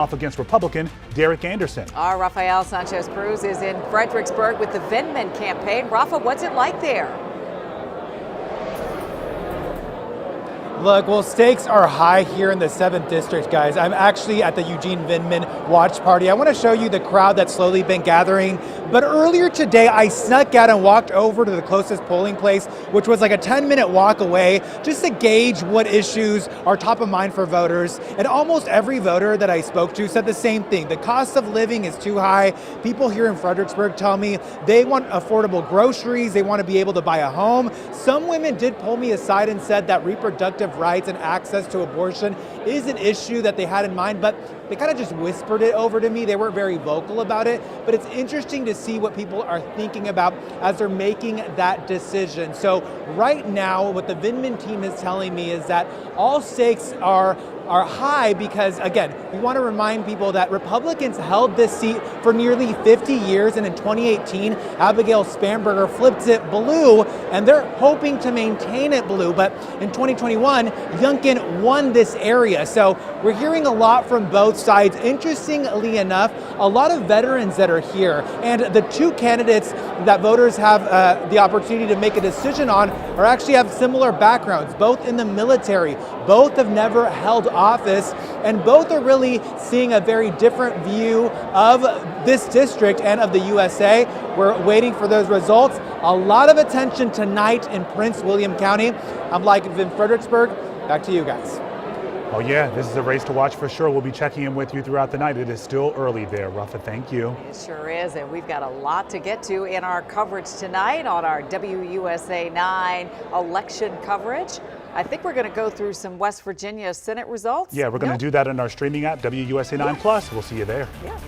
off against Republican Derek Anderson. Our Rafael Sanchez Cruz is in Fredericksburg with the Vindman campaign. Rafa, what's it like there? Look, well, stakes are high here in the 7th district, guys. I'm actually at the Eugene Vindman watch party. I want to show you the crowd that's slowly been gathering. But earlier today, I snuck out and walked over to the closest polling place, which was like a 10-minute walk away, just to gauge what issues are top of mind for voters. And almost every voter that I spoke to said the same thing. The cost of living is too high. People here in Fredericksburg tell me they want affordable groceries. They want to be able to buy a home. Some women did pull me aside and said that reproductive rights and access to abortion is an issue that they had in mind, but they kind of just whispered it over to me. They weren't very vocal about it, but it's interesting to see what people are thinking about as they're making that decision. So right now, what the Vindman team is telling me is that all stakes are high because, again, we want to remind people that Republicans held this seat for nearly 50 years, and in 2018, Abigail Spanberger flipped it blue, and they're hoping to maintain it blue. But in 2021, Youngkin won this area. So we're hearing a lot from both sides. Interestingly enough, a lot of veterans that are here, and the two candidates that voters have the opportunity to make a decision on are actually have similar backgrounds, both in the military, both have never held office, and both are really seeing a very different view of this district and of the USA. We're waiting for those results. A lot of attention tonight in Prince William County. I'm live in Fredericksburg. Back to you guys. Oh yeah, this is a race to watch for sure. We'll be checking in with you throughout the night. It is still early there, Rafa. Thank you. It sure is, and we've got a lot to get to in our coverage tonight on our WUSA9 election coverage. I think we're going to go through some West Virginia Senate results. Yeah, we're going to do that in our streaming app, WUSA9 Plus. We'll see you there. Yeah.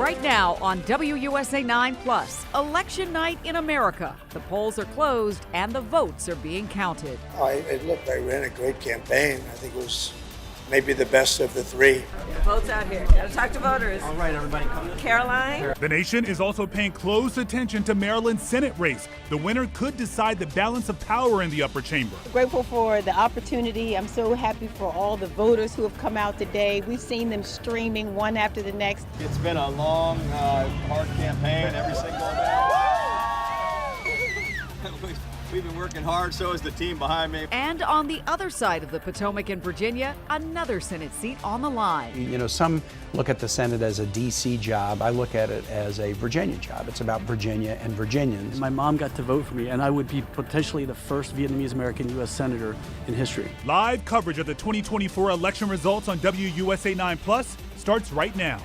Right now on WUSA 9 Plus, Election Night in America. The polls are closed and the votes are being counted. Look, I ran a great campaign. I think it was maybe the best of the three. Votes out here. Gotta talk to voters. All right, everybody, come in. Caroline. The nation is also paying close attention to Maryland's Senate race. The winner could decide the balance of power in the upper chamber. Grateful for the opportunity. I'm so happy for all the voters who have come out today. We've seen them streaming one after the next. It's been a long, hard campaign every single day. We've been working hard, so is the team behind me. And on the other side of the Potomac in Virginia, another Senate seat on the line. You know, some look at the Senate as a DC job. I look at it as a Virginia job. It's about Virginia and Virginians. My mom got to vote for me, and I would be potentially the first Vietnamese American U.S. Senator in history. Live coverage of the 2024 election results on WUSA 9 Plus starts right now.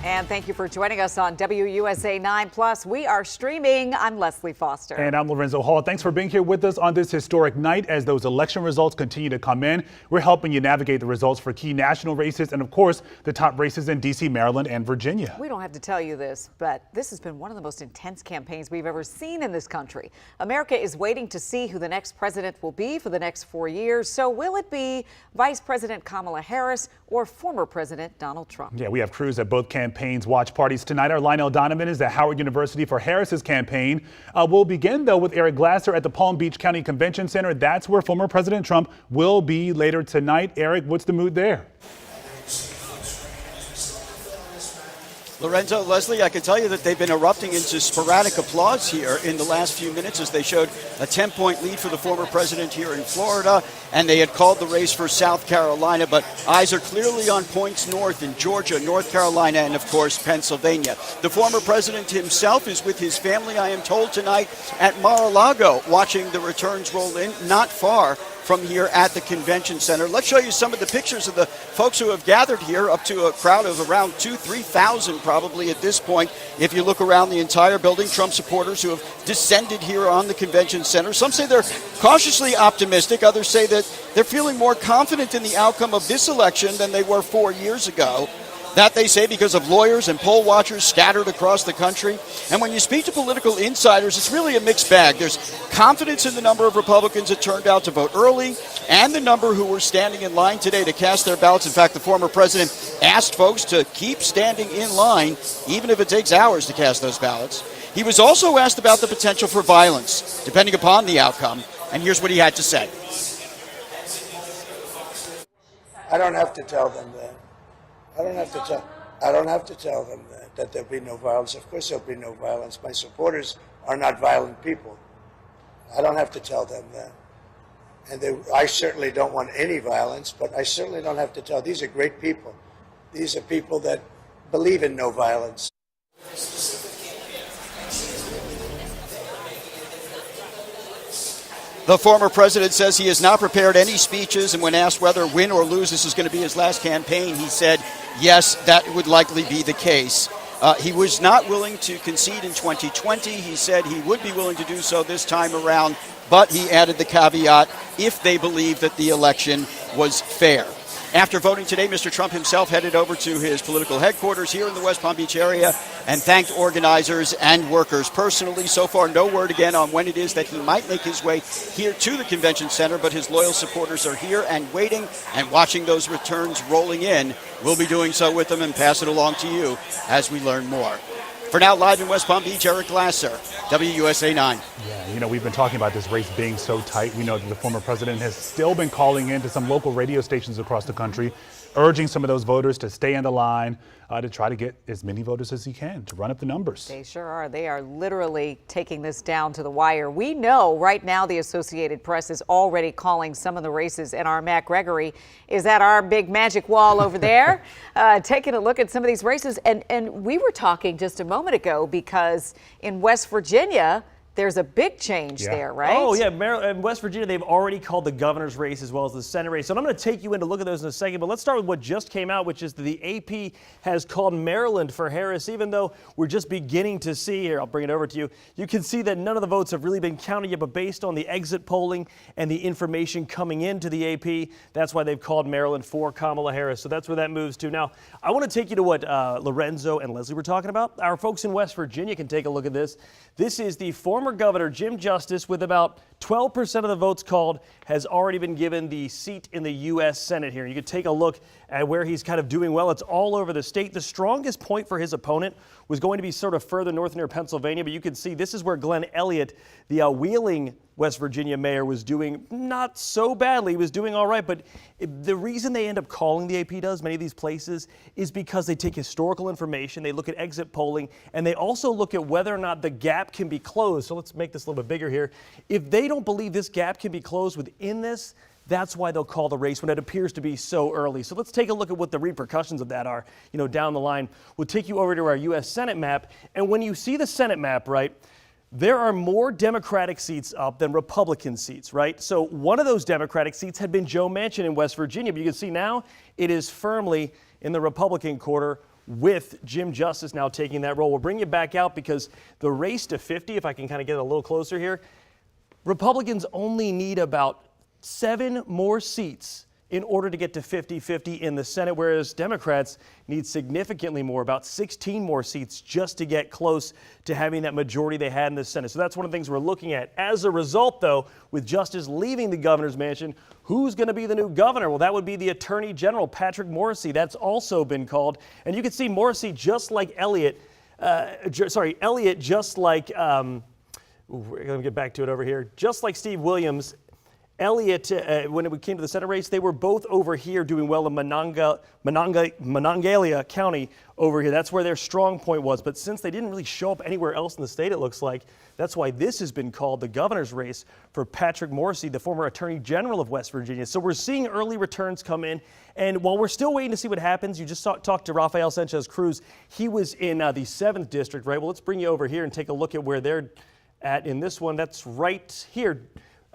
And thank you for joining us on WUSA 9 Plus. We are streaming. I'm Leslie Foster. And I'm Lorenzo Hall. Thanks for being here with us on this historic night as those election results continue to come in. We're helping you navigate the results for key national races and, of course, the top races in D.C., Maryland, and Virginia. We don't have to tell you this, but this has been one of the most intense campaigns we've ever seen in this country. America is waiting to see who the next president will be for the next 4 years. So will it be Vice President Kamala Harris or former President Donald Trump? Yeah, we have crews at both campaigns watch parties tonight. Our Lionel Donovan is at Howard University for Harris's campaign. We'll begin, though, with Eric Glasser at the Palm Beach County Convention Center. That's where former President Trump will be later tonight. Eric, what's the mood there? Lorenzo, Leslie, I can tell you that they've been erupting into sporadic applause here in the last few minutes as they showed a 10-point lead for the former president here in Florida, and they had called the race for South Carolina, but eyes are clearly on points north in Georgia, North Carolina, and, of course, Pennsylvania. The former president himself is with his family, I am told, tonight at Mar-a-Lago, watching the returns roll in, not far from here at the convention center. Let's show you some of the pictures of the folks who have gathered here, up to a crowd of around 3,000 probably at this point. If you look around the entire building, Trump supporters who have descended here on the convention center. Some say they're cautiously optimistic. Others say that they're feeling more confident in the outcome of this election than they were 4 years ago. That, they say, because of lawyers and poll watchers scattered across the country. And when you speak to political insiders, it's really a mixed bag. There's confidence in the number of Republicans that turned out to vote early and the number who were standing in line today to cast their ballots. In fact, the former president asked folks to keep standing in line, even if it takes hours to cast those ballots. He was also asked about the potential for violence, depending upon the outcome. And here's what he had to say. I don't have to tell them that. I don't have to tell them that there'll be no violence. Of course there'll be no violence. My supporters are not violent people. I don't have to tell them that. And I certainly don't want any violence, but I certainly don't have to tell. These are great people. These are people that believe in no violence. The former president says he has not prepared any speeches, and when asked whether win or lose this is going to be his last campaign, he said, yes, that would likely be the case. He was not willing to concede in 2020. He said he would be willing to do so this time around, but he added the caveat, if they believe that the election was fair. After voting today, Mr. Trump himself headed over to his political headquarters here in the West Palm Beach area and thanked organizers and workers personally. So far, no word again on when it is that he might make his way here to the convention center, but his loyal supporters are here and waiting and watching those returns rolling in. We'll be doing so with them and pass it along to you as we learn more. For now, live in West Palm Beach, Eric Glasser, WUSA 9. Yeah, you know, we've been talking about this race being so tight. We know that the former president has still been calling in to some local radio stations across the country, urging some of those voters to stay in the line to try to get as many voters as he can to run up the numbers. They sure are. They are literally taking this down to the wire. We know right now the Associated Press is already calling some of the races, and our Matt Gregory is at our big magic wall over there taking a look at some of these races. And we were talking just a moment ago because in West Virginia, there's a big change there, right? Oh, yeah. In West Virginia, they've already called the governor's race as well as the Senate race. So I'm going to take you in to look at those in a second. But let's start with what just came out, which is that the AP has called Maryland for Harris, even though we're just beginning to see here. I'll bring it over to you. You can see that none of the votes have really been counted yet, but based on the exit polling and the information coming into the AP, that's why they've called Maryland for Kamala Harris. So that's where that moves to. Now, I want to take you to what Lorenzo and Leslie were talking about. Our folks in West Virginia can take a look at this. This is the former governor, Jim Justice, with about 12% of the votes called, has already been given the seat in the U.S. Senate here. You can take a look at where he's kind of doing well. It's all over the state. The strongest point for his opponent was going to be sort of further north near Pennsylvania, but you can see this is where Glenn Elliott, the Wheeling, West Virginia mayor, was doing not so badly. He was doing all right, but the reason they end up calling the AP does, many of these places, is because they take historical information, they look at exit polling, and they also look at whether or not the gap can be closed. So let's make this a little bit bigger here. If they don't believe this gap can be closed within this, that's why they'll call the race when it appears to be so early. So let's take a look at what the repercussions of that are, down the line. We'll take you over to our U.S. Senate map, and when you see the Senate map, right, there are more Democratic seats up than Republican seats, right? So one of those Democratic seats had been Joe Manchin in West Virginia, but you can see now it is firmly in the Republican quarter with Jim Justice now taking that role. We'll bring you back out because the race to 50, if I can kind of get a little closer here, Republicans only need about 7 more seats in order to get to 50-50 in the Senate, whereas Democrats need significantly more, about 16 more seats just to get close to having that majority they had in the Senate. So that's one of the things we're looking at. As a result, though, with Justice leaving the governor's mansion, who's going to be the new governor? Well, that would be the Attorney General, Patrick Morrisey. That's also been called. And you can see Morrisey, just like Elliott, just like, we're going to get back to it over here, just like Steve Williams, Elliott, when it came to the Senate race, they were both over here doing well in Monongalia County over here. That's where their strong point was. But since they didn't really show up anywhere else in the state, it looks like, that's why this has been called the governor's race for Patrick Morrisey, the former Attorney General of West Virginia. So we're seeing early returns come in. And while we're still waiting to see what happens, you just talked to Rafael Sanchez Cruz. He was in the 7th district, right? Well, let's bring you over here and take a look at where they're at in this one. That's right here.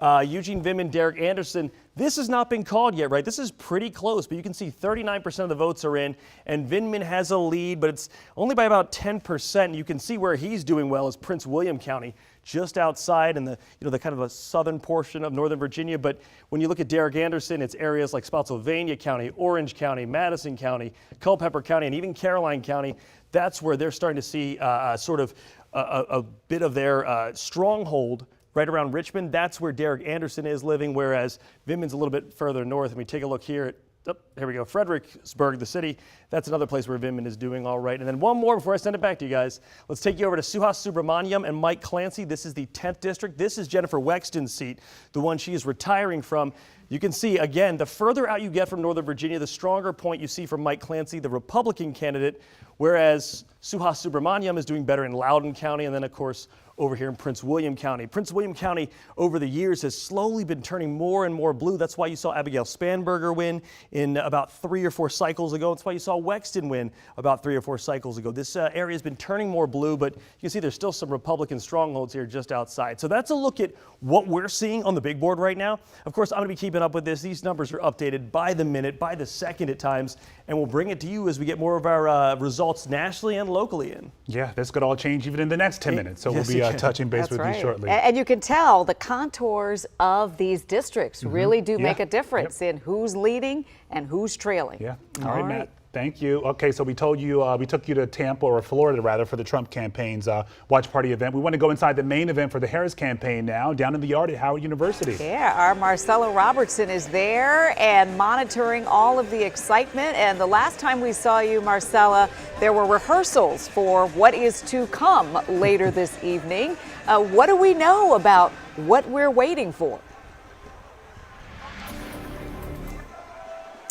Eugene Vindman, Derek Anderson. This has not been called yet, right? This is pretty close, but you can see 39% of the votes are in, and Vindman has a lead, but it's only by about 10%. You can see where he's doing well is Prince William County, just outside in the the kind of a southern portion of Northern Virginia. But when you look at Derek Anderson, it's areas like Spotsylvania County, Orange County, Madison County, Culpeper County, and even Caroline County. That's where they're starting to see sort of a bit of their stronghold. Right around Richmond, that's where Derek Anderson is living, whereas Vindman's a little bit further north. And we take a look here at, here we go, Fredericksburg, the city. That's another place where Vindman is doing all right. And then one more before I send it back to you guys. Let's take you over to Suhas Subramaniam and Mike Clancy. This is the 10th district. This is Jennifer Wexton's seat, the one she is retiring from. You can see, again, the further out you get from Northern Virginia, the stronger point you see from Mike Clancy, the Republican candidate, whereas Suhas Subramaniam is doing better in Loudoun County, and then, of course, over here in Prince William County. Prince William County over the years has slowly been turning more and more blue. That's why you saw Abigail Spanberger win in about 3 or 4 cycles ago. That's why you saw Wexton win about 3 or 4 cycles ago. This area has been turning more blue, but you can see there's still some Republican strongholds here just outside. So that's a look at what we're seeing on the big board right now. Of course, I'm going to be keeping up with this. These numbers are updated by the minute, by the second at times, and we'll bring it to you as we get more of our results nationally and locally in. Yeah, this could all change even in the next 10 minutes. So we'll be touching base with you shortly. And you can tell the contours of these districts really do make a difference in who's leading and who's trailing. Yeah. All right, Matt. Thank you. Okay, so we told you, we took you to Tampa, or Florida rather, for the Trump campaign's watch party event. We want to go inside the main event for the Harris campaign now, down in the yard at Howard University. Yeah, our Marcella Robertson is there and monitoring all of the excitement. And the last time we saw you, Marcella, there were rehearsals for what is to come later this evening. What do we know about what we're waiting for?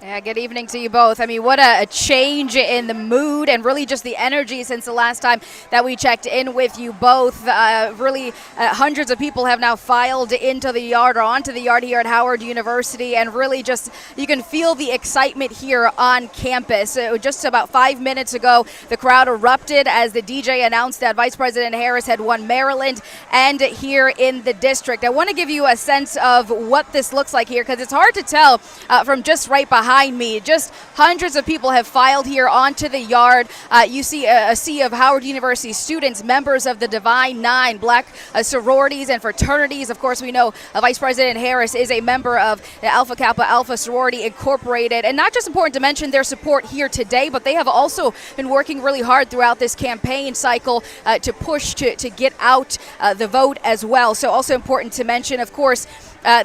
Yeah, good evening to you both. I mean, what a change in the mood and really just the energy since the last time that we checked in with you both. Hundreds of people have now filed into the yard or onto the yard here at Howard University, and really just you can feel the excitement here on campus. Just about 5 minutes ago, the crowd erupted as the DJ announced that Vice President Harris had won Maryland and here in the district. I want to give you a sense of what this looks like here because it's hard to tell from just right behind me. Just hundreds of people have filed here onto the yard. You see a sea of Howard University students, members of the Divine Nine, black sororities and fraternities. Of course, we know Vice President Harris is a member of the Alpha Kappa Alpha Sorority Incorporated. And not just important to mention their support here today, but they have also been working really hard throughout this campaign cycle to push to get out the vote as well. So also important to mention, of course,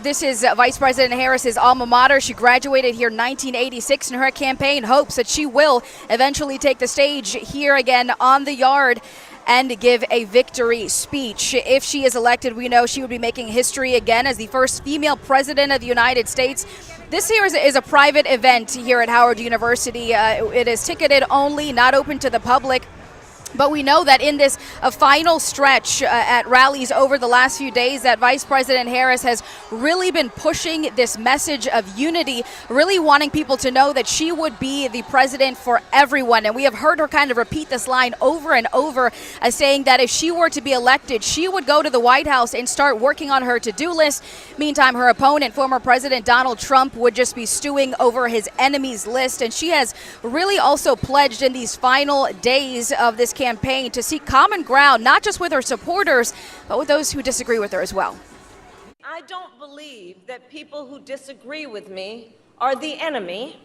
this is Vice President Harris's alma mater. She graduated here in 1986, and her campaign hopes that she will eventually take the stage here again on the yard and give a victory speech. If she is elected, we know she would be making history again as the first female president of the United States. This here is a private event here at Howard University. It is ticketed only, not open to the public. But we know that in this final stretch at rallies over the last few days that Vice President Harris has really been pushing this message of unity, really wanting people to know that she would be the president for everyone. And we have heard her kind of repeat this line over and over, saying that if she were to be elected, she would go to the White House and start working on her to-do list. Meantime, her opponent, former President Donald Trump, would just be stewing over his enemies list. And she has really also pledged in these final days of this campaign to seek common ground, not just with her supporters, but with those who disagree with her as well. I don't believe that people who disagree with me are the enemy.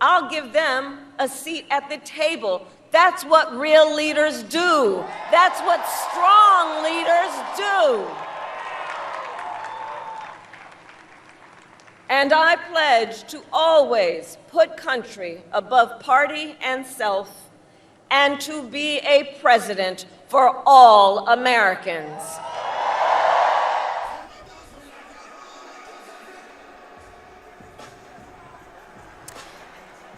I'll give them a seat at the table. That's what real leaders do. That's what strong leaders do. And I pledge to always put country above party and self, and to be a president for all Americans.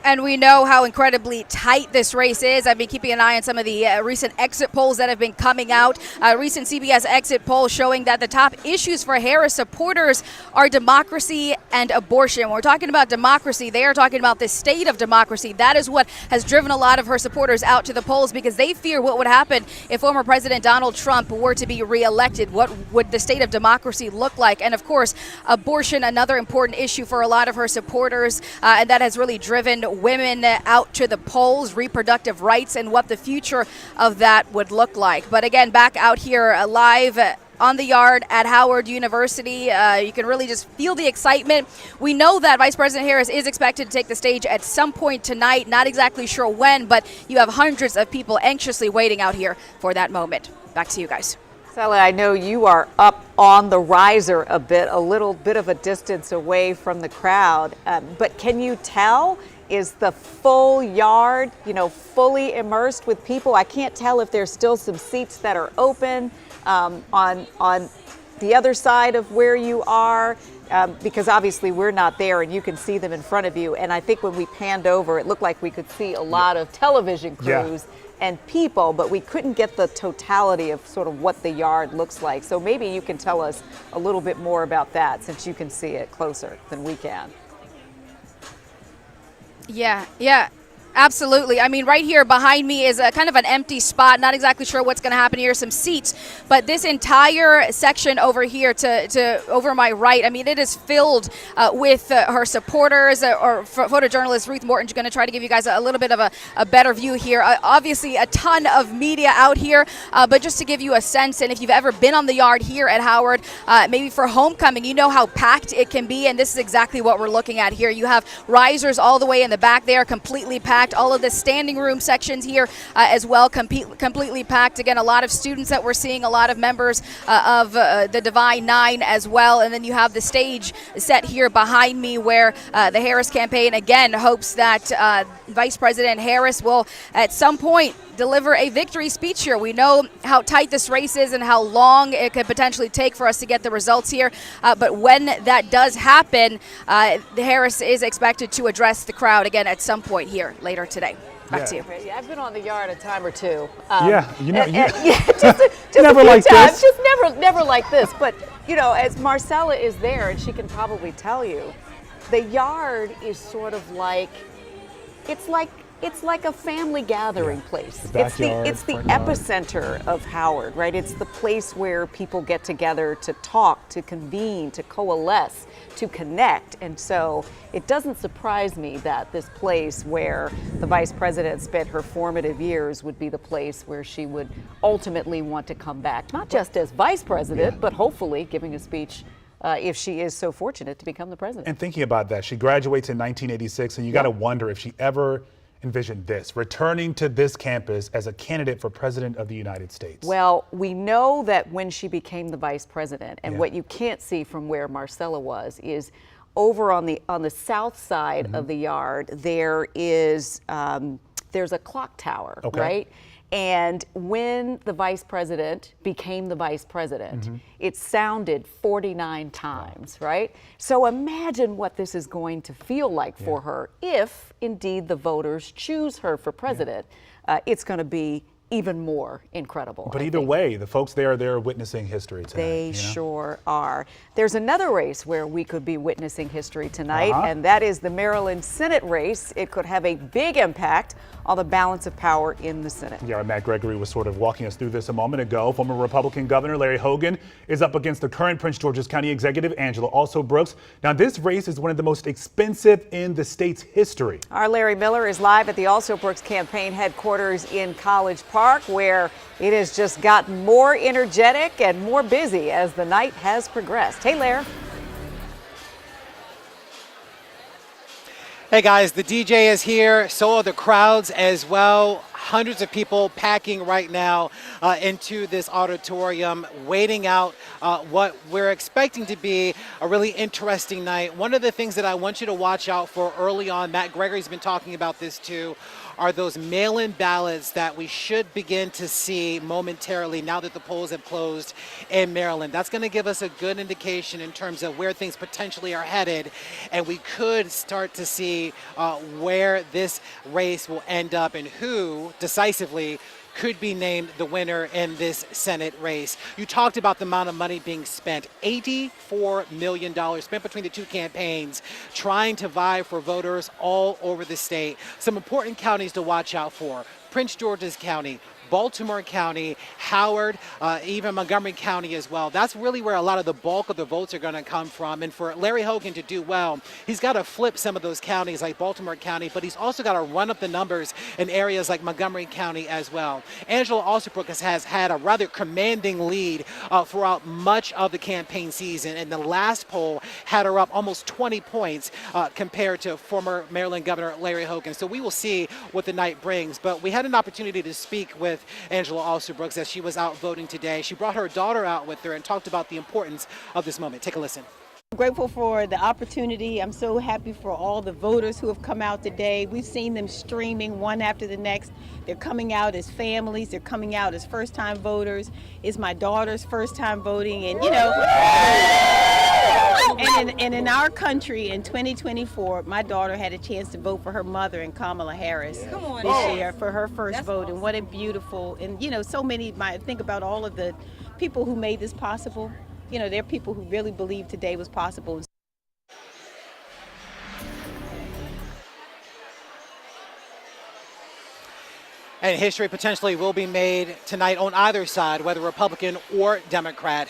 And we know how incredibly tight this race is. I've been keeping an eye on some of the recent exit polls that have been coming out. A recent CBS exit poll showing that the top issues for Harris supporters are democracy and abortion. When we're talking about democracy, they are talking about the state of democracy. That is what has driven a lot of her supporters out to the polls because they fear what would happen if former President Donald Trump were to be reelected. What would the state of democracy look like? And of course, abortion, another important issue for a lot of her supporters, and that has really driven women out to the polls, reproductive rights, and what the future of that would look like. But again, back out here live on the yard at Howard University, you can really just feel the excitement. We know that Vice President Harris is expected to take the stage at some point tonight, not exactly sure when, but you have hundreds of people anxiously waiting out here for that moment. Back to you guys. Sally, I know you are up on the riser a bit, a little bit of a distance away from the crowd, but can you tell? Is the full yard, fully immersed with people? I can't tell if there's still some seats that are open on the other side of where you are, because obviously we're not there and you can see them in front of you. And I think when we panned over, it looked like we could see a lot of television crews and people, but we couldn't get the totality of sort of what the yard looks like. So maybe you can tell us a little bit more about that since you can see it closer than we can. Yeah, absolutely. I mean, right here behind me is a kind of an empty spot. Not exactly sure what's going to happen here. Some seats, but this entire section over here to over my right, I mean, it is filled with her supporters. Or photojournalist Ruth Morton's going to try to give you guys a little bit of a better view here. Obviously, a ton of media out here, but just to give you a sense, and if you've ever been on the yard here at Howard, maybe for homecoming, you know how packed it can be, and this is exactly what we're looking at here. You have risers all the way in the back there, completely packed. All of the standing room sections here as well, completely packed. Again, a lot of students that we're seeing, a lot of members of the Divine Nine as well. And then you have the stage set here behind me where the Harris campaign, again, hopes that Vice President Harris will at some point deliver a victory speech here. We know how tight this race is and how long it could potentially take for us to get the results here. But when that does happen, Harris is expected to address the crowd again at some point here later today. Back to you. Yeah, I've been on the yard a time or two. Just never like this. Just never like this. But you know, as Marcella is there, and she can probably tell you, the yard is sort of like it's like a family gathering place. It's the epicenter of Howard, right? It's the place where people get together to talk, to convene, to coalesce, to connect. And so it doesn't surprise me that this place where the vice president spent her formative years would be the place where she would ultimately want to come back, not just as vice president, but hopefully giving a speech if she is so fortunate to become the president. And thinking about that, she graduates in 1986, and you got to wonder if she ever envisioned this, returning to this campus as a candidate for president of the United States. Well, we know that when she became the vice president, and what you can't see from where Marcella was is over on the south side of the yard, there is there's a clock tower, right? And when the vice president became the vice president, it sounded 49 times, right? So imagine what this is going to feel like for her if indeed the voters choose her for president. It's going to be even more incredible. But either way, the folks there, they're witnessing history tonight. They sure are. There's another race where we could be witnessing history tonight, and that is the Maryland Senate race. It could have a big impact on the balance of power in the Senate. Yeah, Matt Gregory was sort of walking us through this a moment ago. Former Republican Governor Larry Hogan is up against the current Prince George's County Executive Angela Alsobrooks. Now, this race is one of the most expensive in the state's history. Our Larry Miller is live at the Alsobrooks campaign headquarters in College Park, where it has just gotten more energetic and more busy as the night has progressed. Hey, Larry. Hey guys, the DJ is here, so are the crowds as well. Hundreds of people packing right now into this auditorium, waiting out what we're expecting to be a really interesting night. One of the things that I want you to watch out for early on, Matt Gregory's been talking about this too, are those mail-in ballots that we should begin to see momentarily now that the polls have closed in Maryland. That's going to give us a good indication in terms of where things potentially are headed, and we could start to see where this race will end up and who decisively could be named the winner in this Senate race. You talked about the amount of money being spent, $84 million spent between the two campaigns, trying to vie for voters all over the state. Some important counties to watch out for: Prince George's County, Baltimore County, Howard, even Montgomery County as well. That's really where a lot of the bulk of the votes are going to come from. And for Larry Hogan to do well, he's got to flip some of those counties like Baltimore County, but he's also got to run up the numbers in areas like Montgomery County as well. Angela Alsobrooks has had a rather commanding lead throughout much of the campaign season, and the last poll had her up almost 20 points compared to former Maryland Governor Larry Hogan. So we will see what the night brings. But we had an opportunity to speak with Angela Alsobrooks as she was out voting today. She brought her daughter out with her and talked about the importance of this moment. Take a listen. I'm grateful for the opportunity. I'm so happy for all the voters who have come out today. We've seen them streaming one after the next. They're coming out as families. They're coming out as first-time voters. It's my daughter's first time voting, and you know, and in our country in 2024, my daughter had a chance to vote for her mother and Kamala Harris this year for her first vote. And what a beautiful, and you know, so many, think about all of the people who made this possible. You know, there are people who really believe today was possible. And history potentially will be made tonight on either side, whether Republican or Democrat.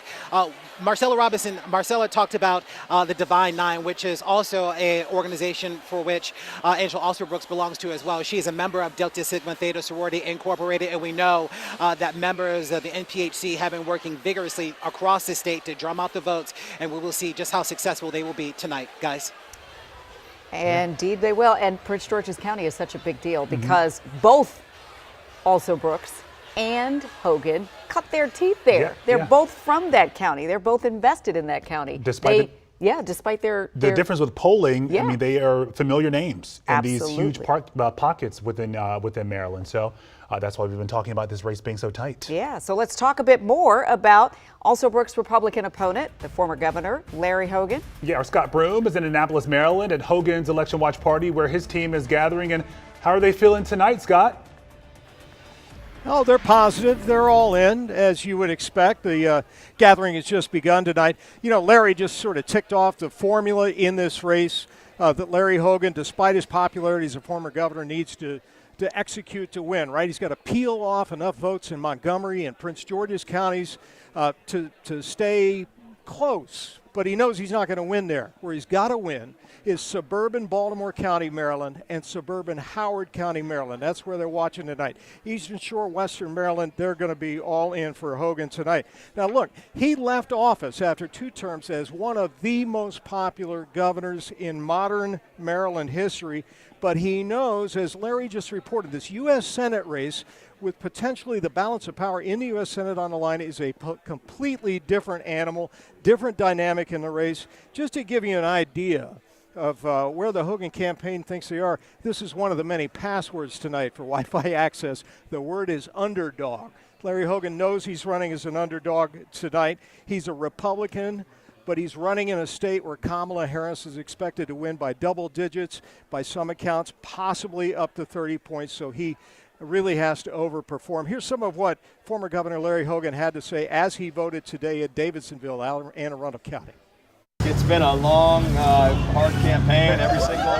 Marcella talked about the Divine Nine, which is also an organization for which Angela Alsobrooks belongs to as well. She is a member of Delta Sigma Theta Sorority Incorporated, and we know that members of the NPHC have been working vigorously across the state to drum out the votes, and we will see just how successful they will be tonight, guys. Indeed they will. And Prince George's County is such a big deal because both Alsobrooks and Hogan cut their teeth there. They're both from that county. They're both invested in that county. Yeah, despite their The difference with polling, Yeah. I mean, they are familiar names in these Absolutely. huge pockets within Maryland. So that's why we've been talking about this race being so tight. Yeah, so let's talk a bit more about Alsobrooks' Republican opponent, the former governor, Larry Hogan. Yeah, our Scott Broom is in Annapolis, Maryland, at Hogan's Election Watch Party, where his team is gathering. And how are they feeling tonight, Scott? Oh, they're positive. They're all in, as you would expect. The gathering has just begun tonight. You know, Larry just sort of ticked off the formula in this race that Larry Hogan, despite his popularity as a former governor, needs to execute to win, right? He's got to peel off enough votes in Montgomery and Prince George's counties to stay close. But he knows he's not going to win there. Where he's got to win is suburban Baltimore County, Maryland, and suburban Howard County, Maryland. That's where they're watching tonight. Eastern Shore, Western Maryland, they're going to be all in for Hogan tonight. Now, look, he left office after 2 terms as one of the most popular governors in modern Maryland history, but he knows, as Larry just reported, this U.S. Senate race with potentially the balance of power in the U.S. Senate on the line is a completely different animal, different dynamic in the race. Just to give you an idea of where the Hogan campaign thinks they are, this is one of the many passwords tonight for Wi-Fi access. The word is underdog. Larry Hogan knows he's running as an underdog tonight. He's a Republican, but he's running in a state where Kamala Harris is expected to win by double digits, by some accounts, possibly up to 30 points. So he really has to overperform. Here's some of what former Governor Larry Hogan had to say as he voted today at Davidsonville, Anne Arundel County. It's been a long, hard campaign every single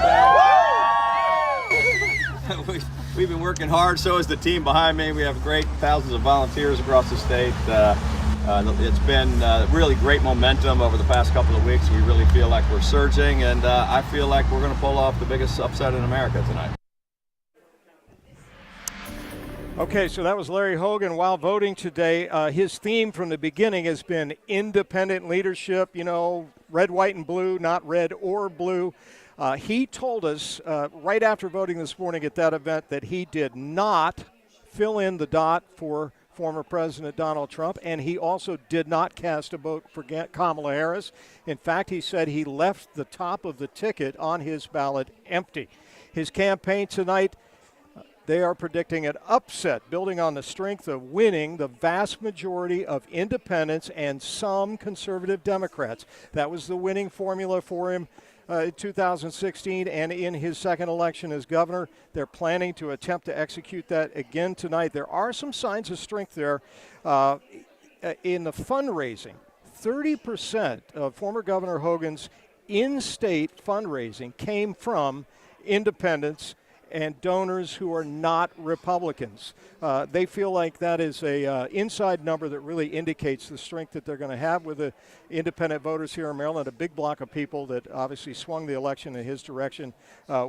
day. We've been working hard, so is the team behind me. We have great thousands of volunteers across the state. It's been really great momentum over the past couple of weeks. We really feel like we're surging, and I feel like we're going to pull off the biggest upset in America tonight. Okay, so that was Larry Hogan while voting today. His theme from the beginning has been independent leadership, you know, red, white, and blue, not red or blue. He told us right after voting this morning at that event that he did not fill in the dot for former President Donald Trump, and he also did not cast a vote for Kamala Harris. In fact, he said he left the top of the ticket on his ballot empty. His campaign tonight, they are predicting an upset, building on the strength of winning the vast majority of independents and some conservative Democrats. That was the winning formula for him in 2016 and in his second election as governor. They're planning to attempt to execute that again tonight. There are some signs of strength there in the fundraising. 30% of former Governor Hogan's in-state fundraising came from independents and donors who are not Republicans. They feel like that is a inside number that really indicates the strength that they're going to have with the independent voters here in Maryland, a big block of people that obviously swung the election in his direction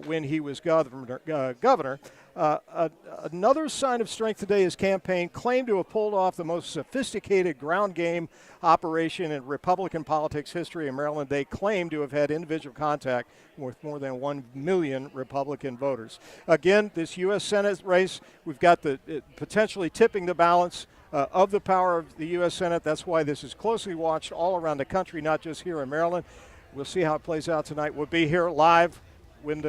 when he was governor. Another sign of strength today, his campaign claimed to have pulled off the most sophisticated ground game operation in Republican politics history in Maryland. They claim to have had individual contact with more than 1 million Republican voters. Again, this U.S. Senate race, we've got the potentially tipping the balance of the power of the U.S. Senate. That's why this is closely watched all around the country, not just here in Maryland. We'll see how it plays out tonight. We'll be here live when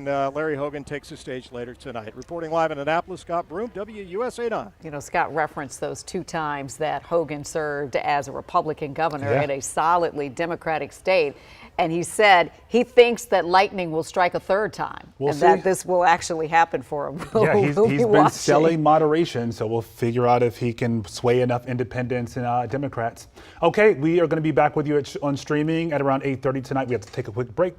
Larry Hogan takes the stage later tonight. Reporting live in Annapolis, Scott Broom, WUSA9. You know, Scott referenced those 2 times that Hogan served as a Republican governor in a solidly Democratic state. And he said he thinks that lightning will strike a 3rd time that this will actually happen for him. Yeah, he's been selling moderation, so we'll figure out if he can sway enough independents and Democrats. Okay, we are going to be back with you on streaming at around 8:30 tonight. We have to take a quick break.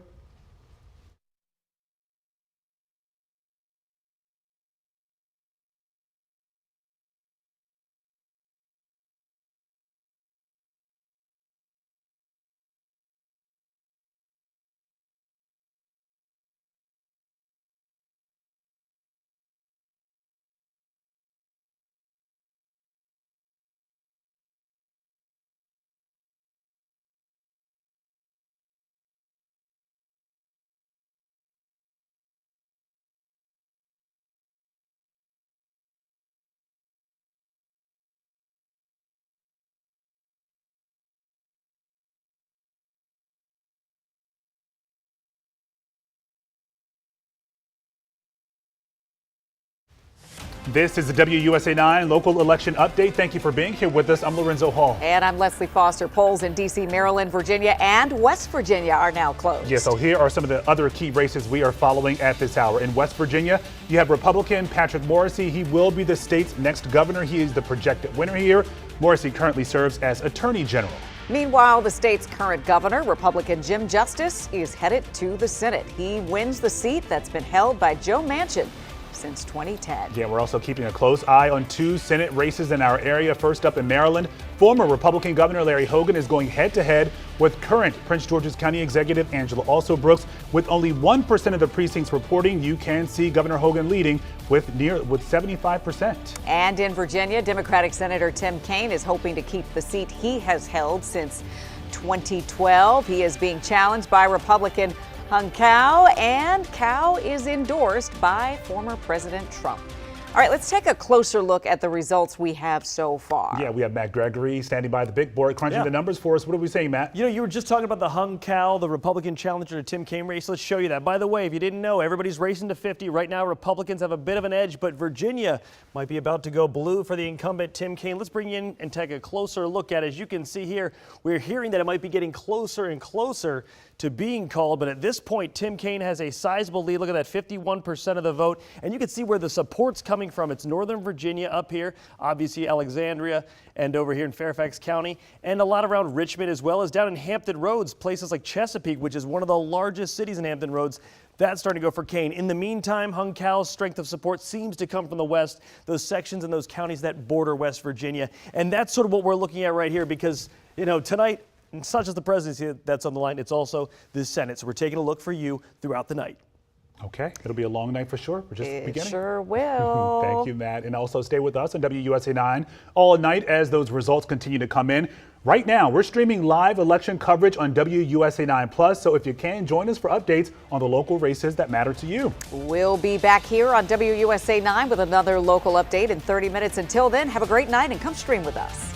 This is the WUSA9 local election update. Thank you for being here with us. I'm Lorenzo Hall. And I'm Leslie Foster. Polls in D.C., Maryland, Virginia, and West Virginia are now closed. Yeah, so here are some of the other key races we are following at this hour. In West Virginia, you have Republican Patrick Morrisey. He will be the state's next governor. He is the projected winner here. Morrisey currently serves as Attorney General. Meanwhile, the state's current governor, Republican Jim Justice, is headed to the Senate. He wins the seat that's been held by Joe Manchin since 2010. Yeah, we're also keeping a close eye on two Senate races in our area. First up in Maryland, former Republican Governor Larry Hogan is going head-to-head with current Prince George's County Executive Angela Alsobrooks. With only 1% of the precincts reporting, you can see Governor Hogan leading with 75%. And in Virginia, Democratic Senator Tim Kaine is hoping to keep the seat he has held since 2012. He is being challenged by Republican Hung Cao, and Cao is endorsed by former President Trump. All right, let's take a closer look at the results we have so far. Yeah, we have Matt Gregory standing by the big board, crunching the numbers for us. What are we saying, Matt? You know, you were just talking about the Hung Cao, the Republican challenger to Tim Kaine race. Let's show you that. By the way, if you didn't know, everybody's racing to 50. Right now, Republicans have a bit of an edge, but Virginia might be about to go blue for the incumbent Tim Kaine. Let's bring you in and take a closer look at it. As you can see here, we're hearing that it might be getting closer and closer to being called, but at this point, Tim Kaine has a sizable lead. Look at that, 51% of the vote, and you can see where the support's coming from. It's Northern Virginia up here, obviously Alexandria, and over here in Fairfax County, and a lot around Richmond, as well as down in Hampton Roads, places like Chesapeake, which is one of the largest cities in Hampton Roads. That's starting to go for Kaine. In the meantime, Hung Cao's strength of support seems to come from the west, those sections and those counties that border West Virginia, and that's sort of what we're looking at right here, because, you know, tonight, it's not just the presidency that's on the line, it's also the Senate. So we're taking a look for you throughout the night. Okay, it'll be a long night for sure. We're just beginning. Sure will. Thank you, Matt. And also stay with us on WUSA9 all night as those results continue to come in. Right now, we're streaming live election coverage on WUSA9 Plus. So if you can, join us for updates on the local races that matter to you. We'll be back here on WUSA9 with another local update in 30 minutes. Until then, have a great night and come stream with us.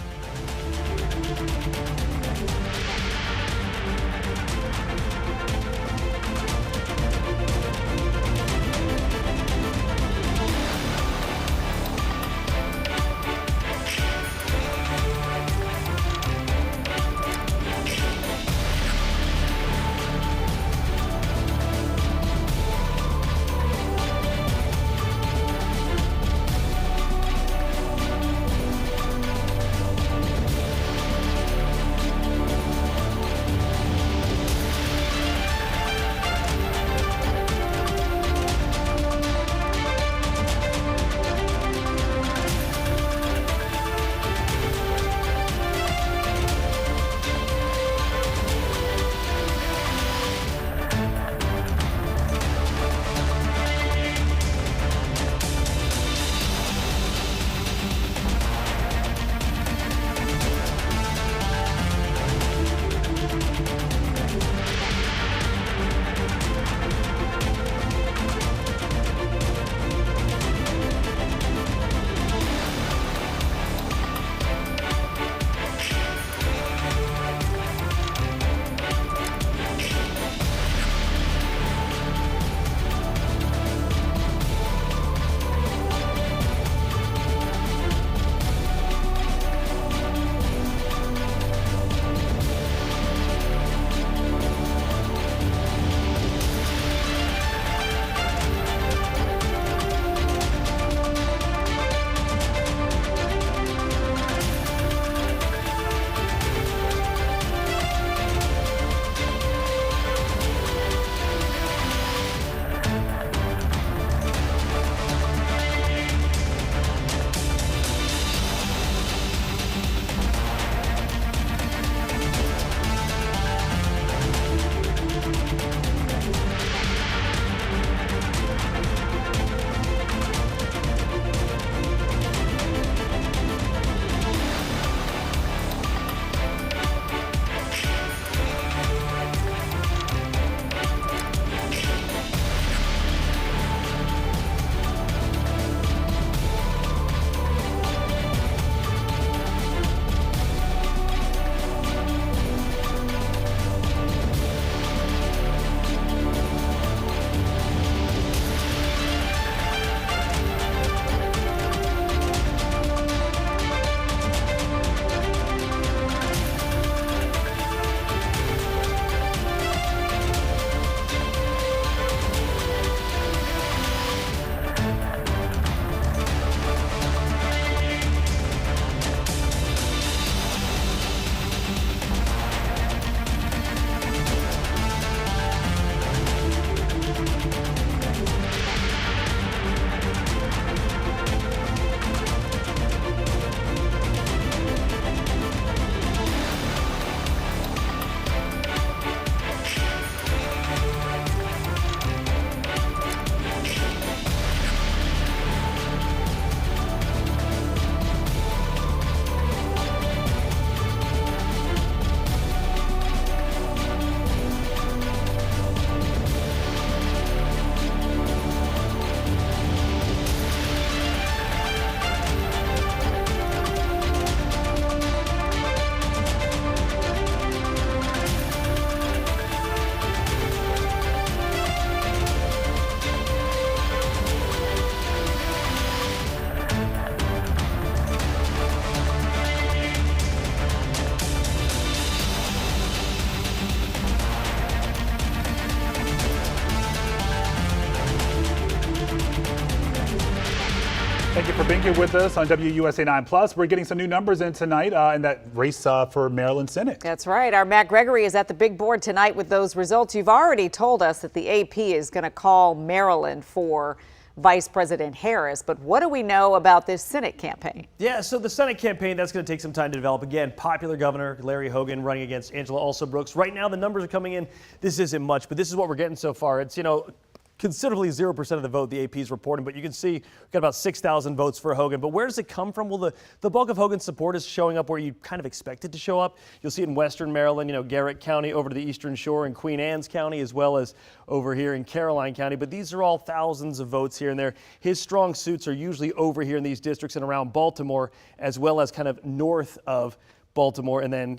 for being here with us on WUSA9 Plus. We're getting some new numbers in tonight in that race for Maryland Senate. That's right. Our Matt Gregory is at the big board tonight with those results. You've already told us that the AP is going to call Maryland for Vice President Harris, but what do we know about this Senate campaign? Yeah, so the Senate campaign, that's going to take some time to develop. Again, popular governor Larry Hogan running against Angela Alsobrooks. Right now, the numbers are coming in. This isn't much, but this is what we're getting so far. It's, considerably 0% of the vote the AP is reporting, but you can see we've got about 6,000 votes for Hogan. But where does it come from? Well, the bulk of Hogan's support is showing up where you kind of expect it to show up. You'll see it in western Maryland, Garrett County over to the eastern shore, in Queen Anne's County, as well as over here in Caroline County. But these are all thousands of votes here and there. His strong suits are usually over here in these districts and around Baltimore, as well as kind of north of Baltimore. And then,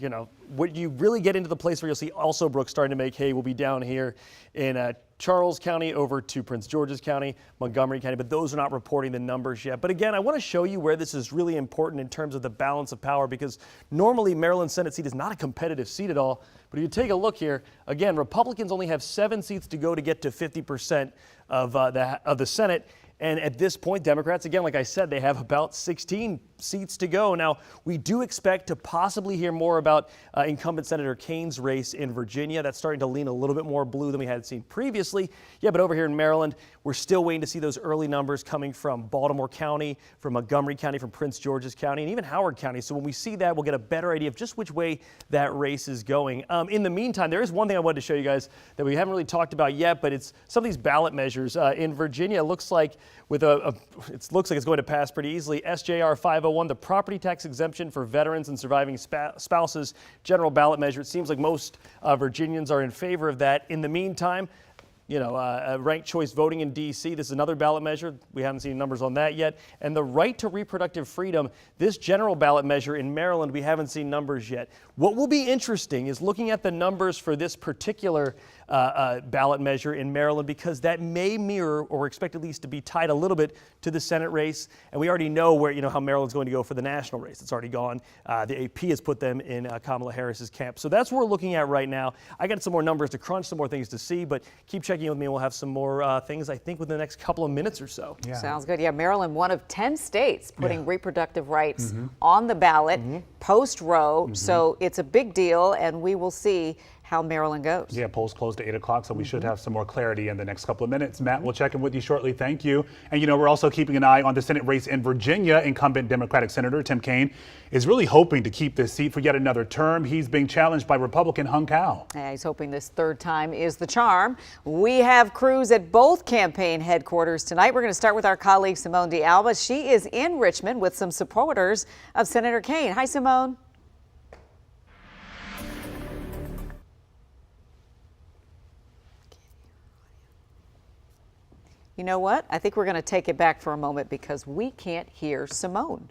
what you really get into the place where you'll see Alsobrooks starting to make hay will be down here in Charles County over to Prince George's County, Montgomery County, but those are not reporting the numbers yet. But again, I want to show you where this is really important in terms of the balance of power, because normally Maryland Senate seat is not a competitive seat at all. But if you take a look here, again, Republicans only have 7 seats to go to get to 50% of the Senate. And at this point, Democrats, again, like I said, they have about 16 seats to go. Now, we do expect to possibly hear more about incumbent Senator Kaine's race in Virginia. That's starting to lean a little bit more blue than we had seen previously. Yeah, but over here in Maryland, we're still waiting to see those early numbers coming from Baltimore County, from Montgomery County, from Prince George's County, and even Howard County. So when we see that, we'll get a better idea of just which way that race is going. In the meantime, there is one thing I wanted to show you guys that we haven't really talked about yet, but it's some of these ballot measures. In Virginia, it looks like it's going to pass pretty easily. SJR 501, the property tax exemption for veterans and surviving spouses, general ballot measure. It seems like most Virginians are in favor of that. In the meantime, ranked choice voting in D.C. This is another ballot measure. We haven't seen numbers on that yet. And the right to reproductive freedom, this general ballot measure in Maryland, we haven't seen numbers yet. What will be interesting is looking at the numbers for this particular ballot measure in Maryland, because that may mirror, or expect at least to be tied a little bit to the Senate race. And we already know where, how Maryland's going to go for the national race. It's already gone. The AP has put them in Kamala Harris's camp. So that's what we're looking at right now. I got some more numbers to crunch, some more things to see, but keep checking in with me. We'll have some more things, I think, within the next couple of minutes or so. Yeah. Sounds good. Yeah, Maryland, one of 10 states putting reproductive rights on the ballot post-Roe. So it's a big deal, and we will see how Maryland goes. Yeah, polls closed at 8 o'clock, so we should have some more clarity in the next couple of minutes. Matt, we'll check in with you shortly. Thank you. And we're also keeping an eye on the Senate race in Virginia. Incumbent Democratic Senator Tim Kaine is really hoping to keep this seat for yet another term. He's being challenged by Republican Hung Cao. Yeah, he's hoping this third time is the charm. We have crews at both campaign headquarters tonight. We're going to start with our colleague Simone D'Alba. She is in Richmond with some supporters of Senator Kaine. Hi, Simone. You know what? I think we're going to take it back for a moment because we can't hear Simone.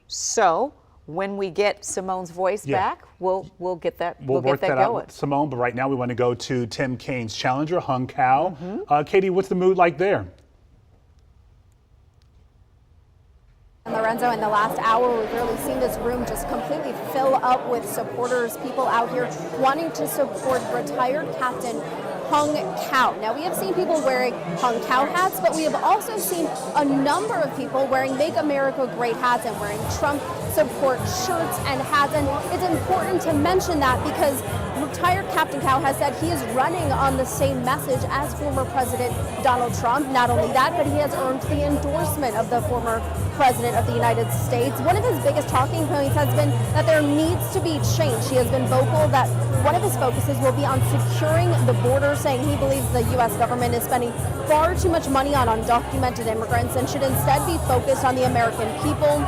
So when we get Simone's voice back, we'll get that. We'll get work that going. out with Simone. But right now we want to go to Tim Kaine's challenger, Hung Cao. Katie, what's the mood like there? Lorenzo, in the last hour, we've really seen this room just completely fill up with supporters, people out here wanting to support retired Captain Hung Cao. Now, we have seen people wearing Hung Cao hats, but we have also seen a number of people wearing Make America Great hats and wearing Trump support shirts and hats. And it's important to mention that because retired Captain Cao has said he is running on the same message as former President Donald Trump. Not only that, but he has earned the endorsement of the former President of the United States. One of his biggest talking points has been that there needs to be change. He has been vocal that one of his focuses will be on securing the border, saying he believes the U.S. government is spending far too much money on undocumented immigrants and should instead be focused on the American people.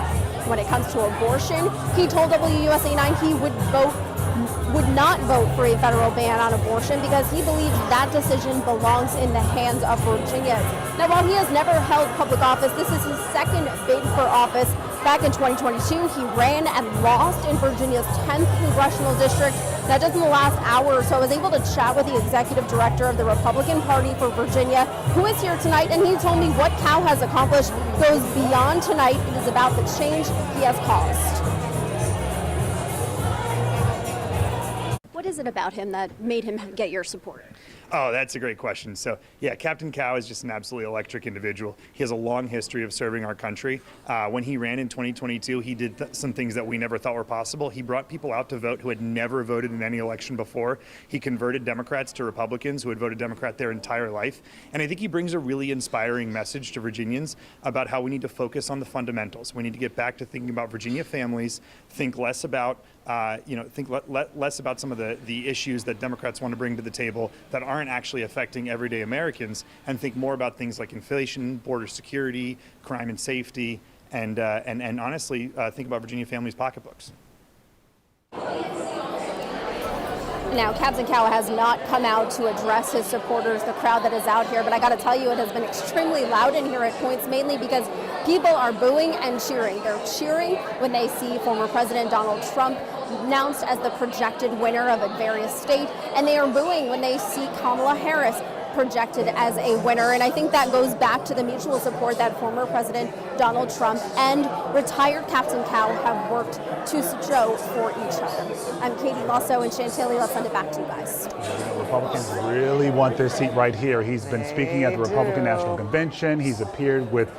When it comes to abortion, he told WUSA9 he would not vote for a federal ban on abortion because he believes that decision belongs in the hands of Virginians. Now, while he has never held public office, this is his second bid for office. Back in 2022, he ran and lost in Virginia's 10th congressional district. Now, just in the last hour or so, I was able to chat with the executive director of the Republican Party for Virginia, who is here tonight, and he told me what Cao has accomplished goes beyond tonight. It is about the change he has caused. What is it about him that made him get your support? Oh, that's a great question. So, yeah, Captain Cow is just an absolutely electric individual. He has a long history of serving our country. When he ran in 2022, he did some things that we never thought were possible. He brought people out to vote who had never voted in any election before. He converted Democrats to Republicans who had voted Democrat their entire life. And I think he brings a really inspiring message to Virginians about how we need to focus on the fundamentals. We need to get back to thinking about Virginia families, think less about less about some of the issues that Democrats want to bring to the table that aren't actually affecting everyday Americans, and think more about things like inflation, border security, crime and safety, and honestly, think about Virginia families' pocketbooks. Now, Captain Cow has not come out to address his supporters, the crowd that is out here, but I got to tell you, it has been extremely loud in here at points, mainly because people are booing and cheering. They're cheering when they see former President Donald Trump announced as the projected winner of a various state, and they are booing when they see Kamala Harris projected as a winner. And I think that goes back to the mutual support that former President Donald Trump and retired Captain Cow have worked to show for each other. I'm Katie Lasso and Chantilly. Let's send it back to you guys. Republicans really want this seat right here. He's been speaking at the Republican National Convention. He's appeared with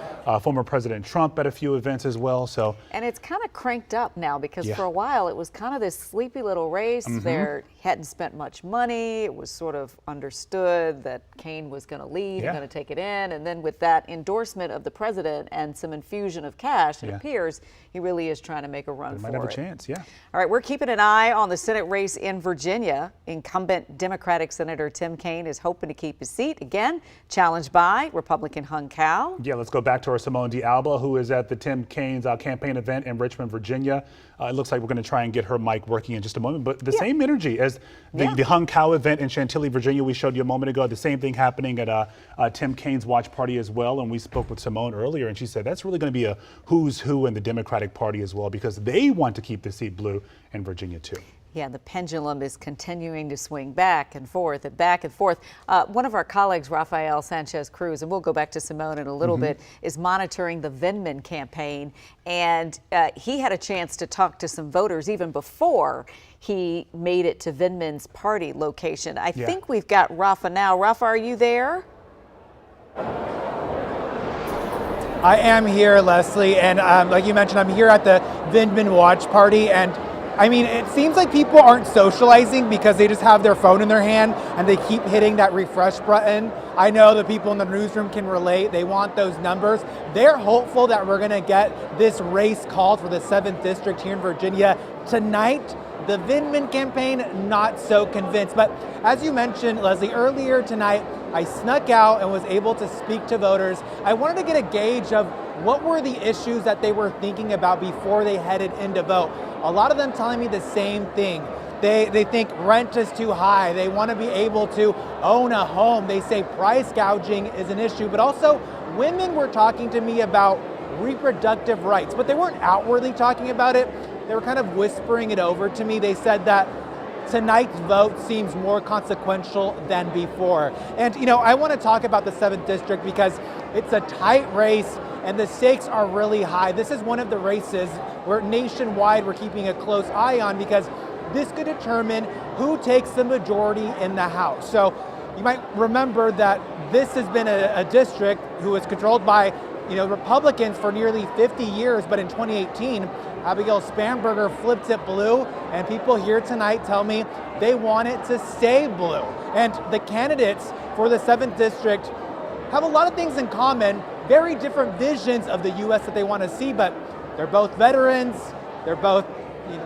former President Trump at a few events as well. So, and it's kind of cranked up now because for a while it was kind of this sleepy little race. There hadn't spent much money. It was sort of understood that Kaine was going to lead and going to take it in. And then with that endorsement of the president and some infusion of cash, it appears he really is trying to make a run for it. Might have a chance, All right, we're keeping an eye on the Senate race in Virginia. Incumbent Democratic Senator Tim Kaine is hoping to keep his seat, again, challenged by Republican Hung Cow. Yeah, let's go back to our Simone D'Alba, who is at the Tim Kaine's campaign event in Richmond, Virginia. It looks like we're going to try and get her mic working in just a moment, but the same energy as the Hung Cow event in Chantilly, Virginia, we showed you a moment ago. The same thing happening at Tim Kaine's watch party as well. And we spoke with Simone earlier, and she said that's really going to be a who's who in the Democratic Party as well, because they want to keep the seat blue in Virginia too. Yeah, the pendulum is continuing to swing back and forth and back and forth. One of our colleagues, Rafael Sanchez Cruz, and we'll go back to Simone in a little bit, is monitoring the Vindman campaign. And he had a chance to talk to some voters even before he made it to Vindman's party location. I think we've got Rafa now. Rafa, are you there? I am here, Leslie, and like you mentioned, I'm here at the Vindman watch party, and I mean, it seems like people aren't socializing because they just have their phone in their hand and they keep hitting that refresh button. I know the people in the newsroom can relate. They want those numbers. They're hopeful that we're going to get this race called for the 7th district here in Virginia tonight. The Vindman campaign, not so convinced. But as you mentioned, Leslie, earlier tonight, I snuck out and was able to speak to voters. I wanted to get a gauge of what were the issues that they were thinking about before they headed in to vote. A lot of them telling me the same thing. They think rent is too high. They want to be able to own a home. They say price gouging is an issue, but also women were talking to me about reproductive rights, but they weren't outwardly talking about it. They were kind of whispering it over to me. They said that tonight's vote seems more consequential than before. And, you know, I want to talk about the 7th district because it's a tight race and the stakes are really high. This is one of the races where nationwide we're keeping a close eye on because this could determine who takes the majority in the House. So you might remember that this has been a district who was controlled by Republicans for nearly 50 years, but in 2018, Abigail Spanberger flipped it blue, and people here tonight tell me they want it to stay blue. And the candidates for the 7th district have a lot of things in common, very different visions of the U.S. that they want to see, but they're both veterans, they're both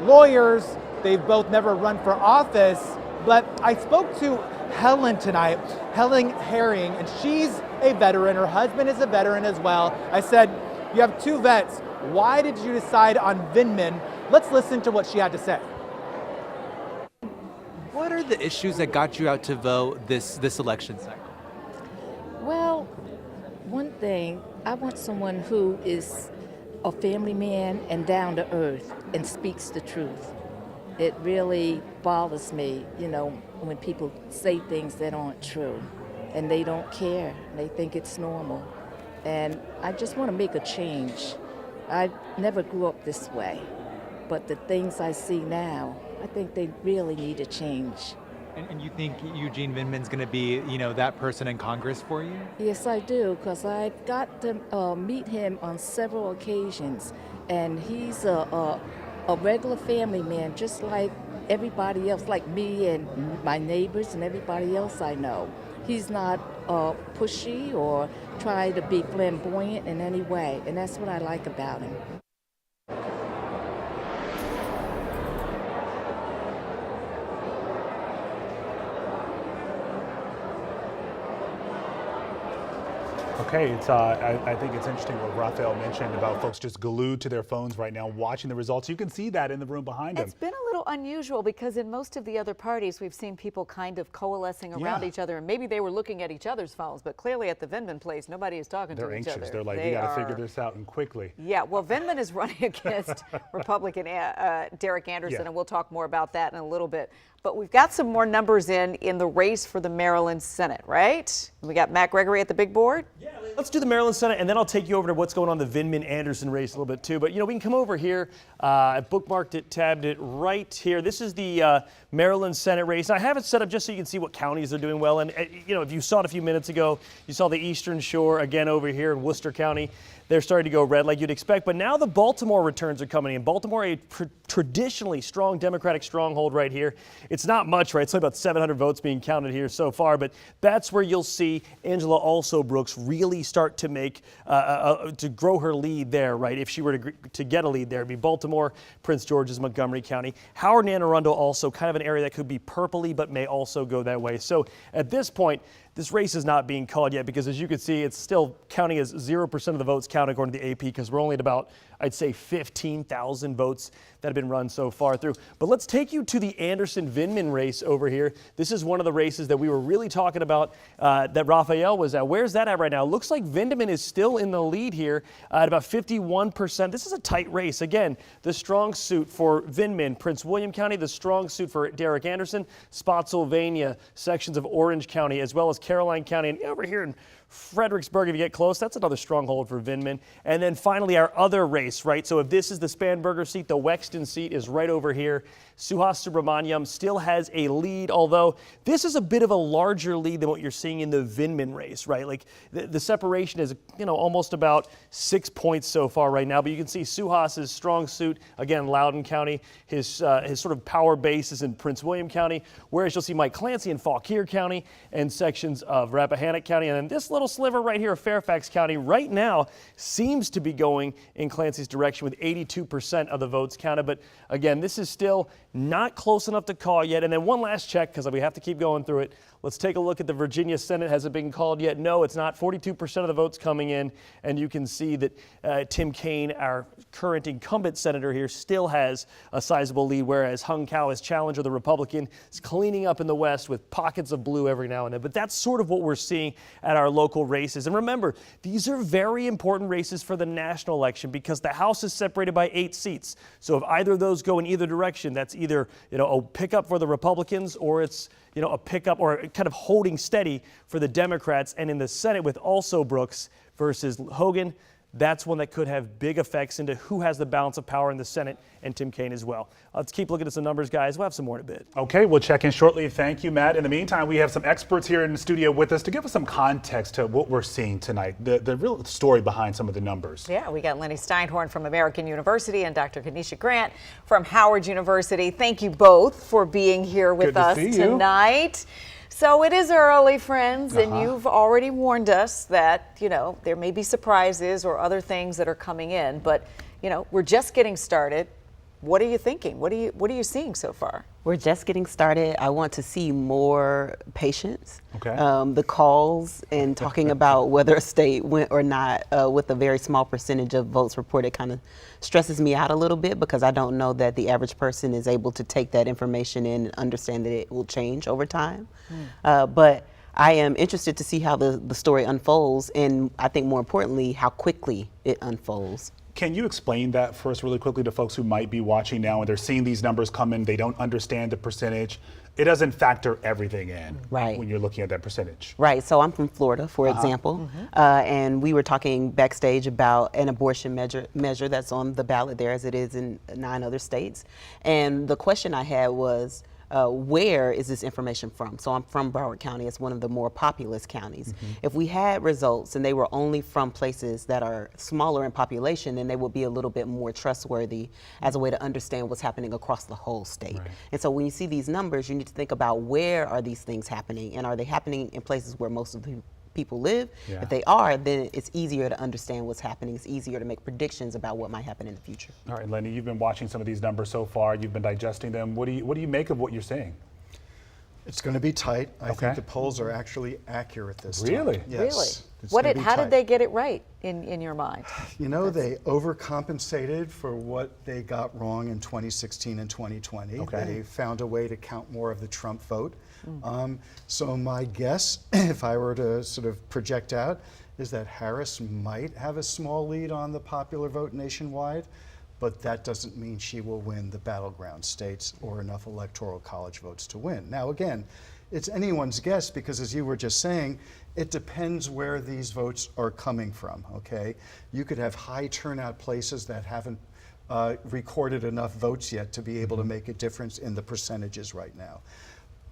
lawyers, they've both never run for office. But I spoke to Helen tonight, Helen Herring, and she's a veteran. Her husband is a veteran as well. I said, you have two vets. Why did you decide on Vindman? Let's listen to what she had to say. What are the issues that got you out to vote this election cycle? Well, one thing, I want someone who is a family man and down to earth and speaks the truth. It really bothers me, when people say things that aren't true and they don't care. They think it's normal. And I just want to make a change. I never grew up this way, but the things I see now, I think they really need a change. And you think Eugene Vindman's going to be, that person in Congress for you? Yes, I do, because I've got to meet him on several occasions, and he's a regular family man, just like everybody else, like me and my neighbors and everybody else I know. He's not pushy or try to be flamboyant in any way, and that's what I like about him. Okay, I think it's interesting what Raphael mentioned about folks just glued to their phones right now watching the results. You can see that in the room behind him. It's been a little unusual because in most of the other parties we've seen people kind of coalescing around each other, and maybe they were looking at each other's phones, but clearly at the Vindman place nobody is talking to each other. They're anxious. They're like, we got to figure this out and quickly. Yeah, well, Vindman is running against Republican Derek Anderson, and we'll talk more about that in a little bit. But we've got some more numbers in the race for the Maryland Senate, right? We got Matt Gregory at the big board. Yeah, let's do the Maryland Senate, and then I'll take you over to what's going on in the Vindman-Anderson race a little bit too. But, we can come over here. I bookmarked it, tabbed it right here. This is the Maryland Senate race. I have it set up just so you can see what counties they're doing well. And, if you saw it a few minutes ago, you saw the Eastern Shore again over here in Worcester County. They're starting to go red like you'd expect. But now the Baltimore returns are coming in. Baltimore, a traditionally strong Democratic stronghold right here. It's not much, right? It's only about 700 votes being counted here so far. But that's where you'll see Angela Alsobrooks really start to make, to grow her lead there, right? If she were to get a lead there, it'd be Baltimore, Prince George's, Montgomery County. Howard and Anne Arundel also kind of an area that could be purpley, but may also go that way. So at this point, this race is not being called yet because, as you can see, it's still counting as 0% of the votes counted according to the AP because we're only at about, I'd say, 15,000 votes that have been run so far through. But let's take you to the Anderson-Vindman race over here. This is one of the races that we were really talking about that Raphael was at. Where's that at right now? Looks like Vindman is still in the lead here at about 51%. This is a tight race. Again, the strong suit for Vindman, Prince William County, the strong suit for Derek Anderson, Spotsylvania, sections of Orange County, as well as Caroline County, and over here in Fredericksburg, if you get close, that's another stronghold for Vindman. And then finally, our other race, right? So if this is the Spanberger seat, the Wexton seat is right over here. Suhas Subramaniam still has a lead, although this is a bit of a larger lead than what you're seeing in the Vindman race, right? Like the separation is, almost about 6 points so far right now. But you can see Suhas's strong suit, again, Loudoun County. His sort of power base is in Prince William County, whereas you'll see Mike Clancy in Fauquier County and sections of Rappahannock County. And then this little sliver right here of Fairfax County right now seems to be going in Clancy's direction with 82% of the votes counted. But again, this is still not close enough to call yet. And then one last check, because we have to keep going through it. Let's take a look at the Virginia Senate. Has it been called yet? No, it's not. 42% of the votes coming in. And you can see that Tim Kaine, our current incumbent senator here, still has a sizable lead, whereas Hung Kao, his challenger, the Republican, is cleaning up in the West with pockets of blue every now and then. But that's sort of what we're seeing at our local races. And remember, these are very important races for the national election because the House is separated by 8 seats. So if either of those go in either direction, that's either a pickup for the Republicans or it's a pickup or kind of holding steady for the Democrats. And in the Senate with Alsobrooks versus Hogan, that's one that could have big effects into who has the balance of power in the Senate and Tim Kaine as well. Let's keep looking at some numbers, guys. We'll have some more in a bit. Okay, we'll check in shortly. Thank you, Matt. In the meantime, we have some experts here in the studio with us to give us some context to what we're seeing tonight, the real story behind some of the numbers. Yeah, we got Lenny Steinhorn from American University and Dr. Kenesha Grant from Howard University. Thank you both for being here with us tonight. So it is early, friends, and you've already warned us that, there may be surprises or other things that are coming in, but, we're just getting started. What are you thinking? What are you seeing so far? We're just getting started. I want to see more patience. Okay. The calls and talking about whether a state went or not with a very small percentage of votes reported kind of stresses me out a little bit because I don't know that the average person is able to take that information in and understand that it will change over time. But I am interested to see how the story unfolds, and I think more importantly, how quickly it unfolds. Can you explain that for us really quickly to folks who might be watching now and they're seeing these numbers come in, they don't understand the percentage? it doesn't factor everything in Right. when you're looking at that percentage. Right. So I'm from Florida, for example, and we were talking backstage about an abortion measure that's on the ballot there, as it is in 9 other states. And the question I had was, where is this information from? So I'm from Broward County. It's one of the more populous counties. If we had results and they were only from places that are smaller in population, then they would be a little bit more trustworthy as a way to understand what's happening across the whole state. Right. And so when you see these numbers, you need to think about where are these things happening, and are they happening in places where most of the people live? Yeah. If they are, then it's easier to understand what's happening. It's easier to make predictions about what might happen in the future. All right, Lenny, you've been watching some of these numbers so far. You've been digesting them. What do you make of what you're seeing? It's going to be tight. I Okay. think the polls are actually accurate this time. Really? Yes. Really? It's gonna be How tight. did they get it right in your mind? You know, they overcompensated for what they got wrong in 2016 and 2020. Okay. They found a way to count more of the Trump vote. So my guess, if I were to sort of project out, is that Harris might have a small lead on the popular vote nationwide, but that doesn't mean she will win the battleground states or enough electoral college votes to win. Now again, it's anyone's guess because, as you were just saying, it depends where these votes are coming from, okay? You could have high turnout places that haven't recorded enough votes yet to be able to make a difference in the percentages right now.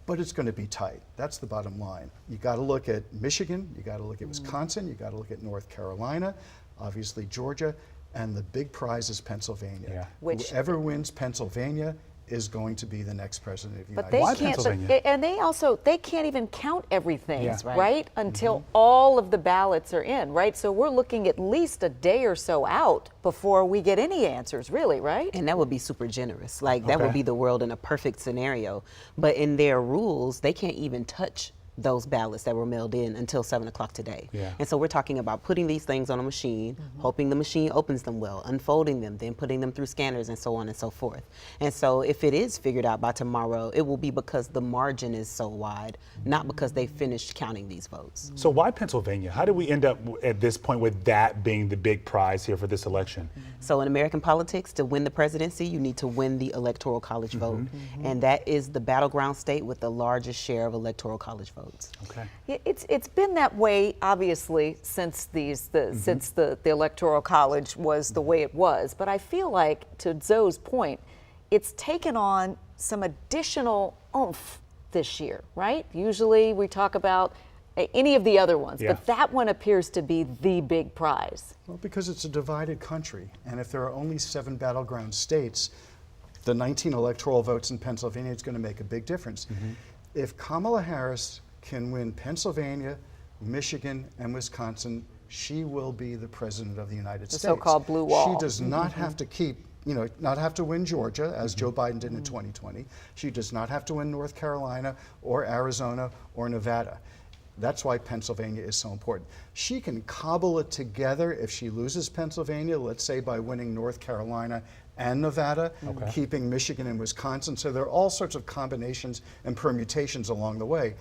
But it's going to be tight. That's the bottom line. You got to look at Michigan, you got to look at Wisconsin, you got to look at North Carolina, obviously Georgia, and the big prize is Pennsylvania. Yeah. Whoever wins Pennsylvania is going to be the next president of the But United they States. can't, and they can't even count everything, Yeah. right? Until all of the ballots are in, right? So we're looking at least a day or so out before we get any answers, really, right? And that would be super generous. Like, that Okay. would be the world in a perfect scenario. But in their rules, they can't even touch those ballots that were mailed in until 7 o'clock today. Yeah. And so we're talking about putting these things on a machine, hoping the machine opens them well, unfolding them, then putting them through scanners and so on and so forth. And so if it is figured out by tomorrow, it will be because the margin is so wide, not because they finished counting these votes. So why Pennsylvania? How did we end up at this point with that being the big prize here for this election? So in American politics, to win the presidency, you need to win the electoral college vote. And that is the battleground state with the largest share of electoral college votes. Okay. Yeah, it's been that way, obviously, since since the electoral college was the way it was. But I feel like, to Zoe's point, it's taken on some additional oomph this year, right? Usually we talk about any of the other ones, Yeah. but that one appears to be the big prize. Well, because it's a divided country, and if there are only 7 battleground states, the 19 electoral votes in Pennsylvania is going to make a big difference. If Kamala Harris can win Pennsylvania, Michigan, and Wisconsin, she will be the president of the United States. So-called blue wall. She does not have to keep, not have to win Georgia, as Joe Biden did in 2020. She does not have to win North Carolina or Arizona or Nevada. That's why Pennsylvania is so important. She can cobble it together if she loses Pennsylvania, let's say by winning North Carolina and Nevada, keeping Michigan and Wisconsin. So there are all sorts of combinations and permutations along the way.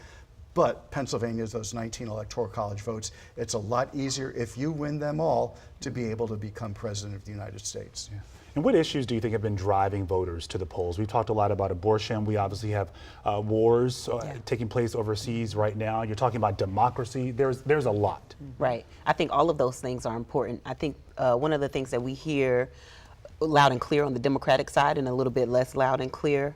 But Pennsylvania is those 19 electoral college votes. It's a lot easier if you win them all to be able to become president of the United States. Yeah. And what issues do you think have been driving voters to the polls? We've talked a lot about abortion. We obviously have wars taking place overseas right now. You're talking about democracy. There's a lot. Right. I think all of those things are important. I think one of the things that we hear loud and clear on the Democratic side and a little bit less loud and clear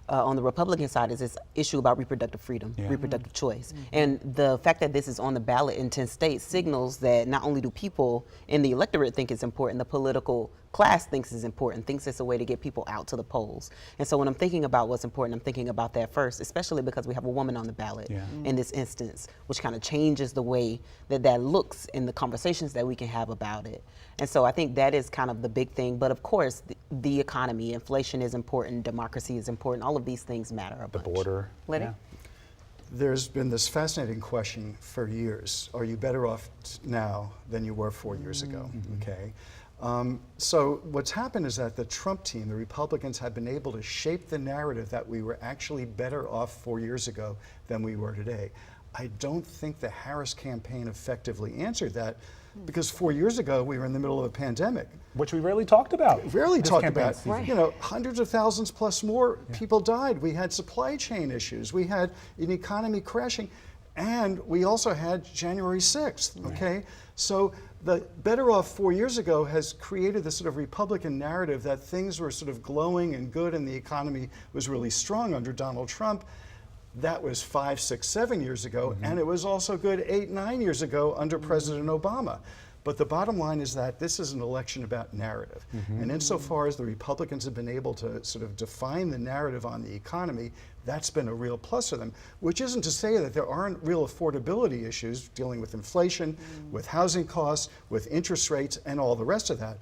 on the Republican side is this issue about reproductive freedom, reproductive choice. And the fact that this is on the ballot in 10 states signals that not only do people in the electorate think it's important, the political class thinks it's important, thinks it's a way to get people out to the polls. And so when I'm thinking about what's important, I'm thinking about that first, especially because we have a woman on the ballot in this instance, which kind of changes the way that looks in the conversations that we can have about it. And so I think that is kind of the big thing. But of course, the economy, inflation is important, democracy is important, all of these things matter a bunch. The border. Lenny? Yeah. There's been this fascinating question for years. Are you better off now than you were 4 years ago? Okay. So what's happened is that the Trump team, the Republicans, have been able to shape the narrative that we were actually better off 4 years ago than we were today. I don't think the Harris campaign effectively answered that, because 4 years ago we were in the middle of a pandemic. Which we rarely talked about. Rarely this talked campaign about. season. You know, hundreds of thousands plus more people died. We had supply chain issues. We had an economy crashing. And we also had January 6th, okay? So the Better Off 4 years ago has created this sort of Republican narrative that things were sort of glowing and good and the economy was really strong under Donald Trump. That was 5, 6, 7 years ago, and it was also good 8, 9 years ago under President Obama. But the bottom line is that this is an election about narrative. And insofar as the Republicans have been able to sort of define the narrative on the economy, that's been a real plus for them, which isn't to say that there aren't real affordability issues dealing with inflation, with housing costs, with interest rates, and all the rest of that.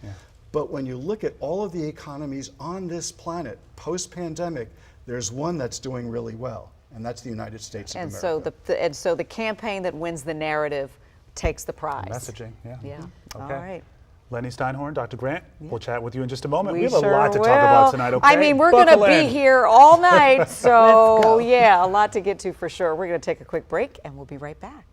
But when you look at all of the economies on this planet post-pandemic, there's one that's doing really well, and that's the United States of America. So the campaign that wins the narrative takes the prize. Messaging, yeah. Yeah. Okay. All right. Lenny Steinhorn, Dr. Grant, we'll chat with you in just a moment. We have a sure lot to will. talk about tonight, okay? I mean, we're going to Buckle be in. here all night, so yeah, a lot to get to for sure. We're going to take a quick break, and we'll be right back.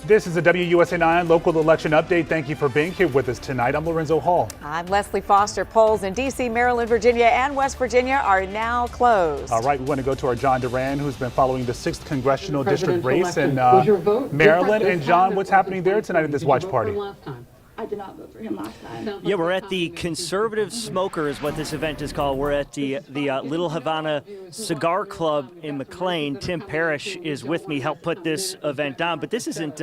This is a WUSA9 local election update. Thank you for being here with us tonight. I'm Lorenzo Hall. I'm Leslie Foster. Polls in D.C., Maryland, Virginia, and West Virginia are now closed. All right, we want to go to our John Duran, who's been following the 6th congressional district race in vote Maryland. And John, what's happening there tonight at this watch party? I did not vote for him last time. Yeah, we're at the Conservative Smoker is what this event is called. We're at the Little Havana Cigar Club in McLean. Tim Parrish is with me, helped put this event on. But this isn't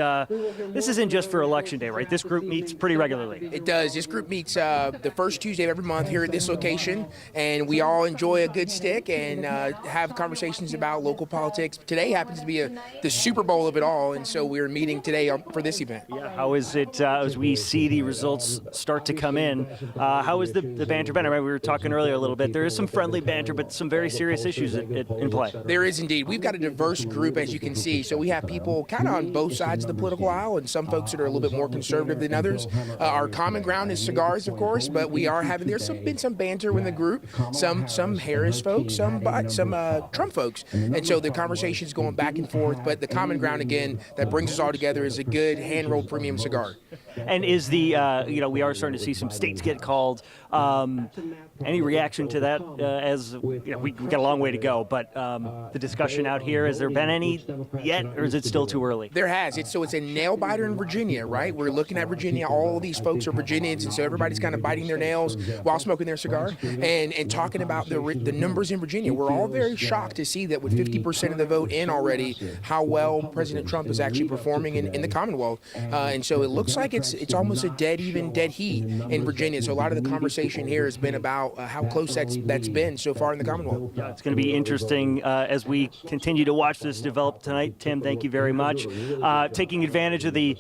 just for Election Day, right? This group meets pretty regularly. It does. This group meets the first Tuesday of every month here at this location, and we all enjoy a good stick and have conversations about local politics. Today happens to be the Super Bowl of it all, and so we're meeting today for this event. Yeah, how is it as we see see the results start to come in. How has the banter been? I mean, we were talking earlier a little bit. There is some friendly banter, but some very serious issues in play. There is indeed. We've got a diverse group, as you can see. So we have people kind of on both sides of the political aisle, and some folks that are a little bit more conservative than others. Our common ground is cigars, of course, but we are having, been some banter in the group. Some Harris folks, some Trump folks. And so the conversation is going back and forth, but the common ground, again, that brings us all together is a good hand-rolled premium cigar. And is the, we are starting to see some states get called. Any reaction to that as we got a long way to go, but the discussion out here, has there been any yet, or is it still too early? There has. It's a nail-biter in Virginia, right? We're looking at Virginia. All of these folks are Virginians, and so everybody's kind of biting their nails while smoking their cigar and talking about the numbers in Virginia. We're all very shocked to see that with 50% of the vote in already, how well President Trump is actually performing in the Commonwealth. And so it looks like it's almost a dead heat in Virginia. So a lot of the conversation here has been about how close that's been so far in the Commonwealth. Yeah, it's going to be interesting as we continue to watch this develop tonight. Tim, thank you very much. Taking advantage of the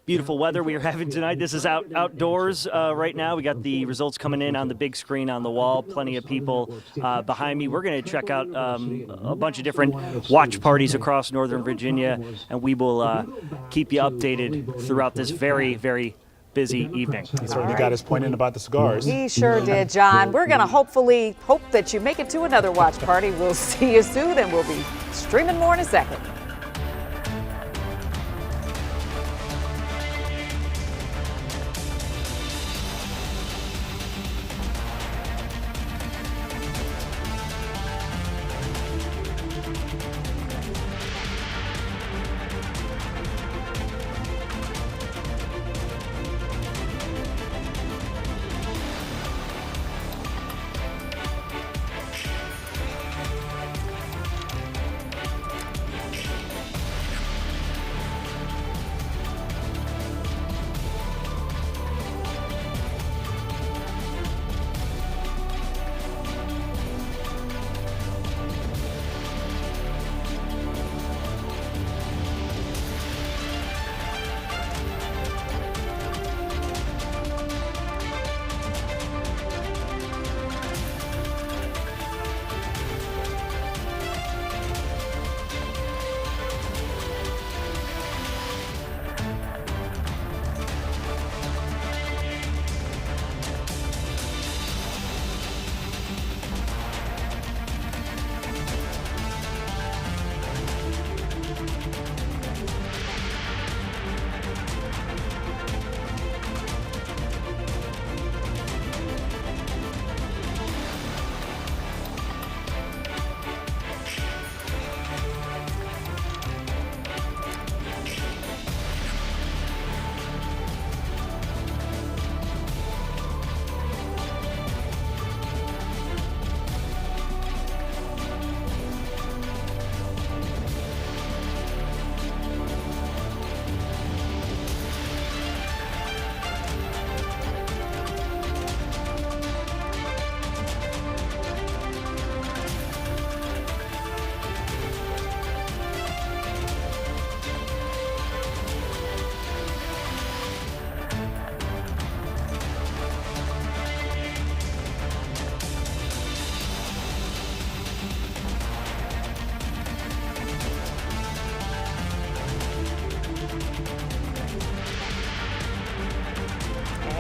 beautiful weather we are having tonight. This is outdoors right now. We got the results coming in on the big screen on the wall. Plenty of people behind me. We're going to check out a bunch of different watch parties across Northern Virginia, and we will keep you updated throughout this very, very busy evening. He certainly got his point in about the cigars. He sure did, John. We're going to hopefully hope that you make it to another watch party. We'll see you soon, and we'll be streaming more in a second.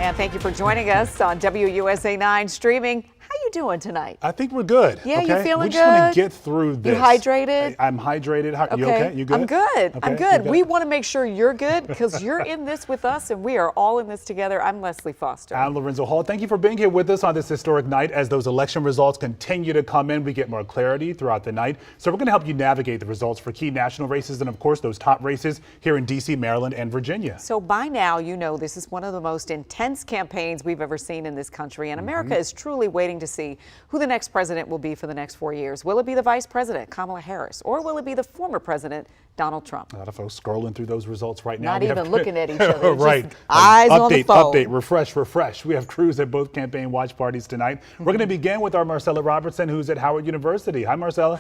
And thank you for joining us on WUSA9 streaming. How you doing tonight? I think we're good. Yeah, okay? you feeling we good? just want to get through this. You hydrated? I'm hydrated. You okay? You good? I'm good. Okay. I'm good. We want to make sure you're good because you're in this with us and we are all in this together. I'm Leslie Foster. I'm Lorenzo Hall. Thank you for being here with us on this historic night. As those election results continue to come in, we get more clarity throughout the night. So we're going to help you navigate the results for key national races and, of course, those top races here in D.C., Maryland, and Virginia. So by now, you know this is one of the most intense campaigns we've ever seen in this country, and America is truly waiting to see who the next president will be for the next 4 years. Will it be the vice president, Kamala Harris, or will it be the former president, Donald Trump? A lot of folks scrolling through those results right now. Not even looking at each other. Right. Just eyes on the phone. Update, refresh. We have crews at both campaign watch parties tonight. We're going to begin with our Marcella Robertson, who's at Howard University. Hi, Marcella.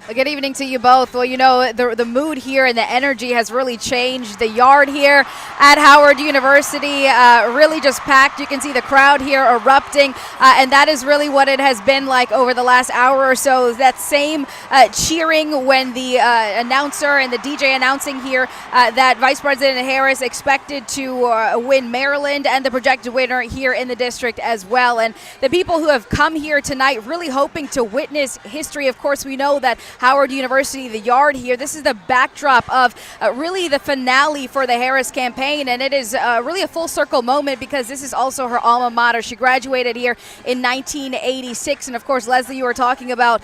Well, good evening to you both. Well, you know, the mood here and the energy has really changed. The yard here at Howard University really just packed. You can see the crowd here erupting, and that is really what it has been like over the last hour or so. That same cheering when the announcer and the DJ announcing here that Vice President Harris expected to win Maryland and the projected winner here in the district as well. And the people who have come here tonight really hoping to witness history. Of course, we know that Howard University, the yard here, this is the backdrop of really the finale for the Harris campaign, and it is really a full circle moment because this is also her alma mater. She graduated here in 1986, and of course, Leslie, you were talking about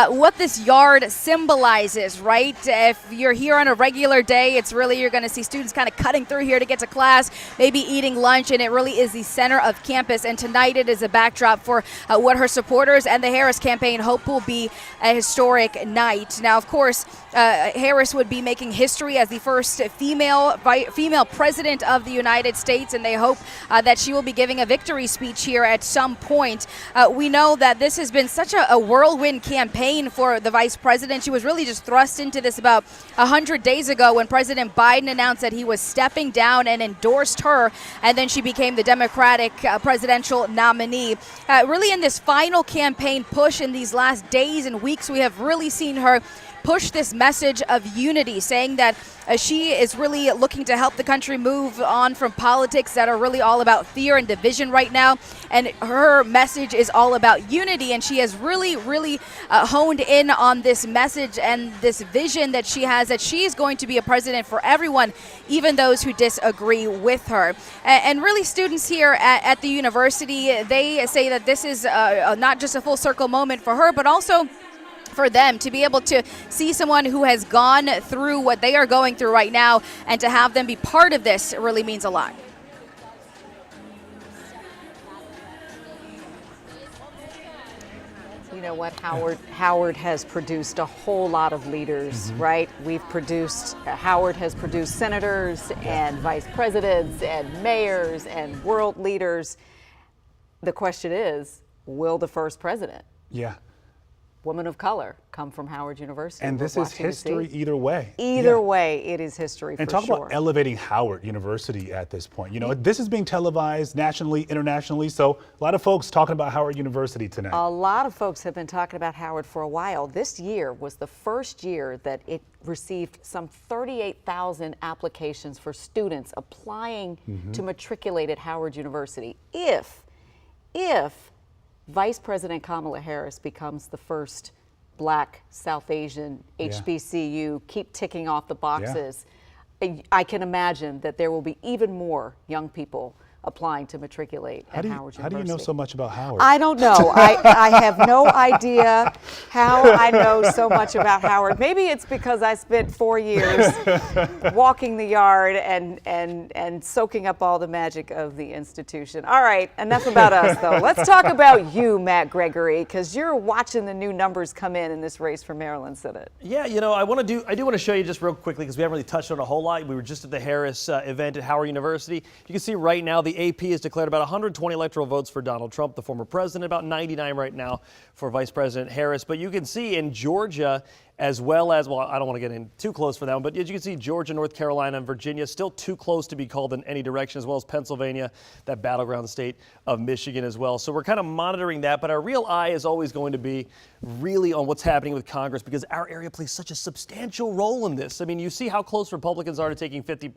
what this yard symbolizes, right? If you're here on a regular day, it's really, you're going to see students kind of cutting through here to get to class, maybe eating lunch, and it really is the center of campus. And tonight it is a backdrop for what her supporters and the Harris campaign hope will be a historic night. Now, of course, Harris would be making history as the first female president of the United States, and they hope that she will be giving a victory speech here at some point. We know that this has been such a whirlwind campaign for the vice president. She was really just thrust into this about 100 days ago when President Biden announced that he was stepping down and endorsed her, and then she became the Democratic presidential nominee. Really in this final campaign push in these last days and weeks, we have really seen her push this message of unity, saying that she is really looking to help the country move on from politics that are really all about fear and division right now. And her message is all about unity, and she has really honed in on this message and this vision that she has, that she is going to be a president for everyone, even those who disagree with her. And really, students here at the university, they say that this is not just a full circle moment for her, but also for them to be able to see someone who has gone through what they are going through right now, and to have them be part of this really means a lot. You know what, Howard has produced a whole lot of leaders, right? Howard has produced senators and vice presidents and mayors and world leaders. The question is, will the first president, woman of color, come from Howard University? And this is history either way. Either way, it is history for sure. And talk about elevating Howard University at this point. You know, this is being televised nationally, internationally, so a lot of folks talking about Howard University tonight. A lot of folks have been talking about Howard for a while. This year was the first year that it received some 38,000 applications for students applying to matriculate at Howard University. If Vice President Kamala Harris becomes the first Black, South Asian HBCU, keep ticking off the boxes, I can imagine that there will be even more young people applying to matriculate at Howard University. How do you know so much about Howard? I don't know. I have no idea how I know so much about Howard. Maybe it's because I spent 4 years walking the yard and soaking up all the magic of the institution. All right, enough about us, though. Let's talk about you, Matt Gregory, because you're watching the new numbers come in this race for Maryland Senate. Yeah, you know, I do want to show you just real quickly, because we haven't really touched on a whole lot. We were just at the Harris event at Howard University. You can see right now the AP has declared about 120 electoral votes for Donald Trump, the former president, about 99 right now for Vice President Harris. But you can see in Georgia, as well as, well, I don't want to get in too close for them, but as you can see, Georgia, North Carolina, and Virginia still too close to be called in any direction, as well as Pennsylvania, that battleground state of Michigan as well. So we're kind of monitoring that, but our real eye is always going to be really on what's happening with Congress, because our area plays such a substantial role in this. I mean, you see how close Republicans are to taking 50%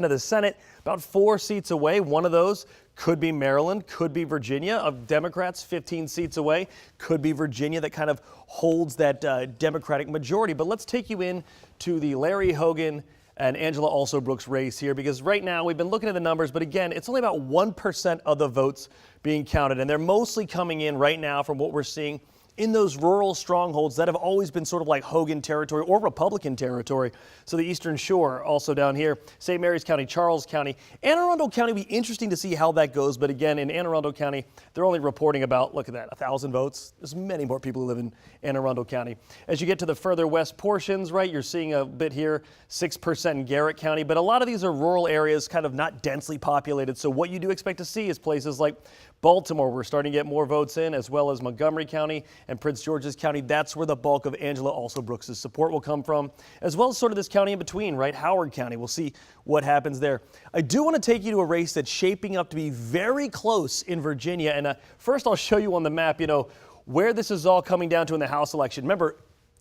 of the Senate, about 4 seats away. One of those could be Maryland, could be Virginia. Of Democrats, 15 seats away, could be Virginia that kind of holds that Democratic majority. But let's take you in to the Larry Hogan and Angela Alsobrooks race here, because right now we've been looking at the numbers, but again, it's only about 1% of the votes being counted, and they're mostly coming in right now from what we're seeing in those rural strongholds that have always been sort of like Hogan territory or Republican territory. So the Eastern Shore, also down here, St. Mary's County, Charles County. Anne Arundel County will be interesting to see how that goes. But again, in Anne Arundel County, they're only reporting about, look at that, 1,000 votes. There's many more people who live in Anne Arundel County. As you get to the further west portions, right, you're seeing a bit here, 6% in Garrett County. But a lot of these are rural areas, kind of not densely populated. So what you do expect to see is places like Baltimore, we're starting to get more votes in, as well as Montgomery County and Prince George's County. That's where the bulk of Angela Alsobrooks' support will come from, as well as sort of this county in between, right? Howard County. We'll see what happens there. I do want to take you to a race that's shaping up to be very close in Virginia. And first, I'll show you on the map, where this is all coming down to in the House election. Remember,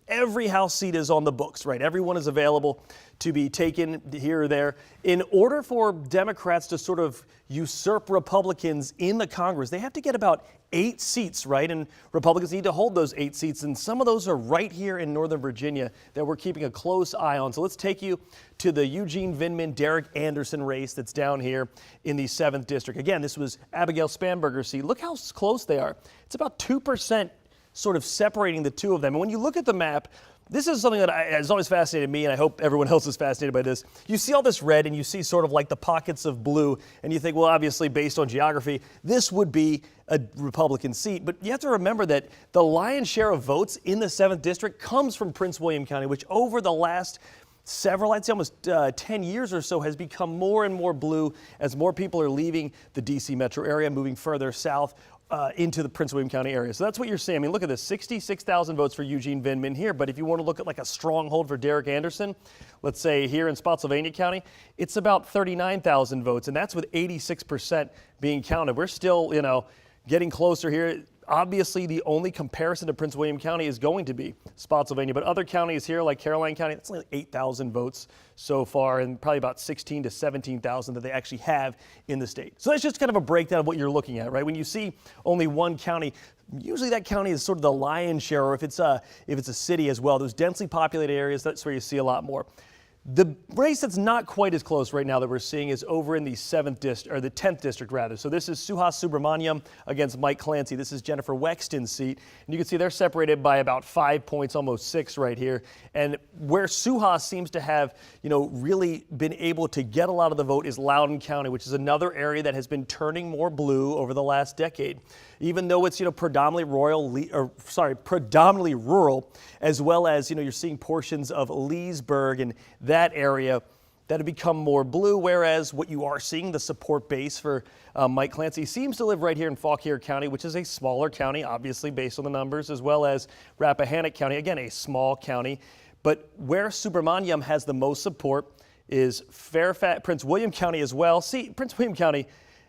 every House seat is on the books, right? Everyone is available to be taken here or there. In order for Democrats to sort of usurp Republicans in the Congress, they have to get about 8 seats, right? And Republicans need to hold those 8 seats. And some of those are right here in Northern Virginia that we're keeping a close eye on. So let's take you to the Eugene Vindman, Derek Anderson race that's down here in the 7th District. Again, this was Abigail Spanberger's seat. Look how close they are. It's about 2% sort of separating the two of them. And when you look at the map, this is something that has always fascinated me, and I hope everyone else is fascinated by this. You see all this red, and you see sort of like the pockets of blue, and you think, well, obviously, based on geography, this would be a Republican seat. But you have to remember that the lion's share of votes in the 7th District comes from Prince William County, which over the last several, I'd say almost 10 years or so, has become more and more blue as more people are leaving the D.C. metro area, moving further south into the Prince William County area. So that's what you're seeing. I mean, look at this, 66,000 votes for Eugene Vindman here. But if you want to look at like a stronghold for Derek Anderson, let's say here in Spotsylvania County, it's about 39,000 votes. And that's with 86% being counted. We're still, getting closer here. Obviously, the only comparison to Prince William County is going to be Spotsylvania, but other counties here like Caroline County, that's only 8,000 votes so far, and probably about 16 to 17,000 that they actually have in the state. So that's just kind of a breakdown of what you're looking at, right? When you see only one county, usually that county is sort of the lion's share, or if it's a city as well, those densely populated areas, that's where you see a lot more. The race that's not quite as close right now that we're seeing is over in the 7th district, or the 10th district rather. So this is Suhas Subramaniam against Mike Clancy. This is Jennifer Wexton's seat. And you can see they're separated by about 5 points, almost 6 right here. And where Suhas seems to have, really been able to get a lot of the vote is Loudoun County, which is another area that has been turning more blue over the last decade. Even though it's, predominantly rural, as well as, you're seeing portions of Leesburg and that area that have become more blue, whereas what you are seeing, the support base for Mike Clancy, seems to live right here in Fauquier County, which is a smaller county, obviously, based on the numbers, as well as Rappahannock County, again, a small county. But where Subramaniam has the most support is Prince William County as well. See, Prince William County,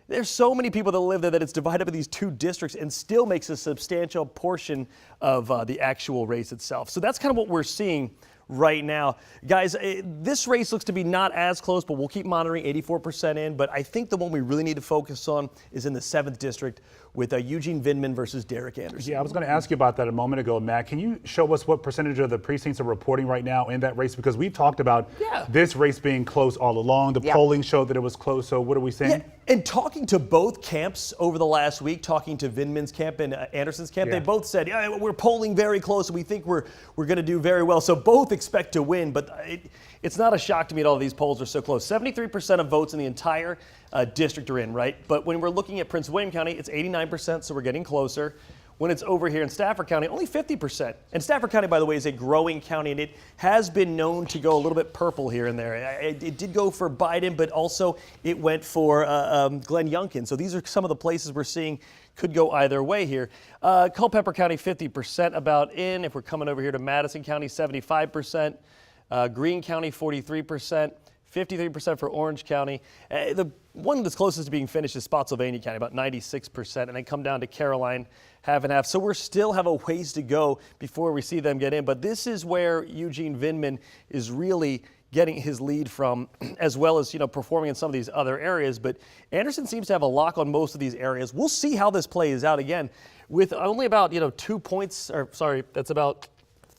there's so many people that live there that it's divided up in these 2 districts and still makes a substantial portion of the actual race itself. So that's kind of what we're seeing right now. Guys, this race looks to be not as close, but we'll keep monitoring, 84% in. But I think the one we really need to focus on is in the 7th District with Eugene Vindman versus Derek Anderson. Yeah, I was going to ask you about that a moment ago, Matt. Can you show us what percentage of the precincts are reporting right now in that race? Because we've talked about this race being close all along. The polling showed that it was close. So what are we saying? Yeah. And talking to both camps over the last week, talking to Vindman's camp and Anderson's camp, they both said, we're polling very close and we think we're going to do very well. So both expect to win, but it's not a shock to me at all these polls are so close. 73% of votes in the entire district are in, right? But when we're looking at Prince William County, it's 89%, so we're getting closer. When it's over here in Stafford County, only 50%. And Stafford County, by the way, is a growing county, and it has been known to go a little bit purple here and there. It did go for Biden, but also it went for Glenn Youngkin. So these are some of the places we're seeing could go either way here. Culpeper County, 50% about in. If we're coming over here to Madison County, 75%. Greene County, 43%. 53% for Orange County. The one that's closest to being finished is Spotsylvania County, about 96%, and then come down to Caroline, half and half. So we still have a ways to go before we see them get in. But this is where Eugene Vindman is really getting his lead from, as well as, performing in some of these other areas. But Anderson seems to have a lock on most of these areas. We'll see how this plays out again with only about, 2 points, that's about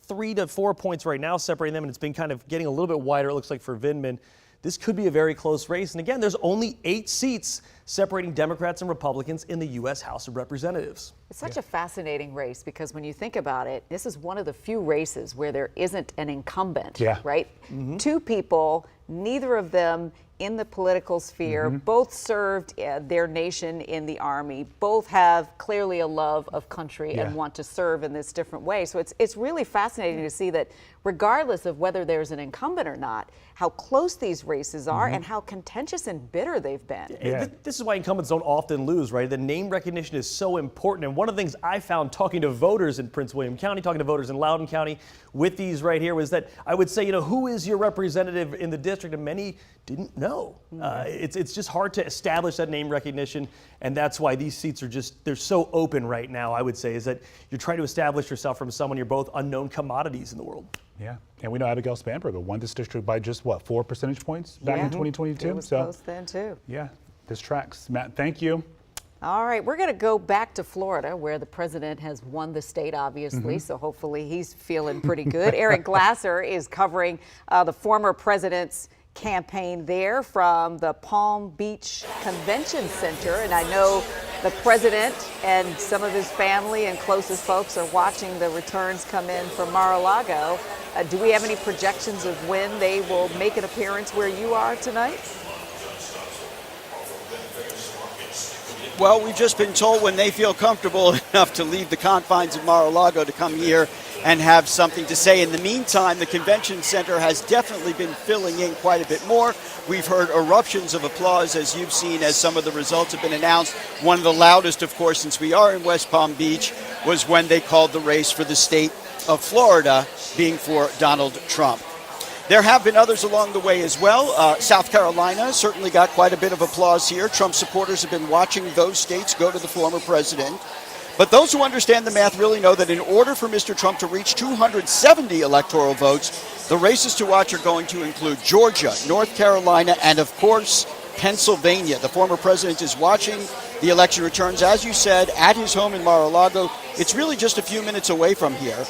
3 to 4 points right now separating them, and it's been kind of getting a little bit wider, it looks like, for Vindman. This could be a very close race. And again, there's only 8 seats separating Democrats and Republicans in the U.S. House of Representatives. It's such a fascinating race because when you think about it, this is one of the few races where there isn't an incumbent, right? 2 people, neither of them in the political sphere, both served their nation in the Army, both have clearly a love of country and want to serve in this different way. So it's really fascinating to see that regardless of whether there's an incumbent or not, how close these races are and how contentious and bitter they've been. This is why incumbents don't often lose, right? The name recognition is so important. And one of the things I found talking to voters in Prince William County, talking to voters in Loudoun County with these right here was that I would say, you know, who is your representative in the district? And many didn't know. It's just hard to establish that name recognition. And that's why these seats are just, they're so open right now, I would say, is that you're trying to establish yourself from someone, you're both unknown commodities in the world. Yeah, and we know Abigail Spanberger won this district by just, what, 4 percentage points back in 2022? It was close then, too. Yeah, this tracks. Matt, thank you. All right, we're going to go back to Florida, where the president has won the state, obviously, so hopefully he's feeling pretty good. Eric Glasser is covering the former president's campaign there from the Palm Beach Convention Center, and I know the president and some of his family and closest folks are watching the returns come in from Mar-a-Lago. Do we have any projections of when they will make an appearance where you are tonight? Well, we've just been told when they feel comfortable enough to leave the confines of Mar-a-Lago to come here and have something to say. In the meantime, the convention center has definitely been filling in quite a bit more. We've heard eruptions of applause, as you've seen, as some of the results have been announced. One of the loudest, of course, since we are in West Palm Beach, was when they called the race for the state of Florida being for Donald Trump. There have been others along the way as well. South Carolina certainly got quite a bit of applause here. Trump supporters have been watching those states go to the former president. But those who understand the math really know that in order for Mr. Trump to reach 270 electoral votes, the races to watch are going to include Georgia, North Carolina, and of course, Pennsylvania. The former president is watching the election returns, as you said, at his home in Mar-a-Lago. It's really just a few minutes away from here.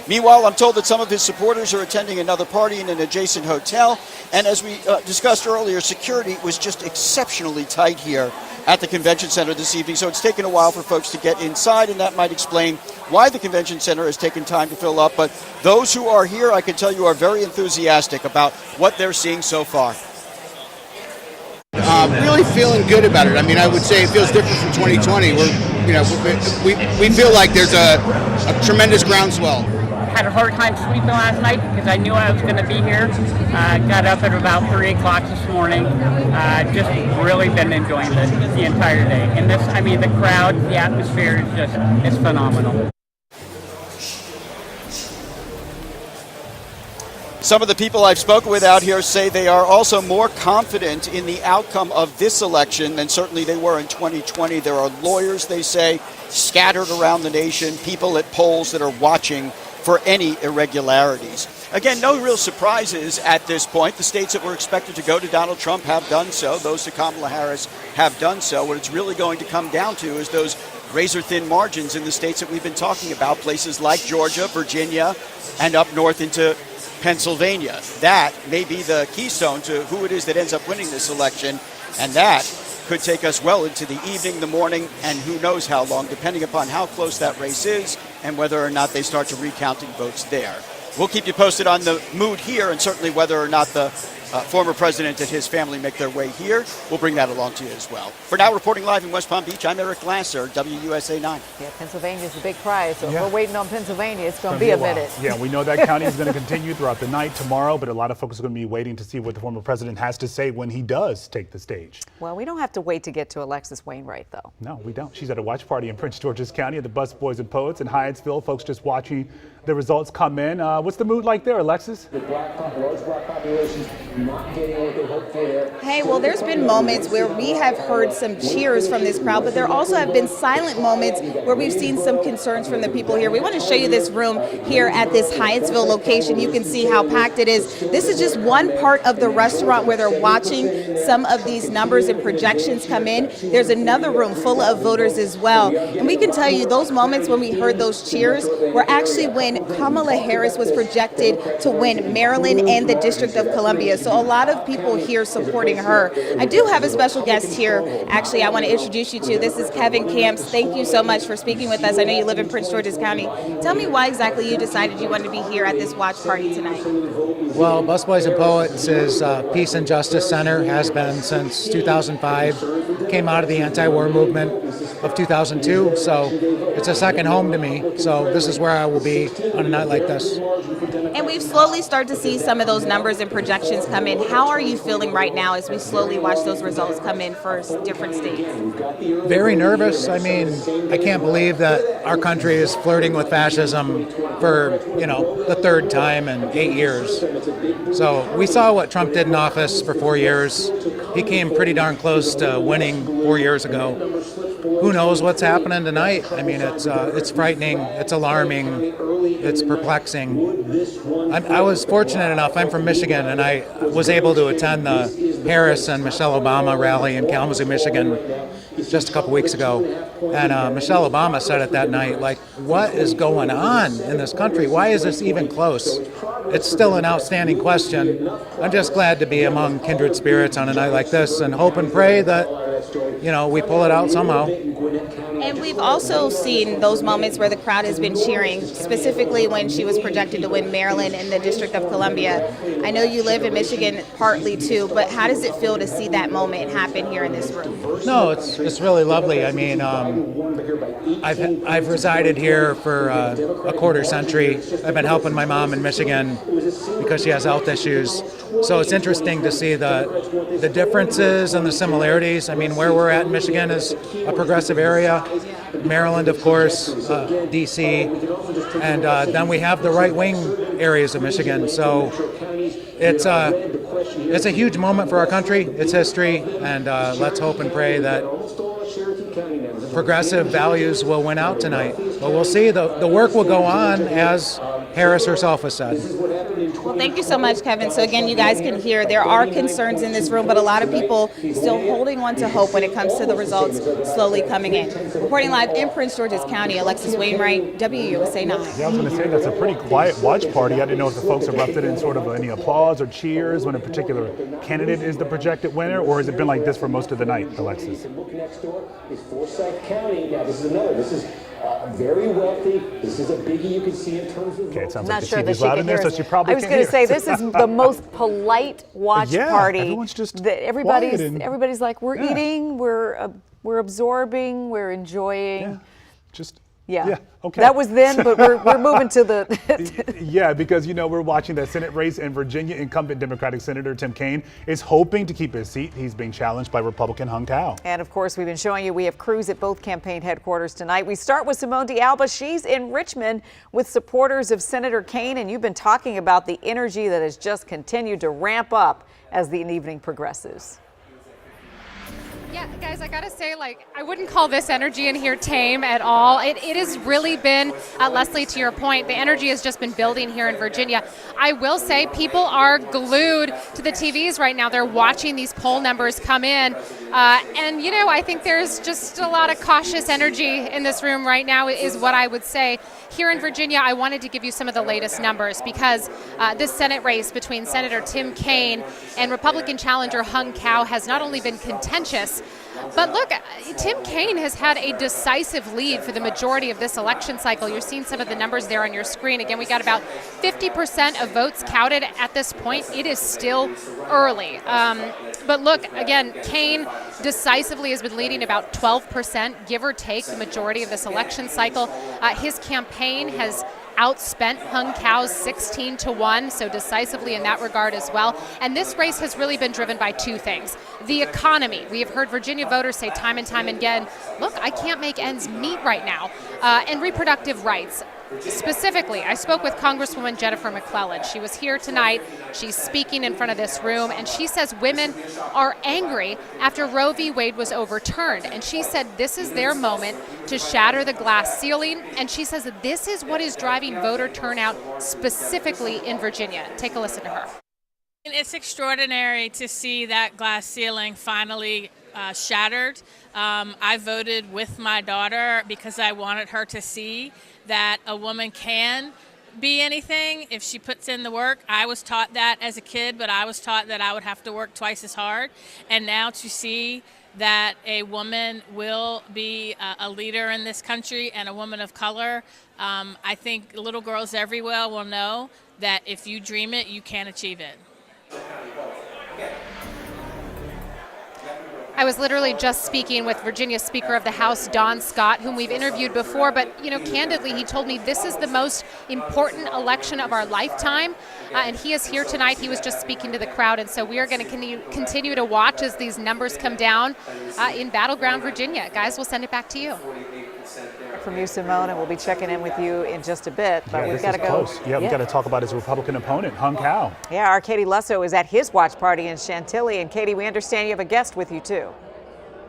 Meanwhile, I'm told that some of his supporters are attending another party in an adjacent hotel. And as we discussed earlier, security was just exceptionally tight here at the convention center this evening. So it's taken a while for folks to get inside, and that might explain why the convention center has taken time to fill up. But those who are here, I can tell you, are very enthusiastic about what they're seeing so far. Really feeling good about it. I mean, I would say it feels different from 2020. We feel like there's a tremendous groundswell. Had a hard time sleeping last night because I knew I was going to be here. Got up at about 3 o'clock this morning. Just really been enjoying the entire day. And this, I mean, the crowd, the atmosphere is just, it's phenomenal. Some of the people I've spoken with out here say they are also more confident in the outcome of this election than certainly they were in 2020. There are lawyers, they say, scattered around the nation, people at polls that are watching for any irregularities. Again, no real surprises at this point. The states that were expected to go to Donald Trump have done so. Those to Kamala Harris have done so. What it's really going to come down to is those razor-thin margins in the states that we've been talking about, places like Georgia, Virginia, and up north into Pennsylvania. That may be the keystone to who it is that ends up winning this election, and that could take us well into the evening, the morning, and who knows how long, depending upon how close that race is and whether or not they start to recounting votes there. We'll keep you posted on the mood here and certainly whether or not the former president and his family make their way here. We'll bring that along to you as well. For now, reporting live in West Palm Beach, I'm Eric Glasser, WUSA9. Yeah, Pennsylvania's the big prize, so Yeah. if we're waiting on Pennsylvania, it's going to be a minute. Yeah, we know that county is going to continue throughout the night tomorrow, but a lot of folks are going to be waiting to see what the former president has to say when he does take the stage. Well, we don't have to wait to get to Alexis Wainwright, though. No, we don't. She's at a watch party in Prince George's County at the Bus Boys and Poets in Hyattsville. Folks just watching the results come in. What's the mood like there, Alexis? The large black population not getting what they hoped for there. Hey, well, there's been moments where we have heard some cheers from this crowd, but there also have been silent moments where we've seen some concerns from the people here. We want to show you this room here at this Hyattsville location. You can see how packed it is. This is just one part of the restaurant where they're watching some of these numbers and projections come in. There's another room full of voters as well. And we can tell you those moments when we heard those cheers were actually when Kamala Harris was projected to win Maryland and the District of Columbia. So a lot of people here supporting her. I do have a special guest here. Actually, I want to introduce you to. This is Kevin Camps. Thank you so much for speaking with us. I know you live in Prince George's County. Tell me why exactly you decided you wanted to be here at this watch party tonight. Well, Bus Boys and Poets is a peace and justice center, has been since 2005. Came out of the anti-war movement. of 2002, so it's a second home to me. So this is where I will be on a night like this. And we've slowly started to see some of those numbers and projections come in. How are you feeling right now as we slowly watch those results come in for different states? Very nervous. I mean, I can't believe that our country is flirting with fascism for, the third time in 8 years. So we saw what Trump did in office for 4 years. He came pretty darn close to winning 4 years ago. Who knows what's happening tonight? I mean, it's frightening, it's alarming, it's perplexing. I was fortunate enough, I'm from Michigan, and I was able to attend the Harris and Michelle Obama rally in Kalamazoo, Michigan just a couple weeks ago. And Michelle Obama said it that night, like, what is going on in this country? Why is this even close? It's still an outstanding question. I'm just glad to be among kindred spirits on a night like this and hope and pray that, we pull it out somehow. And we've also seen those moments where the crowd has been cheering, specifically when she was projected to win Maryland and the District of Columbia. I know you live in Michigan partly too, but how does it feel to see that moment happen here in this room? No, it's really lovely. I mean, I've resided here for a quarter century. I've been helping my mom in Michigan because she has health issues. So it's interesting to see the differences and the similarities. I mean, where we're at in Michigan is a progressive area. Maryland, of course, D.C., and then we have the right-wing areas of Michigan. So it's a huge moment for our country. It's history, and let's hope and pray that progressive values will win out tonight. But we'll see. The work will go on, as Harris herself has said. Well, thank you so much, Kevin. So again, you guys can hear there are concerns in this room, but a lot of people still holding on to hope when it comes to the results slowly coming in. Reporting live in Prince George's County, Alexis Wainwright, WUSA9. Yeah, I was going to say that's a pretty quiet watch party. I didn't know if the folks erupted in sort of any applause or cheers when a particular candidate is the projected winner, or has it been like this for most of the night, Alexis? Next door is Forsyth County. Now, this is another. This is very wealthy. This is a biggie you can see in terms of. Okay, it sounds Not like sure the that TV's she loud can in there, hear so us. she probably I was can't going to hear say this is the most polite watch party. Everyone's just everybody's like, we're eating, we're absorbing, we're enjoying. Yeah. Okay. That was then, but we're moving to the. Yeah, because we're watching that Senate race in Virginia. Incumbent Democratic Senator Tim Kaine is hoping to keep his seat. He's being challenged by Republican Hung Cao. And of course, we've been showing you we have crews at both campaign headquarters tonight. We start with Simone D'Alba. She's in Richmond with supporters of Senator Kaine, and you've been talking about the energy that has just continued to ramp up as the evening progresses. Yeah, guys, I gotta say, I wouldn't call this energy in here tame at all. It has really been, Leslie, to your point, the energy has just been building here in Virginia. I will say people are glued to the TVs right now. They're watching these poll numbers come in. And, I think there's just a lot of cautious energy in this room right now is what I would say. Here in Virginia, I wanted to give you some of the latest numbers because this Senate race between Senator Tim Kaine and Republican challenger Hung Cao has not only been contentious, but look, Tim Kaine has had a decisive lead for the majority of this election cycle. You're seeing some of the numbers there on your screen. Again, we got about 50% of votes counted at this point. It is still early. But look, again, Kaine decisively has been leading about 12%, give or take, the majority of this election cycle. His campaign has outspent Hung Cao's 16-1, so decisively in that regard as well. And this race has really been driven by two things. The economy. We have heard Virginia voters say time and time again, look, I can't make ends meet right now. And reproductive rights. Specifically, I spoke with Congresswoman Jennifer McClellan. She was here tonight. She's speaking in front of this room, and she says women are angry after Roe v. Wade was overturned. And she said this is their moment to shatter the glass ceiling. And she says that this is what is driving voter turnout specifically in Virginia. Take a listen to her. It's extraordinary to see that glass ceiling finally shattered. I voted with my daughter because I wanted her to see that a woman can be anything if she puts in the work. I was taught that as a kid, but I was taught that I would have to work twice as hard. And now to see that a woman will be a leader in this country and a woman of color, I think little girls everywhere will know that if you dream it, you can achieve it. I was literally just speaking with Virginia Speaker of the House, Don Scott, whom we've interviewed before, but candidly, he told me this is the most important election of our lifetime, and he is here tonight. He was just speaking to the crowd, and so we are going to continue to watch as these numbers come down in battleground Virginia. Guys, we'll send it back to you. From you, Simone, and we'll be checking in with you in just a bit. But we've got to go. Close. Yeah, we've got to talk about his Republican opponent, Hung Cao. Yeah, our Katie Lusso is at his watch party in Chantilly. And Katie, we understand you have a guest with you too.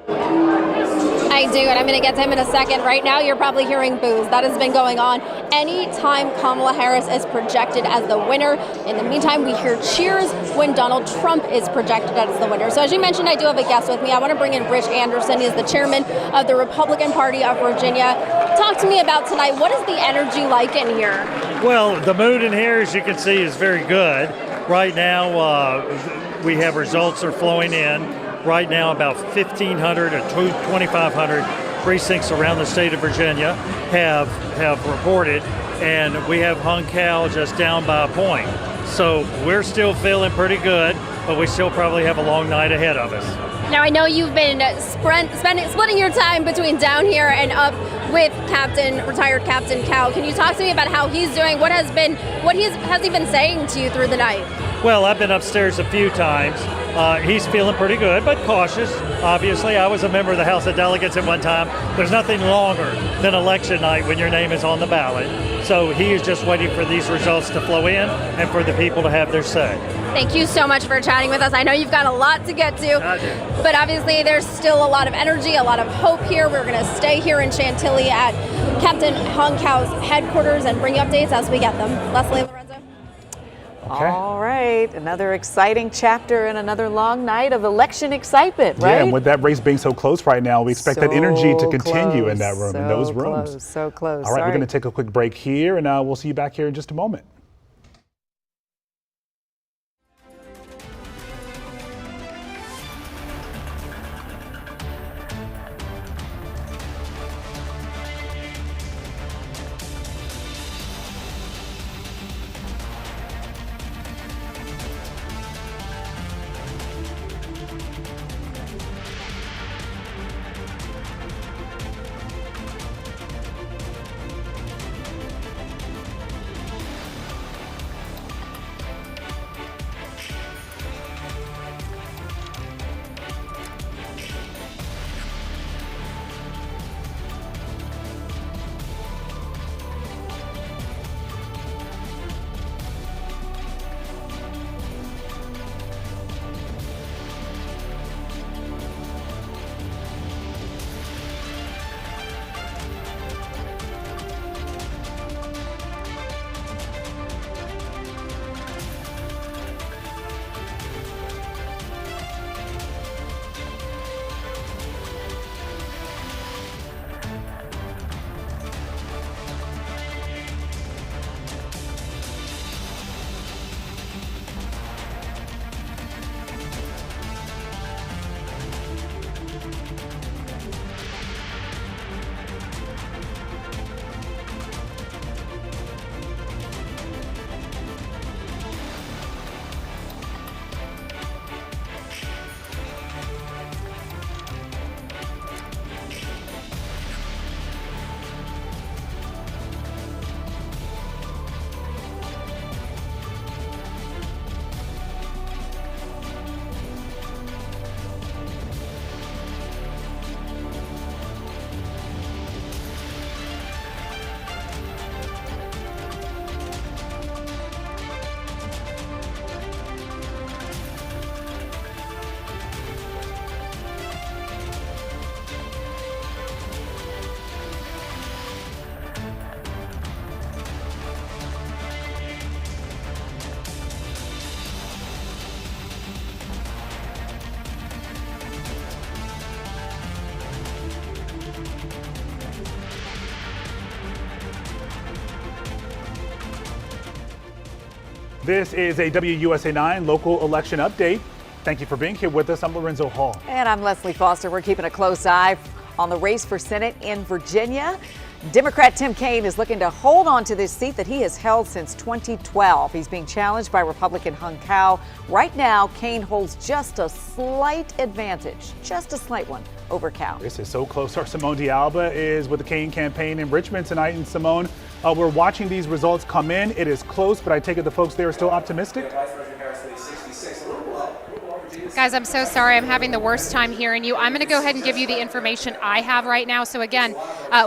I do, and I'm going to get to him in a second. Right now, you're probably hearing boos. That has been going on anytime Kamala Harris is projected as the winner. In the meantime, we hear cheers when Donald Trump is projected as the winner. So as you mentioned, I do have a guest with me. I want to bring in Rich Anderson. He is the chairman of the Republican Party of Virginia. Talk to me about tonight. What is the energy like in here? Well, the mood in here, as you can see, is very good. Right now, we have results are flowing in. Right now, about 1,500 to 2,500 precincts around the state of Virginia have reported, and we have Hung Cao just down by a point. So we're still feeling pretty good, but we still probably have a long night ahead of us. Now, I know you've been splitting your time between down here and up with retired Captain Cao. Can you talk to me about how he's doing? What has he been saying to you through the night? Well, I've been upstairs a few times. He's feeling pretty good, but cautious. Obviously, I was a member of the House of Delegates at one time. There's nothing longer than election night when your name is on the ballot. So he is just waiting for these results to flow in and for the people to have their say. Thank you so much for chatting with us. I know you've got a lot to get to, but obviously there's still a lot of energy, a lot of hope here. We're going to stay here in Chantilly at Captain Hung Cao's headquarters and bring you updates as we get them. Leslie, Lorenzo. Okay. All right, another exciting chapter and another long night of election excitement, right? Yeah, and with that race being so close right now, we expect that energy to continue in that room, in those rooms. So close. All right, we're going to take a quick break here, and we'll see you back here in just a moment. This is a WUSA9 local election update. Thank you for being here with us. I'm Lorenzo Hall. And I'm Leslie Foster. We're keeping a close eye On the race for Senate in Virginia, Democrat Tim Kaine is looking to hold on to this seat that he has held since 2012. He's being challenged by Republican Hung Cao. Right now, Kaine holds just a slight advantage, just a slight one, over Cao. This is so close. Our Simone D'Alba is with the Kaine campaign in Richmond tonight. And Simone, we're watching these results come in. It is close, but I take it the folks there are still optimistic? Guys, I'm so sorry. I'm having the worst time hearing you. I'm going to go ahead and give you the information I have right now. So again,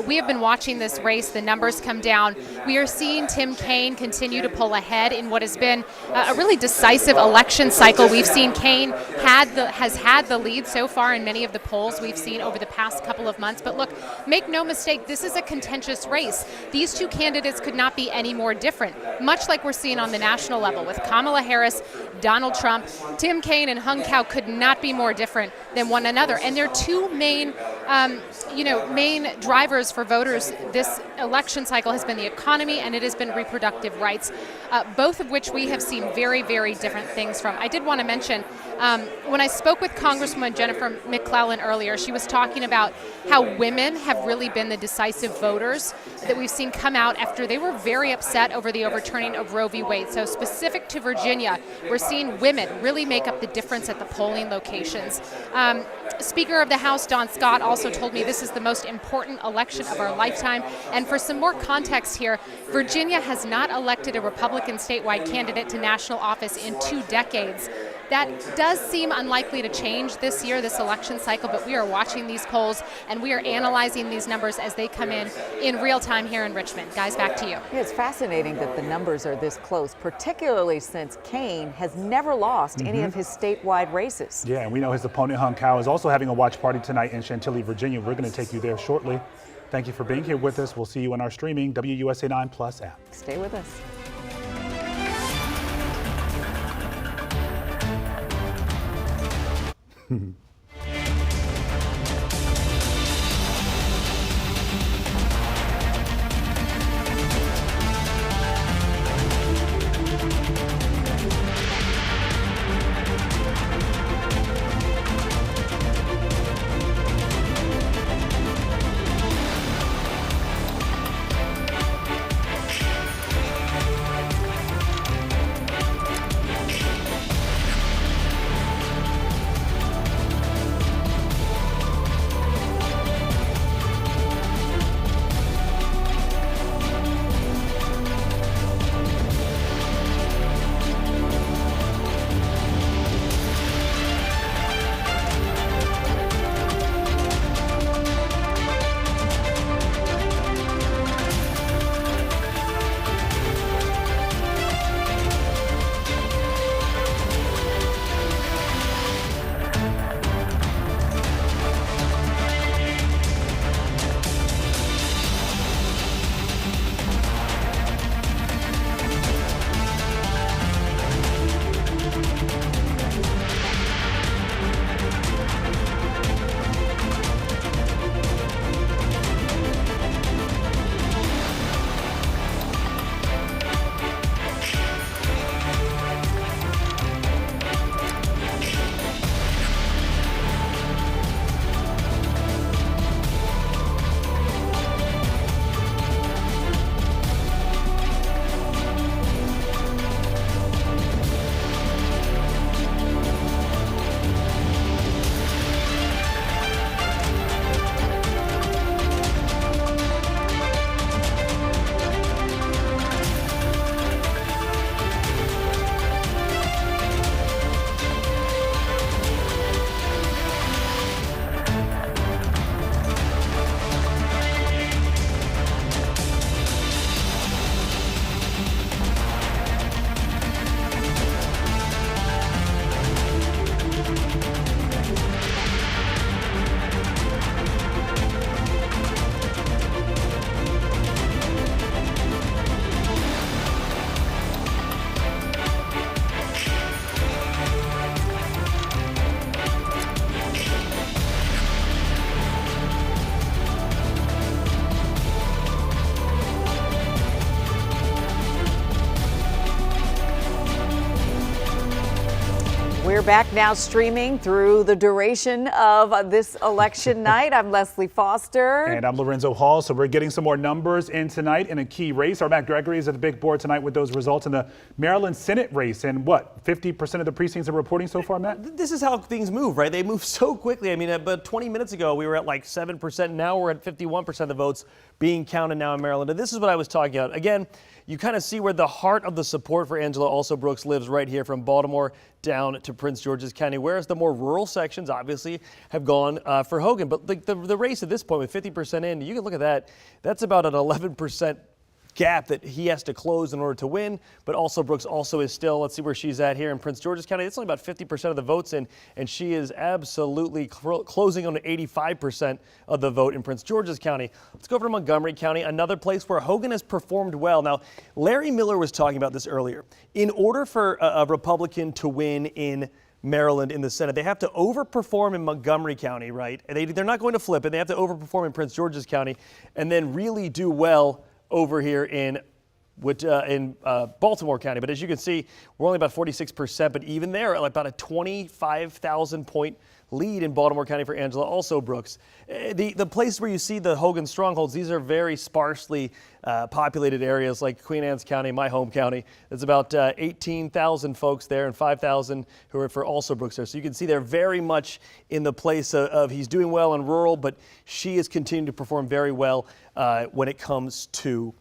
we have been watching this race. The numbers come down. We are seeing Tim Kaine continue to pull ahead in what has been a really decisive election cycle. We've seen Kaine has had the lead so far in many of the polls we've seen over the past couple of months. But look, make no mistake, this is a contentious race. These two candidates could not be any more different, much like we're seeing on the national level with Kamala Harris, Donald Trump. Tim Kaine and Hung Cao could not be more different than one another. And their two main drivers for voters this election cycle has been the economy and it has been reproductive rights, both of which we have seen very, very different things from. I did want to mention, when I spoke with Congresswoman Jennifer McClellan earlier, she was talking about how women have really been the decisive voters that we've seen come out after they were very upset over the overturning of Roe v. Wade. So specific to Virginia, we're seeing women really make up the difference at the polling locations. Speaker of the House Don Scott also told me this is the most important election of our lifetime. And for some more context here, Virginia has not elected a Republican statewide candidate to national office in 2 decades. That does seem unlikely to change this year, this election cycle, but we are watching these polls and we are analyzing these numbers as they come in real time here in Richmond. Guys, back to you. Yeah, it's fascinating that the numbers are this close, particularly since Kaine has never lost any of his statewide races. Yeah, and we know his opponent, Hung Cao, is also having a watch party tonight in Chantilly, Virginia. We're going to take you there shortly. Thank you for being here with us. We'll see you in our streaming WUSA9 Plus app. Stay with us. We're back now streaming through the duration of this election night. I'm Leslie Foster. And I'm Lorenzo Hall. So we're getting some more numbers in tonight in a key race. Our Matt Gregory is at the big board tonight with those results in the Maryland Senate race. And what, 50% of the precincts are reporting so far, Matt? This is how things move, right? They move so quickly. I mean, about 20 minutes ago, we were at like 7%. Now we're at 51% of the votes being counted now in Maryland. And this is what I was talking about. Again, you kind of see where the heart of the support for Angela Alsobrooks lives right here from Baltimore down to Prince George's County, whereas the more rural sections obviously have gone for Hogan. But the race at this point with 50% in, you can look at that. That's about an 11% gap that he has to close in order to win. But Alsobrooks also is still, let's see where she's at here in Prince George's County. It's only about 50% of the votes in, and she is absolutely closing on to 85% of the vote in Prince George's County. Let's go over to Montgomery County, another place where Hogan has performed well. Now, Larry Miller was talking about this earlier. In order for a Republican to win in Maryland in the Senate, they have to overperform in Montgomery County, right? They're not going to flip it. They have to overperform in Prince George's County and then really do well over here in Baltimore County. But as you can see, we're only about 46%, but even there, about a 25,000 point lead in Baltimore County for Angela Alsobrooks. The place where you see the Hogan strongholds, these are very sparsely populated areas like Queen Anne's County, my home county. There's about 18,000 folks there and 5,000 who are for Alsobrooks there. So you can see they're very much in the place of he's doing well in rural, but she is continuing to perform very well when it comes to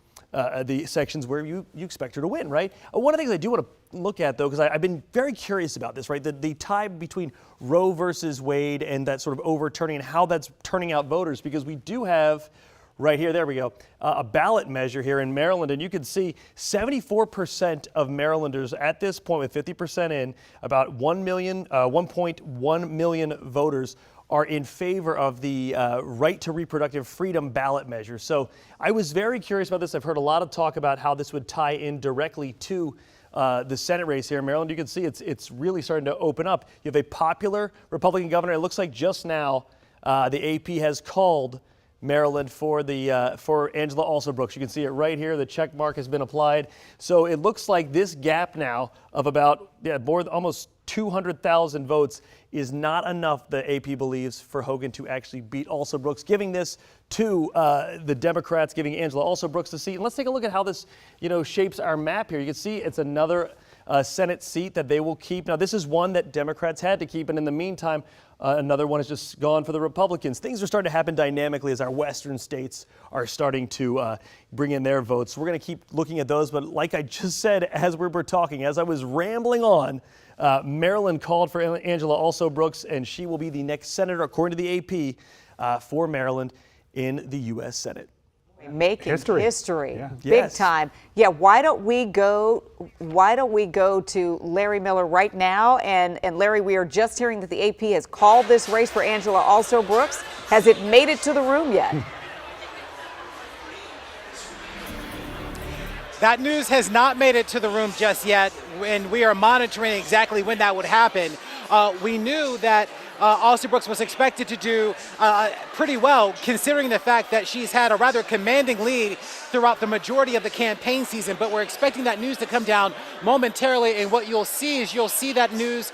the sections where you expect her to win, right? One of the things I do want to look at, though, because I've been very curious about this, right? The tie between Roe versus Wade and that sort of overturning and how that's turning out voters, because we do have right here, there we go, a ballot measure here in Maryland, and you can see 74% of Marylanders at this point, with 50% in, about 1.1 million voters are in favor of the right to reproductive freedom ballot measure. So I was very curious about this. I've heard a lot of talk about how this would tie in directly to the Senate race here in Maryland. You can see it's really starting to open up. You have a popular Republican governor. It looks like just now the AP has called Maryland for Angela Alsobrooks. You can see it right here. The check mark has been applied. So it looks like this gap now of about almost 200,000 votes is not enough, the AP believes, for Hogan to actually beat Alsobrooks, giving this to the Democrats, giving Angela Alsobrooks the seat. And let's take a look at how this, shapes our map here. You can see it's another Senate seat that they will keep. Now, this is one that Democrats had to keep, and in the meantime, another one has just gone for the Republicans. Things are starting to happen dynamically as our western states are starting to bring in their votes. We're going to keep looking at those, but like I just said as we were talking, as I was rambling on, Maryland called for Angela Alsobrooks, and she will be the next senator, according to the AP, for Maryland in the U.S. Senate. Making history. Yeah. Big Yes. time. Yeah, why don't we go to Larry Miller right now? And Larry, we are just hearing that the AP has called this race for Angela Alsobrooks. Has it made it to the room yet? That news has not made it to the room just yet, and we are monitoring exactly when that would happen. We knew that Alsobrooks was expected to do pretty well, considering the fact that she's had a rather commanding lead throughout the majority of the campaign season, but we're expecting that news to come down momentarily, and what you'll see is that news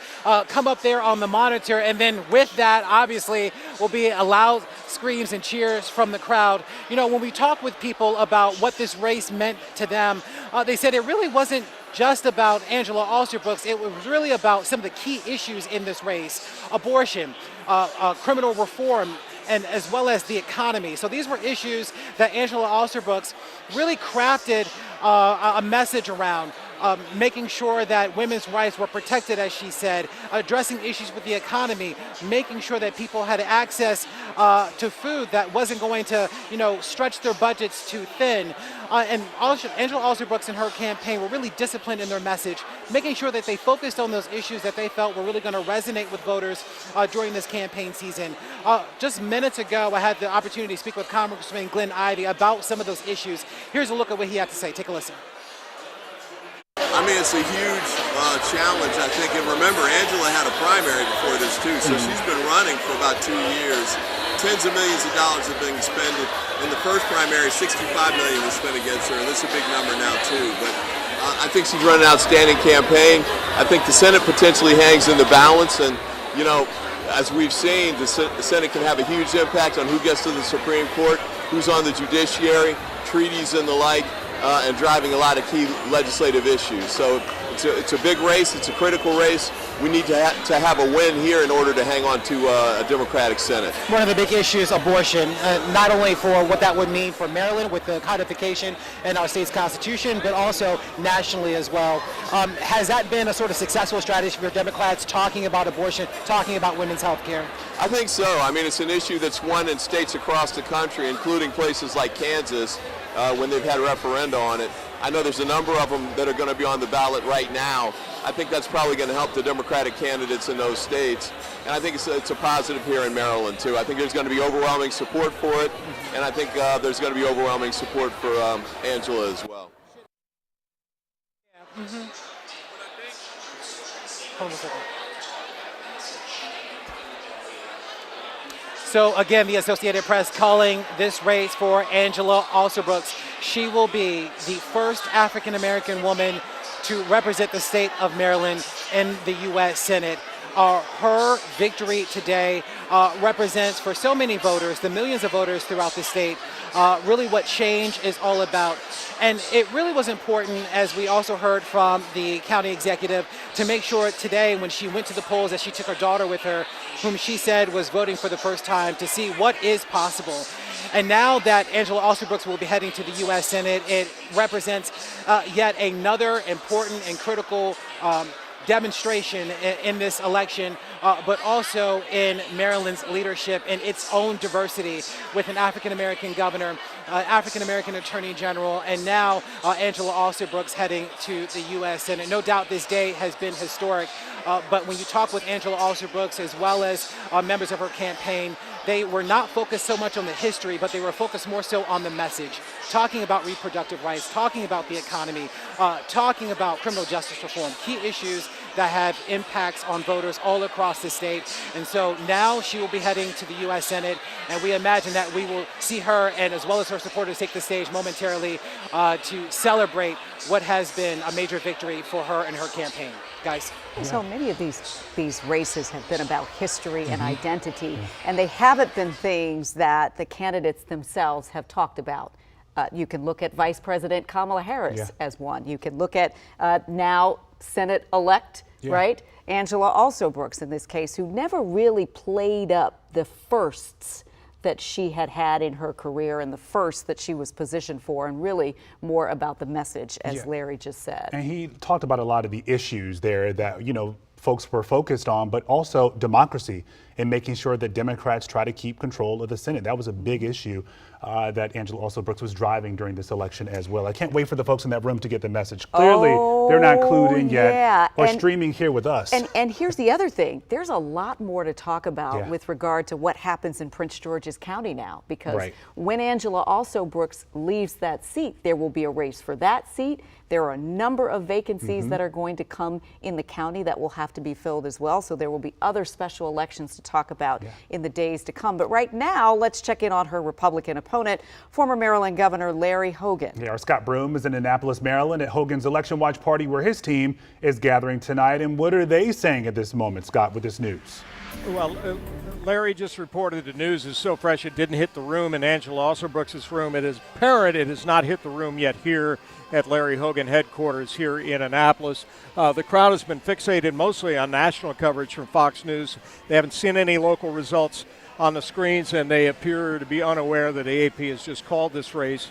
come up there on the monitor, and then with that, obviously, will be loud screams and cheers from the crowd. When we talk with people about what this race meant to them, they said it really wasn't just about Angela Alsobrooks. It was really about some of the key issues in this race: abortion, criminal reform, and as well as the economy. So these were issues that Angela Alsobrooks really crafted a message around. Making sure that women's rights were protected, as she said, addressing issues with the economy, making sure that people had access to food that wasn't going to, stretch their budgets too thin. And Angela Alsobrooks and her campaign were really disciplined in their message, making sure that they focused on those issues that they felt were really going to resonate with voters during this campaign season. Just minutes ago, I had the opportunity to speak with Congressman Glenn Ivey about some of those issues. Here's a look at what he had to say. Take a listen. I mean, it's a huge challenge, I think. And remember, Angela had a primary before this, too, so she's been running for about 2 years. Tens of millions of dollars have been expended. In the first primary, $65 million was spent against her, and this is a big number now, too. But I think she's run an outstanding campaign. I think the Senate potentially hangs in the balance, and you know, as we've seen, the Senate can have a huge impact on who gets to the Supreme Court, who's on the judiciary, treaties and the like, and driving a lot of key legislative issues. So it's a big race. It's a critical race. We need to have a win here in order to hang on to a Democratic Senate. One of the big issues, abortion, not only for what that would mean for Maryland with the codification in our state's constitution, but also nationally as well. Has that been a sort of successful strategy for Democrats, talking about abortion, talking about women's health care? I think so. I mean, it's an issue that's won in states across the country, including places like Kansas, when they've had a referenda on it. I know there's a number of them that are going to be on the ballot right now. I think that's probably going to help the Democratic candidates in those states. And I think it's a positive here in Maryland, too. I think there's going to be overwhelming support for it, and I think there's going to be overwhelming support for Angela as well. Hold on a second. So again, the Associated Press calling this race for Angela Alsobrooks. She will be the first African-American woman to represent the state of Maryland in the U.S. Senate. Her victory today represents for so many voters, the millions of voters throughout the state, really what change is all about. And it really was important, as we also heard from the county executive, to make sure today when she went to the polls that she took her daughter with her, whom she said was voting for the first time, to see what is possible. And now that Angela Alsobrooks will be heading to the U.S. Senate, it represents yet another important and critical demonstration in this election, but also in Maryland's leadership and its own diversity, with an African-American governor, African-American attorney general, and now Angela Alsobrooks heading to the U.S. Senate. No doubt this day has been historic, but when you talk with Angela Alsobrooks as well as members of her campaign, they were not focused so much on the history, but they were focused more so on the message, talking about reproductive rights, talking about the economy, talking about criminal justice reform, key issues that have impacts on voters all across the state. And so now she will be heading to the U.S. Senate, and we imagine that we will see her and as well as her supporters take the stage momentarily to celebrate what has been a major victory for her and her campaign. Guys. So many of these races have been about history and identity, and they haven't been things that the candidates themselves have talked about. You can look at Vice President Kamala Harris as one. You can look at now Senate-elect, right, Angela Alsobrooks in this case, who never really played up the firsts that she had in her career and the first that she was positioned for, and really more about the message, as Larry just said. And he talked about a lot of the issues there that, you know, folks were focused on, but also democracy and making sure that Democrats try to keep control of the Senate. That was a big issue that Angela Alsobrooks was driving during this election as well. I can't wait for the folks in that room to get the message. Clearly, they're not clued in yet or streaming here with us. And here's the other thing. There's a lot more to talk about with regard to what happens in Prince George's County now, because when Angela Alsobrooks leaves that seat, there will be a race for that seat. There are a number of vacancies that are going to come in the county that will have to be filled as well. So there will be other special elections to talk about in the days to come. But right now, let's check in on her Republican opponent, former Maryland Governor Larry Hogan. Yeah, our Scott Broom is in Annapolis, Maryland, at Hogan's Election Watch Party, where his team is gathering tonight. And what are they saying at this moment, Scott, with this news? Well, Larry just reported the news is so fresh it didn't hit the room in Angela Alsobrooks' room. It is apparent it has not hit the room yet here at Larry Hogan headquarters here in Annapolis. The crowd has been fixated mostly on national coverage from Fox News. They haven't seen any local results on the screens, and they appear to be unaware that the AP has just called this race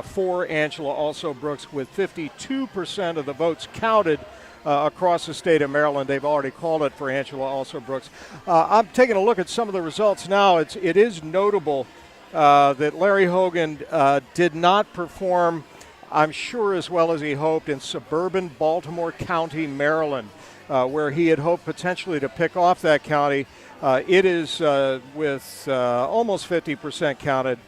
for Angela Alsobrooks, with 52% of the votes counted across the state of Maryland. They've already called it for Angela Alsobrooks. I'm taking a look at some of the results now. It is notable that Larry Hogan did not perform, I'm sure, as well as he hoped in suburban Baltimore County, Maryland, where he had hoped potentially to pick off that county. It is with almost 50% counted,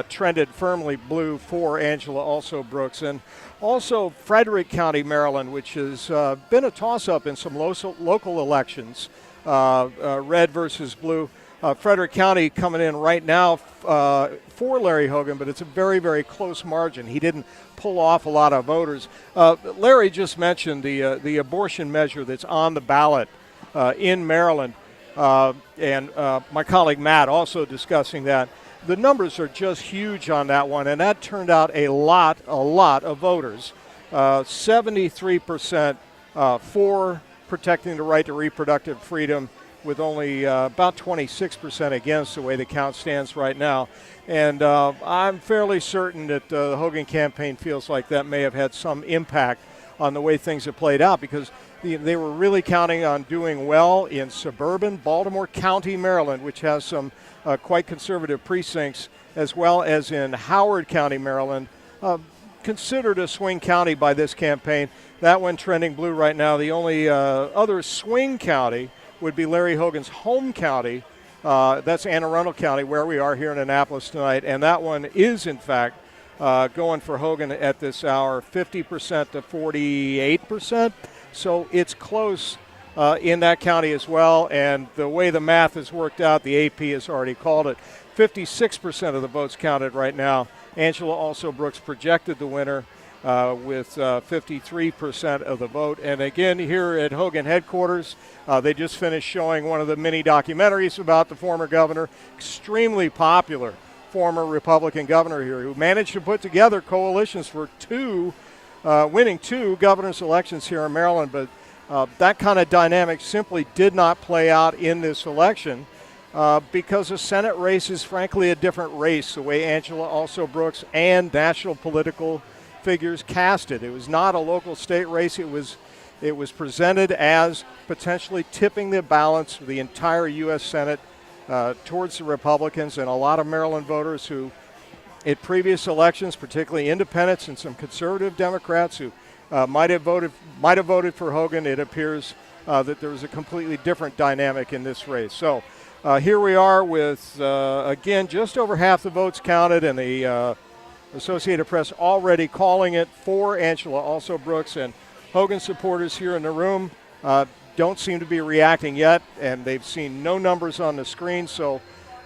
trended firmly blue for Angela Alsobrooks. And also Frederick County, Maryland, which has been a toss-up in some local elections, red versus blue. Frederick County coming in right now for Larry Hogan, but it's a very, very close margin. He didn't pull off a lot of voters. Larry just mentioned the abortion measure that's on the ballot in Maryland, and my colleague Matt also discussing that. The numbers are just huge on that one, and that turned out a lot of voters. 73% for protecting the right to reproductive freedom, with only about 26% against the way the count stands right now. And I'm fairly certain that the Hogan campaign feels like that may have had some impact on the way things have played out, because they were really counting on doing well in suburban Baltimore County, Maryland, which has some quite conservative precincts, as well as in Howard County, Maryland, considered a swing county by this campaign. That one trending blue right now. The only other swing county would be Larry Hogan's home county. That's Anne Arundel County, where we are here in Annapolis tonight. And that one is, in fact, going for Hogan at this hour, 50% to 48%. So it's close in that county as well. And the way the math has worked out, the AP has already called it. 56% of the votes counted right now. Angela Alsobrooks projected the winner with 53% of the vote. And again, here at Hogan headquarters, they just finished showing one of the mini documentaries about the former governor, extremely popular former Republican governor here, who managed to put together coalitions for winning two governor's elections here in Maryland. But that kind of dynamic simply did not play out in this election. Because the Senate race is frankly a different race, the way Angela Alsobrooks and national political figures cast it. It was not a local state race. It was presented as potentially tipping the balance of the entire U.S. Senate towards the Republicans, and a lot of Maryland voters who, at previous elections, particularly independents and some conservative Democrats who might have voted for Hogan, it appears that there was a completely different dynamic in this race. So. Here we are with, again, just over half the votes counted, and the Associated Press already calling it for Angela Alsobrooks. And Hogan supporters here in the room don't seem to be reacting yet, and they've seen no numbers on the screen, so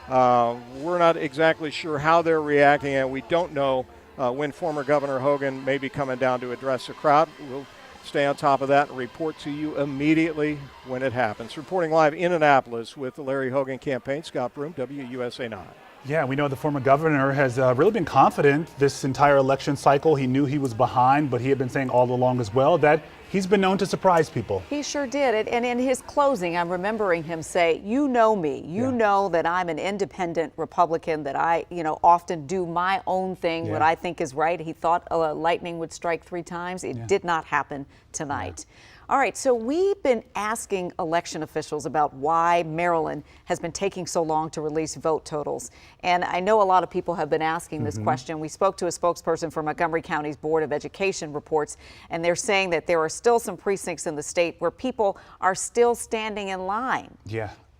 we're not exactly sure how they're reacting, and we don't know when former Governor Hogan may be coming down to address the crowd. We'll stay on top of that and report to you immediately when it happens. Reporting live in Annapolis with the Larry Hogan campaign, Scott Broom, WUSA9. Yeah, we know the former governor has really been confident this entire election cycle. He knew he was behind, but he had been saying all along as well that he's been known to surprise people. He sure did. And in his closing, I'm remembering him say, you know me. You know that I'm an independent Republican, that I, often do my own thing, what I think is right. He thought lightning would strike 3 times. It did not happen tonight. All right, so we've been asking election officials about why Maryland has been taking so long to release vote totals. And I know a lot of people have been asking this question. We spoke to a spokesperson for Montgomery County's Board of Education reports, and they're saying that there are still some precincts in the state where people are still standing in line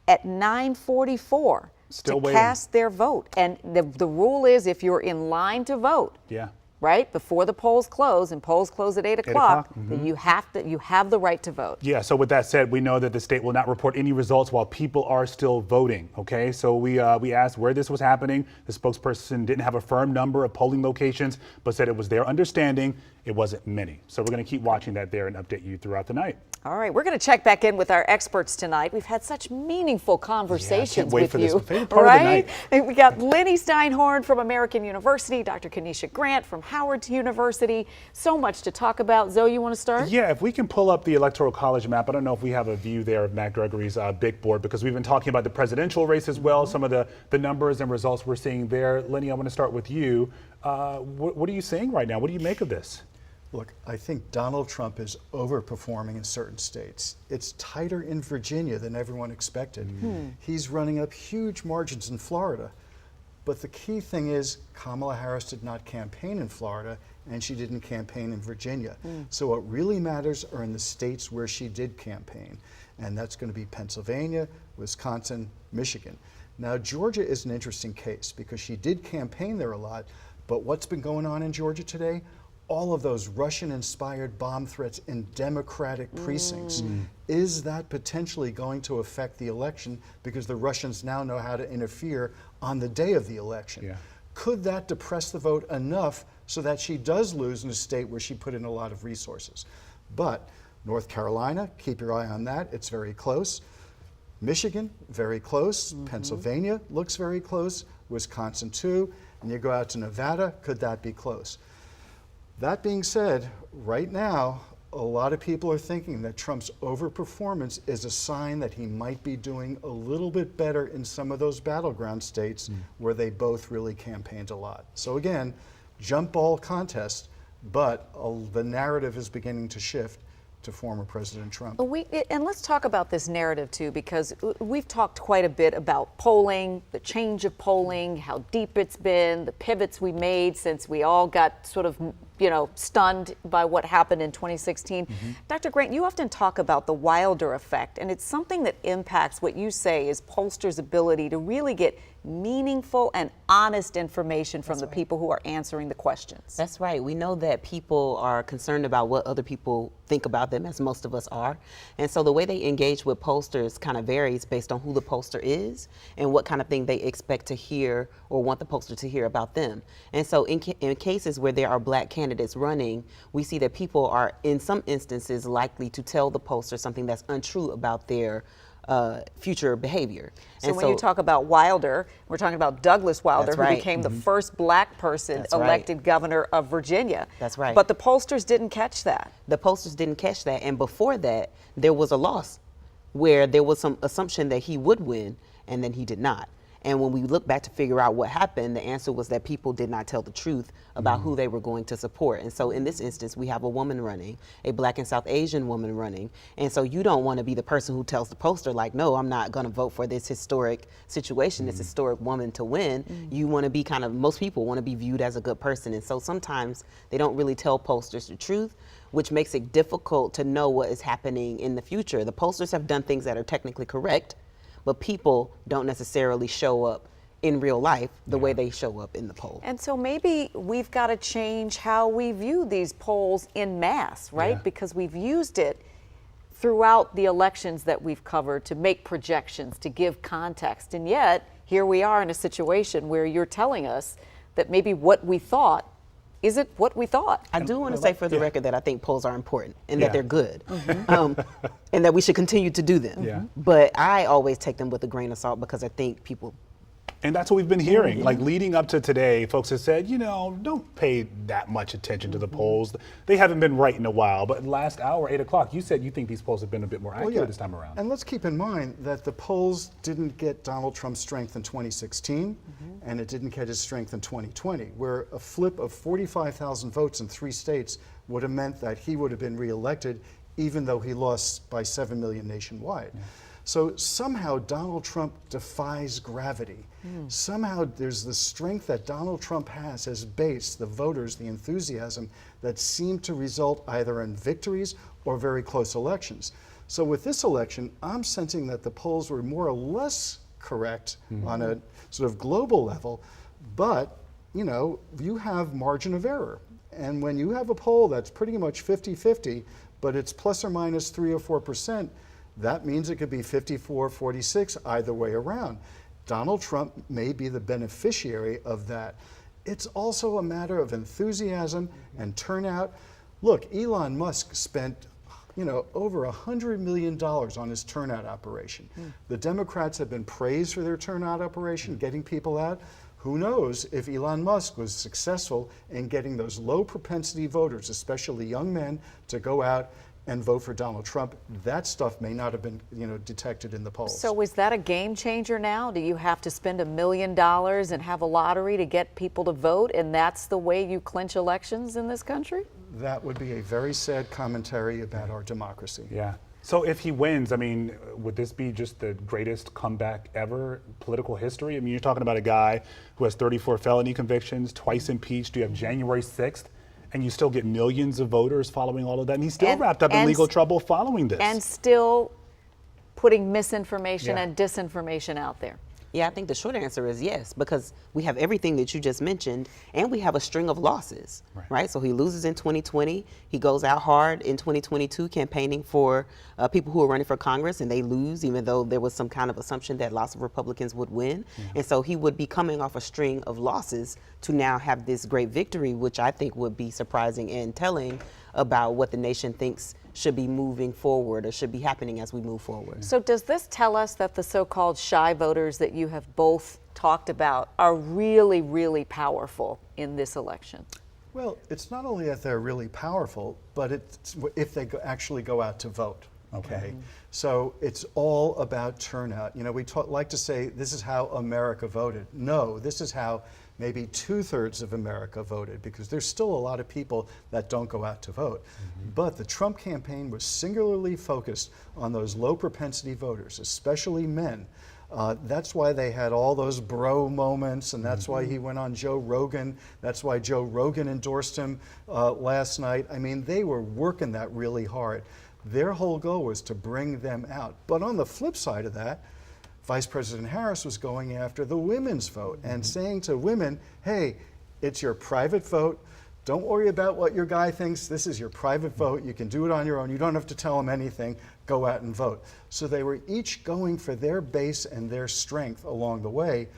at 9:44 to cast their vote. And the rule is if you're in line to vote, right before the polls close, and polls close at 8 o'clock, then you have the right to vote. Yeah, so with that said, we know that the state will not report any results while people are still voting, okay? So we asked where this was happening. The spokesperson didn't have a firm number of polling locations, but said it was their understanding it wasn't many. So we're going to keep watching that there and update you throughout the night. All right, we're going to check back in with our experts tonight. We've had such meaningful conversations with you, right? We got Lenny Steinhorn from American University, Dr. Kenesha Grant from Howard University. So much to talk about. Zoe, you want to start? Yeah, if we can pull up the Electoral College map. I don't know if we have a view there of Matt Gregory's big board, because we've been talking about the presidential race as well, some of the numbers and results we're seeing there. Lenny, I want to start with you. What are you seeing right now? What do you make of this? Look, I think Donald Trump is overperforming in certain states. It's tighter in Virginia than everyone expected. He's running up huge margins in Florida. But the key thing is Kamala Harris did not campaign in Florida, and she didn't campaign in Virginia. So what really matters are in the states where she did campaign. And that's going to be Pennsylvania, Wisconsin, Michigan. Now, Georgia is an interesting case because she did campaign there a lot, but what's been going on in Georgia today? all of those Russian-inspired bomb threats in Democratic precincts. Is that potentially going to affect the election because the Russians now know how to interfere on the day of the election? Yeah. Could that depress the vote enough so that she does lose in a state where she put in a lot of resources? But North Carolina, keep your eye on that, it's very close. Michigan, very close. Pennsylvania looks very close. Wisconsin too. And you go out to Nevada, could that be close? That being said, right now, a lot of people are thinking that Trump's overperformance is a sign that he might be doing a little bit better in some of those battleground states where they both really campaigned a lot. So again, jump ball contest, but the narrative is beginning to shift to former President Trump. And let's talk about this narrative too, because we've talked quite a bit about polling, the change of polling, how deep it's been, the pivots we made since we all got sort of, stunned by what happened in 2016. Dr. Grant, you often talk about the Wilder effect, and it's something that impacts what you say is pollsters' ability to really get meaningful and honest information from the people who are answering the questions. That's right. We know that people are concerned about what other people think about them, as most of us are. And so the way they engage with pollsters kind of varies based on who the pollster is and what kind of thing they expect to hear or want the pollster to hear about them. And so in cases where there are black candidates running, we see that people are in some instances likely to tell the pollster something that's untrue about their future behavior. So when you talk about Wilder, we're talking about Douglas Wilder, who became the first black person elected governor of Virginia. That's right. But the pollsters didn't catch that. The pollsters didn't catch that. And before that, there was a loss where there was some assumption that he would win, and then he did not. And when we look back to figure out what happened, the answer was that people did not tell the truth about who they were going to support. And so in this instance, we have a woman running, a black and South Asian woman running. And so you don't want to be the person who tells the pollster, like, no, I'm not going to vote for this historic situation, this historic woman to win. You want to be most people want to be viewed as a good person. And so sometimes they don't really tell pollsters the truth, which makes it difficult to know what is happening in the future. The pollsters have done things that are technically correct, but people don't necessarily show up in real life the way they show up in the poll. And so maybe we've got to change how we view these polls in mass, right? Yeah. Because we've used it throughout the elections that we've covered to make projections, to give context. And yet, here we are in a situation where you're telling us that maybe what we thought isn't what we thought. I do want to say for the record that I think polls are important and that they're good, and that we should continue to do them. But I always take them with a grain of salt because I think people. And that's what we've been hearing. Like leading up to today, folks have said, don't pay that much attention to the polls. They haven't been right in a while. But last hour, 8 o'clock, you said you think these polls have been a bit more accurate this time around. And let's keep in mind that the polls didn't get Donald Trump's strength in 2016, and it didn't get his strength in 2020, where a flip of 45,000 votes in 3 states would have meant that he would have been reelected, even though he lost by 7 million nationwide. So somehow Donald Trump defies gravity. Somehow there's the strength that Donald Trump has as base, the voters, the enthusiasm that seem to result either in victories or very close elections. So with this election, I'm sensing that the polls were more or less correct on a sort of global level, but you have margin of error. And when you have a poll that's pretty much 50-50, but it's plus or minus 3 or 4%, that means it could be 54-46 either way around. Donald Trump may be the beneficiary of that. It's also a matter of enthusiasm and turnout. Look, Elon Musk spent over $100 million on his turnout operation. The Democrats have been praised for their turnout operation, getting people out. Who knows if Elon Musk was successful in getting those low propensity voters, especially young men, to go out and vote for Donald Trump. That stuff may not have been, detected in the polls. So is that a game changer now? Do you have to spend $1 million and have a lottery to get people to vote, and that's the way you clinch elections in this country? That would be a very sad commentary about our democracy. Yeah. So if he wins, would this be just the greatest comeback ever, political history? You're talking about a guy who has 34 felony convictions, twice impeached. You have January 6th. And you still get millions of voters following all of that. And he's still wrapped up in legal trouble following this. And still putting misinformation and disinformation out there. Yeah, I think the short answer is yes, because we have everything that you just mentioned, and we have a string of losses, right? So he loses in 2020, he goes out hard in 2022 campaigning for people who are running for Congress, and they lose, even though there was some kind of assumption that lots of Republicans would win. And so he would be coming off a string of losses to now have this great victory, which I think would be surprising and telling about what the nation thinks should be moving forward or should be happening as we move forward. So does this tell us that the so-called shy voters that you have both talked about are really, really powerful in this election? Well, it's not only that they're really powerful, but it's if they actually go out to vote. Okay, so it's all about turnout. You know, we like to say this is how America voted. No, this is how maybe 2/3 of America voted, because there's still a lot of people that don't go out to vote. But the Trump campaign was singularly focused on those low propensity voters, especially men. That's why they had all those bro moments, and that's why he went on Joe Rogan. That's why Joe Rogan endorsed him last night. I mean, they were working that really hard. Their whole goal was to bring them out. But on the flip side of that, Vice President Harris was going after the women's vote and saying to women, hey, it's your private vote. Don't worry about what your guy thinks. This is your private vote. You can do it on your own. You don't have to tell him anything. Go out and vote. So they were each going for their base and their strength along the way.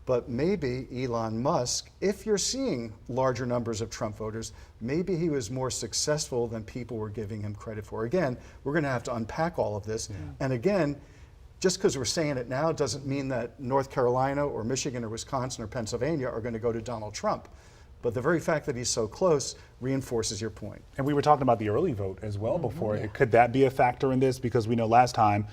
But maybe Elon Musk, if you're seeing larger numbers of Trump voters, maybe he was more successful than people were giving him credit for. Again, we're going to have to unpack all of this. And again, just because we're saying it now doesn't mean that North Carolina or Michigan or Wisconsin or Pennsylvania are going to go to Donald Trump. But the very fact that he's so close reinforces your point. And we were talking about the early vote as well before. Could that be a factor in this? Because we know last time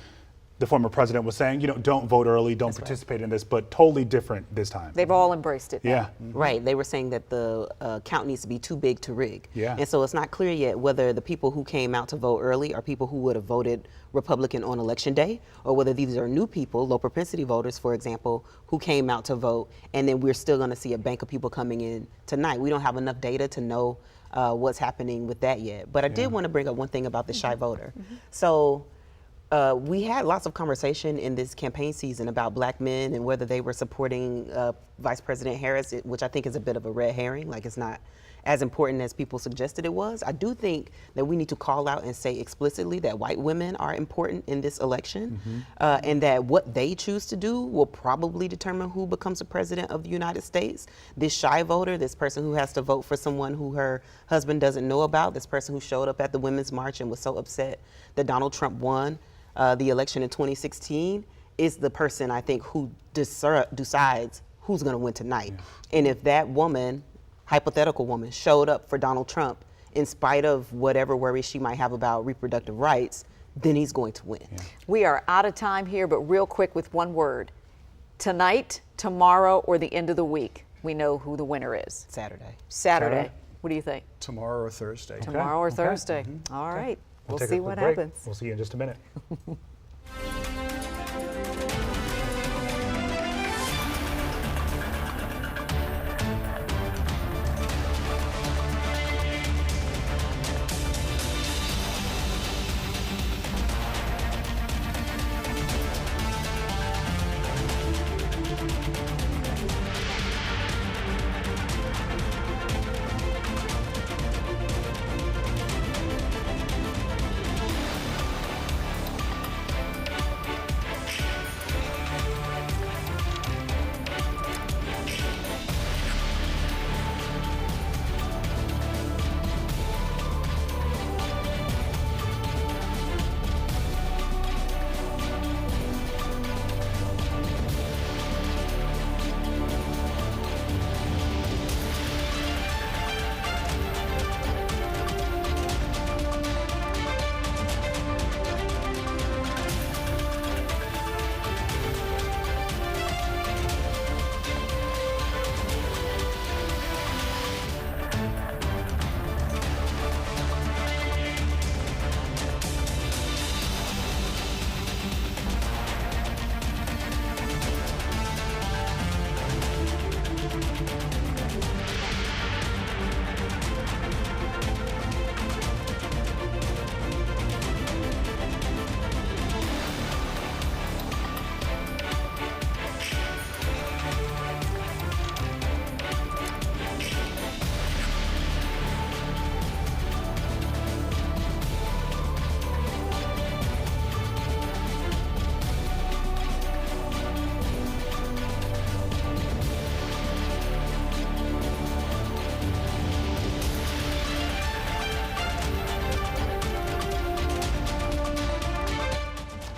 the former president was saying, you know, don't vote early, don't participate in this, but totally different this time. They've all embraced it. Yeah. Right. They were saying that the count needs to be too big to rig. Yeah. And so it's not clear yet whether the people who came out to vote early are people who would have voted Republican on election day, or whether these are new people, low propensity voters, for example, who came out to vote, and then we're still going to see a bank of people coming in tonight. We don't have enough data to know what's happening with that yet. But I did want to bring up one thing about the shy voter. So we had lots of conversation in this campaign season about black men and whether they were supporting Vice President Harris, which I think is a bit of a red herring, like it's not as important as people suggested it was. I do think that we need to call out and say explicitly that white women are important in this election, and that what they choose to do will probably determine who becomes the president of the United States. This shy voter, this person who has to vote for someone who her husband doesn't know about, this person who showed up at the Women's March and was so upset that Donald Trump won the election in 2016, is the person I think who decides who's going to win tonight. And if that woman, hypothetical woman, showed up for Donald Trump in spite of whatever worries she might have about reproductive rights, then he's going to win. We are out of time here, but real quick with one word. Tonight, tomorrow, or the end of the week, we know who the winner is. Saturday. What do you think? Tomorrow or Thursday. Tomorrow or Thursday. All right. We'll take see a quick what break. happens. We'll see you in just a minute.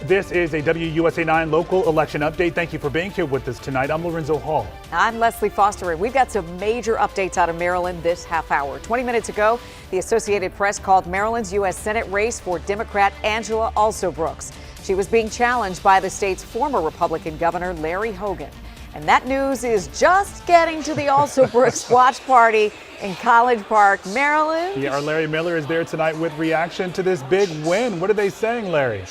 This is a WUSA9 local election update. Thank you for being here with us tonight. I'm Lorenzo Hall. I'm Leslie Foster, and we've got some major updates out of Maryland this half hour. 20 minutes ago, the Associated Press called Maryland's U.S. Senate race for Democrat Angela Alsobrooks. She was being challenged by the state's former Republican governor, Larry Hogan. And that news is just getting to the Alsobrooks watch party in College Park, Maryland. Yeah, our Larry Miller is there tonight with reaction to this big win. What are they saying, Larry?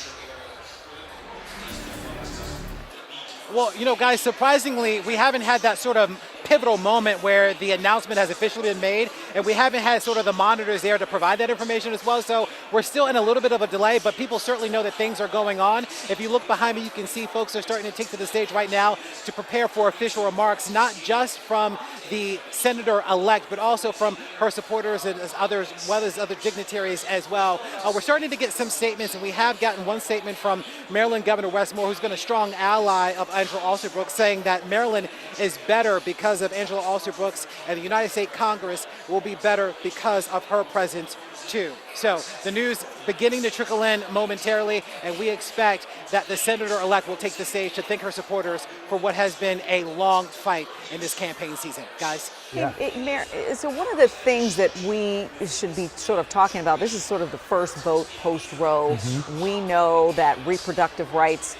Well, you know, guys, surprisingly, we haven't had that sort of pivotal moment where the announcement has officially been made, and we haven't had sort of the monitors there to provide that information as well. So we're still in a little bit of a delay, but people certainly know that things are going on. If you look behind me, you can see folks are starting to take to the stage right now to prepare for official remarks, not just from the senator-elect, but also from her supporters and others, as well as other dignitaries as well. We're starting to get some statements, and we have gotten one statement from Maryland Governor Wes Moore, who's been a strong ally of Angela Alsobrooks, saying that Maryland is better because of Angela Alsobrooks, and the United States Congress will be better because of her presence too. So the news beginning to trickle in momentarily, and we expect that the senator-elect will take the stage to thank her supporters for what has been a long fight in this campaign season. Guys? Yeah. So one of the things that we should be sort of talking about, this is sort of the first vote post-Roe. We know that reproductive rights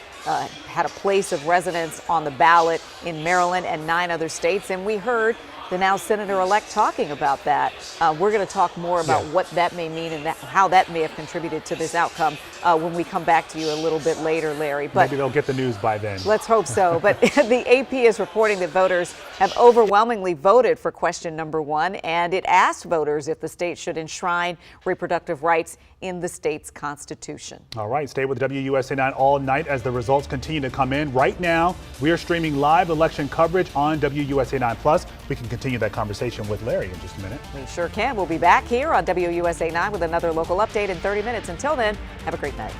had a place of residence on the ballot in Maryland and 9 other states, and we heard the now senator-elect talking about that. We're going to talk more about what that may mean and how that may have contributed to this outcome when we come back to you a little bit later, Larry. But maybe they'll get the news by then. Let's hope so. But the AP is reporting that voters have overwhelmingly voted for question number 1, and it asked voters if the state should enshrine reproductive rights in the state's constitution. All right, stay with WUSA9 all night as the results continue to come in. Right now, we are streaming live election coverage on WUSA9 Plus. We can continue that conversation with Larry in just a minute. We sure can. We'll be back here on WUSA9 with another local update in 30 minutes. Until then, have a great night.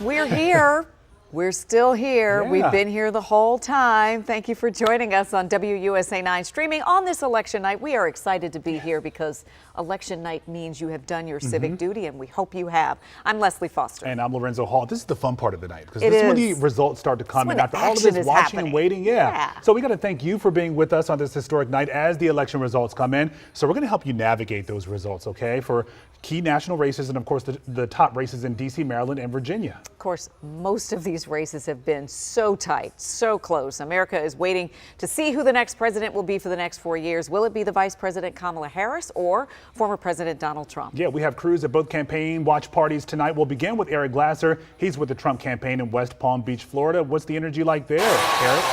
We're here. We're still here. Yeah. We've been here the whole time. Thank you for joining us on WUSA9 streaming on this election night. We are excited to be here because election night means you have done your civic duty, and we hope you have. I'm Leslie Foster. And I'm Lorenzo Hall. This is the fun part of the night because It this is when is. the results start to come when in the after all of action this is watching happening. and waiting. Yeah. So we got to thank you for being with us on this historic night as the election results come in. So we're going to help you navigate those results, okay, for key national races and, of course, the top races in D.C., Maryland, and Virginia. Of course, most of these races have been so tight, so close. America is waiting to see who the next president will be for the next 4 years. Will it be the Vice President Kamala Harris or former President Donald Trump? Yeah, we have crews at both campaign watch parties tonight. We'll begin with Eric Glasser. He's with the Trump campaign in West Palm Beach, Florida. What's the energy like there, Eric?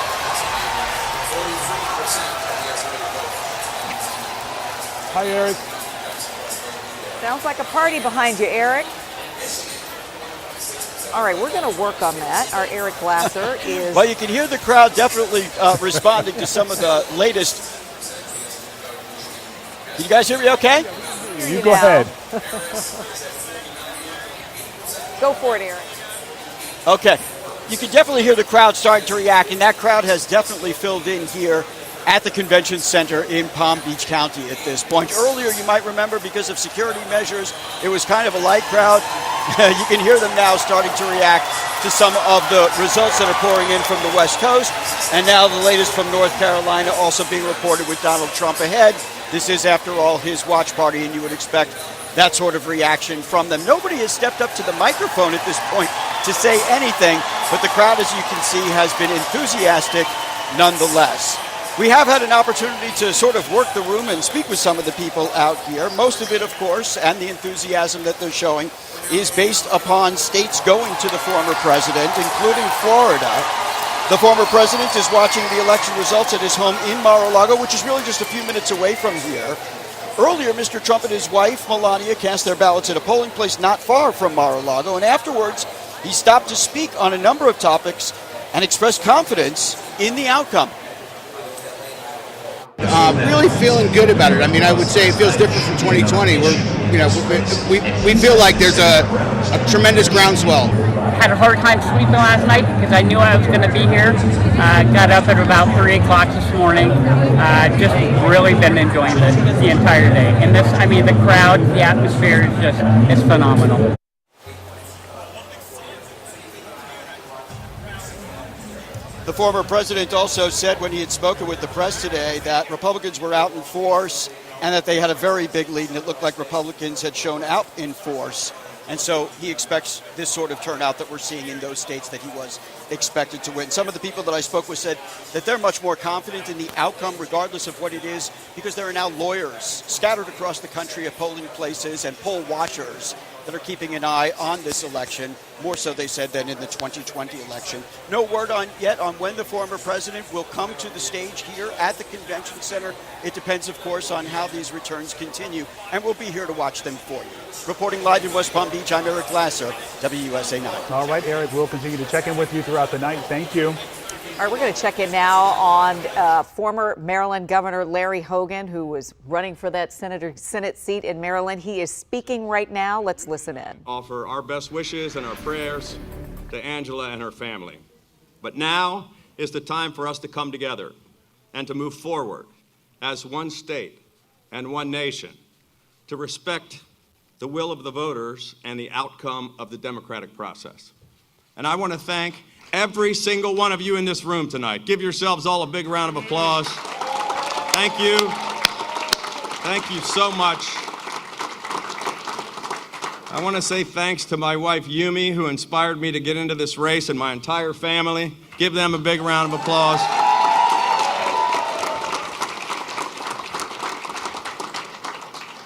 Hi, Eric. Sounds like a party behind you, Eric. All right, we're going to work on that. Our Eric Glasser is... Well, you can hear the crowd definitely responding to some of the latest. Can you guys hear me okay? You go ahead. Go for it, Eric. Okay. You can definitely hear the crowd starting to react, and that crowd has definitely filled in here at the convention center in Palm Beach County at this point. Earlier, you might remember, because of security measures, it was kind of a light crowd. You can hear them now starting to react to some of the results that are pouring in from the West Coast. And now the latest from North Carolina also being reported with Donald Trump ahead. This is, after all, his watch party, and you would expect that sort of reaction from them. Nobody has stepped up to the microphone at this point to say anything, but the crowd, as you can see, has been enthusiastic nonetheless. We have had an opportunity to sort of work the room and speak with some of the people out here. Most of it, of course, and the enthusiasm that they're showing is based upon states going to the former president, including Florida. The former president is watching the election results at his home in Mar-a-Lago, which is really just a few minutes away from here. Earlier, Mr. Trump and his wife, Melania, cast their ballots at a polling place not far from Mar-a-Lago, and afterwards, he stopped to speak on a number of topics and expressed confidence in the outcome. Really feeling good about it. I mean, I would say it feels different from 2020. We feel like there's a tremendous groundswell. Had a hard time sleeping last night because I knew I was going to be here. Got up at about 3 o'clock this morning. Just really been enjoying this the entire day. And this, I mean, the crowd, the atmosphere is just, it's phenomenal. The former president also said when he had spoken with the press today that Republicans were out in force and that they had a very big lead, and it looked like Republicans had shown out in force. And so he expects this sort of turnout that we're seeing in those states that he was expected to win. Some of the people that I spoke with said that they're much more confident in the outcome regardless of what it is, because there are now lawyers scattered across the country at polling places and poll watchers that are keeping an eye on this election, more so, they said, than in the 2020 election. No word yet on when the former president will come to the stage here at the convention center. It depends, of course, on how these returns continue, and we'll be here to watch them for you. Reporting live in West Palm Beach, I'm Eric Glasser, WUSA9. All right, Eric, we'll continue to check in with you throughout the night. Thank you. All right, we're going to check in now on former Maryland Governor Larry Hogan, who was running for that Senate seat in Maryland. He is speaking right now. Let's listen in. Offer our best wishes and our prayers to Angela and her family. But now is the time for us to come together and to move forward as one state and one nation, to respect the will of the voters and the outcome of the democratic process. And I want to thank every single one of you in this room tonight. Give yourselves all a big round of applause. Thank you. Thank you so much. I want to say thanks to my wife, Yumi, who inspired me to get into this race, and my entire family. Give them a big round of applause.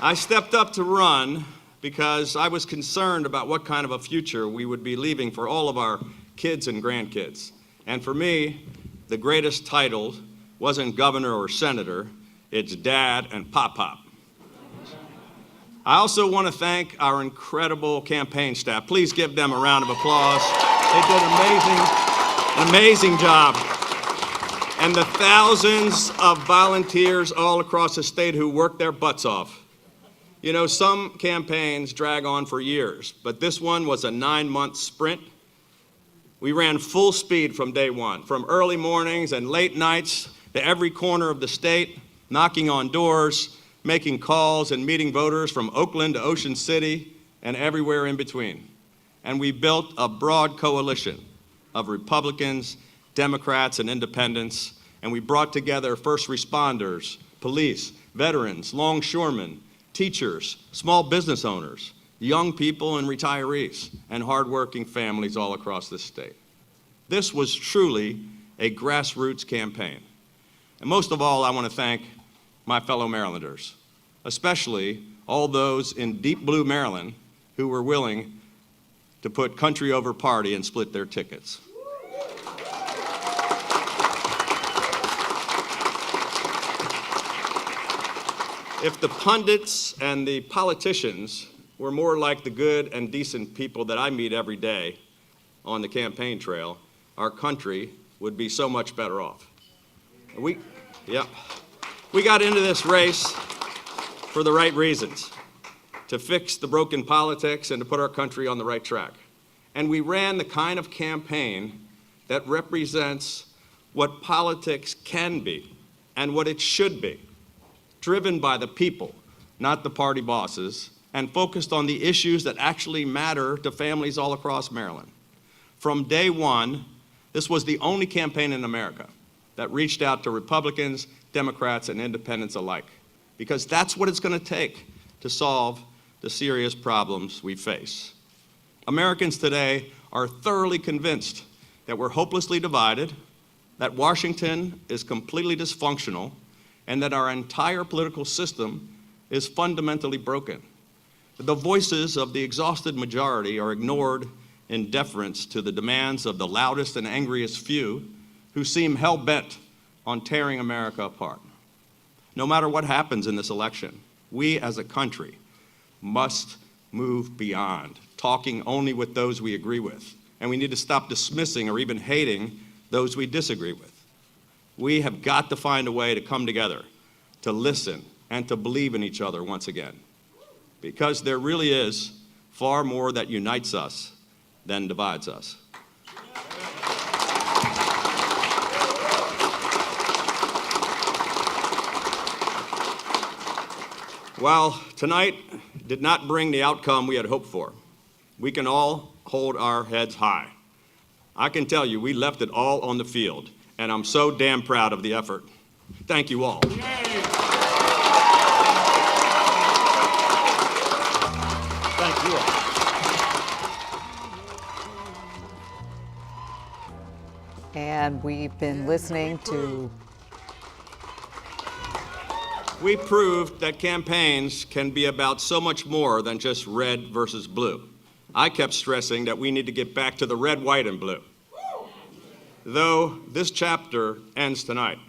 I stepped up to run because I was concerned about what kind of a future we would be leaving for all of our kids and grandkids. And for me, the greatest title wasn't governor or senator, it's dad and pop-pop. I also want to thank our incredible campaign staff. Please give them a round of applause. They did an amazing job. And the thousands of volunteers all across the state who worked their butts off. You know, some campaigns drag on for years, but this one was a 9-month sprint, We ran full speed from day one, from early mornings and late nights to every corner of the state, knocking on doors, making calls and meeting voters from Oakland to Ocean City and everywhere in between. And we built a broad coalition of Republicans, Democrats, and independents, and we brought together first responders, police, veterans, longshoremen, teachers, small business owners, young people and retirees, and hardworking families all across this state. This was truly a grassroots campaign. And most of all, I want to thank my fellow Marylanders, especially all those in deep blue Maryland who were willing to put country over party and split their tickets. If the pundits and the politicians were more like the good and decent people that I meet every day on the campaign trail, our country would be so much better off. We got into this race for the right reasons, to fix the broken politics and to put our country on the right track. And we ran the kind of campaign that represents what politics can be and what it should be, driven by the people, not the party bosses, and focused on the issues that actually matter to families all across Maryland. From day one, this was the only campaign in America that reached out to Republicans, Democrats, and independents alike, because that's what it's going to take to solve the serious problems we face. Americans today are thoroughly convinced that we're hopelessly divided, that Washington is completely dysfunctional, and that our entire political system is fundamentally broken. The voices of the exhausted majority are ignored in deference to the demands of the loudest and angriest few who seem hell-bent on tearing America apart. No matter what happens in this election, we as a country must move beyond talking only with those we agree with, and we need to stop dismissing or even hating those we disagree with. We have got to find a way to come together, to listen, and to believe in each other once again, because there really is far more that unites us than divides us. While tonight did not bring the outcome we had hoped for, we can all hold our heads high. I can tell you, we left it all on the field, and I'm so damn proud of the effort. Thank you all. Thank you all. And we've been listening to... We proved that campaigns can be about so much more than just red versus blue. I kept stressing that we need to get back to the red, white, and blue. Though this chapter ends tonight,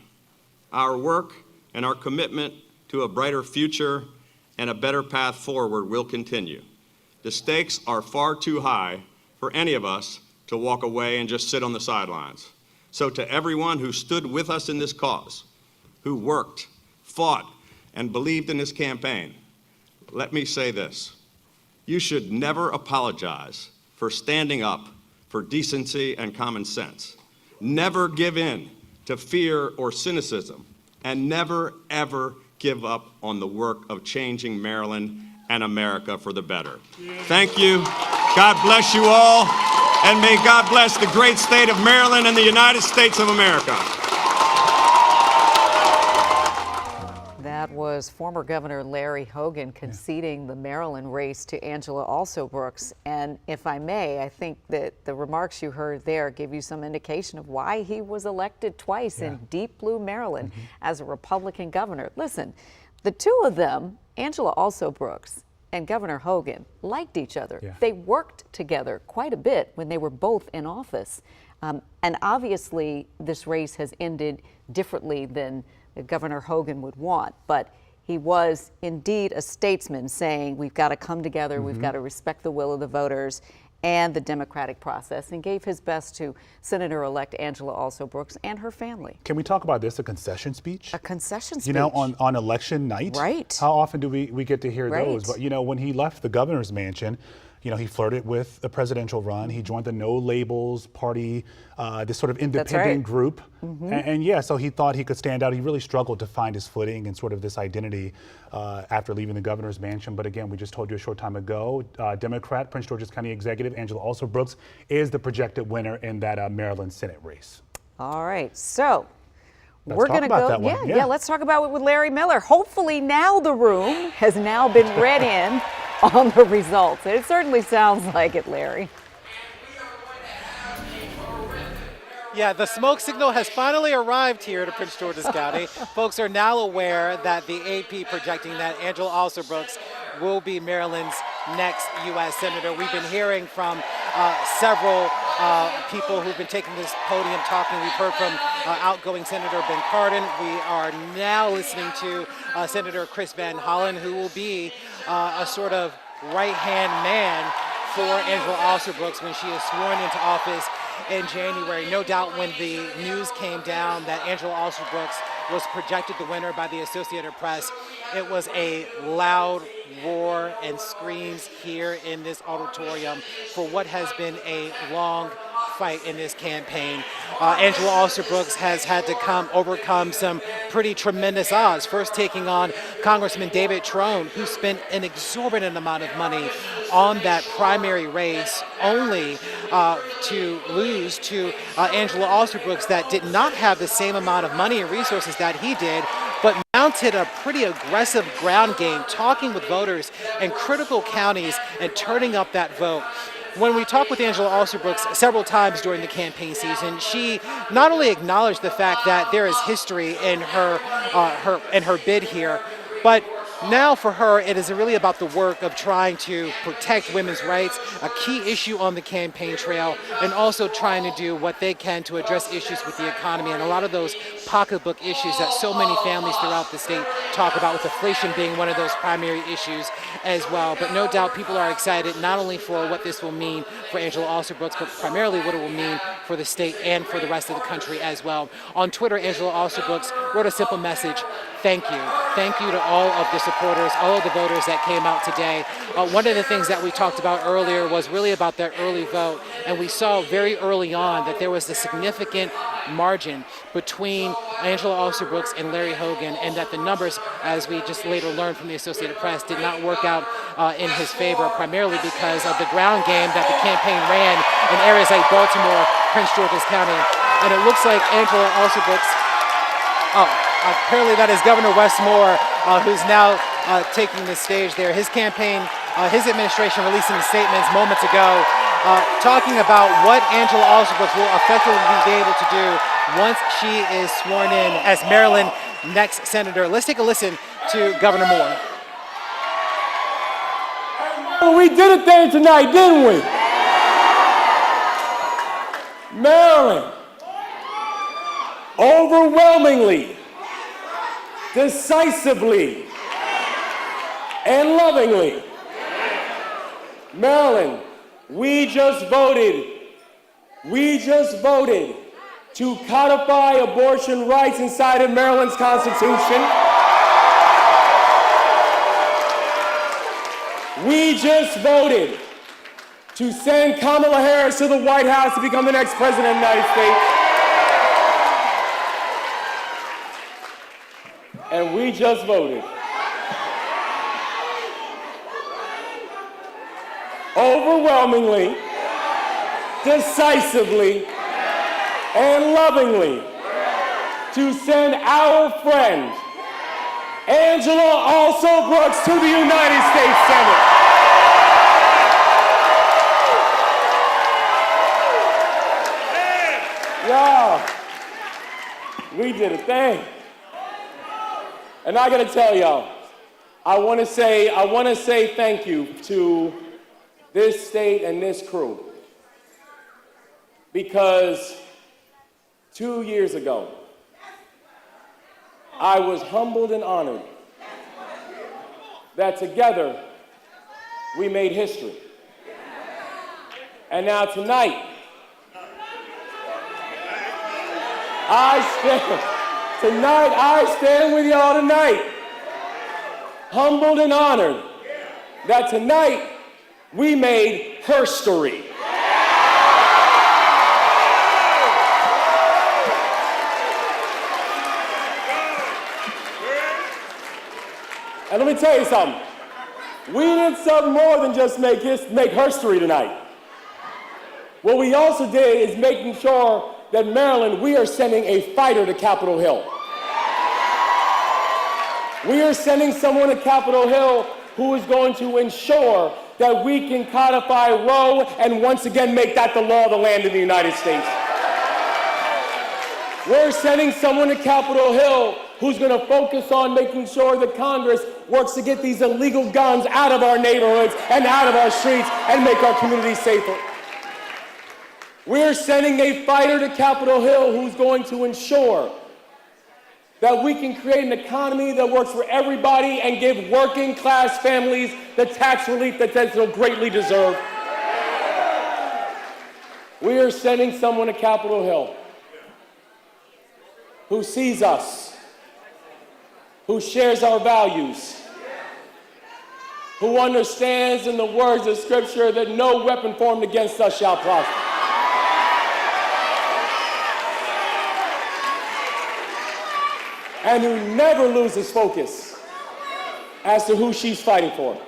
our work and our commitment to a brighter future and a better path forward will continue. The stakes are far too high for any of us to walk away and just sit on the sidelines. So to everyone who stood with us in this cause, who worked, fought, and believed in this campaign, let me say this. You should never apologize for standing up for decency and common sense. Never give in to fear or cynicism, and never, ever give up on the work of changing Maryland and America for the better. Thank you. God bless you all, and may God bless the great state of Maryland and the United States of America. That was former Governor Larry Hogan conceding the Maryland race to Angela Alsobrooks. And if I may, I think that the remarks you heard there give you some indication of why he was elected twice in deep blue Maryland as a Republican governor. Listen, the two of them, Angela Alsobrooks and Governor Hogan, liked each other. They worked together quite a bit when they were both in office. And obviously, this race has ended differently than Governor Hogan would want, but he was indeed a statesman saying we've got to come together, we've got to respect the will of the voters and the democratic process, and gave his best to Senator-elect Angela Alsobrooks and her family. Can we talk about this, a concession speech? A concession speech. You know, on election night? Right. How often do we get to hear Right. those? But, you know, when he left the governor's mansion, he flirted with the presidential run. He joined the No Labels Party, this sort of independent group. And yeah, so he thought he could stand out. He really struggled to find his footing and sort of this identity after leaving the governor's mansion. But again, we just told you a short time ago, Democrat, Prince George's County Executive Angela Alsobrooks is the projected winner in that Maryland Senate race. All right, so we're going to go. Yeah, let's talk about it with Larry Miller. Hopefully now the room has now been read in on the results. It certainly sounds like it, Larry. Yeah, the smoke signal has finally arrived here to Prince George's County. Folks are now aware that the AP projecting that Angela Alsobrooks will be Maryland's next U.S. Senator. We've been hearing from several people who've been taking this podium talking. We've heard from outgoing Senator Ben Cardin. We are now listening to Senator Chris Van Hollen, who will be a sort of right-hand man for Angela Alsobrooks when she is sworn into office in January. No doubt when the news came down that Angela Alsobrooks was projected the winner by the Associated Press, it was a loud roar and screams here in this auditorium for what has been a long fight in this campaign. Angela Alsobrooks has had to overcome some pretty tremendous odds. First taking on Congressman David Trone, who spent an exorbitant amount of money on that primary race, only to lose to Angela Alsobrooks that did not have the same amount of money and resources that he did, but mounted a pretty aggressive ground game, talking with voters in critical counties and turning up that vote. When we talked with Angela Alsobrooks several times during the campaign season, she not only acknowledged the fact that there is history in her bid here, but now for her, it is really about the work of trying to protect women's rights, a key issue on the campaign trail, and also trying to do what they can to address issues with the economy and a lot of those pocketbook issues that so many families throughout the state talk about, with inflation being one of those primary issues as well. But no doubt people are excited not only for what this will mean for Angela Alsobrooks, but primarily what it will mean for the state and for the rest of the country as well. On Twitter, Angela Alsobrooks wrote a simple message: thank you. Thank you to all of the supporters, all of the voters that came out today. One of the things that we talked about earlier was really about that early vote, and we saw very early on that there was a significant margin between Angela Alsobrooks and Larry Hogan, and that the numbers, as we just later learned from the Associated Press, did not work out in his favor, primarily because of the ground game that the campaign ran in areas like Baltimore, Prince George's County. And it looks like Angela Alsobrooks, apparently that is Governor Wes Moore, who's now taking the stage there. His campaign, his administration releasing statements moments ago, talking about what Angela Alsobrooks will effectively be able to do once she is sworn in as Maryland's next senator. Let's take a listen to Governor Moore. Well, we did a thing tonight, didn't we? Maryland, overwhelmingly, decisively, and lovingly. Maryland, we just voted to codify abortion rights inside of Maryland's Constitution. We just voted to send Kamala Harris to the White House to become the next president of the United States. And we just voted overwhelmingly, decisively, and lovingly to send our friend Angela Alsobrooks to the United States Senate. Y'all, we did a thing. And I gotta tell y'all, I wanna say thank you to this state and this crew, because 2 years ago, I was humbled and honored that together we made history. And now tonight, I stand with y'all tonight, humbled and honored that tonight We made her story. And let me tell you something. We did something more than just make history tonight. What we also did is making sure that Maryland, we are sending a fighter to Capitol Hill. We are sending someone to Capitol Hill who is going to ensure that we can codify Roe and once again make that the law of the land in the United States. We're sending someone to Capitol Hill who's going to focus on making sure that Congress works to get these illegal guns out of our neighborhoods and out of our streets and make our communities safer. We're sending a fighter to Capitol Hill who's going to ensure that we can create an economy that works for everybody and give working class families the tax relief that they so greatly deserve. We are sending someone to Capitol Hill who sees us, who shares our values, who understands in the words of Scripture that no weapon formed against us shall prosper. And who never loses focus as to who she's fighting for.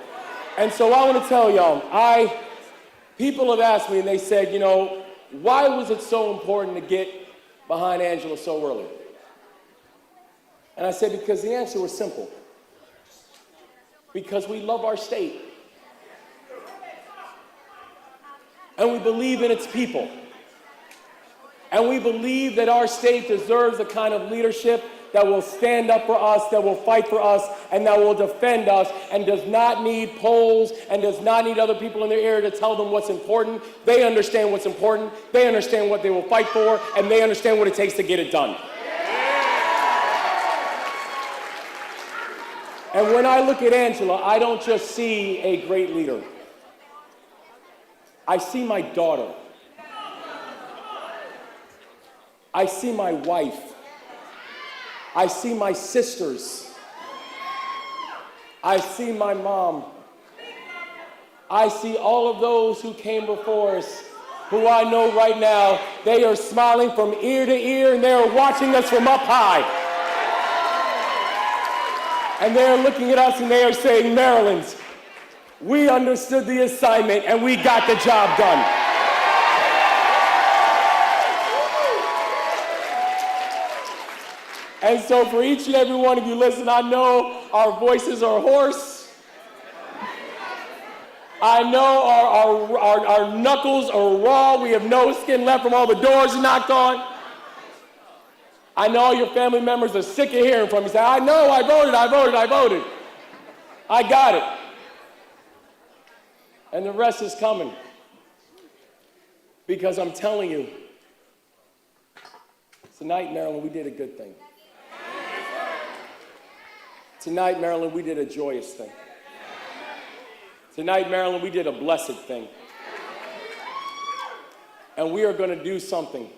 And so I want to tell y'all, people have asked me and they said, you know, why was it so important to get behind Angela so early? And I said, because the answer was simple. Because we love our state. And we believe in its people. And we believe that our state deserves the kind of leadership that will stand up for us, that will fight for us, and that will defend us, and does not need polls and does not need other people in their ear to tell them what's important. They understand what's important, they understand what they will fight for, and they understand what it takes to get it done. And when I look at Angela, I don't just see a great leader. I see my daughter. I see my wife. I see my sisters. I see my mom. I see all of those who came before us, who I know right now, they are smiling from ear to ear and they are watching us from up high. And they are looking at us and they are saying, Maryland, we understood the assignment and we got the job done. And so for each and every one of you, listen, I know our voices are hoarse. I know our knuckles are raw. We have no skin left from all the doors you knocked on. I know your family members are sick of hearing from you. Say, I know, I voted. I got it. And the rest is coming. Because I'm telling you, tonight, Maryland, we did a good thing. Tonight, Maryland, we did a joyous thing. Tonight, Maryland, we did a blessed thing. And we are going to do something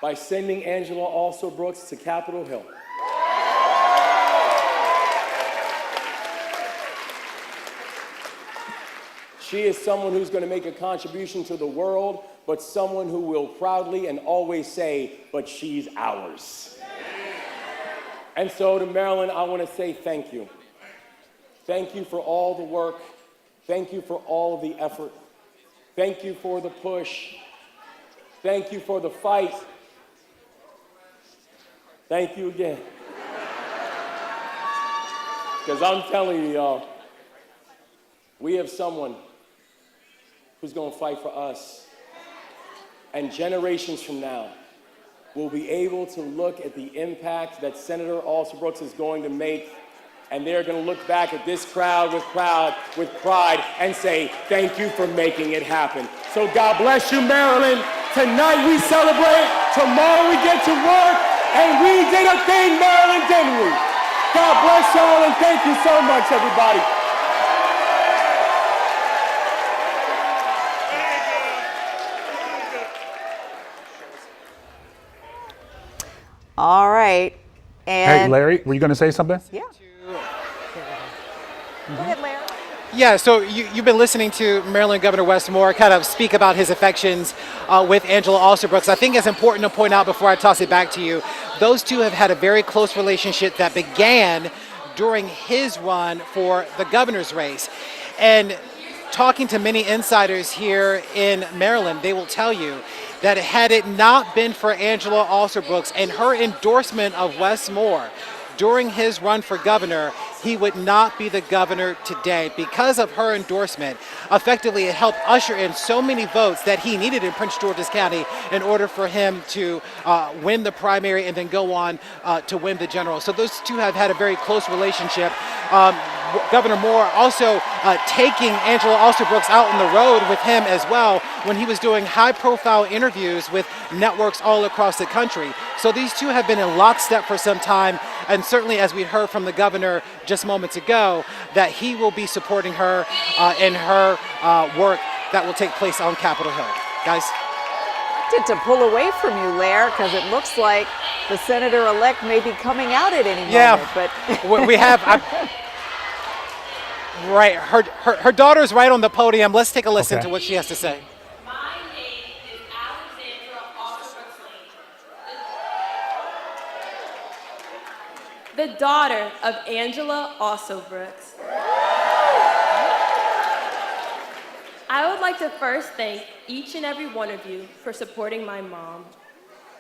by sending Angela Alsobrooks to Capitol Hill. She is someone who's going to make a contribution to the world, but someone who will proudly and always say, but she's ours. And so to Maryland, I want to say thank you. Thank you for all the work. Thank you for all of the effort. Thank you for the push. Thank you for the fight. Thank you again. Because I'm telling you, y'all, we have someone who's going to fight for us. And generations from now, we'll be able to look at the impact that Senator Alsobrooks is going to make, and they're going to look back at this crowd with pride and say, thank you for making it happen. So God bless you, Maryland. Tonight we celebrate, tomorrow we get to work, and we did a thing, Maryland, didn't we? God bless y'all, and thank you so much, everybody. All right. And hey, Larry, were you going to say something? Yeah. Go ahead, Larry. Yeah, so you've been listening to Maryland Governor Wes Moore kind of speak about his affections with Angela Alsobrooks. I think it's important to point out before I toss it back to you, those two have had a very close relationship that began during his run for the governor's race. And talking to many insiders here in Maryland, they will tell you that had it not been for Angela Alsobrooks and her endorsement of Wes Moore during his run for governor, he would not be the governor today. Because of her endorsement, effectively it helped usher in so many votes that he needed in Prince George's County in order for him to win the primary and then go on to win the general. So those two have had a very close relationship. Governor Moore also taking Angela Alsobrooks out on the road with him as well when he was doing high-profile interviews with networks all across the country. So these two have been in lockstep for some time, and certainly as we heard from the governor just moments ago, that he will be supporting her in her work that will take place on Capitol Hill. Guys? To pull away from you, Lair, because it looks like the senator-elect may be coming out at any moment. But we have... Right, her daughter's right on the podium. Let's take a listen to what she has to say. My name is Alexandra Alsobrooks, the daughter of Angela Alsobrooks. I would like to first thank each and every one of you for supporting my mom.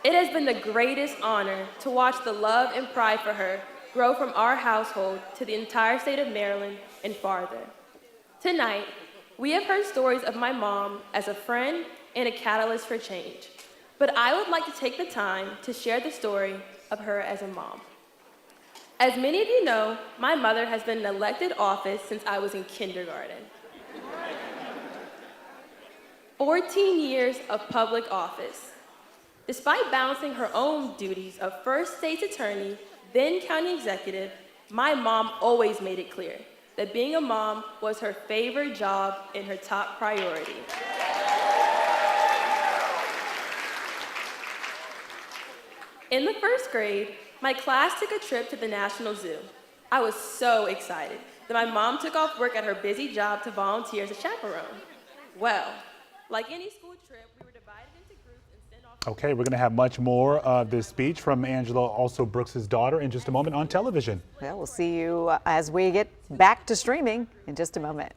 It has been the greatest honor to watch the love and pride for her grow from our household to the entire state of Maryland and farther. Tonight, we have heard stories of my mom as a friend and a catalyst for change, but I would like to take the time to share the story of her as a mom. As many of you know, my mother has been in elected office since I was in kindergarten. 14 years of public office. Despite balancing her own duties of first state's attorney, then county executive, my mom always made it clear that being a mom was her favorite job and her top priority. In the first grade, my class took a trip to the National Zoo. I was so excited that my mom took off work at her busy job to volunteer as a chaperone. Well, like any school trip, we were divided into groups and sent off. Okay, we're going to have much more of this speech from Angela Alsobrooks' daughter in just a moment on television. Well, we'll see you as we get back to streaming in just a moment.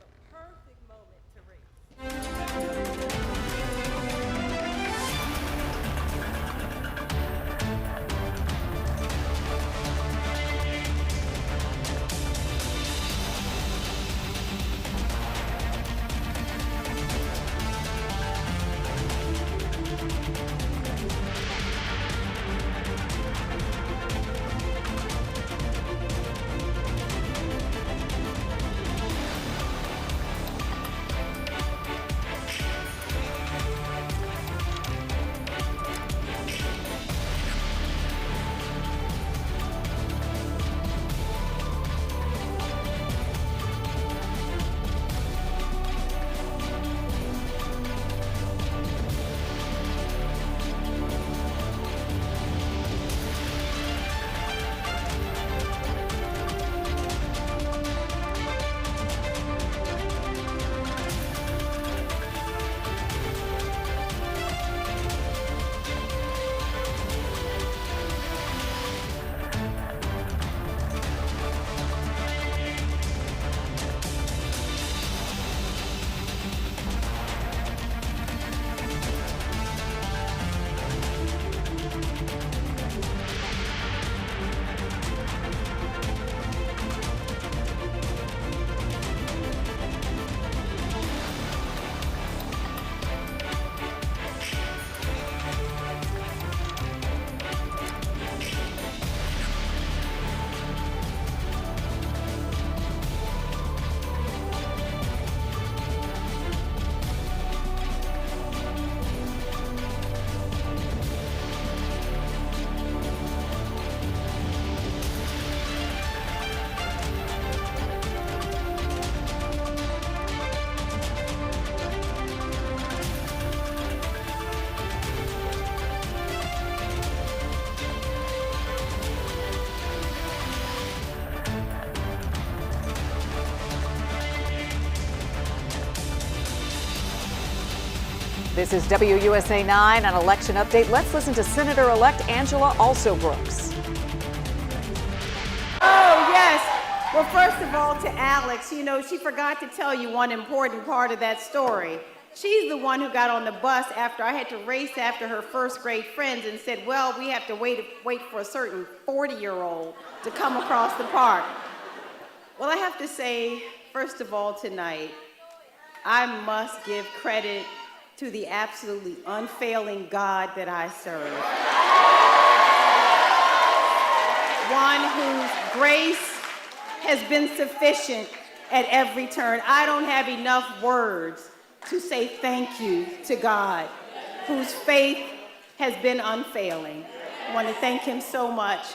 This is WUSA9 on Election Update. Let's listen to Senator-elect Angela Alsobrooks. Oh, yes. Well, first of all, to Alex, you know, she forgot to tell you one important part of that story. She's the one who got on the bus after I had to race after her first grade friends and said, well, we have to wait for a certain 40-year-old to come across the park. Well, I have to say, first of all, tonight, I must give credit to the absolutely unfailing God that I serve. One whose grace has been sufficient at every turn. I don't have enough words to say thank you to God, whose faith has been unfailing. I want to thank him so much.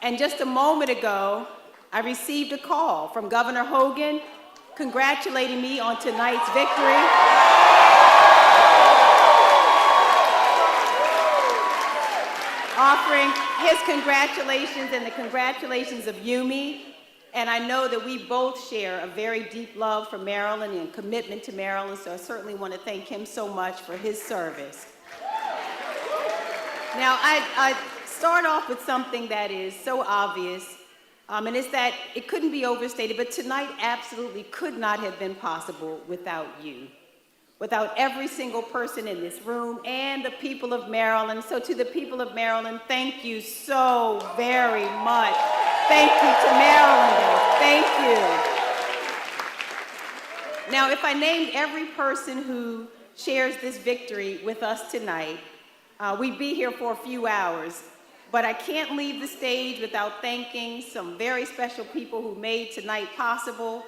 And just a moment ago, I received a call from Governor Hogan congratulating me on tonight's victory. Offering his congratulations and the congratulations of Yumi. And I know that we both share a very deep love for Maryland and commitment to Maryland, so I certainly want to thank him so much for his service. Now, I start off with something that is so obvious, and it's that it couldn't be overstated, but tonight absolutely could not have been possible without you. Without every single person in this room and the people of Maryland. So to the people of Maryland, thank you so very much. Thank you to Marylanders. Thank you. Now, if I named every person who shares this victory with us tonight, we'd be here for a few hours. But I can't leave the stage without thanking some very special people who made tonight possible.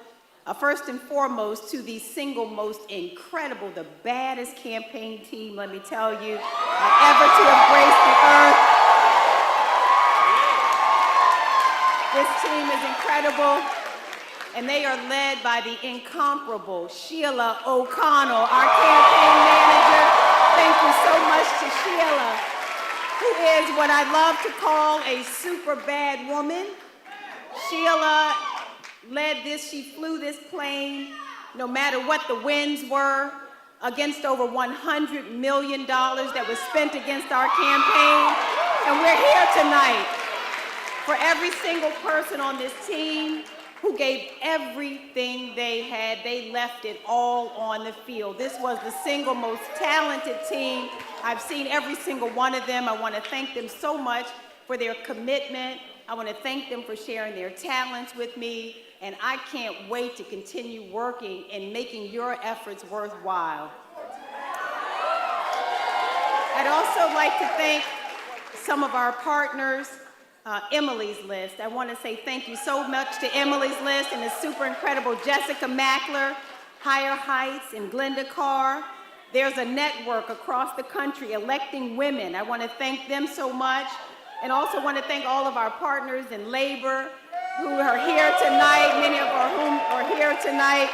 First and foremost, to the single most incredible, the baddest campaign team, let me tell you, ever to have graced the earth. This team is incredible, and they are led by the incomparable Sheila O'Connell, our campaign manager. Thank you so much to Sheila, who is what I love to call a super bad woman. Sheila led this, she flew this plane, no matter what the winds were, against over $100 million that was spent against our campaign. And we're here tonight for every single person on this team who gave everything they had. They left it all on the field. This was the single most talented team. I've seen every single one of them. I want to thank them so much for their commitment. I want to thank them for sharing their talents with me. And I can't wait to continue working and making your efforts worthwhile. I'd also like to thank some of our partners, Emily's List. I want to say thank you so much to Emily's List and the super incredible Jessica Mackler, Higher Heights, and Glenda Carr. There's a network across the country electing women. I want to thank them so much. And also want to thank all of our partners in labor who are here tonight, many of whom are here tonight.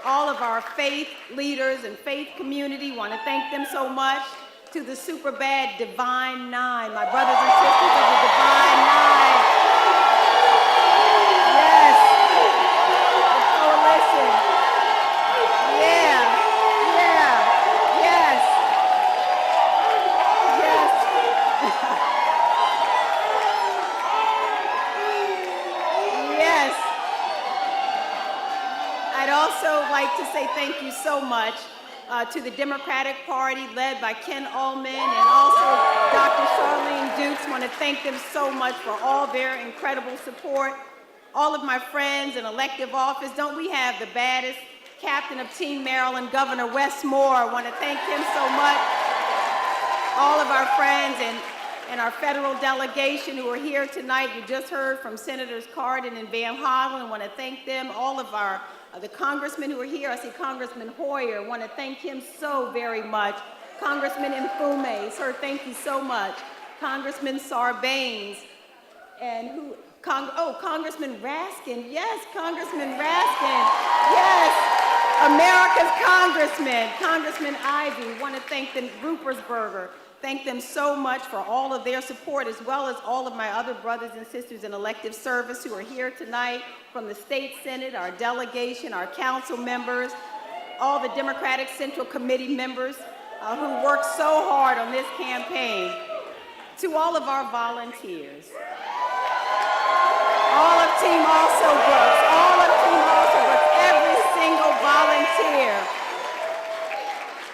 All of our faith leaders and faith community, want to thank them so much. To the super bad Divine Nine, my brothers and sisters of the Divine Nine. Yes, the coalition. Yeah, yes. Yes. I'd also like to say thank you so much to the Democratic Party led by Ken Ullman and also Dr. Charlene Dukes. I want to thank them so much for all their incredible support. All of my friends in elective office, don't we have the baddest captain of Team Maryland, Governor Wes Moore? I want to thank him so much. All of our friends and our federal delegation who are here tonight. You just heard from Senators Cardin and Van Hollen. I want to thank them. All of the congressmen who are here. I see Congressman Hoyer. I want to thank him so very much. Congressman Mfume, sir, thank you so much. Congressman Sarbanes, and Congressman Raskin. Yes, Congressman Raskin. Yes, America's congressman. Congressman Ivey. Want to thank them, Rupersberger. Thank them so much for all of their support, as well as all of my other brothers and sisters in elective service who are here tonight from the state senate, our delegation, our council members, all the Democratic Central Committee members who worked so hard on this campaign, to all of our volunteers, all of Team Alsobrooks, every single volunteer.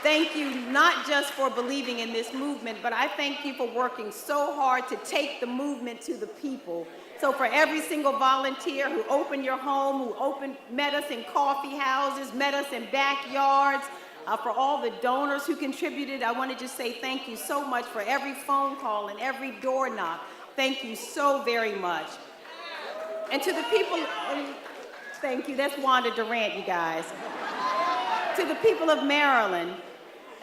Thank you not just for believing in this movement, but I thank you for working so hard to take the movement to the people. So for every single volunteer who opened your home, who met us in coffee houses, met us in backyards, for all the donors who contributed, I want to just say thank you so much. For every phone call and every door knock, thank you so very much. And to the people, thank you, that's Wanda Durant, you guys. To the people of Maryland,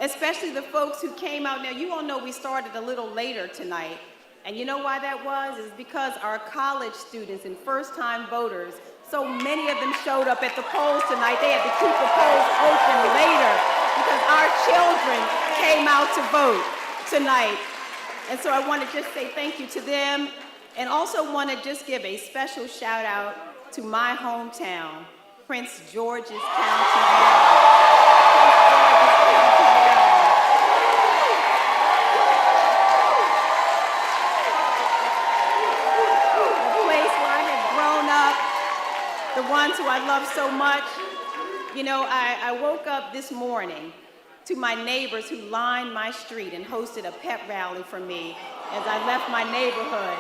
especially the folks who came out. Now, you all know we started a little later tonight. And you know why that was? It's because our college students and first-time voters, so many of them showed up at the polls tonight. They had to keep the polls open later because our children came out to vote tonight. And so I want to just say thank you to them, and also want to just give a special shout out to my hometown, Prince George's County, the ones who I love so much. You know, I woke up this morning to my neighbors who lined my street and hosted a pep rally for me as I left my neighborhood.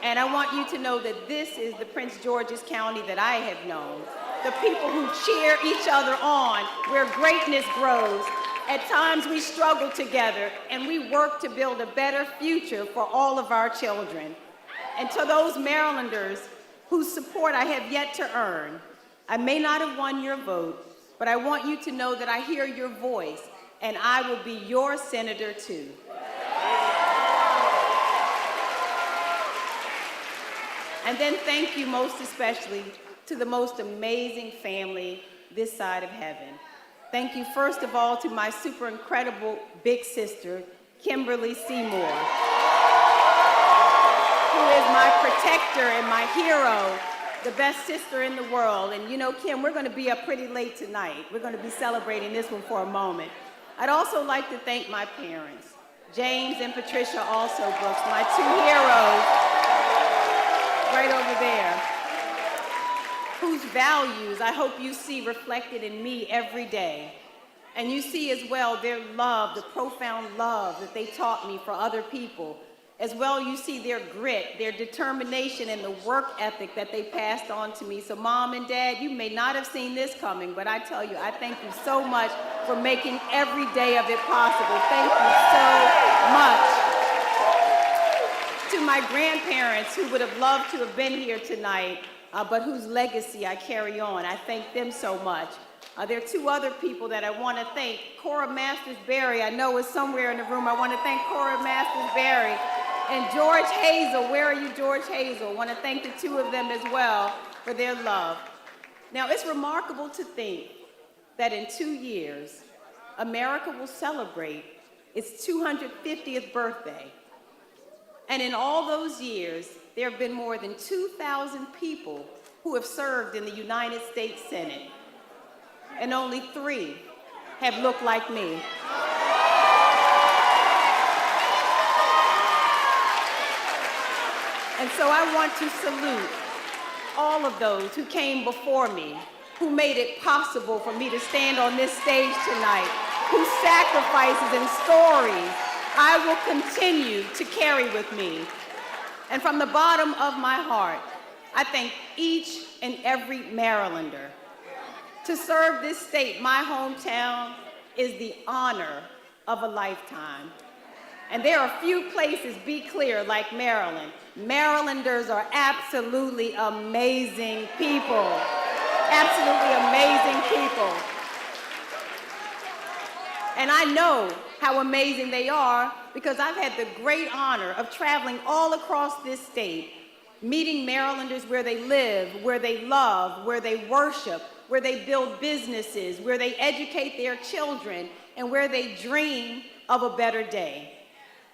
And I want you to know that this is the Prince George's County that I have known. The people who cheer each other on, where greatness grows. At times we struggle together and we work to build a better future for all of our children. And to those Marylanders whose support I have yet to earn, I may not have won your vote, but I want you to know that I hear your voice and I will be your senator too. And then thank you most especially to the most amazing family this side of heaven. Thank you first of all to my super incredible big sister, Kimberly Seymour, who is my protector and my hero, the best sister in the world. And you know, Kim, we're going to be up pretty late tonight. We're going to be celebrating this one for a moment. I'd also like to thank my parents, James and Patricia Alsobrooks, my two heroes, right over there, whose values I hope you see reflected in me every day. And you see as well their love, the profound love that they taught me for other people. As well, you see their grit, their determination, and the work ethic that they passed on to me. So Mom and Dad, you may not have seen this coming, but I tell you, I thank you so much for making every day of it possible. Thank you so much. To my grandparents who would have loved to have been here tonight, but whose legacy I carry on, I thank them so much. There are two other people that I want to thank. Cora Masters-Berry, I know is somewhere in the room. I want to thank Cora Masters-Berry. And George Hazel, where are you, George Hazel? I want to thank the two of them as well for their love. Now, it's remarkable to think that in 2 years, America will celebrate its 250th birthday. And in all those years, there have been more than 2,000 people who have served in the United States Senate. And only 3 have looked like me. And so I want to salute all of those who came before me, who made it possible for me to stand on this stage tonight, whose sacrifices and stories I will continue to carry with me. And from the bottom of my heart, I thank each and every Marylander. To serve this state, my hometown, is the honor of a lifetime. And there are few places, be clear, like Maryland. Marylanders are absolutely amazing people. Absolutely amazing people. And I know how amazing they are because I've had the great honor of traveling all across this state, meeting Marylanders where they live, where they love, where they worship, where they build businesses, where they educate their children, and where they dream of a better day.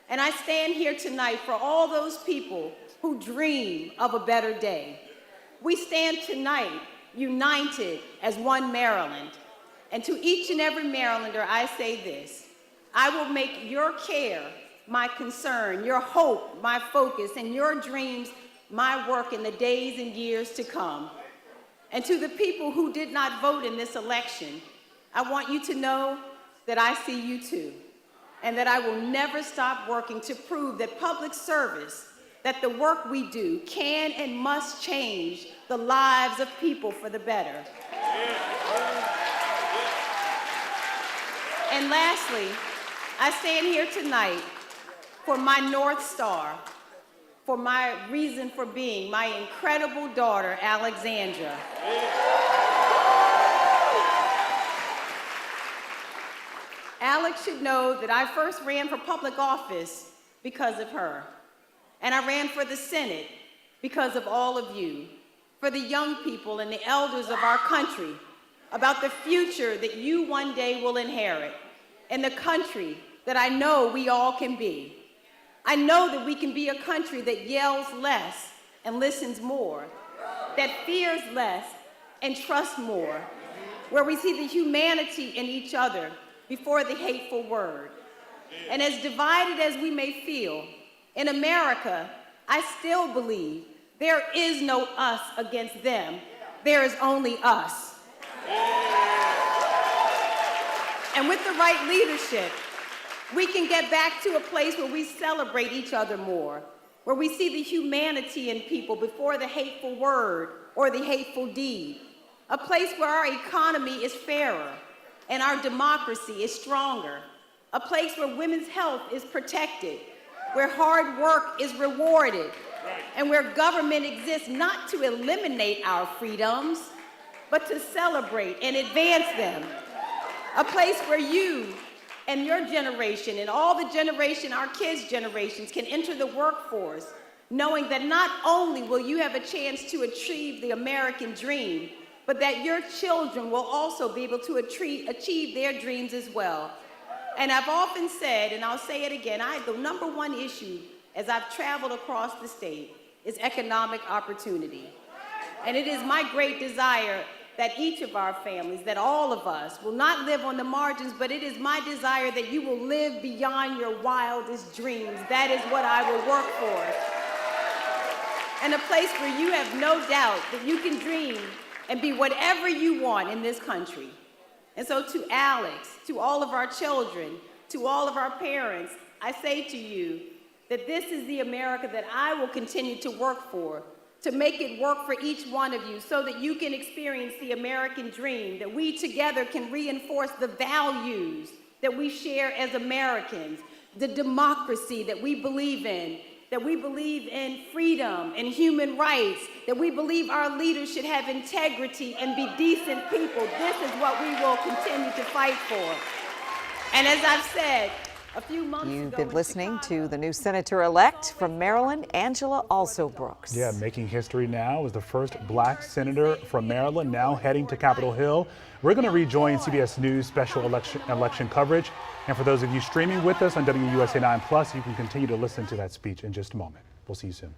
And I stand here tonight for all those people who dream of a better day. We stand tonight united as one Maryland. And to each and every Marylander, I say this: I will make your care my concern, your hope my focus, and your dreams my work in the days and years to come. And to the people who did not vote in this election, I want you to know that I see you too, and that I will never stop working to prove that public service, that the work we do can and must change the lives of people for the better. And lastly, I stand here tonight for my North Star, for my reason for being, my incredible daughter, Alexandra. Alex should know that I first ran for public office because of her. And I ran for the Senate because of all of you, for the young people and the elders of our country, about the future that you one day will inherit, and the country that I know we all can be. I know that we can be a country that yells less and listens more, that fears less and trusts more, where we see the humanity in each other before the hateful word. And as divided as we may feel, in America, I still believe there is no us against them. There is only us. And with the right leadership, we can get back to a place where we celebrate each other more, where we see the humanity in people before the hateful word or the hateful deed, a place where our economy is fairer and our democracy is stronger, a place where women's health is protected, where hard work is rewarded, and where government exists not to eliminate our freedoms, but to celebrate and advance them, a place where you and your generation and all the generation, our kids' generations, can enter the workforce knowing that not only will you have a chance to achieve the American dream, but that your children will also be able to achieve their dreams as well. And I've often said, and I'll say it again, the number one issue as I've traveled across the state is economic opportunity. And it is my great desire that each of our families, that all of us will not live on the margins, but it is my desire that you will live beyond your wildest dreams. That is what I will work for. And a place where you have no doubt that you can dream and be whatever you want in this country. And so to Alex, to all of our children, to all of our parents, I say to you that this is the America that I will continue to work for, to make it work for each one of you so that you can experience the American dream, that we together can reinforce the values that we share as Americans, the democracy that we believe in, that we believe in freedom and human rights, that we believe our leaders should have integrity and be decent people. This is what we will continue to fight for. And as I've said, a few months ago, you've been listening to the new senator-elect from Maryland, Angela Alsobrooks. Yeah, making history now as the first black senator from Maryland, now heading to Capitol Hill. We're going to rejoin CBS News special election coverage. And for those of you streaming with us on WUSA9 Plus, you can continue to listen to that speech in just a moment. We'll see you soon.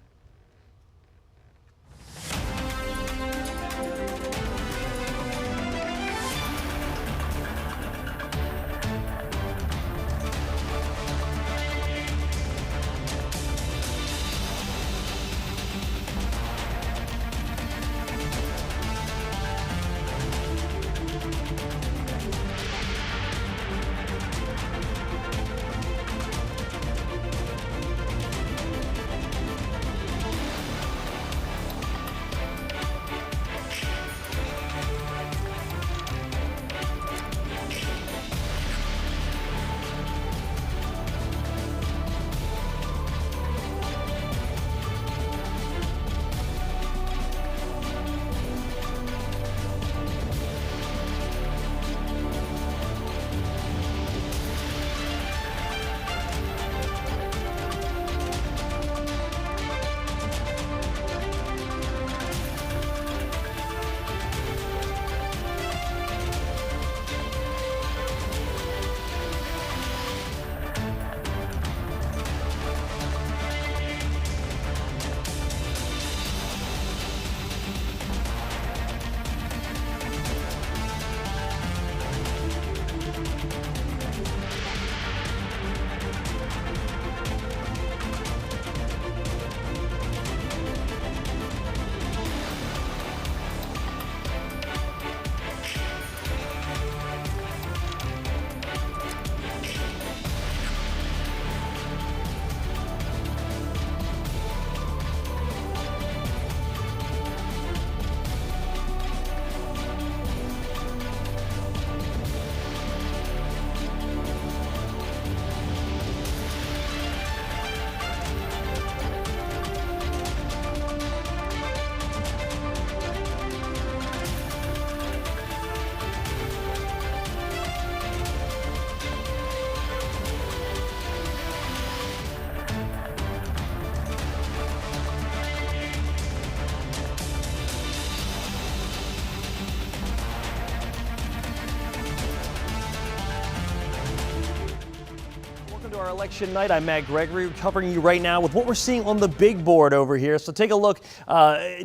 our election night. I'm Matt Gregory, covering you right now with what we're seeing on the big board over here. So take a look.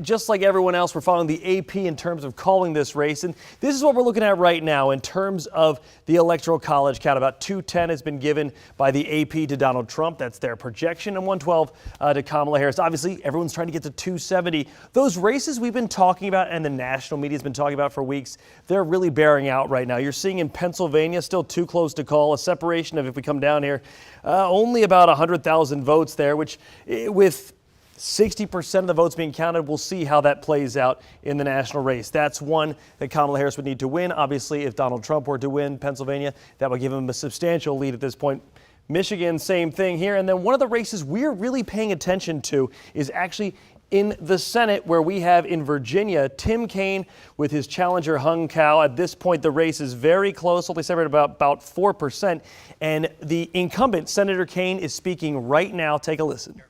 Just like everyone else, we're following the AP in terms of calling this race. And this is what we're looking at right now in terms of the Electoral College count. About 210 has been given by the AP to Donald Trump. That's their projection. And 112 to Kamala Harris. Obviously, everyone's trying to get to 270. Those races we've been talking about and the national media has been talking about for weeks, they're really bearing out right now. You're seeing in Pennsylvania, still too close to call, a separation of, if we come down here, only about 100,000 votes there, which with 60% of the votes being counted, we'll see how that plays out in the national race. That's one that Kamala Harris would need to win. Obviously, if Donald Trump were to win Pennsylvania, that would give him a substantial lead at this point. Michigan, same thing here. And then one of the races we're really paying attention to is actually in the Senate, where we have in Virginia, Tim Kaine with his challenger Hung Cao. At this point, the race is very close, only separated about 4%. And the incumbent, Senator Kaine, is speaking right now. Take a listen.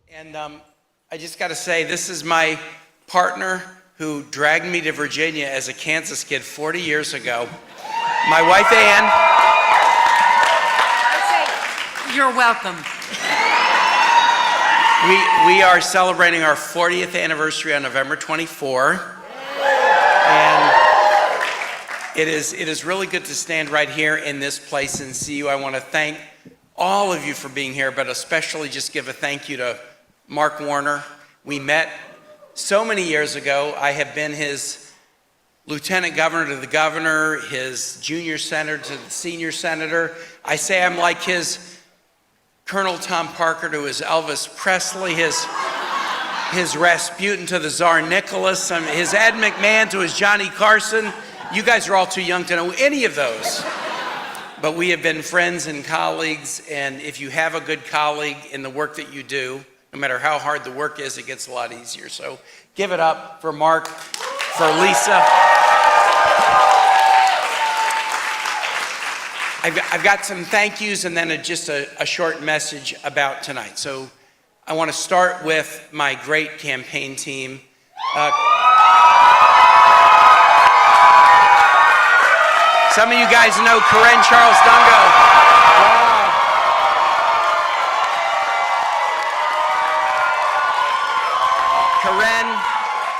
And I just got to say, this is my partner who dragged me to Virginia as a Kansas kid 40 years ago. My wife, Ann. You're welcome. We are celebrating our 40th anniversary on November 24. And it is really good to stand right here in this place and see you. I want to thank all of you for being here, but especially just give a thank you to Mark Warner. We met so many years ago. I have been his lieutenant governor to the governor, his junior senator to the senior senator. I say I'm like his Colonel Tom Parker to his Elvis Presley, his Rasputin to the Tsar Nicholas, his Ed McMahon to his Johnny Carson. You guys are all too young to know any of those. But we have been friends and colleagues, and if you have a good colleague in the work that you do, no matter how hard the work is, it gets a lot easier. So give it up for Mark, for Lisa. I've got some thank yous and then just a short message about tonight. So I want to start with my great campaign team. Some of you guys know Corinne Charles Dungo.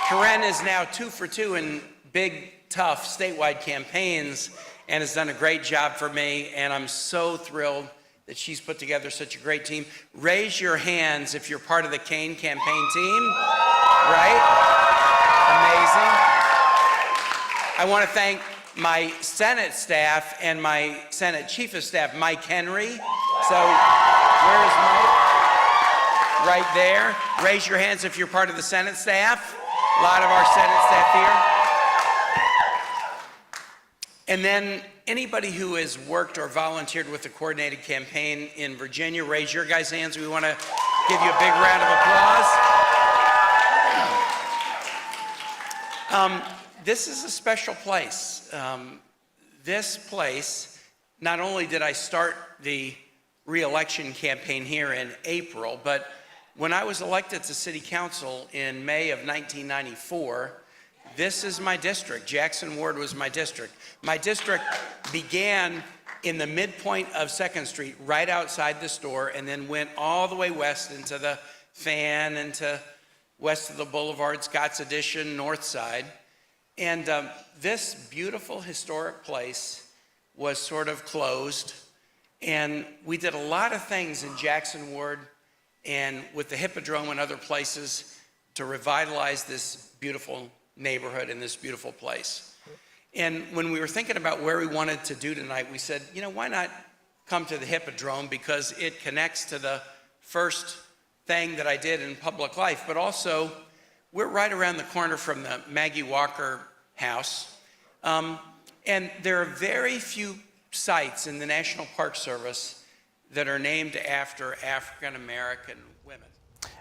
Corinne is now 2 for 2 in big, tough statewide campaigns and has done a great job for me, and I'm so thrilled that she's put together such a great team. Raise your hands if you're part of the Kaine campaign team, right? Amazing. I want to thank my Senate staff and my Senate Chief of Staff, Mike Henry. So, where is Mike? Right there. Raise your hands if you're part of the Senate staff. A lot of our Senate staff here. And then anybody who has worked or volunteered with the coordinated campaign in Virginia, raise your guys' hands. We want to give you a big round of applause. This is a special place. This place, not only did I start the re-election campaign here in April, but when I was elected to City Council in May of 1994, this is my district. Jackson Ward was my district. My district began in the midpoint of 2nd Street, right outside the store, and then went all the way west into the Fan, into west of the Boulevard, Scott's Addition, North Side. And this beautiful historic place was sort of closed. And we did a lot of things in Jackson Ward and with the Hippodrome and other places to revitalize this beautiful neighborhood in this beautiful place. And when we were thinking about where we wanted to do tonight, we said, you know, why not come to the Hippodrome, because it connects to the first thing that I did in public life, but also we're right around the corner from the Maggie Walker house. And there are very few sites in the National Park Service that are named after African American women.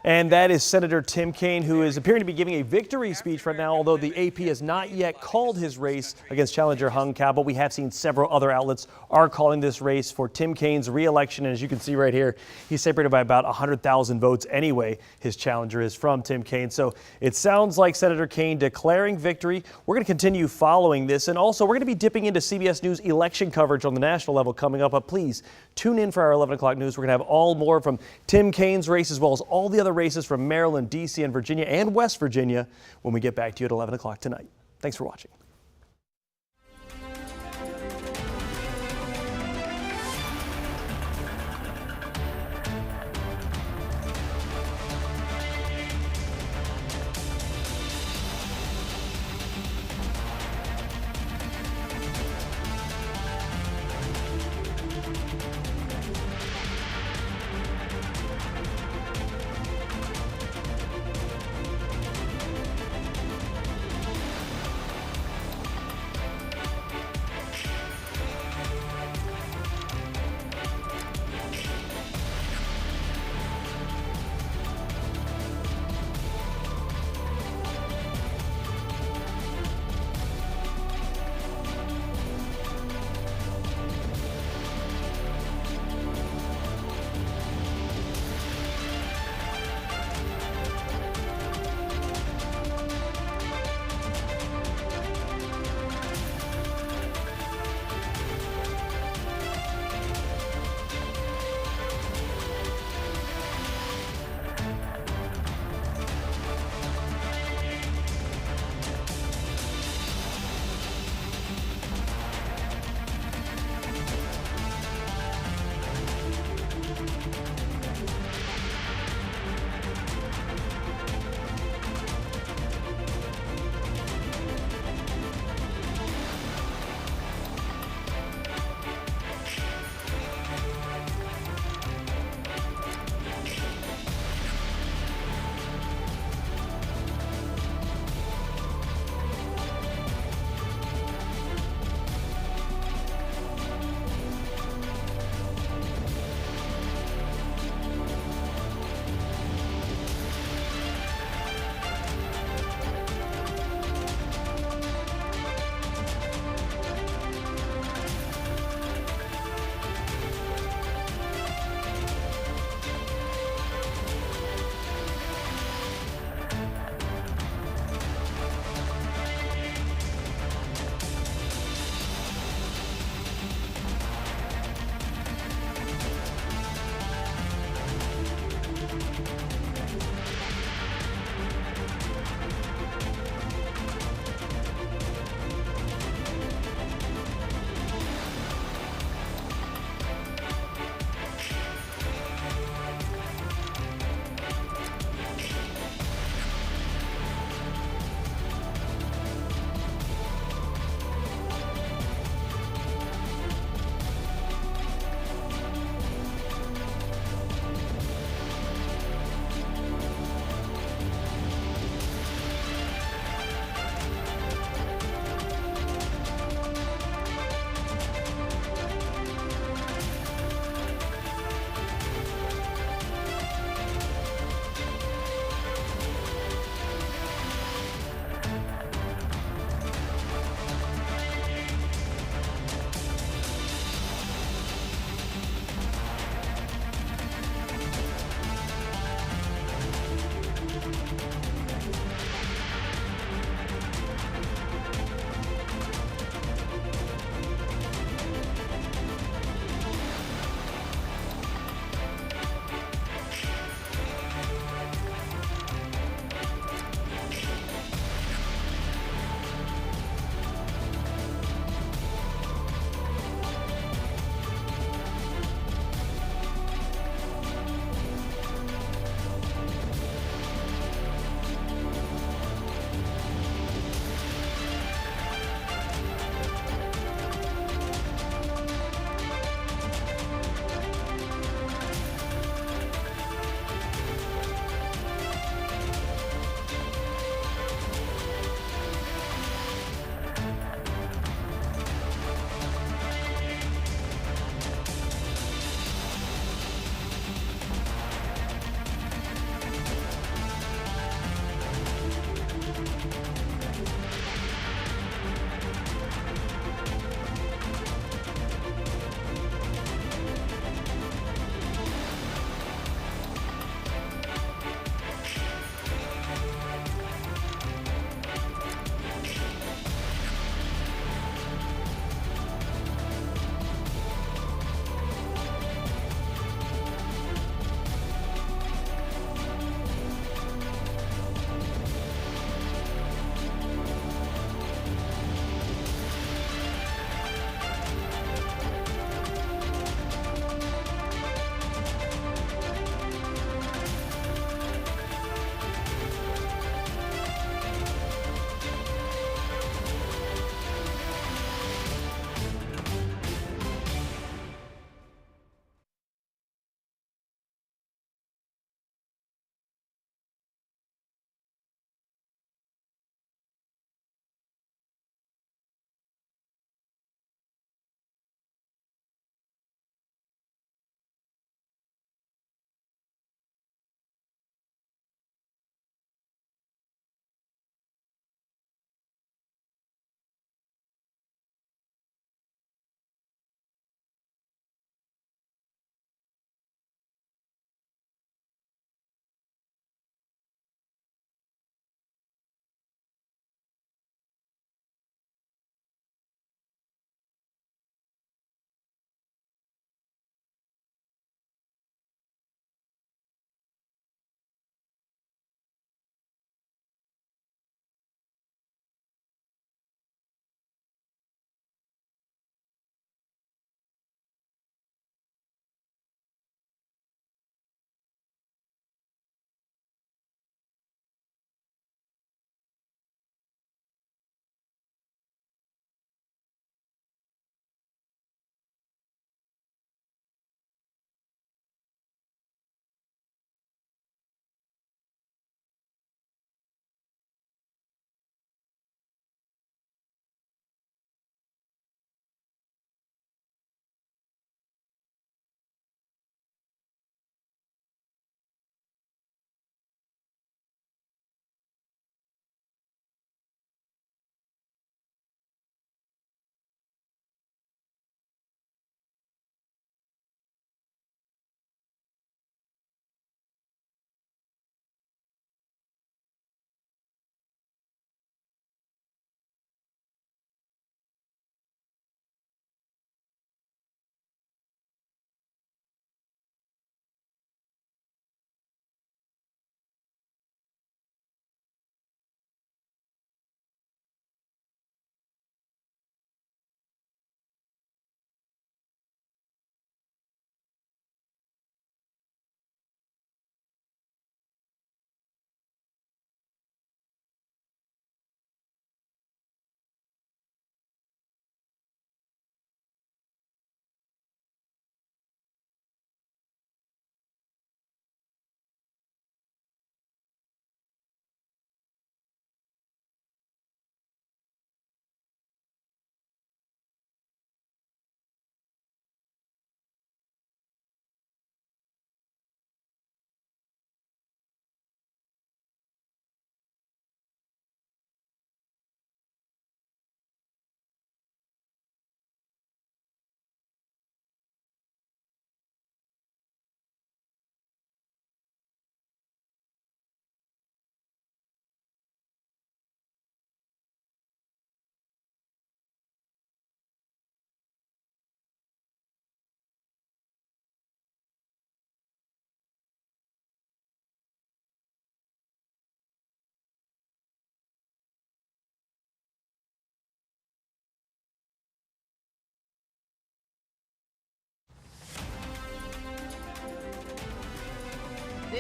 And that is Senator Tim Kaine, who is appearing to be giving a victory speech right now, although the AP has not yet called his race against challenger Hung Cao. But we have seen several other outlets are calling this race for Tim Kaine's re-election. And as you can see right here, he's separated by about 100,000 votes anyway. His challenger is from Tim Kaine. So it sounds like Senator Kaine declaring victory. We're going to continue following this. And also, we're going to be dipping into CBS News election coverage on the national level coming up. But please tune in for our 11 o'clock news. We're going to have all more from Tim Kaine's race as well as all the other races from Maryland, D.C., and Virginia and West Virginia when we get back to you at 11 o'clock tonight. Thanks for watching.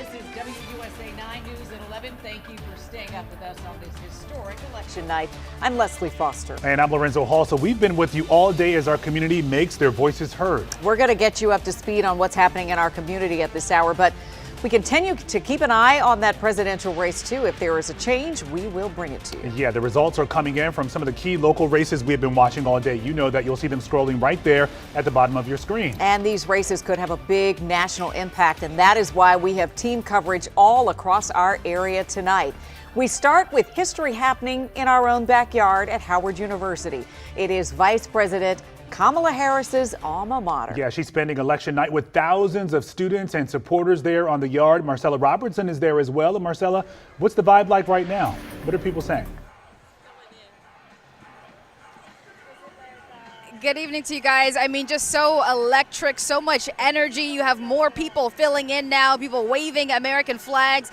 This is WUSA9 News at 11. Thank you for staying up with us on this historic election night. I'm Leslie Foster. And I'm Lorenzo Hall. So we've been with you all day as our community makes their voices heard. We're going to get you up to speed on what's happening in our community at this hour, but we continue to keep an eye on that presidential race, too. If there is a change, we will bring it to you. Yeah, the results are coming in from some of the key local races we've been watching all day. You know that you'll see them scrolling right there at the bottom of your screen. And these races could have a big national impact, and that is why we have team coverage all across our area tonight. We start with history happening in our own backyard at Howard University. It is Vice President Kamala Harris's alma mater. Yeah, she's spending election night with thousands of students and supporters there on the yard. Marcella Robertson is there as well. And Marcella, what's the vibe like right now? What are people saying? Good evening to you guys. I mean, just so electric, so much energy. You have more people filling in now, people waving American flags,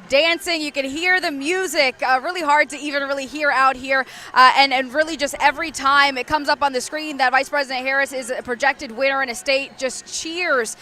dancing. You can hear the music, really hard to even really hear out here. And really just every time it comes up on the screen that Vice President Harris is a projected winner in a state, just cheers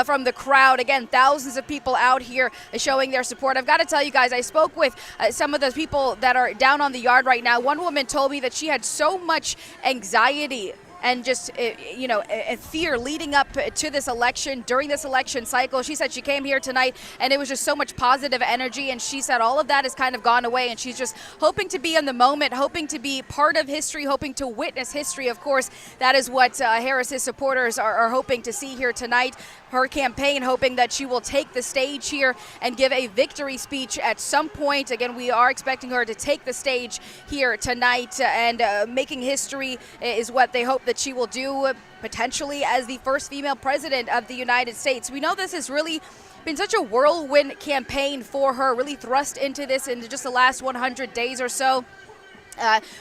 from the crowd. Again, thousands of people out here showing their support. I've got to tell you guys, I spoke with some of the people that are down on the yard right now. One woman told me that she had so much anxiety and just, fear leading up to this election, during this election cycle. She said she came here tonight and it was just so much positive energy, and she said all of that has kind of gone away, and she's just hoping to be in the moment, hoping to be part of history, hoping to witness history. Of course, that is what Harris's supporters are hoping to see here tonight. Her campaign hoping that she will take the stage here and give a victory speech at some point. Again, we are expecting her to take the stage here tonight, and making history is what they hope that she will do, potentially as the first female president of the United States. We know this has really been such a whirlwind campaign for her, really thrust into this in just the last 100 days or so.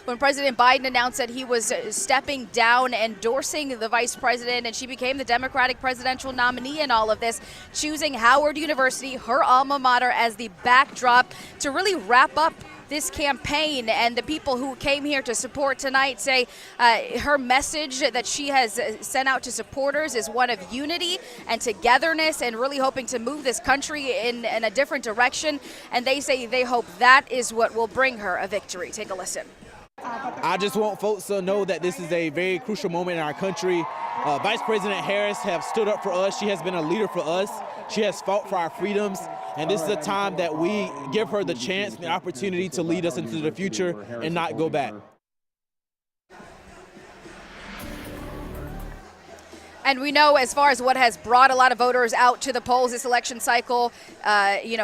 When President Biden announced that he was stepping down, endorsing the vice president, and she became the Democratic presidential nominee in all of this, choosing Howard University, her alma mater, as the backdrop to really wrap up this campaign. And the people who came here to support tonight say her message that she has sent out to supporters is one of unity and togetherness, and really hoping to move this country in a different direction. And they say they hope that is what will bring her a victory. Take a listen. I just want folks to know that this is a very crucial moment in our country. Vice President Harris has stood up for us. She has been a leader for us. She has fought for our freedoms. And this is a time that we give her the chance, the opportunity to lead us into the future and not go back. And we know, as far as what has brought a lot of voters out to the polls this election cycle,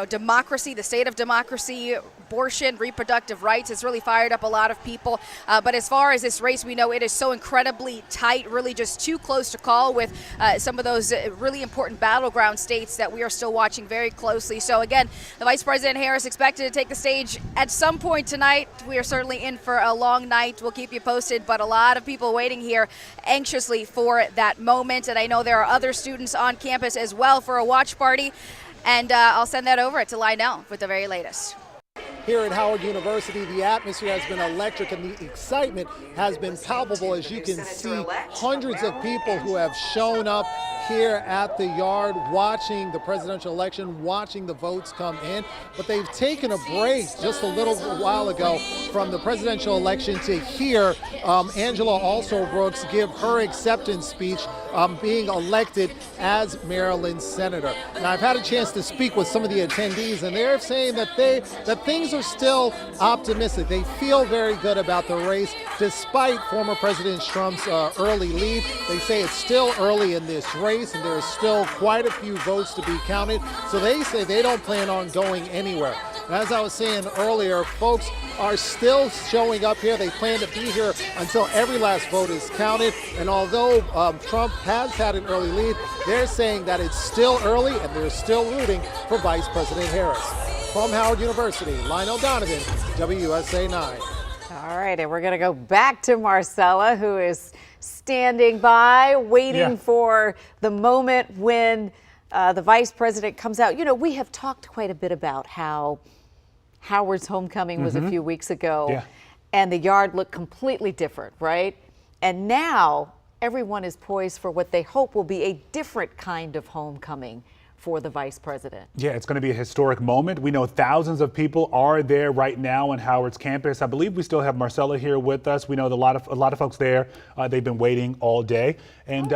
democracy, the state of democracy, abortion, reproductive rights has really fired up a lot of people. But as far as this race, we know it is so incredibly tight, really just too close to call, with some of those really important battleground states that we are still watching very closely. So again, the Vice President Harris expected to take the stage at some point tonight. We are certainly in for a long night. We'll keep you posted, but a lot of people waiting here anxiously for that moment. And I know there are other students on campus as well for a watch party. And I'll send that over to Lionel with the very latest. Here at Howard University, the atmosphere has been electric and the excitement has been palpable. As you can see, hundreds of people who have shown up here at the yard watching the presidential election, watching the votes come in. But they've taken a break just a little while ago from the presidential election to hear Angela Alsobrooks give her acceptance speech, being elected as Maryland's senator. Now, I've had a chance to speak with some of the attendees, and they're saying that things are still optimistic. They feel very good about the race, despite former President Trump's early lead. They say it's still early in this race, and there are still quite a few votes to be counted. So they say they don't plan on going anywhere. And as I was saying earlier, folks are still showing up here. They plan to be here until every last vote is counted. And although Trump has had an early lead, they're saying that it's still early and they're still rooting for Vice President Harris. From Howard University, Lionel Donovan, WUSA9. All right, and we're going to go back to Marcella, who is standing by, waiting for the moment when the vice president comes out. You know, we have talked quite a bit about how Howard's homecoming was a few weeks ago, and the yard looked completely different, right? And now everyone is poised for what they hope will be a different kind of homecoming for the vice president. Yeah, it's going to be a historic moment. We know thousands of people are there right now on Howard's campus. I believe we still have Marcella here with us. We know a lot of folks there. They've been waiting all day, and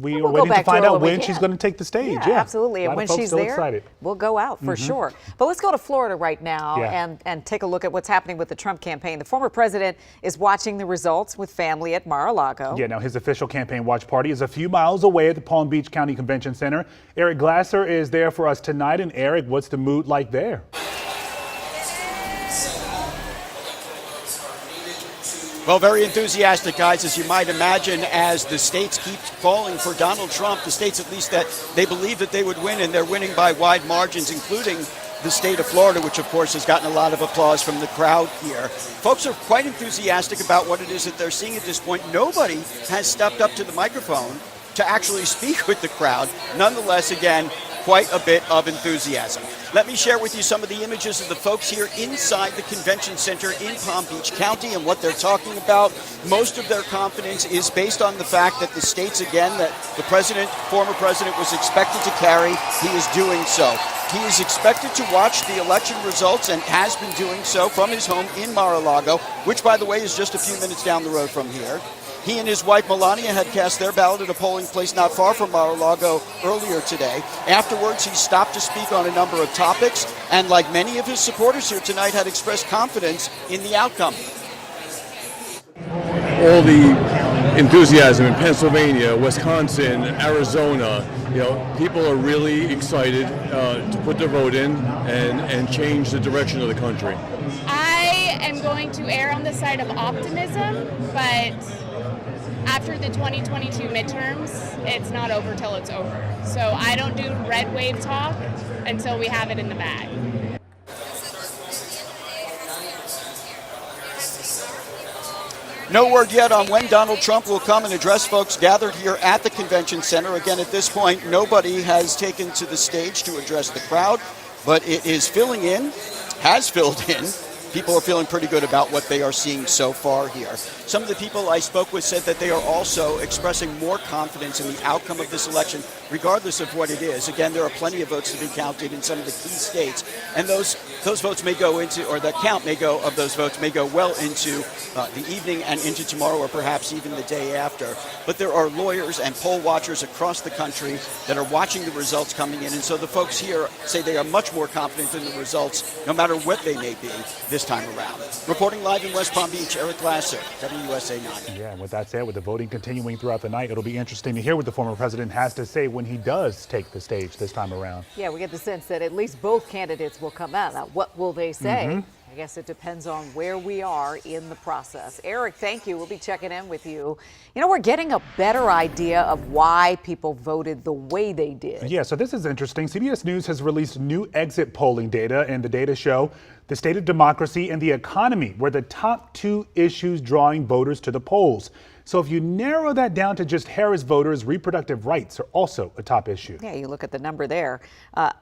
we are waiting to find out when she's going to take the stage. Yeah, absolutely. And when she's there, excited. We'll go out for sure. But let's go to Florida right now and take a look at what's happening with the Trump campaign. The former president is watching the results with family at Mar-a-Lago. Yeah, now his official campaign watch party is a few miles away at the Palm Beach County Convention Center. Eric Glasser is there for us tonight. And Eric, what's the mood like there? Well, very enthusiastic, guys, as you might imagine, as the states keep falling for Donald Trump, the states at least that they believe that they would win, and they're winning by wide margins, including the state of Florida, which, of course, has gotten a lot of applause from the crowd here. Folks are quite enthusiastic about what it is that they're seeing at this point. Nobody has stepped up to the microphone to actually speak with the crowd. Nonetheless, again, quite a bit of enthusiasm. Let me share with you some of the images of the folks here inside the convention center in Palm Beach County and what they're talking about. Most of their confidence is based on the fact that the states, again, that the former president was expected to carry, he is doing so. He is expected to watch the election results and has been doing so from his home in Mar-a-Lago, which, by the way, is just a few minutes down the road from here. He and his wife Melania had cast their ballot at a polling place not far from Mar-a-Lago earlier today. Afterwards, he stopped to speak on a number of topics, and like many of his supporters here tonight, had expressed confidence in the outcome. All the enthusiasm in Pennsylvania, Wisconsin, Arizona, people are really excited to put their vote in and change the direction of the country. I am going to err on the side of optimism, but after the 2022 midterms, it's not over till it's over. So I don't do red wave talk until we have it in the bag. No word yet on when Donald Trump will come and address folks gathered here at the convention center. Again, at this point, nobody has taken to the stage to address the crowd, but it is filling in, has filled in. People are feeling pretty good about what they are seeing so far here. Some of the people I spoke with said that they are also expressing more confidence in the outcome of this election, regardless of what it is. Again, there are plenty of votes to be counted in some of the key states, and those votes may go into, or the count may go of those votes may go well into the evening and into tomorrow, or perhaps even the day after. But there are lawyers and poll watchers across the country that are watching the results coming in, and so the folks here say they are much more confident in the results, no matter what they may be this time around. Reporting live in West Palm Beach, Eric Glasser, WUSA9. Yeah, and with that said, with the voting continuing throughout the night, it'll be interesting to hear what the former president has to say when he does take the stage this time around. Yeah, we get the sense that at least both candidates will come out. Now, what will they say? I guess it depends on where we are in the process. Eric, thank you. We'll be checking in with you. You know, we're getting a better idea of why people voted the way they did. Yeah, so this is interesting. CBS News has released new exit polling data, and the data show the state of democracy and the economy were the top two issues drawing voters to the polls. So if you narrow that down to just Harris voters, reproductive rights are also a top issue. Yeah, you look at the number there.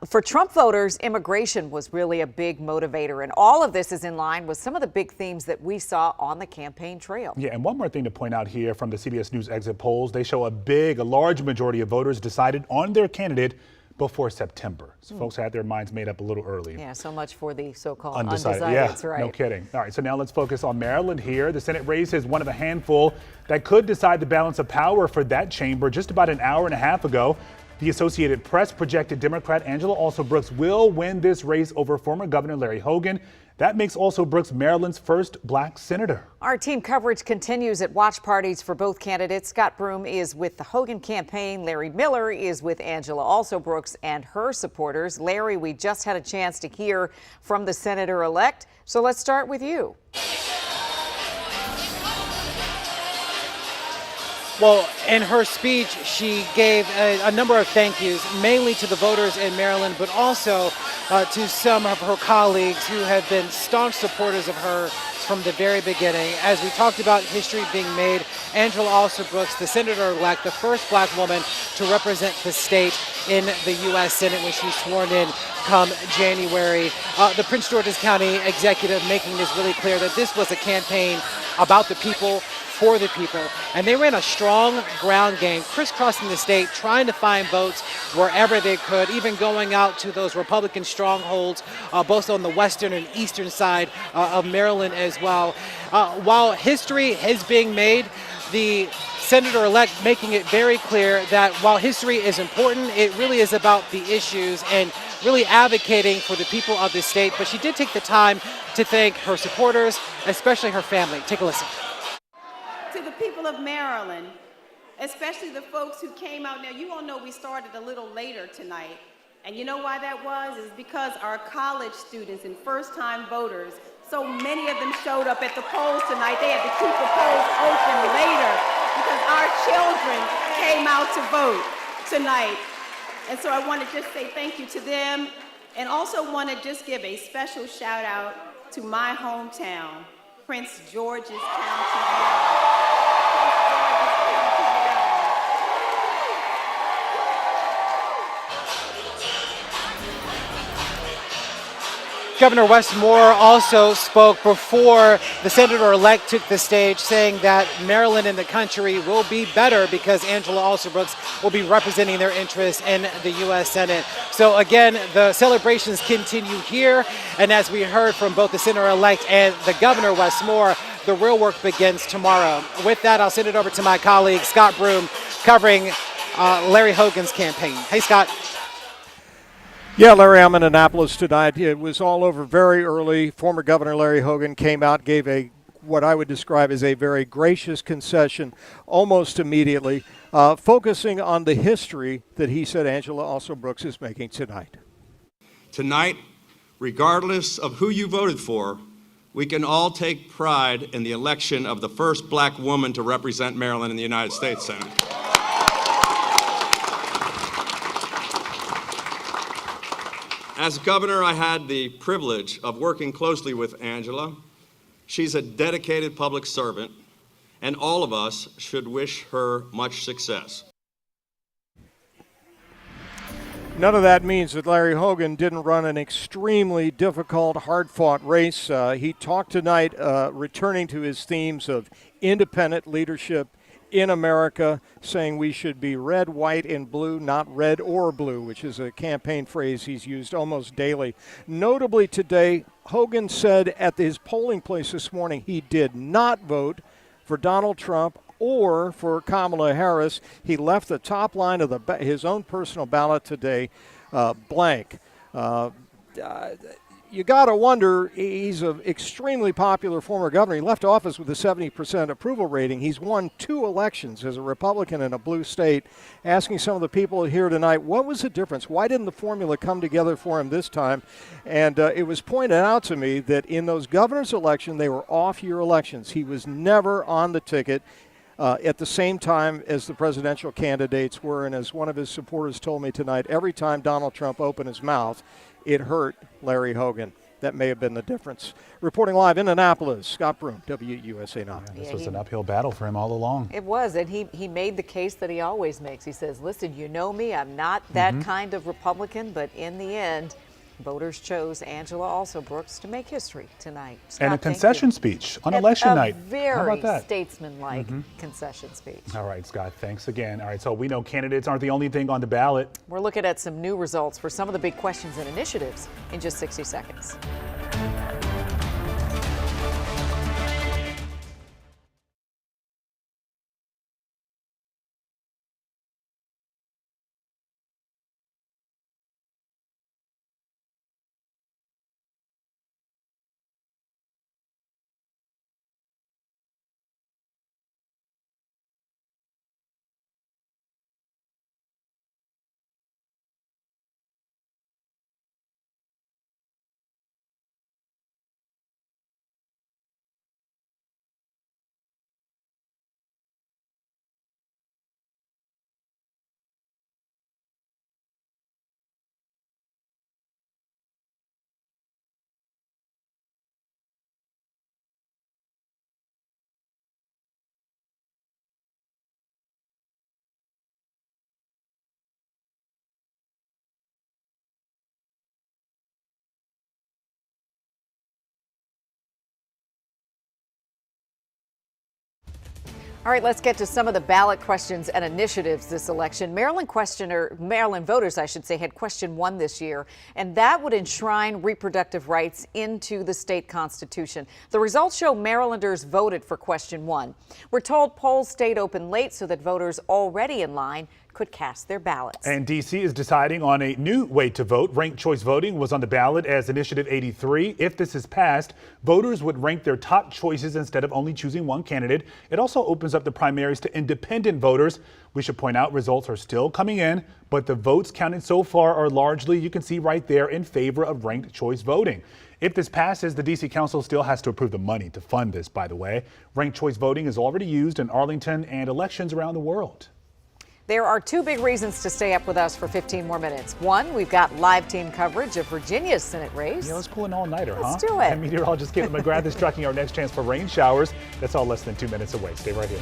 For Trump voters, immigration was really a big motivator, and all of this is in line with some of the big themes that we saw on the campaign trail. Yeah, and one more thing to point out here from the CBS News exit polls, they show a large majority of voters decided on their candidate before September. So folks had their minds made up a little early. Yeah, so much for the so-called Undecided. undecideds, Yeah, right? no kidding. All right, so now let's focus on Maryland here. The Senate race is one of a handful that could decide the balance of power for that chamber. Just about an hour and a half ago, the Associated Press projected Democrat Angela Alsobrooks will win this race over former Governor Larry Hogan. That makes Alsobrooks Maryland's first black senator. Our team coverage continues at watch parties for both candidates. Scott Broom is with the Hogan campaign. Larry Miller is with Angela Alsobrooks and her supporters. Larry, we just had a chance to hear from the senator-elect, so let's start with you. Well, in her speech, she gave a number of thank yous, mainly to the voters in Maryland, but also to some of her colleagues who have been staunch supporters of her from the very beginning. As we talked about history being made, Angela Alsobrooks, the senator-elect, the first black woman to represent the state in the U.S. Senate when she's sworn in come January. The Prince George's County executive making this really clear that this was a campaign about the people, for the people. And they ran a strong ground game, crisscrossing the state, trying to find votes wherever they could, even going out to those Republican strongholds, both on the western and eastern side of Maryland as well. While history is being made, the senator-elect making it very clear that while history is important, it really is about the issues and really advocating for the people of this state. But she did take the time to thank her supporters, especially her family. Take a listen. To the people of Maryland, especially the folks who came out. Now, you all know we started a little later tonight. And you know why that was? Is because our college students and first-time voters, so many of them showed up at the polls tonight. They had to keep the polls open later because our children came out to vote tonight. And so I want to just say thank you to them, and also want to just give a special shout out to my hometown, Prince George's County, Maryland. Governor Wes Moore also spoke before the senator-elect took the stage, saying that Maryland and the country will be better because Angela Alsobrooks will be representing their interests in the U.S. Senate. So again, the celebrations continue here, and as we heard from both the senator-elect and the governor, Wes Moore, the real work begins tomorrow. With that, I'll send it over to my colleague, Scott Broom, covering Larry Hogan's campaign. Hey, Scott. Yeah, Larry, I'm in Annapolis tonight. It was all over very early. Former Governor Larry Hogan came out, gave what I would describe as a very gracious concession almost immediately, focusing on the history that he said Angela Alsobrooks is making tonight. Tonight, regardless of who you voted for, we can all take pride in the election of the first black woman to represent Maryland in the United States Senate. As governor, I had the privilege of working closely with Angela. She's a dedicated public servant, and all of us should wish her much success. None of that means that Larry Hogan didn't run an extremely difficult, hard-fought race. He talked tonight, returning to his themes of independent leadership in America, saying we should be red, white, and blue, not red or blue, which is a campaign phrase he's used almost daily. Notably today, Hogan said at his polling place this morning he did not vote for Donald Trump or for Kamala Harris. He left the top line of his own personal ballot today blank. You got to wonder, he's an extremely popular former governor. He left office with a 70% approval rating. He's won 2 elections as a Republican in a blue state. Asking some of the people here tonight, what was the difference? Why didn't the formula come together for him this time? And it was pointed out to me that in those governor's elections, they were off-year elections. He was never on the ticket at the same time as the presidential candidates were. And as one of his supporters told me tonight, every time Donald Trump opened his mouth, it hurt Larry Hogan. That may have been the difference. Reporting live in Annapolis, Scott Broom, WUSA9. Yeah, this was an uphill battle for him all along. It was, and he made the case that he always makes. He says, listen, you know me, I'm not that kind of Republican, but in the end, voters chose Angela Alsobrooks to make history tonight. Scott, and a concession speech on election night. How Very about that? statesmanlike concession speech. All right, Scott, thanks again. All right, so we know candidates aren't the only thing on the ballot. We're looking at some new results for some of the big questions and initiatives in just 60 seconds. All right, let's get to some of the ballot questions and initiatives this election. Maryland voters, I should say, had question 1 this year, and that would enshrine reproductive rights into the state constitution. The results show Marylanders voted for question 1. We're told polls stayed open late so that voters already in line could cast their ballots. And D.C. is deciding on a new way to vote. Ranked choice voting was on the ballot as Initiative 83. If this is passed, voters would rank their top choices instead of only choosing one candidate. It also opens up the primaries to independent voters. We should point out results are still coming in, but the votes counted so far are largely, you can see right there, in favor of ranked choice voting. If this passes, the D.C. Council still has to approve the money to fund this, by the way. Ranked choice voting is already used in Arlington and elections around the world. There are 2 big reasons to stay up with us for 15 more minutes. 1, we've got live team coverage of Virginia's Senate race. Yeah, let's pull an all-nighter, huh? Let's do it. And meteorologist Caitlin McGrath is tracking our next chance for rain showers. That's all less than 2 minutes away. Stay right here.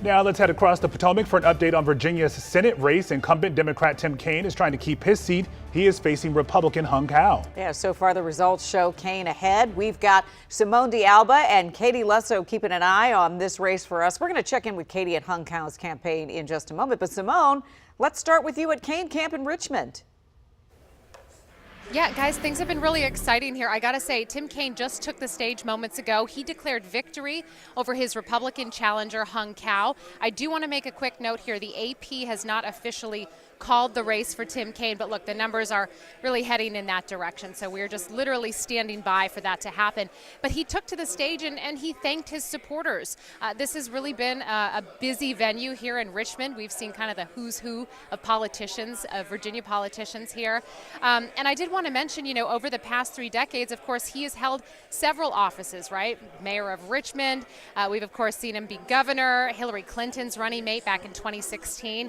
Now let's head across the Potomac for an update on Virginia's Senate race. Incumbent Democrat Tim Kaine is trying to keep his seat. He is facing Republican Hung Cao. Yeah, so far the results show Kaine ahead. We've got Simone D'Alba and Katie Lusso keeping an eye on this race for us. We're going to check in with Katie at Hung Cao's campaign in just a moment. But Simone, let's start with you at Kaine Camp in Richmond. Yeah, guys, things have been really exciting here. I got to say, Tim Kaine just took the stage moments ago. He declared victory over his Republican challenger, Hung Cao. I do want to make a quick note here. The AP has not officially called the race for Tim Kaine, but look, the numbers are really heading in that direction. So we're just literally standing by for that to happen. But he took to the stage and he thanked his supporters. This has really been a busy venue here in Richmond. We've seen kind of the who's who of politicians, of Virginia politicians here. And I did want to mention, you know, over the past 3 decades, of course, he has held several offices, right? Mayor of Richmond. We've, of course, seen him be governor, Hillary Clinton's running mate back in 2016.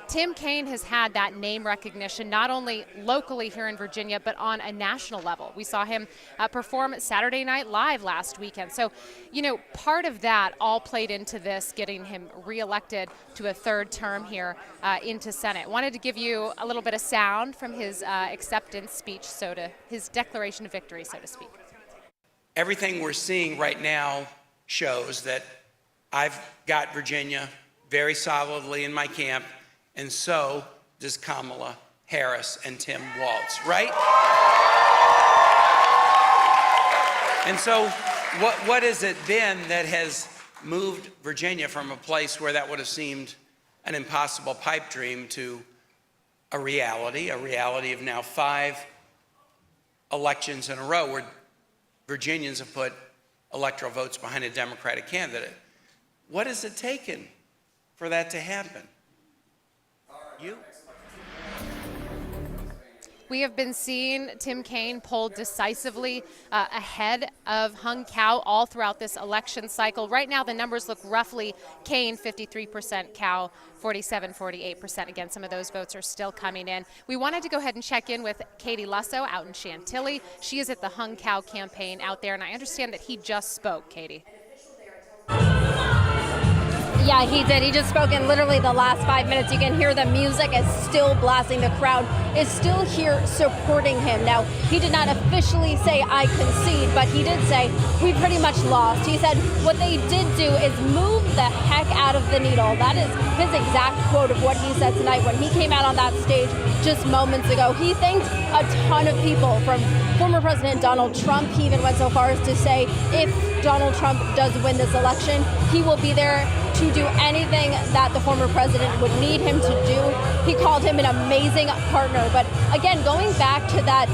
Tim Kaine has had that name recognition not only locally here in Virginia, but on a national level. We saw him perform at Saturday Night Live last weekend. So, you know, part of that all played into this, getting him reelected to a 3rd term here into Senate. Wanted to give you a little bit of sound from his acceptance speech, his declaration of victory, so to speak. Everything we're seeing right now shows that I've got Virginia very solidly in my camp, and so does Kamala Harris and Tim Walz, right? And so what is it then that has moved Virginia from a place where that would have seemed an impossible pipe dream to a reality of now 5 elections in a row where Virginians have put electoral votes behind a Democratic candidate? What has it taken for that to happen? You? We have been seeing Tim Kaine poll decisively ahead of Hung Cao all throughout this election cycle. Right now, the numbers look roughly Kaine 53%, Cao 47-48%. Again, some of those votes are still coming in. We wanted to go ahead and check in with Katie Lusso out in Chantilly. She is at the Hung Cao campaign out there, and I understand that he just spoke, Katie. Yeah, he did. He just spoke in literally the last 5 minutes. You can hear the music is still blasting. The crowd is still here supporting him. Now, he did not officially say, I concede, but he did say, we pretty much lost. He said, what they did do is move the heck out of the needle. That is his exact quote of what he said tonight when he came out on that stage just moments ago. He thanked a ton of people, from former President Donald Trump. He even went so far as to say, if Donald Trump does win this election, he will be there to do anything that the former president would need him to do. He called him an amazing partner. But again, going back to that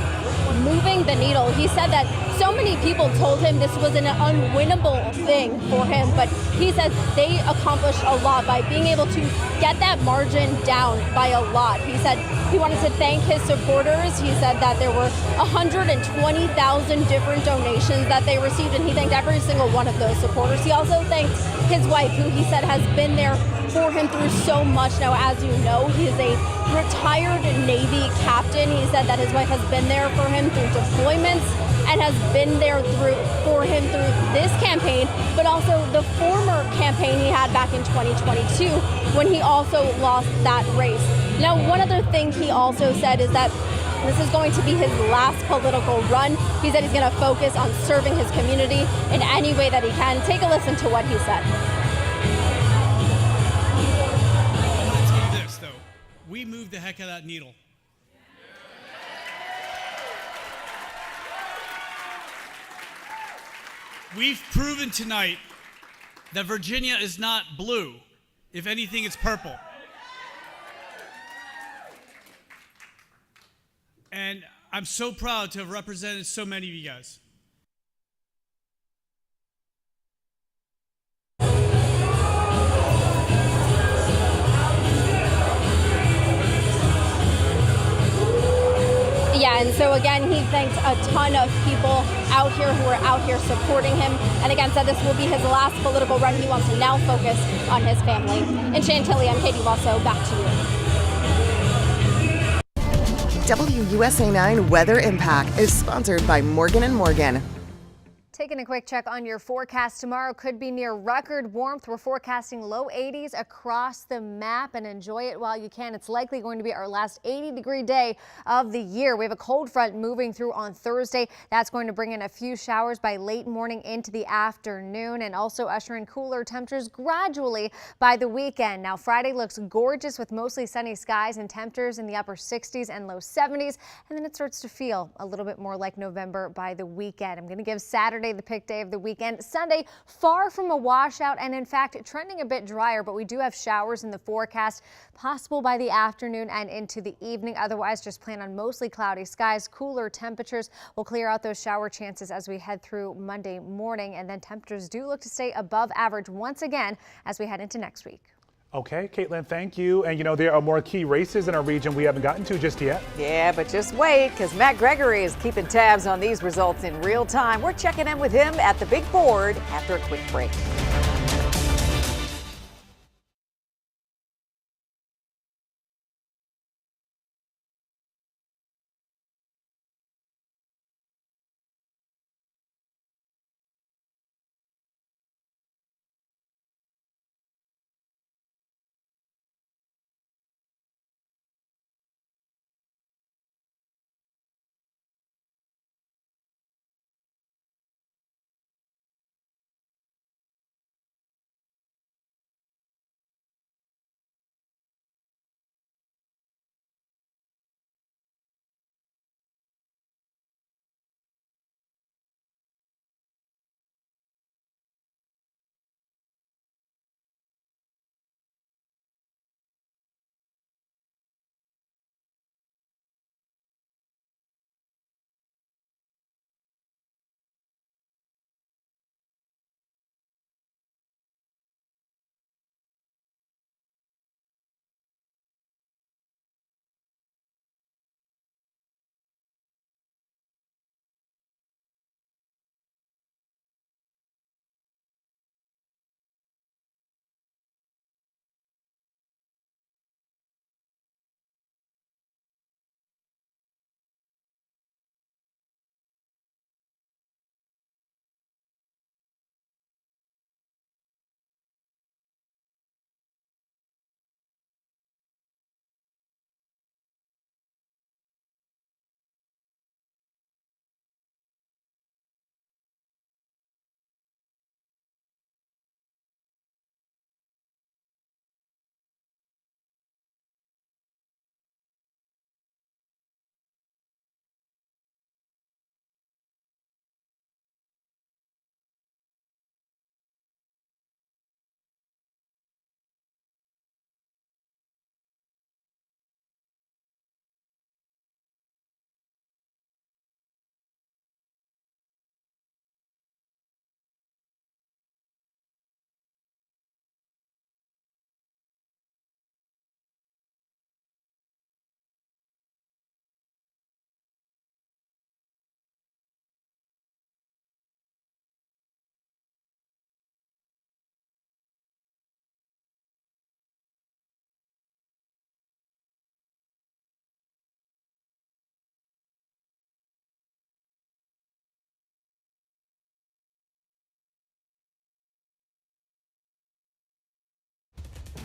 moving the needle, he said that so many people told him this was an unwinnable thing for him, but he says they accomplished a lot by being able to get that margin down by a lot. He said he wanted to thank his supporters. He said that there were 120,000 different donations that they received, and he thanked every single one of those supporters. He also thanked his wife, who he said has been there for him through so much. Now, as you know, he is a retired Navy captain. He said that his wife has been there for him through deployments and has been there for him through this campaign, but also the former campaign he had back in 2022 when he also lost that race. Now, one other thing he also said is that this is going to be his last political run. He said he's going to focus on serving his community in any way that he can. Take a listen to what he said. Let's do this, though. We moved the heck out of that needle. We've proven tonight that Virginia is not blue. If anything, it's purple. And I'm so proud to have represented so many of you guys. Yeah, and so again, he thanked a ton of people out here who are out here supporting him, and again said this will be his last political run. He wants to now focus on his family. In Chantilly, I'm Katie Lusso. Back to you. WUSA9 Weather Impact is sponsored by Morgan & Morgan. Taking a quick check on your forecast. Tomorrow could be near record warmth. We're forecasting low 80s across the map, and enjoy it while you can. It's likely going to be our last 80-degree day of the year. We have a cold front moving through on Thursday. That's going to bring in a few showers by late morning into the afternoon, and also usher in cooler temperatures gradually by the weekend. Now, Friday looks gorgeous with mostly sunny skies and temperatures in the upper 60s and low 70s, and then it starts to feel a little bit more like November by the weekend. I'm going to give Saturday the pick day of the weekend. Sunday, far from a washout, and in fact trending a bit drier, but we do have showers in the forecast, possible by the afternoon and into the evening. Otherwise, just plan on mostly cloudy skies. Cooler temperatures will clear out those shower chances as we head through Monday morning, and then temperatures do look to stay above average once again as we head into next week. Okay, Caitlin, thank you. And you know, there are more key races in our region we haven't gotten to just yet. Yeah, but just wait, because Matt Gregory is keeping tabs on these results in real time. We're checking in with him at the big board after a quick break.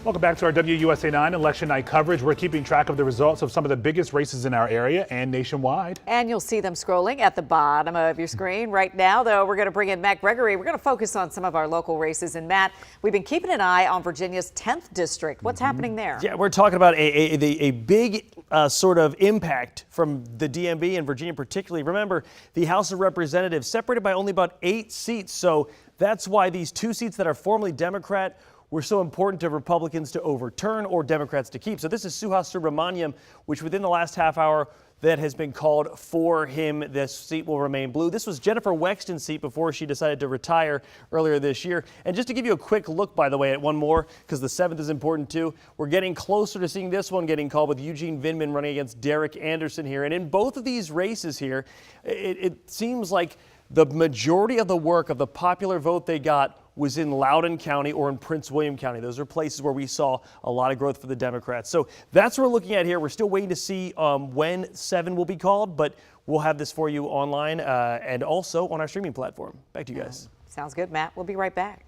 Welcome back to our WUSA9 election night coverage. We're keeping track of the results of some of the biggest races in our area and nationwide. And you'll see them scrolling at the bottom of your screen. Right now, though, we're going to bring in Matt Gregory. We're going to focus on some of our local races. And Matt, we've been keeping an eye on Virginia's 10th district. What's happening there? Yeah, we're talking about a big sort of impact from the DMV and Virginia particularly. Remember, the House of Representatives separated by only about 8 seats. So that's why these 2 seats that are formerly Democrat were so important to Republicans to overturn or Democrats to keep. So this is Suhas Subramaniam, which within the last half hour that has been called for him. This seat will remain blue. This was Jennifer Wexton's seat before she decided to retire earlier this year. And just to give you a quick look, by the way, at one more, because the 7th is important too, we're getting closer to seeing this one getting called with Eugene Vindman running against Derek Anderson here. And in both of these races here, it seems like the majority of the work of the popular vote they got was in Loudoun County or in Prince William County. Those are places where we saw a lot of growth for the Democrats. So that's what we're looking at here. We're still waiting to see when 7 will be called, but we'll have this for you online and also on our streaming platform. Back to you guys. Sounds good, Matt. We'll be right back.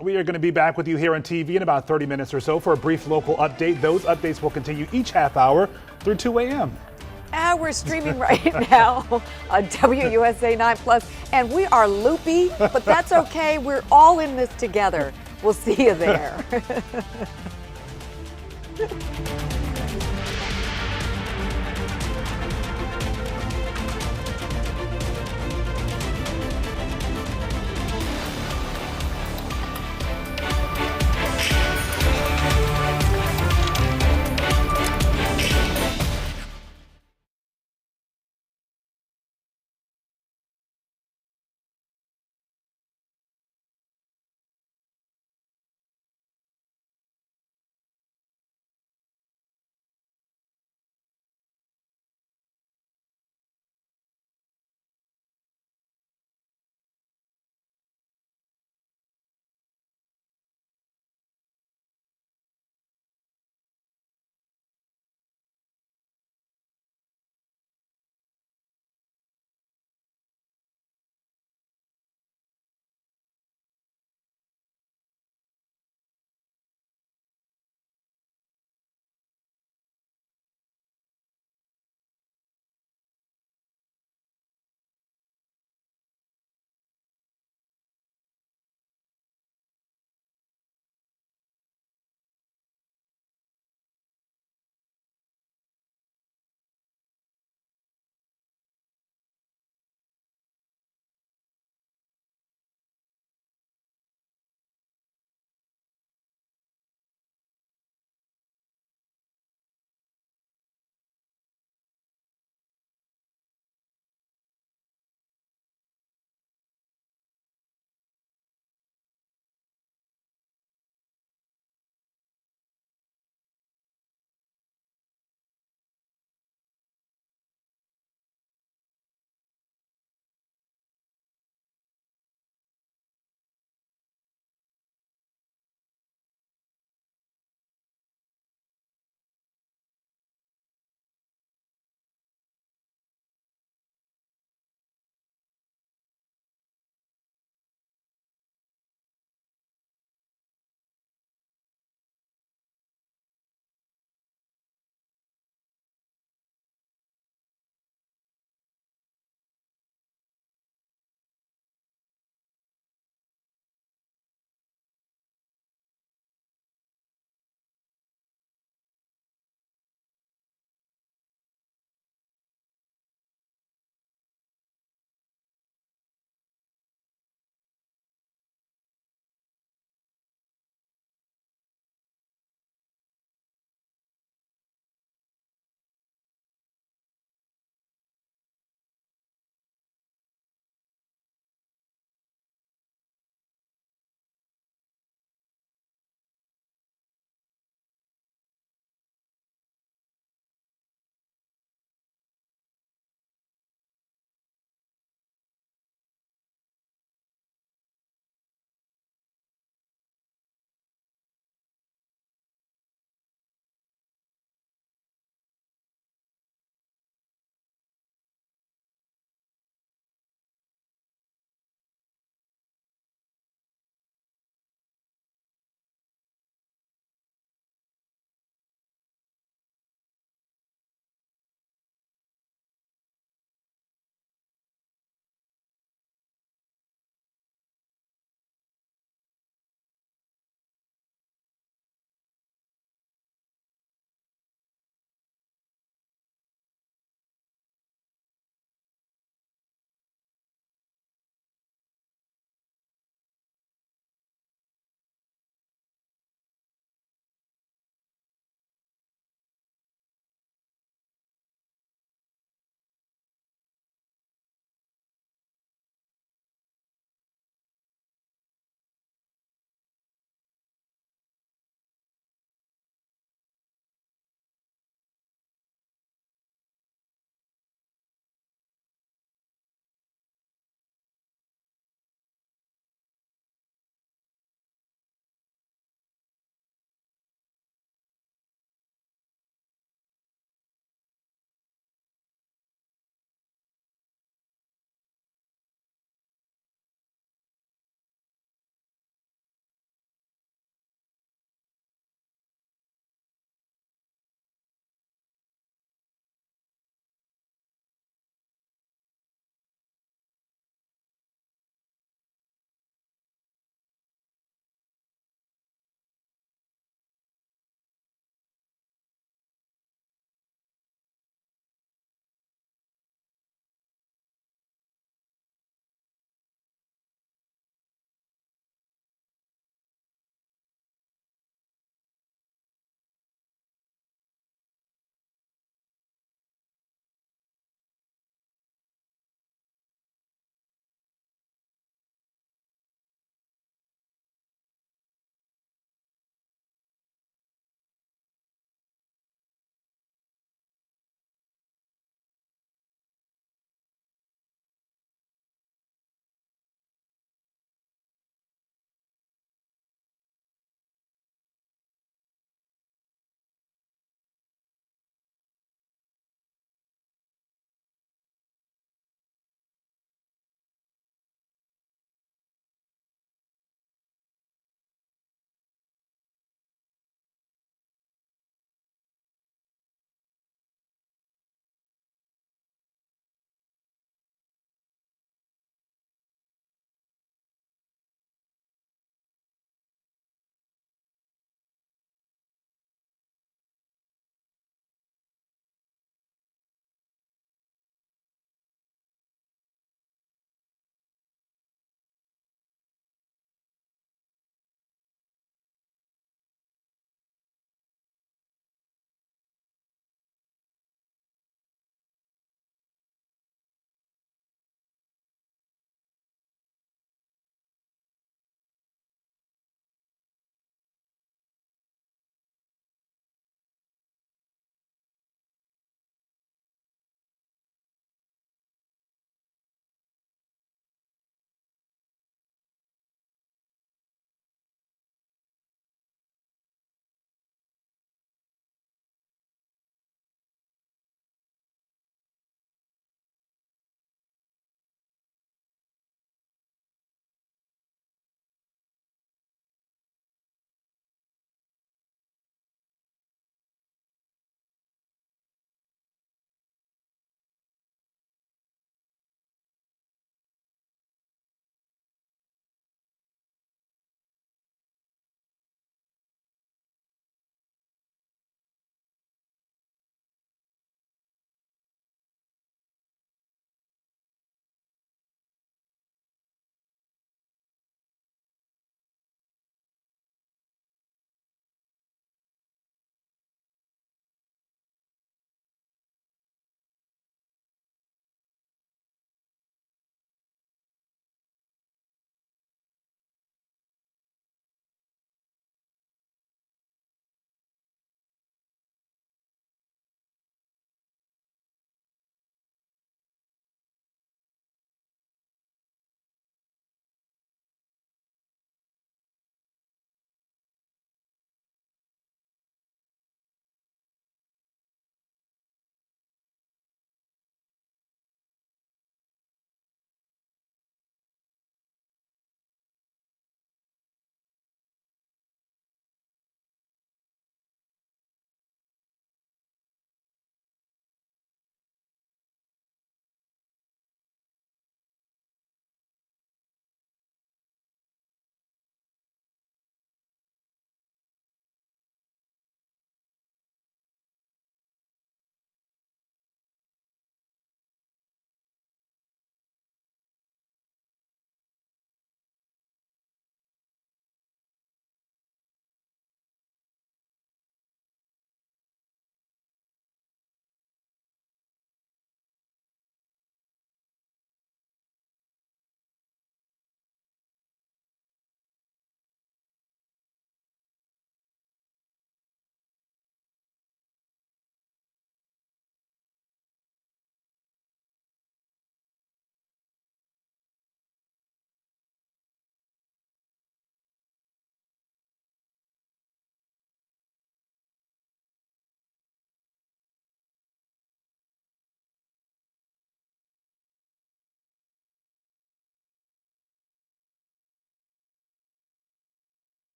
We are going to be back with you here on TV in about 30 minutes or so for a brief local update. Those updates will continue each half hour through 2 a.m. We're streaming right now on WUSA 9 Plus, and we are loopy, but that's okay. We're all in this together. We'll see you there.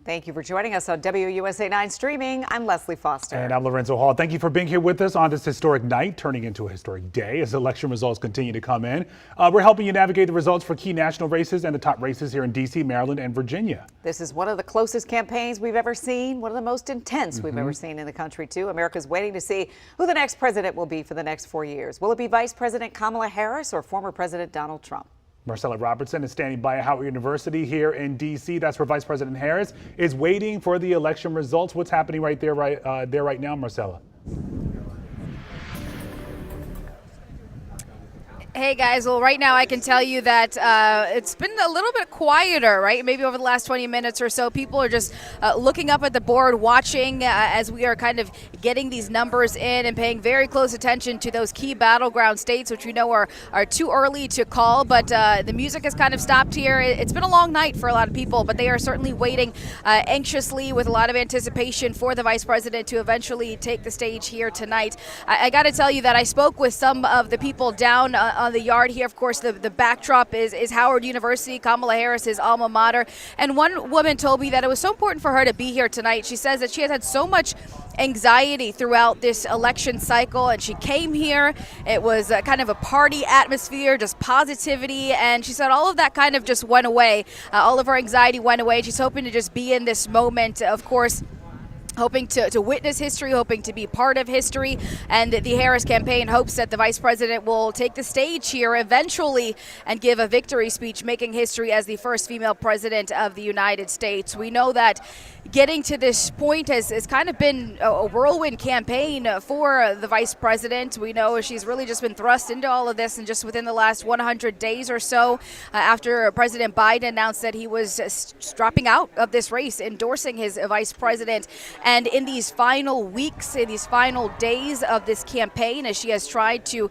Thank you for joining us on WUSA9 Streaming. I'm Leslie Foster. And I'm Lorenzo Hall. Thank you for being here with us on this historic night, turning into a historic day as election results continue to come in. We're helping you navigate the results for key national races and the top races here in D.C., Maryland, and Virginia. This is one of the closest campaigns we've ever seen, one of the most intense we've ever seen in the country, too. America's waiting to see who the next president will be for the next 4 years. Will it be Vice President Kamala Harris or former President Donald Trump? Marcella Robertson is standing by at Howard University here in D.C. That's where Vice President Harris is waiting for the election results. What's happening right there right now, Marcella? Hey guys, well right now I can tell you that it's been a little bit quieter, right? Maybe over the last 20 minutes or so. People are just looking up at the board, watching as we are kind of getting these numbers in and paying very close attention to those key battleground states, which we know are too early to call. But the music has kind of stopped here. It's been a long night for a lot of people, but they are certainly waiting anxiously with a lot of anticipation for the vice president to eventually take the stage here tonight. I got to tell you that I spoke with some of the people down on the yard here. Of course, the backdrop is Howard University, Kamala Harris's alma mater. And one woman told me that it was so important for her to be here tonight. She says that she has had so much anxiety throughout this election cycle, and she came here. It was kind of a party atmosphere, just positivity, and she said all of that kind of just went away. All of her anxiety went away. She's hoping to just be in this moment, of course, hoping to witness history, hoping to be part of history. And the Harris campaign hopes that the vice president will take the stage here eventually and give a victory speech, making history as the first female president of the United States. We know that getting to this point has kind of been a whirlwind campaign for the vice president. We know she's really just been thrust into all of this, and just within the last 100 days or so, after President Biden announced that he was dropping out of this race, endorsing his vice president. And in these final weeks, in these final days of this campaign, as she has tried to,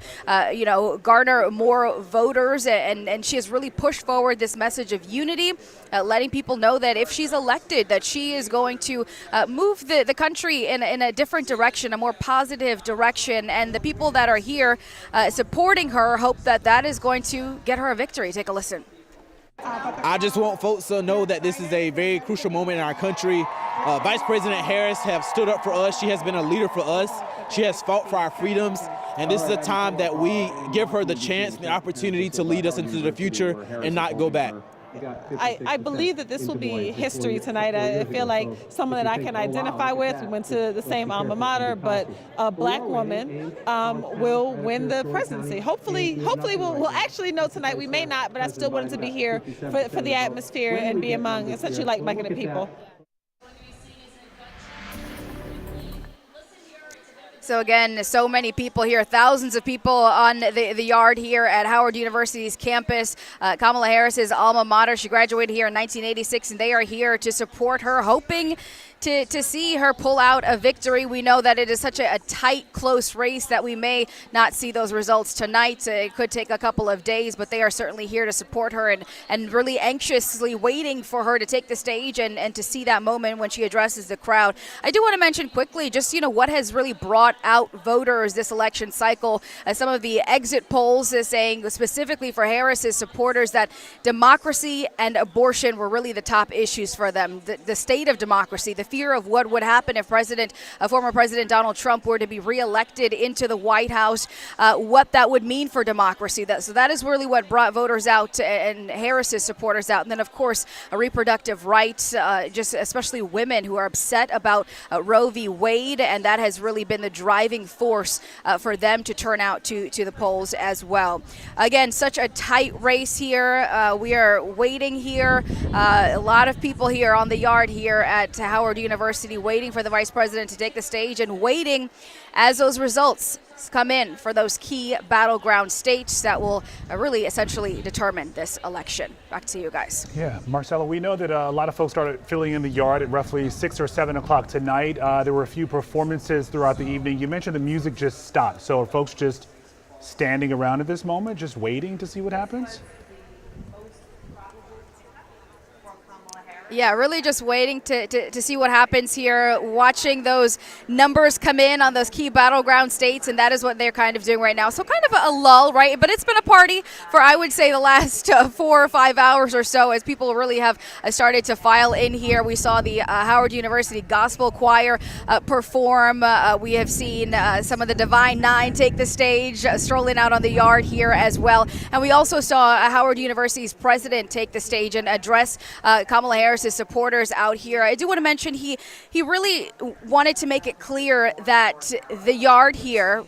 garner more voters, and she has really pushed forward this message of unity, letting people know that if she's elected, that she is going to move the country in a different direction, a more positive direction. And the people that are here supporting her hope that that is going to get her a victory. Take a listen. I just want folks to know that this is a very crucial moment in our country. Vice President Harris has stood up for us. She has been a leader for us. She has fought for our freedoms. And this is a time that we give her the chance, the opportunity to lead us into the future and not go back. I believe that this will be history tonight. I feel like someone that I can identify with. We went to the same alma mater, but a black woman will win the presidency. Hopefully we'll actually know tonight. We may not, but I still wanted to be here for the atmosphere and be among essentially like-minded people. So again, so many people here, thousands of people on the yard here at Howard University's campus. Kamala Harris's alma mater. She graduated here in 1986, and they are here to support her, hoping to see her pull out a victory. We know that it is such a tight, close race that we may not see those results tonight. It could take a couple of days, but they are certainly here to support her and really anxiously waiting for her to take the stage and to see that moment when she addresses the crowd. I do want to mention quickly just, what has really brought out voters this election cycle. Some of the exit polls is saying specifically for Harris's supporters that democracy and abortion were really the top issues for them. The state of democracy, the fear of what would happen if former President Donald Trump were to be reelected into the White House, what that would mean for democracy. So that is really what brought voters out and Harris's supporters out. And then, of course, reproductive rights, just especially women who are upset about Roe v. Wade, and that has really been the driving force for them to turn out to the polls as well. Again, such a tight race here. We are waiting here. A lot of people here on the yard here at Howard University waiting for the vice president to take the stage and waiting as those results come in for those key battleground states that will really essentially determine this election. Back to you guys. Yeah, Marcella, we know that a lot of folks started filling in the yard at roughly 6 or 7 o'clock tonight. There were a few performances throughout the evening. You mentioned the music just stopped. So are folks just standing around at this moment, just waiting to see what happens? Yeah, really just waiting to see what happens here, watching those numbers come in on those key battleground states, and that is what they're kind of doing right now. So kind of a lull, right? But it's been a party for, I would say, the last 4 or 5 hours or so as people really have started to file in here. We saw the Howard University Gospel Choir perform. We have seen some of the Divine Nine take the stage, strolling out on the yard here as well. And we also saw Howard University's president take the stage and address Kamala Harris' supporters out here. I do want to mention he really wanted to make it clear that the yard here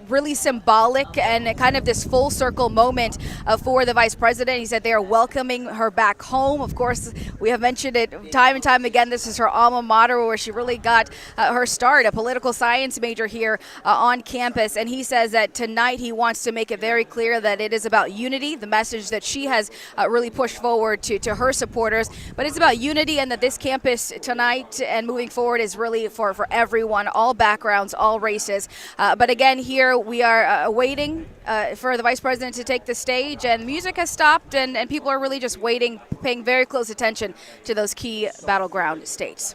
really symbolic and kind of this full circle moment for the vice president. He said they are welcoming her back home. Of course, we have mentioned it time and time again. This is her alma mater where she really got her start, a political science major here on campus. And he says that tonight he wants to make it very clear that it is about unity, the message that she has really pushed forward to her supporters. But it's about unity, and that this campus tonight and moving forward is really for everyone, all backgrounds, all races. But again, here we are waiting for the vice president to take the stage, and music has stopped, and people are really just waiting, paying very close attention to those key battleground states.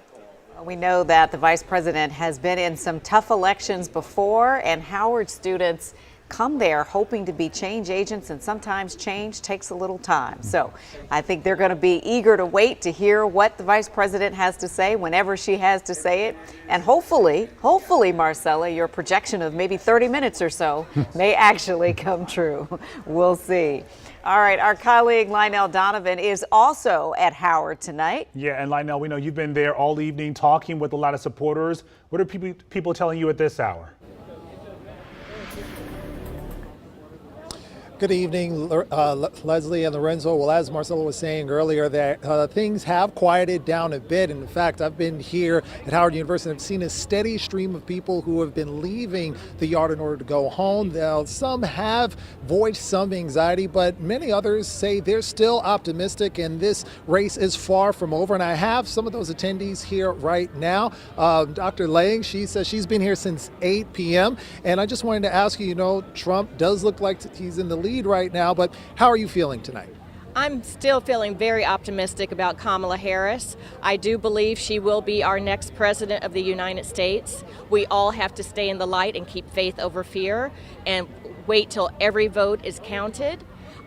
We know that the vice president has been in some tough elections before, and Howard students come there hoping to be change agents, and sometimes change takes a little time. So I think they're going to be eager to wait to hear what the vice president has to say whenever she has to say it. And hopefully, Marcella, your projection of maybe 30 minutes or so may actually come true. We'll see. All right, our colleague Lionel Donovan is also at Howard tonight. Yeah, and Lionel, we know you've been there all evening talking with a lot of supporters. What are people telling you at this hour? Good evening, Leslie and Lorenzo. Well, as Marcelo was saying earlier, that things have quieted down a bit. And in fact, I've been here at Howard University and I've seen a steady stream of people who have been leaving the yard in order to go home. Now, some have voiced some anxiety, but many others say they're still optimistic and this race is far from over. And I have some of those attendees here right now. Dr. Lang, she says she's been here since 8 p.m. And I just wanted to ask you, Trump does look like he's in the lead right now, but how are you feeling tonight? I'm still feeling very optimistic about Kamala Harris. I do believe she will be our next president of the United States. We all have to stay in the light and keep faith over fear and wait till every vote is counted.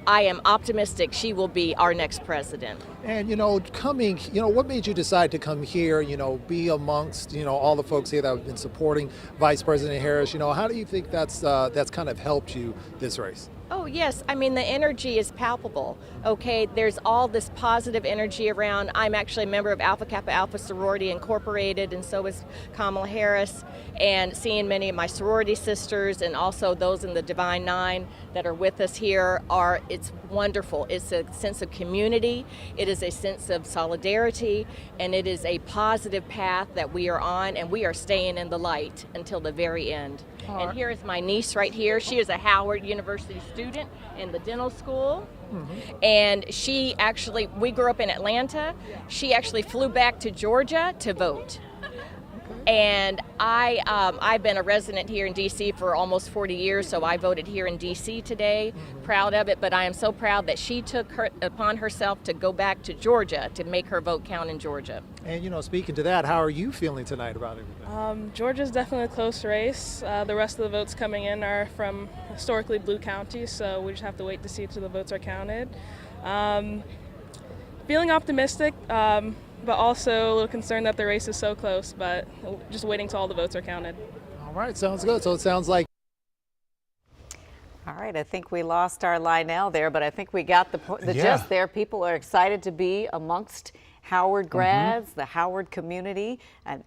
I am optimistic she will be our next president. And, what made you decide to come here, be amongst, all the folks here that have been supporting Vice President Harris? How do you think that's kind of helped you this race? Oh, yes. I mean, the energy is palpable. Okay, there's all this positive energy around. I'm actually a member of Alpha Kappa Alpha Sorority Incorporated, and so is Kamala Harris. And seeing many of my sorority sisters and also those in the Divine Nine that are with us here it's wonderful. It's a sense of community. It is a sense of solidarity, and it is a positive path that we are on, and we are staying in the light until the very end. And here is my niece right here. She is a Howard University student in the dental school. And we grew up in Atlanta. She actually flew back to Georgia to vote. And I've been a resident here in D.C. for almost 40 years, so I voted here in D.C. today. Proud of it, but I am so proud that she took upon herself to go back to Georgia to make her vote count in Georgia. And, speaking to that, how are you feeling tonight about everything? Georgia's definitely a close race. The rest of the votes coming in are from historically blue counties, so we just have to wait to see till the votes are counted. Feeling optimistic, but also a little concerned that the race is so close, but just waiting till all the votes are counted. All right, sounds good. So it sounds like. All right, I think we lost our Lionel there, but I think we got the gist there. People are excited to be amongst Howard grads, the Howard community. And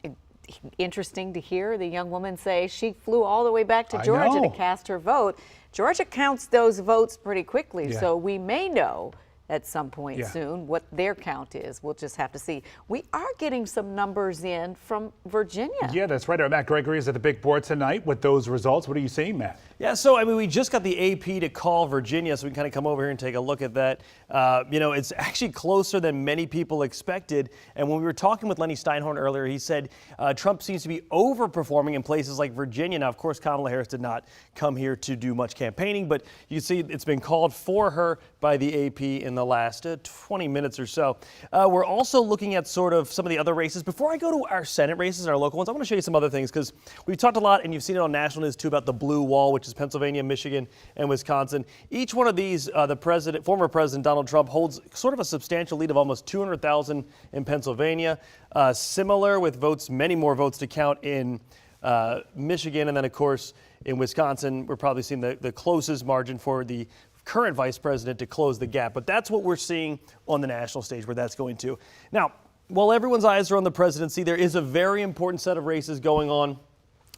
interesting to hear the young woman say she flew all the way back to Georgia to cast her vote. Georgia counts those votes pretty quickly, so we may know at some point soon what their count is. We'll just have to see. We are getting some numbers in from Virginia. Yeah, that's right. Our Matt Gregory is at the big board tonight with those results. What are you seeing, Matt? Yeah, so we just got the AP to call Virginia, so we can kind of come over here and take a look at that. It's actually closer than many people expected. And when we were talking with Lenny Steinhorn earlier, he said Trump seems to be overperforming in places like Virginia. Now, of course, Kamala Harris did not come here to do much campaigning, but you can see it's been called for her by the AP in the last 20 minutes or so. We're also looking at sort of some of the other races. Before I go to our Senate races and our local ones, I want to show you some other things because we've talked a lot, and you've seen it on national news too, about the blue wall, which is Pennsylvania, Michigan, and Wisconsin. Each one of these, former President Donald Trump holds sort of a substantial lead of almost 200,000 in Pennsylvania. Similar with votes, many more votes to count in Michigan, and then of course in Wisconsin, we're probably seeing the closest margin for the current vice president to close the gap. But that's what we're seeing on the national stage, where that's going to. Now, while everyone's eyes are on the presidency, there is a very important set of races going on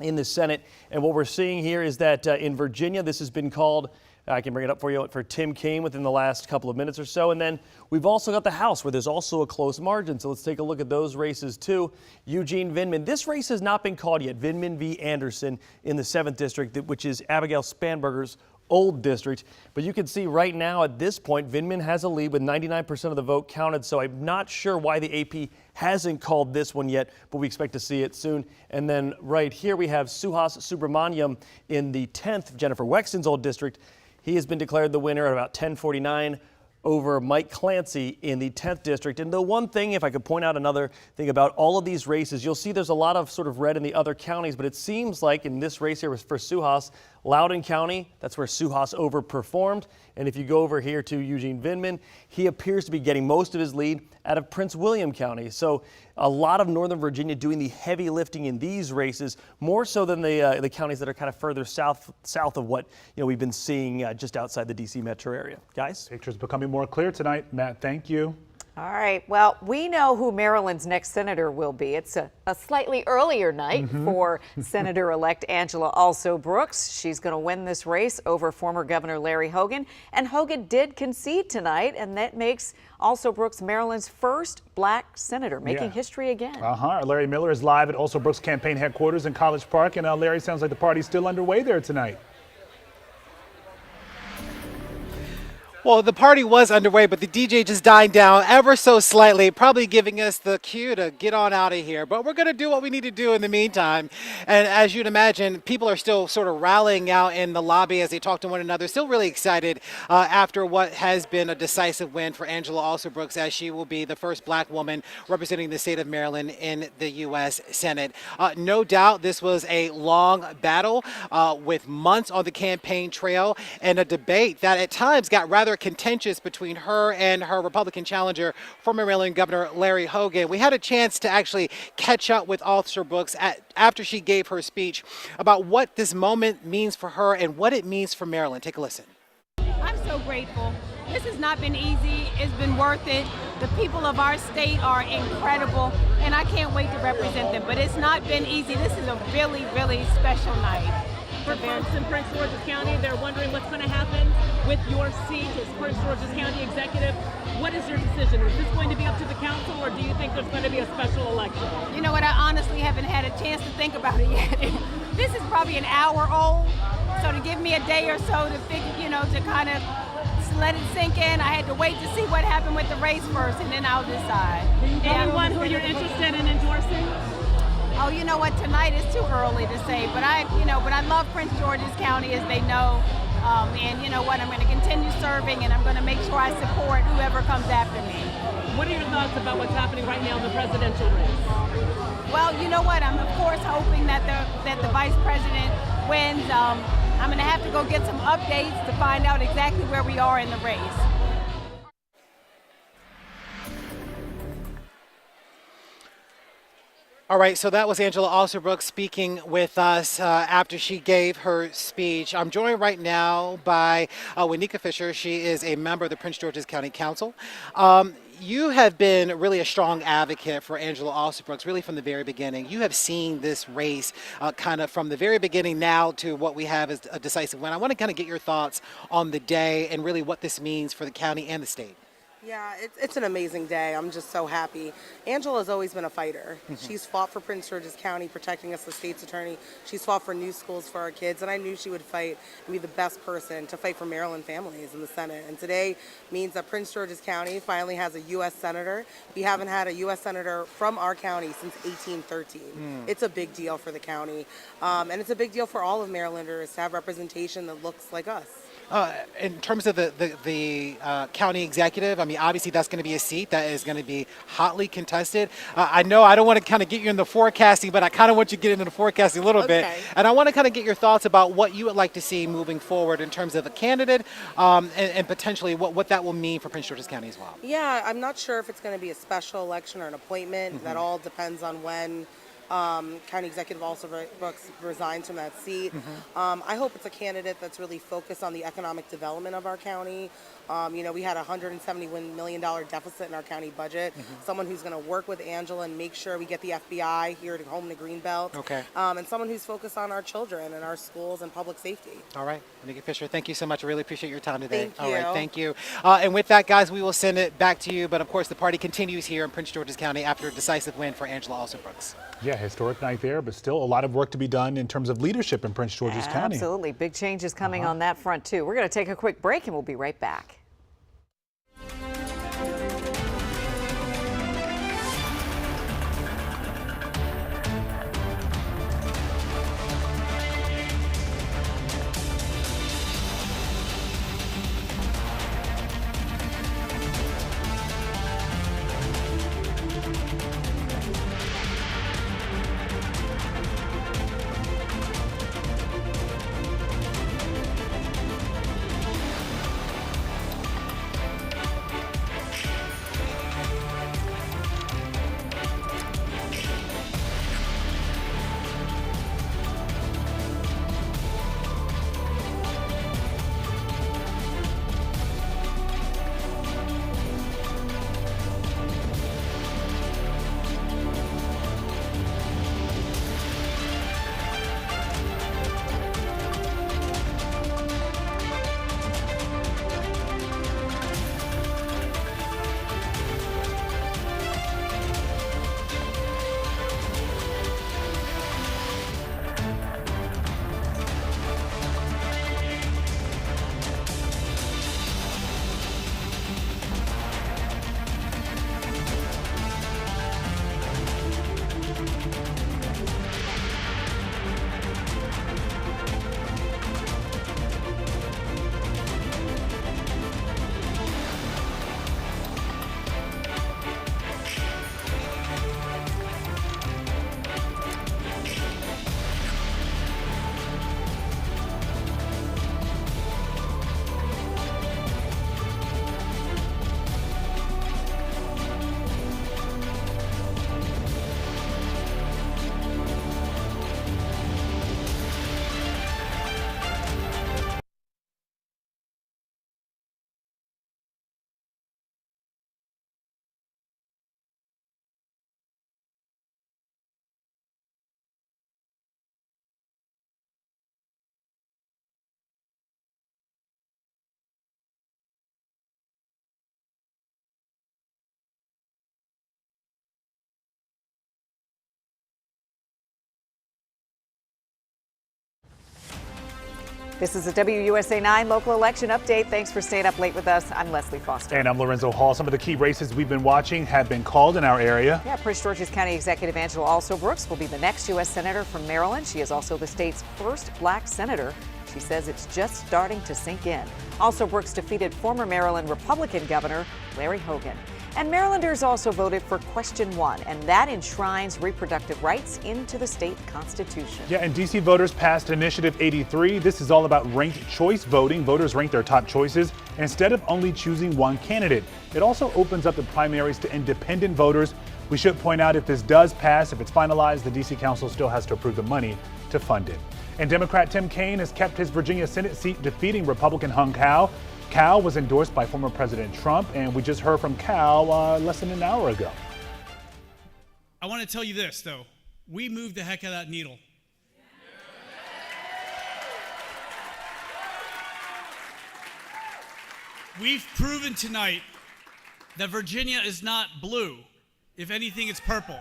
in the Senate. And what we're seeing here is that in Virginia, this has been called, I can bring it up for you, for Tim Kaine within the last couple of minutes or so. And then we've also got the House, where there's also a close margin. So let's take a look at those races too. Eugene Vindman. This race has not been called yet. Vindman v. Anderson in the 7th District, which is Abigail Spanberger's old district. But you can see right now at this point, Vindman has a lead with 99% of the vote counted. So I'm not sure why the AP hasn't called this one yet, but we expect to see it soon. And then right here we have Suhas Subramaniam in the 10th, Jennifer Wexton's old district. He has been declared the winner at about 10:49 over Mike Clancy in the 10th district. And the one thing, if I could point out another thing about all of these races, you'll see there's a lot of sort of red in the other counties, but it seems like in this race here for Suhas, Loudoun County, that's where Suhas overperformed. And if you go over here to Eugene Vindman, he appears to be getting most of his lead out of Prince William County. So a lot of Northern Virginia doing the heavy lifting in these races, more so than the counties that are kind of further south of what we've been seeing just outside the D.C. metro area. Guys? Pictures becoming more clear tonight. Matt, thank you. All right. Well, we know who Maryland's next senator will be. It's a slightly earlier night for Senator-elect Angela Alsobrooks. She's going to win this race over former Governor Larry Hogan. And Hogan did concede tonight, and that makes Alsobrooks Maryland's first black senator, making history again. Larry Miller is live at Alsobrooks campaign headquarters in College Park. And Larry, sounds like the party's still underway there tonight. Well, the party was underway, but the DJ just died down ever so slightly, probably giving us the cue to get on out of here. But we're going to do what we need to do in the meantime. And as you'd imagine, people are still sort of rallying out in the lobby as they talk to one another, still really excited after what has been a decisive win for Angela Alsobrooks, as she will be the first black woman representing the state of Maryland in the U.S. Senate. No doubt this was a long battle with months on the campaign trail and a debate that at times got rather contentious between her and her Republican challenger, former Maryland Governor Larry Hogan. We had a chance to actually catch up with Alsobrooks after she gave her speech about what this moment means for her and what it means for Maryland. Take a listen. I'm so grateful. This has not been easy. It's been worth it. The people of our state are incredible, and I can't wait to represent them. But it's not been easy. This is a really, really special night. For folks in Prince George's County, they're wondering what's going to happen with your seat as Prince George's County executive. What is your decision? Is this going to be up to the council, or do you think there's going to be a special election? You know what? I honestly haven't had a chance to think about it yet. This is probably an hour old, so to give me a day or so to figure, to kind of let it sink in, I had to wait to see what happened with the race first, and then I'll decide. Anyone who you're interested in endorsing? Oh, you know what? Tonight is too early to say, but I love Prince George's County, as they know, and you know what? I'm going to continue serving, and I'm going to make sure I support whoever comes after me. What are your thoughts about what's happening right now in the presidential race? Well, you know what? I'm of course hoping that the vice president wins. I'm going to have to go get some updates to find out exactly where we are in the race. All right, so that was Angela Alsobrooks speaking with us after she gave her speech. I'm joined right now by Wanika Fisher. She is a member of the Prince George's County Council. You have been really a strong advocate for Angela Alsobrooks, really from the very beginning. You have seen this race kind of from the very beginning now to what we have as a decisive win. I want to kind of get your thoughts on the day and really what this means for the county and the state. Yeah, it's an amazing day. I'm just so happy. Angela's always been a fighter. She's fought for Prince George's County, protecting us, the state's attorney. She's fought for new schools for our kids, and I knew she would fight and be the best person to fight for Maryland families in the Senate. And today means that Prince George's County finally has a U.S. Senator. We haven't had a U.S. Senator from our county since 1813. It's a big deal for the county, and it's a big deal for all of Marylanders to have representation that looks like us. In terms of the county executive, I mean, obviously that's going to be a seat that is going to be hotly contested. I know I don't want to kind of get you in the forecasting, but I kind of want you to get into the forecasting a little bit. And I want to kind of get your thoughts about what you would like to see moving forward in terms of the candidate and potentially what that will mean for Prince George's County as well. Yeah, I'm not sure if it's going to be a special election or an appointment. That all depends on when County Executive Alsobrooks resigns from that seat. I hope it's a candidate that's really focused on the economic development of our county. You know, we had a $171 million deficit in our county budget. Someone who's going to work with Angela and make sure we get the FBI here to home to Greenbelt. And someone who's focused on our children and our schools and public safety. All right, Nikki Fisher, thank you so much. I really appreciate your time today. Thank you. All right, thank you. And with that, guys, we will send it back to you. But of course, the party continues here in Prince George's County after a decisive win for Angela Alsobrooks. Yeah, historic night there, but still a lot of work to be done in terms of leadership in Prince George's County. Absolutely. Big changes coming on that front, too. We're going to take a quick break and we'll be right back. This is a WUSA9 local election update. Thanks for staying up late with us. I'm Leslie Foster. And I'm Lorenzo Hall. Some of the key races we've been watching have been called in our area. Yeah, Prince George's County Executive Angela Alsobrooks will be the next U.S. Senator from Maryland. She is also the state's first black senator. She says it's just starting to sink in. Alsobrooks defeated former Maryland Republican Governor Larry Hogan. And Marylanders also voted for Question 1, and that enshrines reproductive rights into the state constitution. Yeah, and D.C. voters passed Initiative 83. This is all about ranked choice voting. Voters rank their top choices instead of only choosing one candidate. It also opens up the primaries to independent voters. We should point out if this does pass, if it's finalized, the D.C. Council still has to approve the money to fund it. And Democrat Tim Kaine has kept his Virginia Senate seat, defeating Republican Hung Cao. Cao was endorsed by former President Trump, and we just heard from Cao less than an hour ago. I want to tell you this, though. We moved the heck out of that needle. We've proven tonight that Virginia is not blue. If anything, it's purple.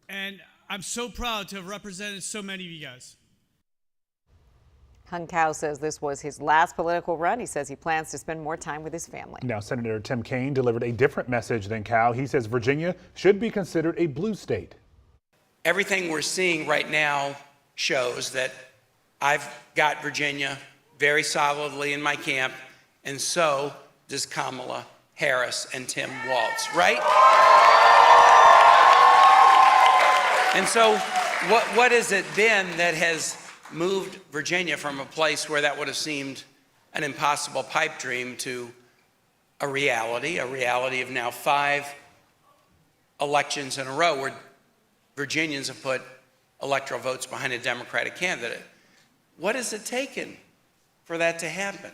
And I'm so proud to have represented so many of you guys. Hung Cao says this was his last political run. He says he plans to spend more time with his family. Now, Senator Tim Kaine delivered a different message than Cao. He says Virginia should be considered a blue state. Everything we're seeing right now shows that I've got Virginia very solidly in my camp, and so does Kamala Harris and Tim Walz, right? And so what is it then that has moved Virginia from a place where that would have seemed an impossible pipe dream to a reality of now 5 elections in a row where Virginians have put electoral votes behind a Democratic candidate? What has it taken for that to happen?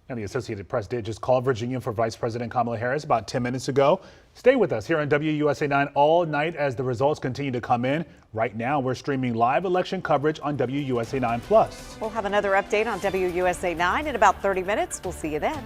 And the Associated Press did just call Virginia for Vice President Kamala Harris about 10 minutes ago. Stay with us here on WUSA9 all night as the results continue to come in. Right now, we're streaming live election coverage on WUSA9+. We'll have another update on WUSA9 in about 30 minutes. We'll see you then.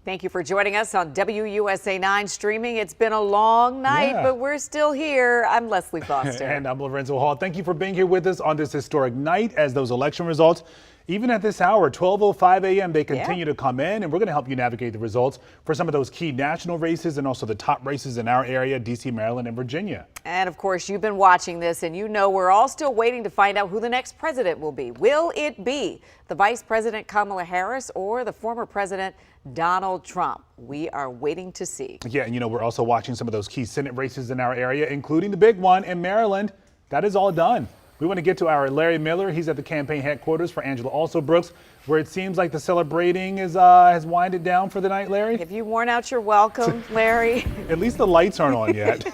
Thank you for joining us on WUSA9 streaming. It's been a long night, but we're still here. I'm Leslie Foster. And I'm Lorenzo Hall. Thank you for being here with us on this historic night as those election results, even at this hour, 12:05 a.m., they continue to come in, and we're going to help you navigate the results for some of those key national races and also the top races in our area, D.C., Maryland, and Virginia. And of course, you've been watching this, and you know we're all still waiting to find out who the next president will be. Will it be the Vice President Kamala Harris or the former President Donald Trump? We are waiting to see. Yeah, and you know, we're also watching some of those key Senate races in our area, including the big one in Maryland. That is all done. We want to get to our Larry Miller. He's at the campaign headquarters for Angela Alsobrooks, where it seems like the celebrating is has winded down for the night, Larry. Have you worn out your welcome, Larry? At least the lights aren't on yet.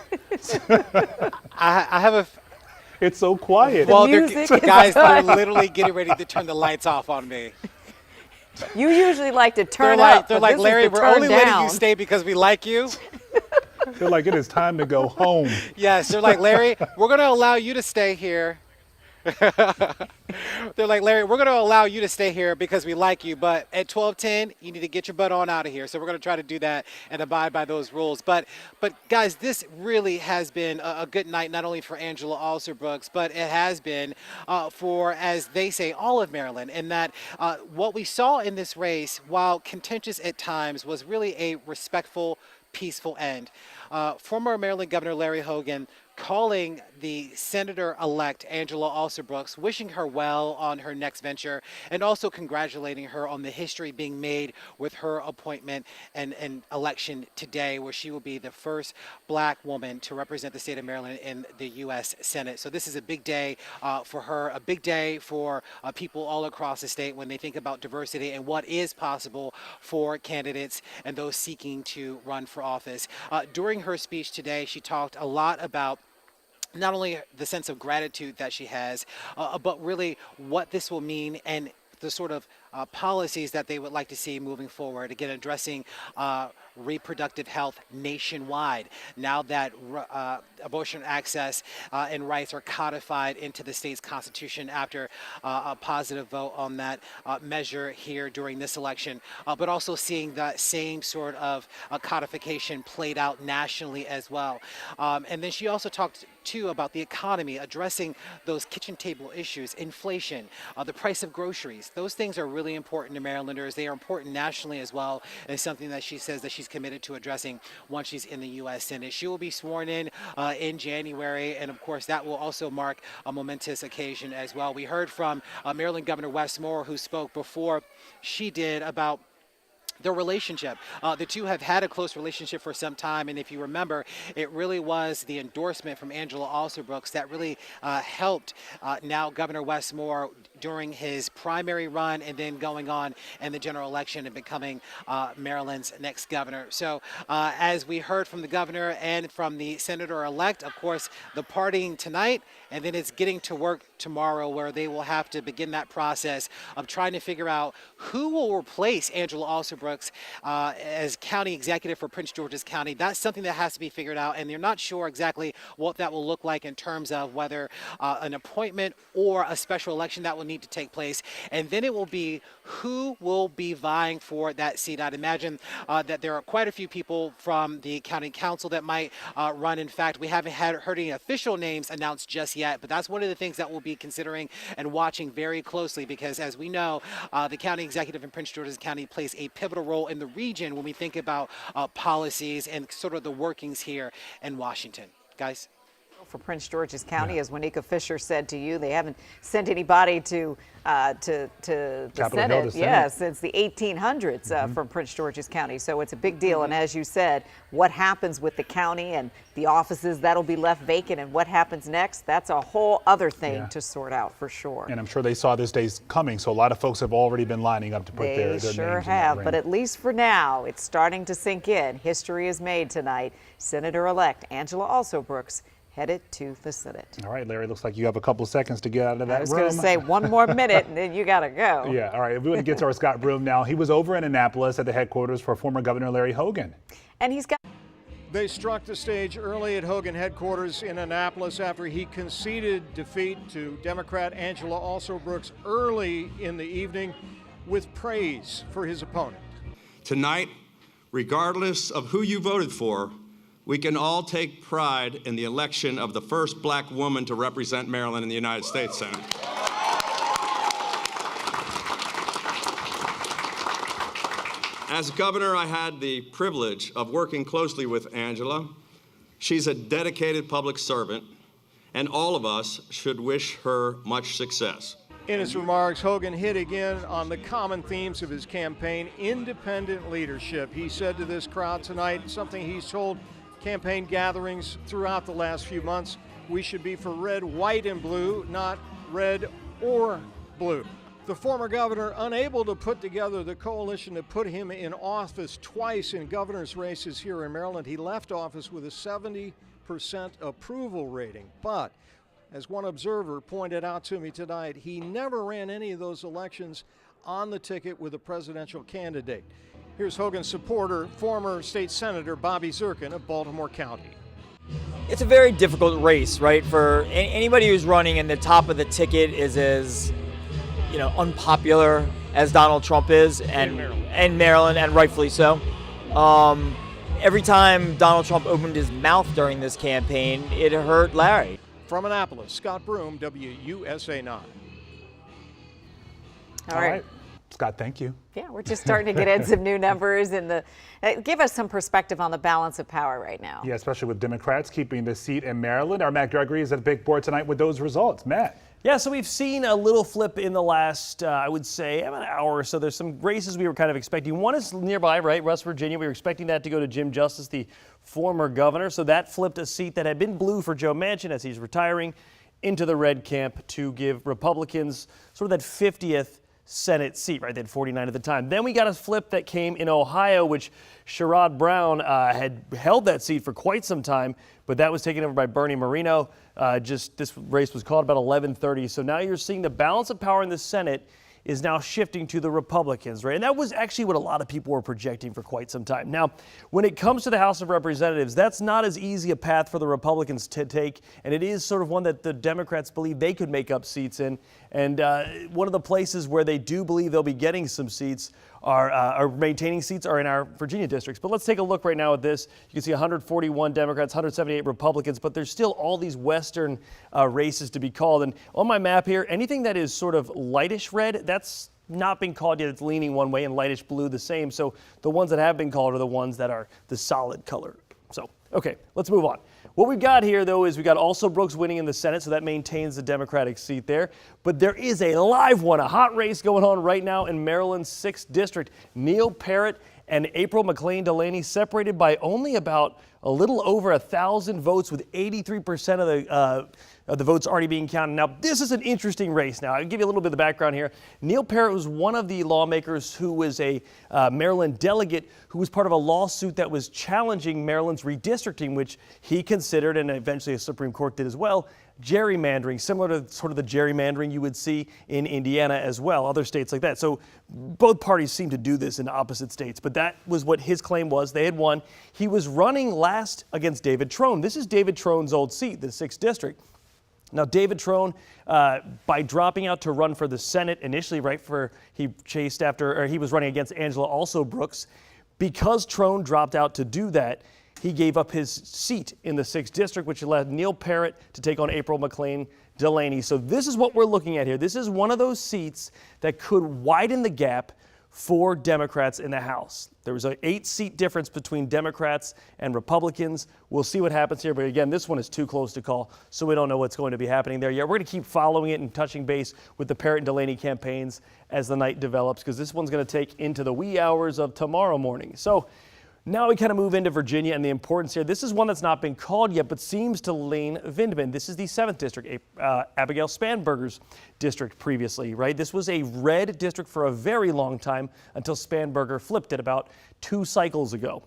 I have a... It's so quiet. Well, guys, they're literally getting ready to turn the lights off on me. You usually like to turn up. They're like, Larry, we're only letting you stay because we like you. They're like, it is time to go home. Yes, they're like, Larry, we're going to allow you to stay here. They're like, Larry, we're going to allow you to stay here because we like you, but at 12:10, you need to get your butt on out of here. So we're going to try to do that and abide by those rules. But guys, this really has been a good night, not only for Angela Alsobrooks, but it has been for, as they say, all of Maryland. And that what we saw in this race, while contentious at times, was really a respectful, peaceful end. Former Maryland Governor Larry Hogan calling the Senator-elect Angela Alsobrooks, wishing her well on her next venture, and also congratulating her on the history being made with her appointment and election today, where she will be the first black woman to represent the state of Maryland in the U.S. Senate. So this is a big day for her, a big day for people all across the state when they think about diversity and what is possible for candidates and those seeking to run for office. During her speech today, she talked a lot about not only the sense of gratitude that she has, but really what this will mean and the sort of policies that they would like to see moving forward. Again, addressing reproductive health nationwide, now that abortion access and rights are codified into the state's constitution after a positive vote on that measure here during this election, but also seeing that same sort of codification played out nationally as well. And then she also talked too about the economy, addressing those kitchen table issues, inflation, the price of groceries. Those things are really important to Marylanders. They are important nationally as well, and something that she says that she's committed to addressing once she's in the U.S. Senate. She will be sworn in January, and of course that will also mark a momentous occasion as well. We heard from Maryland Governor Wes Moore, who spoke before she did about their relationship. The two have had a close relationship for some time, and if you remember, it really was the endorsement from Angela Alsobrooks that really helped now Governor Wes Moore during his primary run and then going on in the general election and becoming Maryland's next governor. So as we heard from the governor and from the senator-elect, of course, the partying tonight, and then it's getting to work tomorrow, where they will have to begin that process of trying to figure out who will replace Angela Alsobrooks as county executive for Prince George's County. That's something that has to be figured out, and they're not sure exactly what that will look like in terms of whether an appointment or a special election that will need to take place. And then it will be who will be vying for that seat. I'd imagine that there are quite a few people from the county council that might run. In fact, we haven't heard any official names announced just yet, but that's one of the things that we'll be considering and watching very closely, because as we know, the county executive in Prince George's County plays a pivotal role in the region when we think about policies and sort of the workings here in Washington. Guys? For Prince George's County, as Wanika Fisher said to you, they haven't sent anybody to the Senate, since the 1800s from Prince George's County. So it's a big deal. And as you said, what happens with the county and the offices that'll be left vacant and what happens next, that's a whole other thing to sort out for sure. And I'm sure they saw this day's coming, so a lot of folks have already been lining up to put their names in that ring. They sure have, but at least for now, it's starting to sink in. History is made tonight. Senator-elect Angela Alsobrooks headed to the Senate. All right, Larry, looks like you have a couple seconds to get out of that room. I was going to say one more minute and then you got to go. Yeah, all right. We want to get to our Scott Broom now. He was over in Annapolis at the headquarters for former Governor Larry Hogan. And he's got... They struck the stage early at Hogan headquarters in Annapolis after he conceded defeat to Democrat Angela Alsobrooks early in the evening with praise for his opponent. Tonight, regardless of who you voted for, we can all take pride in the election of the first black woman to represent Maryland in the United States Senate. As governor, I had the privilege of working closely with Angela. She's a dedicated public servant, and all of us should wish her much success. In his remarks, Hogan hit again on the common themes of his campaign, independent leadership. He said to this crowd tonight something he's told campaign gatherings throughout the last few months: we should be for red, white, and blue, not red or blue. The former governor, unable to put together the coalition that put him in office twice in governor's races here in Maryland, he left office with a 70% approval rating. But as one observer pointed out to me tonight, he never ran any of those elections on the ticket with a presidential candidate. Here's Hogan's supporter, former state senator Bobby Zirkin of Baltimore County. It's a very difficult race, right? For anybody who's running and the top of the ticket is as, unpopular as Donald Trump is, and Maryland, and rightfully so. Every time Donald Trump opened his mouth during this campaign, it hurt Larry. From Annapolis, Scott Broom, WUSA9. All right. Scott, thank you. Yeah, we're just starting to get in some new numbers and give us some perspective on the balance of power right now. Yeah, especially with Democrats keeping the seat in Maryland. Our Matt Gregory is at the big board tonight with those results. Matt. Yeah, so we've seen a little flip in the last, I would say, about an hour or so. There's some races we were kind of expecting. One is nearby, right? West Virginia. We were expecting that to go to Jim Justice, the former governor. So that flipped a seat that had been blue for Joe Manchin as he's retiring into the red camp to give Republicans sort of that 50th Senate seat, right? They had 49 at the time. Then we got a flip that came in Ohio, which Sherrod Brown had held that seat for quite some time, but that was taken over by Bernie Moreno. This race was called about 11:30. So now you're seeing the balance of power in the Senate is now shifting to the Republicans, right? And that was actually what a lot of people were projecting for quite some time. Now, when it comes to the House of Representatives, that's not as easy a path for the Republicans to take, and it is sort of one that the Democrats believe they could make up seats in. And one of the places where they do believe they'll be getting some seats are maintaining seats are in our Virginia districts. But let's take a look right now at this. You can see 141 Democrats, 178 Republicans, but there's still all these Western races to be called. And on my map here, anything that is sort of lightish red, that's not been called yet. It's leaning one way, and lightish blue the same. So the ones that have been called are the ones that are the solid color. So, okay, let's move on. What we've got here, though, is we got Alsobrooks winning in the Senate, so that maintains the Democratic seat there. But there is a live one, a hot race going on right now in Maryland's 6th District. Neil Parrott and April McLean Delaney separated by only about a little over 1,000 votes, with 83% of the votes already being counted. Now, this is an interesting race. Now, I'll give you a little bit of the background here. Neil Parrott was one of the lawmakers who was a Maryland delegate who was part of a lawsuit that was challenging Maryland's redistricting, which he considered, and eventually the Supreme Court did as well, gerrymandering, similar to sort of the gerrymandering you would see in Indiana as well, other states like that. So both parties seem to do this in opposite states, but that was what his claim was. They had won. He was running last against David Trone. This is David Trone's old seat, the 6th District. Now, David Trone, by dropping out to run for the Senate initially, he was running against Angela Alsobrooks. Because Trone dropped out to do that, he gave up his seat in the 6th District, which led Neil Parrott to take on April McLean Delaney. So this is what we're looking at here. This is one of those seats that could widen the gap for Democrats in the House. There was an 8-seat difference between Democrats and Republicans. We'll see what happens here. But again, this one is too close to call, so we don't know what's going to be happening there yet. We're going to keep following it and touching base with the Parrott and Delaney campaigns as the night develops, because this one's going to take into the wee hours of tomorrow morning. So now we kind of move into Virginia and the importance here. This is one that's not been called yet, but seems to lean Vindman. This is the 7th District, Abigail Spanberger's district previously, right? This was a red district for a very long time until Spanberger flipped it about 2 cycles ago.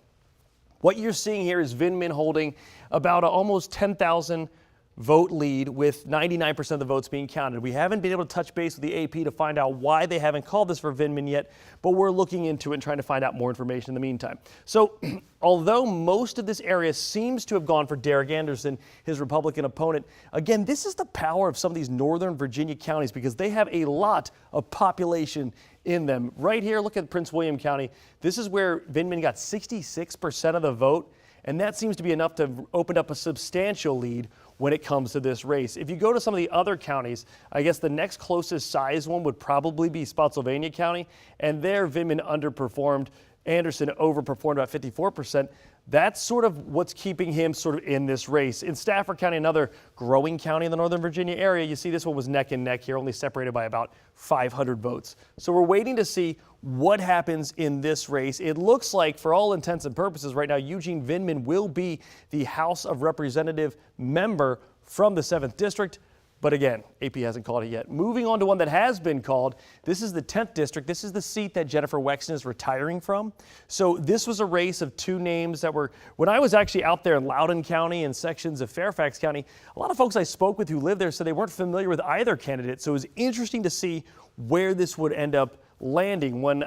What you're seeing here is Vindman holding about almost 10,000 vote lead, with 99% of the votes being counted. We haven't been able to touch base with the AP to find out why they haven't called this for Vindman yet, but we're looking into it and trying to find out more information in the meantime. So although most of this area seems to have gone for Derek Anderson, his Republican opponent, again, this is the power of some of these northern Virginia counties, because they have a lot of population in them. Right here, look at Prince William County. This is where Vindman got 66% of the vote, and that seems to be enough to open up a substantial lead when it comes to this race. If you go to some of the other counties, I guess the next closest size one would probably be Spotsylvania County, and there Vindman underperformed. Anderson overperformed about 54%. That's sort of what's keeping him sort of in this race. In Stafford County, another growing county in the Northern Virginia area, you see this one was neck and neck here, only separated by about 500 votes. So we're waiting to see what happens in this race. It looks like, for all intents and purposes right now, Eugene Vindman will be the House of Representative member from the 7th District. But again, AP hasn't called it yet. Moving on to one that has been called, this is the 10th District. This is the seat that Jennifer Wexton is retiring from. So this was a race of two names that were, when I was actually out there in Loudoun County and sections of Fairfax County, a lot of folks I spoke with who lived there said they weren't familiar with either candidate. So it was interesting to see where this would end up landing. When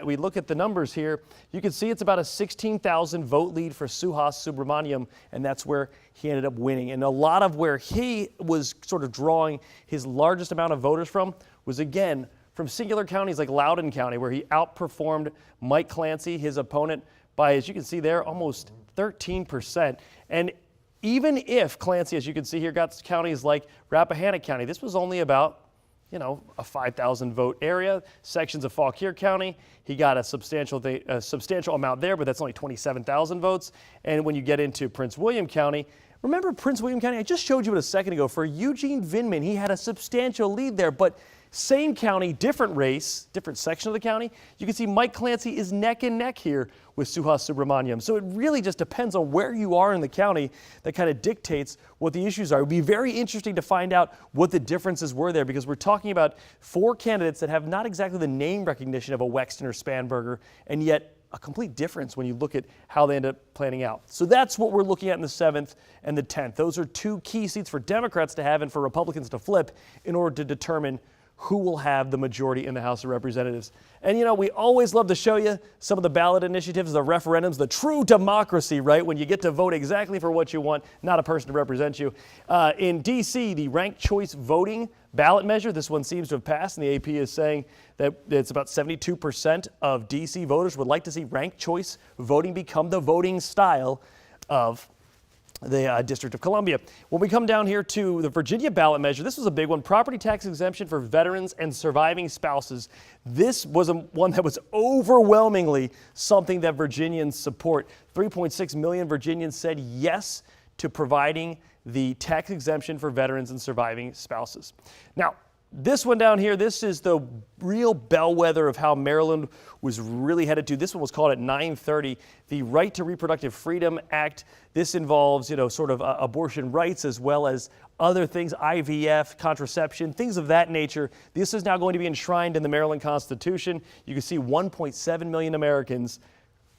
we look at the numbers here, you can see it's about a 16,000 vote lead for Suhas Subramaniam, and that's where he ended up winning. And a lot of where he was sort of drawing his largest amount of voters from was, again, from singular counties like Loudoun County, where he outperformed Mike Clancy, his opponent, by, as you can see there, almost 13%. And even if Clancy, as you can see here, got counties like Rappahannock County, this was only about a 5,000 vote area. Sections of Fauquier County, he got a substantial amount there, but that's only 27,000 votes. And when you get into Prince William County, remember Prince William County? I just showed you it a second ago. For Eugene Vindman, he had a substantial lead there, but same county, different race, different section of the county. You can see Mike Clancy is neck and neck here with Suhas Subramaniam. So it really just depends on where you are in the county that kind of dictates what the issues are. It would be very interesting to find out what the differences were there, because we're talking about four candidates that have not exactly the name recognition of a Wexton or Spanberger, and yet a complete difference when you look at how they end up planning out. So that's what we're looking at in the 7th and the 10th. Those are two key seats for Democrats to have and for Republicans to flip in order to determine who will have the majority in the House of Representatives. And we always love to show you some of the ballot initiatives, the referendums, the true democracy, right? When you get to vote exactly for what you want, not a person to represent you. In D.C., the ranked choice voting ballot measure, this one seems to have passed, and the AP is saying that it's about 72% of D.C. voters would like to see ranked choice voting become the voting style of the District of Columbia. When we come down here to the Virginia ballot measure, this was a big one. Property tax exemption for veterans and surviving spouses. This was one that was overwhelmingly something that Virginians support. 3.6 million Virginians said yes to providing the tax exemption for veterans and surviving spouses. Now, this one down here, this is the real bellwether of how Maryland was really headed to. This one was called at 9:30, the Right to Reproductive Freedom Act. This involves, sort of abortion rights as well as other things, IVF, contraception, things of that nature. This is now going to be enshrined in the Maryland Constitution. You can see 1.7 million Americans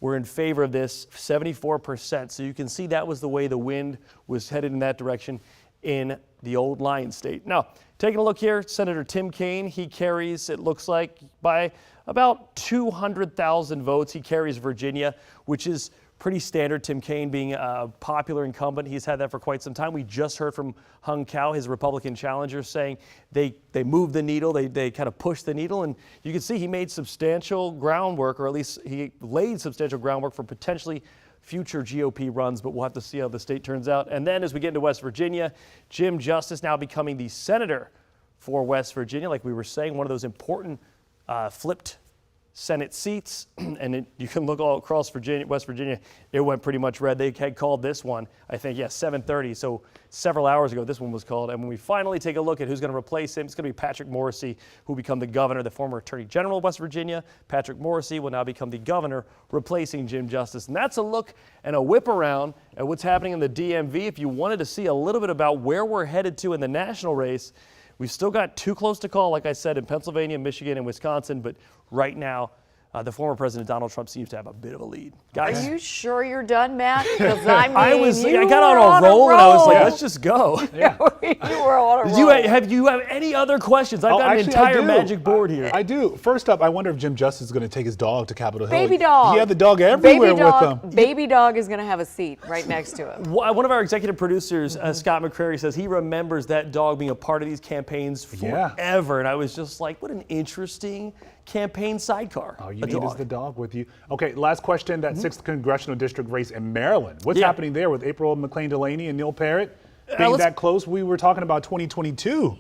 were in favor of this, 74%. So you can see that was the way the wind was headed in that direction in the old Lion State. Now, taking a look here, Senator Tim Kaine, he carries, it looks like, by about 200,000 votes. He carries Virginia, which is pretty standard. Tim Kaine being a popular incumbent. He's had that for quite some time. We just heard from Hung Cao, his Republican challenger, saying they moved the needle, they kind of pushed the needle, and you can see he made substantial groundwork, or at least he laid substantial groundwork for potentially future GOP runs, but we'll have to see how the state turns out. And then as we get into West Virginia, Jim Justice now becoming the senator for West Virginia. Like we were saying, one of those important flipped Senate seats. And you can look all across West Virginia, it went pretty much red. They had called this one, I think, 7:30. So several hours ago, this one was called. And when we finally take a look at who's going to replace him, it's going to be Patrick Morrisey, who will become the governor, the former Attorney General of West Virginia. Patrick Morrisey will now become the governor, replacing Jim Justice. And that's a look and a whip around at what's happening in the DMV. If you wanted to see a little bit about where we're headed to in the national race, we've still got too close to call, like I said, in Pennsylvania, Michigan, and Wisconsin. But right now, the former President Donald Trump seems to have a bit of a lead. Guys, are you sure you're done, Matt? Because I mean, I got on a roll and I was like, let's just go. Yeah. You were on a roll. Do you have any other questions? I've got an entire magic board here. I do. First up, I wonder if Jim Justice is going to take his dog to Capitol Hill. Baby dog. He had the dog everywhere with him. Baby dog is going to have a seat right next to him. One of our executive producers, Scott McCrary, says he remembers that dog being a part of these campaigns forever. And I was just like, what an interesting campaign sidecar. All you need is the dog with you. Okay, last question, that 6th congressional district race in Maryland. What's happening there with April McLean Delaney and Neil Parrott being that close? We were talking about 2022,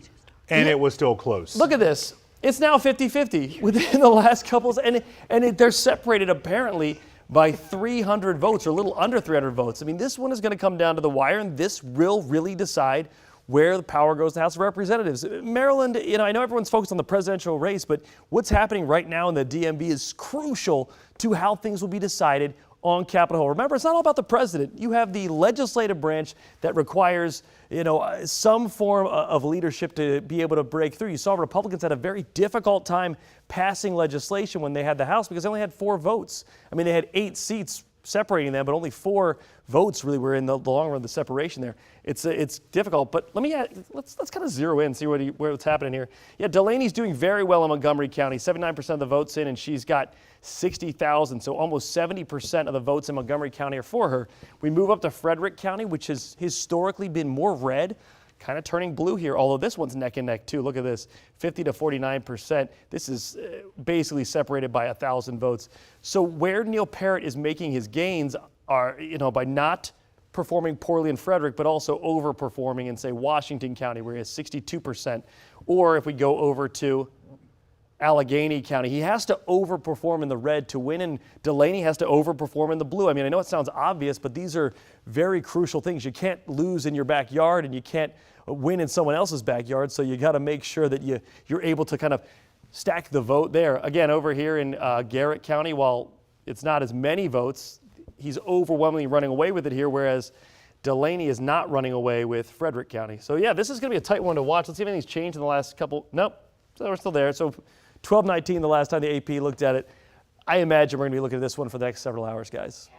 and it was still close. Look at this. It's now 50-50 within the last couple, and they're separated apparently by 300 votes, or a little under 300 votes. I mean, this one is going to come down to the wire, and this will really decide where the power goes to the House of Representatives. Maryland, I know everyone's focused on the presidential race, but what's happening right now in the DMV is crucial to how things will be decided on Capitol Hill. Remember, it's not all about the president. You have the legislative branch that requires, some form of leadership to be able to break through. You saw Republicans had a very difficult time passing legislation when they had the House because they only had 4 votes. I mean, they had 8 seats separating them, but only 4 votes really were in the long run of the separation there. It's difficult, but let's kind of zero in and see what's happening here. Yeah, Delaney's doing very well in Montgomery County, 79% of the votes in, and she's got 60,000, so almost 70% of the votes in Montgomery County are for her. We move up to Frederick County, which has historically been more red, kind of turning blue here, although this one's neck and neck too. Look at this, 50 to 49%. This is basically separated by 1,000 votes. So where Neil Parrott is making his gains are, by not performing poorly in Frederick, but also overperforming in, say, Washington County, where he has 62%. Or if we go over to Allegheny County, he has to overperform in the red to win, and Delaney has to overperform in the blue. I mean, I know it sounds obvious, but these are very crucial things. You can't lose in your backyard, and you can't win in someone else's backyard, so you got to make sure that you're able to kind of stack the vote there. Again, over here in Garrett County, while it's not as many votes, he's overwhelmingly running away with it here, whereas Delaney is not running away with Frederick County. So yeah, this is going to be a tight one to watch. Let's see if anything's changed in the last couple. Nope, so we're still there. So 12-19 the last time the AP looked at it. I imagine we're going to be looking at this one for the next several hours, guys.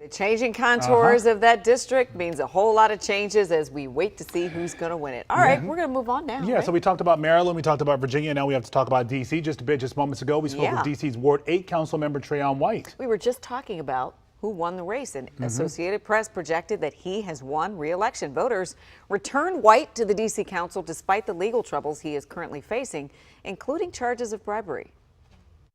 The changing contours of that district means a whole lot of changes as we wait to see who's going to win it. All right, we're going to move on now. Yeah, right? So we talked about Maryland, we talked about Virginia, now we have to talk about D.C. Just moments ago, we spoke with D.C.'s Ward 8 council member Trayon White. We were just talking about who won the race, and Associated Press projected that he has won re-election. Voters returned White to the D.C. Council despite the legal troubles he is currently facing, including charges of bribery.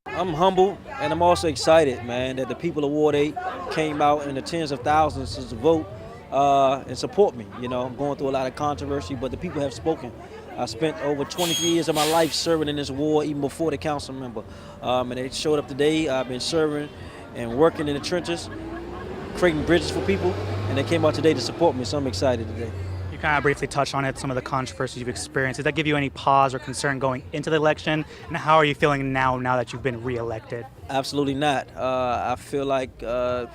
I'm humble and I'm also excited, man, that the people of Ward 8 came out in the tens of thousands to vote and support me. I'm going through a lot of controversy, but the people have spoken. I spent over 23 years of my life serving in this ward, even before the council member. And they showed up today. I've been serving and working in the trenches, creating bridges for people, and they came out today to support me, so I'm excited today. You kind of briefly touched on it, some of the controversies you've experienced. Does that give you any pause or concern going into the election? And how are you feeling now that you've been reelected? Absolutely not. I feel like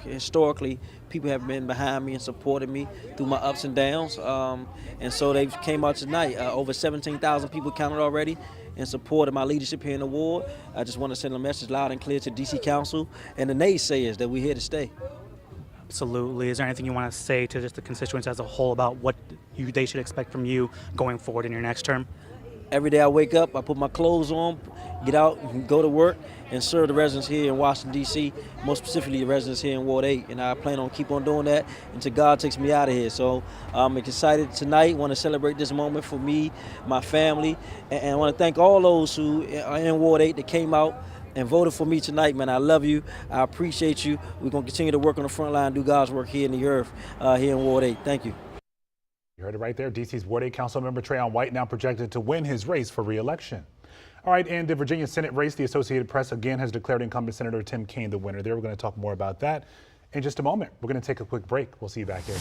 historically people have been behind me and supported me through my ups and downs. And so they came out tonight. Over 17,000 people counted already in support of my leadership here in the ward. I just want to send a message loud and clear to DC Council and the naysayers that we're here to stay. Absolutely. Is there anything you want to say to just the constituents as a whole about what they should expect from you going forward in your next term? Every day I wake up, I put my clothes on, get out, and go to work, and serve the residents here in Washington, D.C., more specifically the residents here in Ward 8. And I plan on keep on doing that until God takes me out of here. So I'm excited tonight, want to celebrate this moment for me, my family, and I want to thank all those who are in Ward 8 that came out and voted for me tonight, man. I love you. I appreciate you. We're going to continue to work on the front line, do God's work here in the earth, here in Ward 8. Thank you. You heard it right there. D.C.'s Ward 8 council member Trayon White now projected to win his race for re-election. All right, and the Virginia Senate race, the Associated Press again has declared incumbent Senator Tim Kaine the winner there. We're going to talk more about that in just a moment. We're going to take a quick break. We'll see you back here.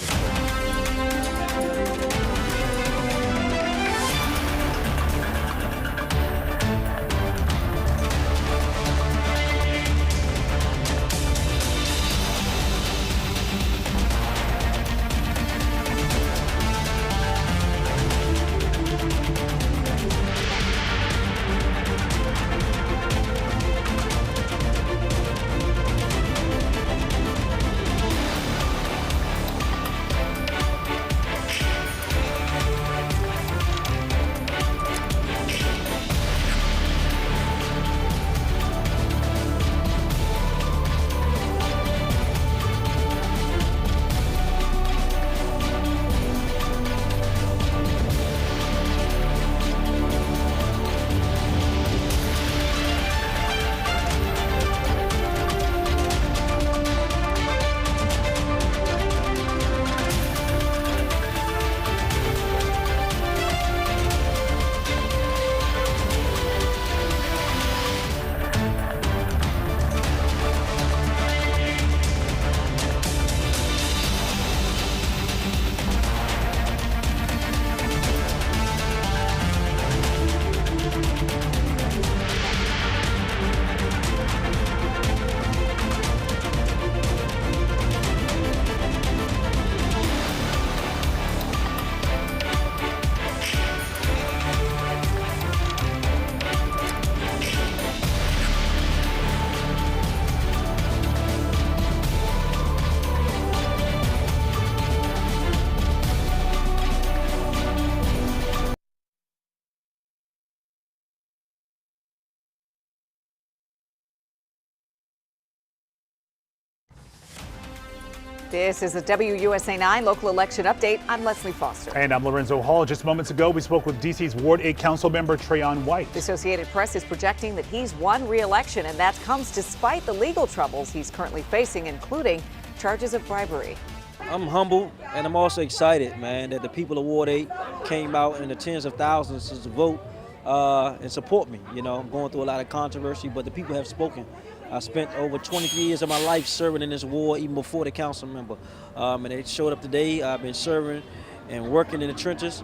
This is a WUSA9 local election update. I'm Leslie Foster. And I'm Lorenzo Hall. Just moments ago, we spoke with D.C.'s Ward 8 Council member Trayon White. The Associated Press is projecting that he's won re-election, and that comes despite the legal troubles he's currently facing, including charges of bribery. I'm humble, and I'm also excited, man, that the people of Ward 8 came out in the tens of thousands to vote and support me. You know, I'm going through a lot of controversy, but the people have spoken. I spent over 20 years of my life serving in this ward, even before the council member. And they showed up today. I've been serving and working in the trenches,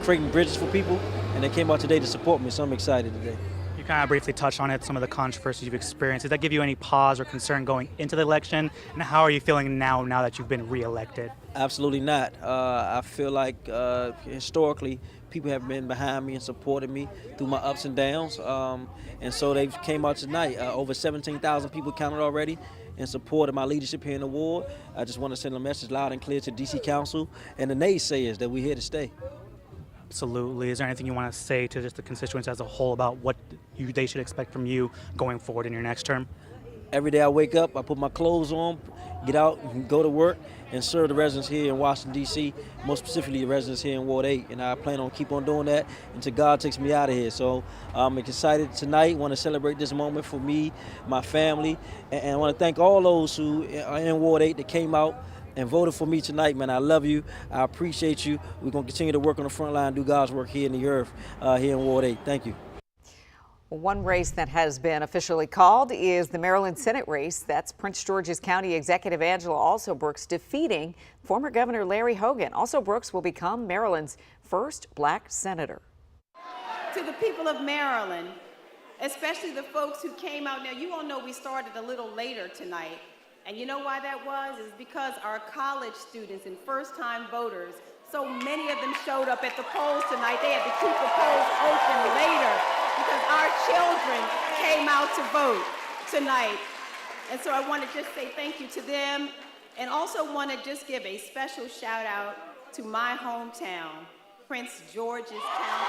creating bridges for people, and they came out today to support me, so I'm excited today. You kind of briefly touched on it, some of the controversies you've experienced. Did that give you any pause or concern going into the election? And how are you feeling now that you've been reelected? Absolutely not. I feel like historically, people have been behind me and supported me through my ups and downs. And so they came out tonight. Over 17,000 people counted already in support of my leadership here in the ward. I just want to send a message loud and clear to DC Council and the naysayers that we're here to stay. Absolutely. Is there anything you want to say to just the constituents as a whole about what they should expect from you going forward in your next term? Every day I wake up, I put my clothes on, get out, and go to work, and serve the residents here in Washington, D.C., most specifically the residents here in Ward 8. And I plan on keep on doing that until God takes me out of here. So I'm excited tonight, want to celebrate this moment for me, my family, and I want to thank all those who are in Ward 8 that came out and voted for me tonight, man. I love you. I appreciate you. We're going to continue to work on the front line, do God's work here in the earth, here in Ward 8. Thank you. One race that has been officially called is the Maryland Senate race. That's Prince George's County Executive Angela Alsobrooks defeating former Governor Larry Hogan. Alsobrooks will become Maryland's first black senator. To the people of Maryland, especially the folks who came out. Now, you all know we started a little later tonight. And you know why that was? It's because our college students and first-time voters, so many of them showed up at the polls tonight. They had to keep the polls open later because our children came out to vote tonight. And so I want to just say thank you to them, and also want to just give a special shout out to my hometown, Prince George's County,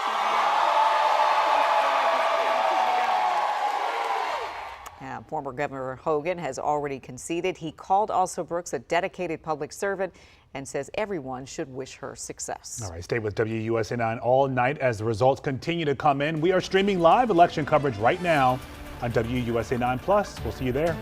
Maryland. Former Governor Hogan has already conceded. He called Alsobrooks a dedicated public servant and says everyone should wish her success. All right, stay with WUSA9 all night as the results continue to come in. We are streaming live election coverage right now on WUSA9 Plus. We'll see you there.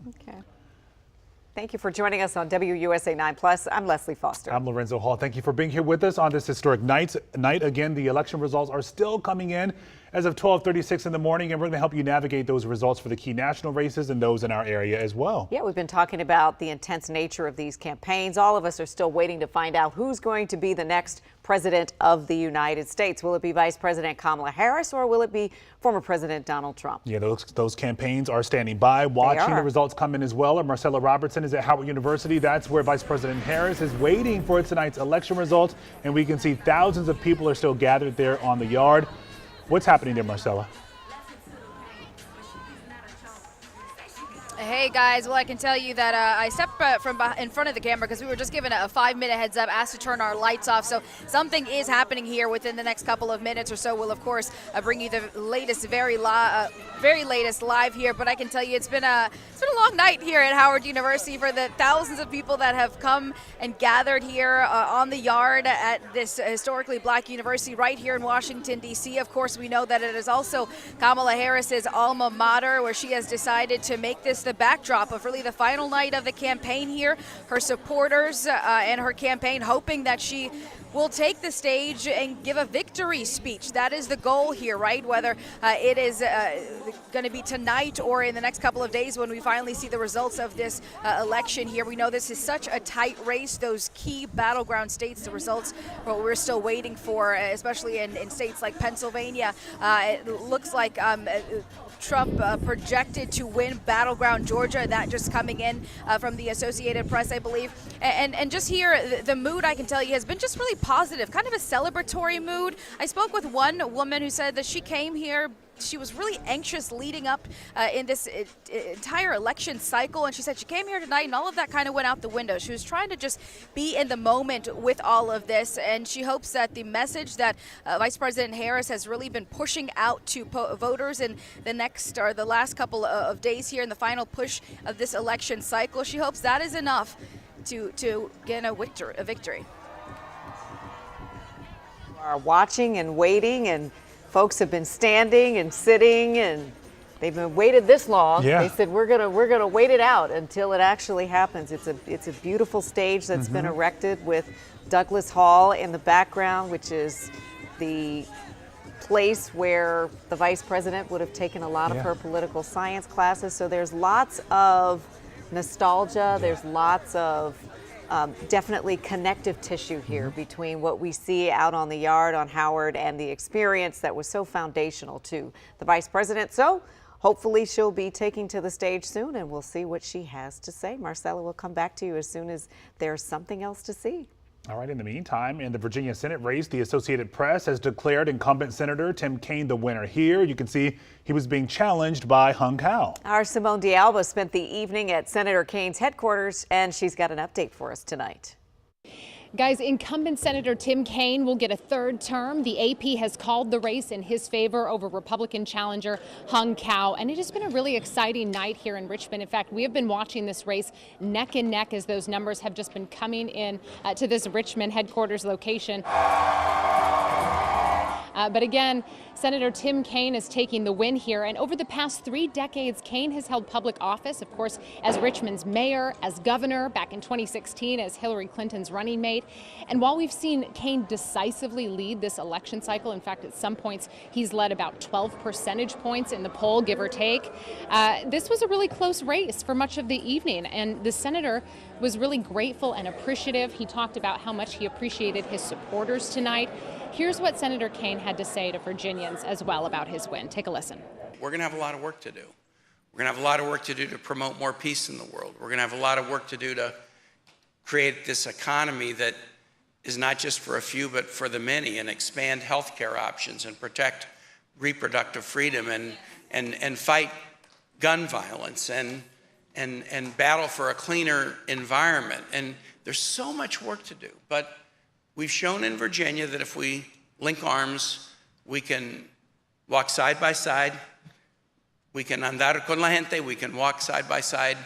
Okay. Thank you for joining us on WUSA9 Plus. I'm Leslie Foster. I'm Lorenzo Hall. Thank you for being here with us on this historic night. Again, the election results are still coming in as of 12:36 in the morning, and we're going to help you navigate those results for the key national races and those in our area as well. Yeah, we've been talking about the intense nature of these campaigns. All of us are still waiting to find out who's going to be the next president of the United States. Will it be Vice President Kamala Harris, or will it be former President Donald Trump? Yeah, those campaigns are standing by, watching the results come in as well. And Marcella Robertson is at Howard University. That's where Vice President Harris is waiting for tonight's election results. And we can see thousands of people are still gathered there on the yard. What's happening there, Marcella? Hey guys, well I can tell you that I stepped from in front of the camera because we were just given a 5-minute heads up, asked to turn our lights off. So something is happening here within the next couple of minutes or so. We'll of course bring you the latest, very latest live here. But I can tell you it's been a long night here at Howard University for the thousands of people that have come and gathered here on the yard at this historically black university right here in Washington, D.C. Of course, we know that it is also Kamala Harris's alma mater, where she has decided to make this the backdrop of really the final night of the campaign here. Her supporters and her campaign hoping that she will take the stage and give a victory speech. That is the goal here, right? Whether it is going to be tonight or in the next couple of days when we finally see the results of this election here. We know this is such a tight race, those key battleground states, the results we're still waiting for, especially in states like Pennsylvania. It looks like Trump projected to win battleground Georgia. That just coming in from the Associated Press, I believe. And just here, the mood, I can tell you, has been just really positive, kind of a celebratory mood. I spoke with one woman who said that she came here, she was really anxious leading up in this entire election cycle, and she said she came here tonight and all of that kind of went out the window. She was trying to just be in the moment with all of this, and she hopes that the message that Vice President Harris has really been pushing out to voters in the last couple of days here in the final push of this election cycle, she hopes that is enough to get a victory. We are watching and waiting, and folks have been standing and sitting, and they've been waited this long. Yeah. They said we're gonna wait it out until it actually happens. It's a beautiful stage that's been erected with Douglas Hall in the background, which is the place where the vice president would have taken a lot of her political science classes. So there's lots of nostalgia. There's lots of definitely connective tissue here between what we see out on the yard on Howard and the experience that was so foundational to the vice president. So hopefully she'll be taking to the stage soon, and we'll see what she has to say. Marcella will come back to you as soon as there's something else to see. All right, in the meantime, in the Virginia Senate race, the Associated Press has declared incumbent Senator Tim Kaine the winner here. You can see he was being challenged by Hung Kao. Our Simone D'Alba spent the evening at Senator Kaine's headquarters, and she's got an update for us tonight. Guys, incumbent Senator Tim Kaine will get a third term. The AP has called the race in his favor over Republican challenger Hung Kao, and it has been a really exciting night here in Richmond. In fact, we have been watching this race neck and neck as those numbers have just been coming in to this Richmond headquarters location. But again, Senator Tim Kaine is taking the win here. And over the past 3 decades, Kaine has held public office, of course, as Richmond's mayor, as governor, back in 2016 as Hillary Clinton's running mate. And while we've seen Kaine decisively lead this election cycle, in fact, at some points, he's led about 12 percentage points in the poll, give or take. This was a really close race for much of the evening. And the senator was really grateful and appreciative. He talked about how much he appreciated his supporters tonight. Here's what Senator Kaine had to say to Virginians as well about his win. Take a listen. We're going to have a lot of work to do. We're going to have a lot of work to do to promote more peace in the world. We're going to have a lot of work to do to create this economy that is not just for a few, but for the many, and expand healthcare options and protect reproductive freedom and fight gun violence and battle for a cleaner environment. And there's so much work to do. But we've shown in Virginia that if we link arms, we can walk side by side. We can andar con la gente. We can walk side by side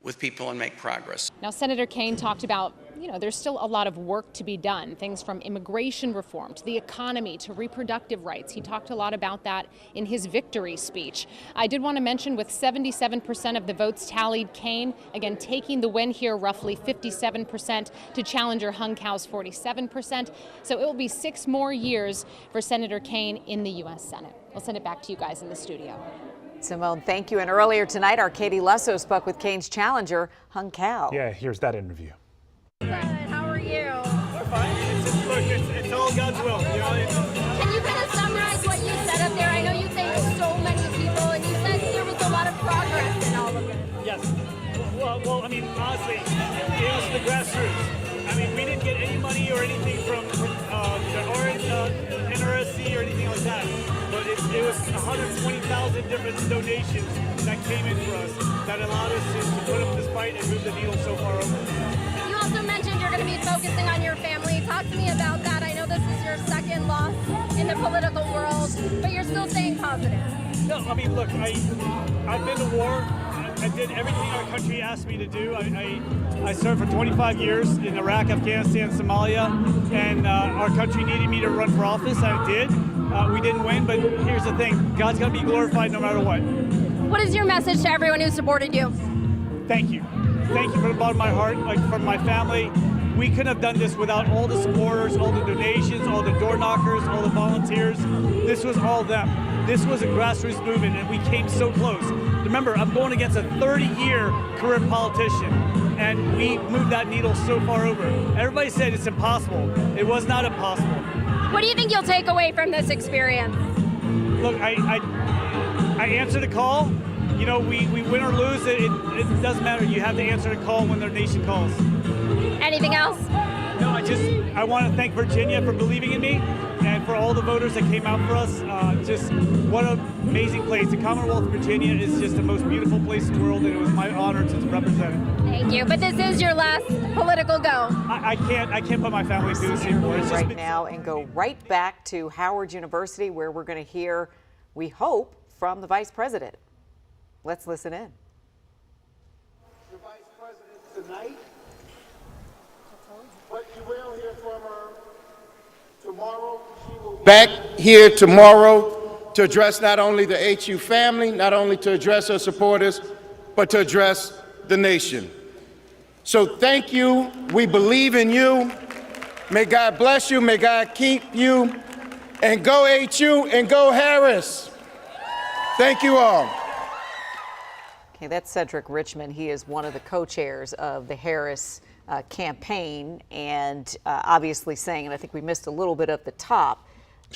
with people and make progress. Now, Senator Kaine talked about there's still a lot of work to be done. Things from immigration reform to the economy to reproductive rights. He talked a lot about that in his victory speech. I did want to mention, with 77% of the votes tallied, Kaine, again, taking the win here, roughly 57% to challenger Hung Kao's 47%. So it will be 6 more years for Senator Kaine in the U.S. Senate. I'll send it back to you guys in the studio. Simone, thank you. And earlier tonight, our Katie Lusso spoke with Kaine's challenger, Hung Kao. Yeah, here's that interview. Good. How are you? We're fine. It's all God's will. Can you kind of summarize what you said up there? I know you thanked so many people, and you said there was a lot of progress in all of it. Yes. Well, I mean, honestly, it was the grassroots. I mean, we didn't get any money or anything from the Orange NRSC or anything like that. But it was 120,000 different donations that came in for us that allowed us to put up this fight and move the needle so far over. You also mentioned you're going to be focusing on your family. Talk to me about that. I know this is your second loss in the political world, but you're still staying positive. No, I mean, look, I've been to war. I did everything our country asked me to do. I served for 25 years in Iraq, Afghanistan, Somalia, and our country needed me to run for office. I did. We didn't win, but here's the thing. God's got to be glorified no matter what. What is your message to everyone who supported you? Thank you. Thank you from the bottom of my heart, from my family. We couldn't have done this without all the supporters, all the donations, all the door knockers, all the volunteers. This was all them. This was a grassroots movement, and we came so close. Remember, I'm going against a 30-year career politician, and we moved that needle so far over. Everybody said it's impossible. It was not impossible. What do you think you'll take away from this experience? Look, I answered a call. You know, we win or lose, it doesn't matter. You have to answer the call when their nation calls. Anything else? No, I want to thank Virginia for believing in me and for all the voters that came out for us. Just what an amazing place. The Commonwealth of Virginia is just the most beautiful place in the world, and it was my honor to represent it. Thank you. But this is your last political go. I can't put my family through this anymore. It's just right now and go right back to Howard University, where we're going to hear, we hope, from the Vice President. Let's listen in. The Vice President tonight, but you will hear from her tomorrow. She will be back here tomorrow to address not only the HU family, not only to address her supporters, but to address the nation. So thank you. We believe in you. May God bless you. May God keep you. And go HU and go Harris. Thank you all. Okay, that's Cedric Richmond. He is one of the co-chairs of the Harris campaign, and obviously saying, and I think we missed a little bit at the top,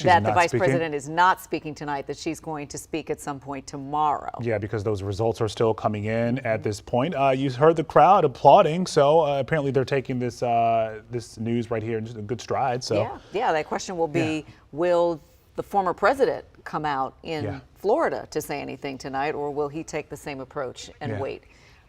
that the Vice President is not speaking tonight, that she's going to speak at some point tomorrow. Yeah, because those results are still coming in at this point. You heard the crowd applauding, so apparently they're taking this this news right here in just a good stride. So yeah, that question will be, will the former president come out in Florida to say anything tonight, or will he take the same approach and wait?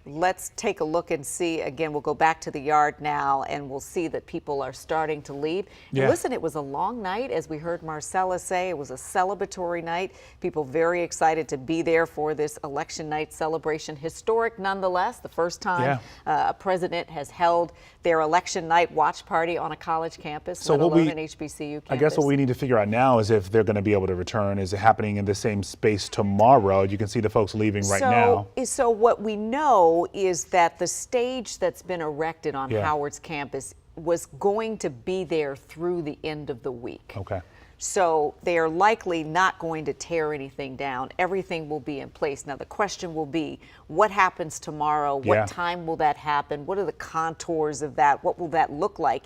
Let's take a look and see. Again, we'll go back to the yard now, and we'll see that people are starting to leave. And listen, it was a long night, as we heard Marcella say. It was a celebratory night. People very excited to be there for this election night celebration. Historic, nonetheless. The first time a president has held their election night watch party on a college campus, let alone an HBCU campus. I guess what we need to figure out now is if they're going to be able to return. Is it happening in the same space tomorrow? You can see the folks leaving right now. So what we know is that the stage that's been erected on Howard's campus was going to be there through the end of the week. Okay. So they are likely not going to tear anything down. Everything will be in place. Now the question will be, what happens tomorrow? What time will that happen? What are the contours of that? What will that look like?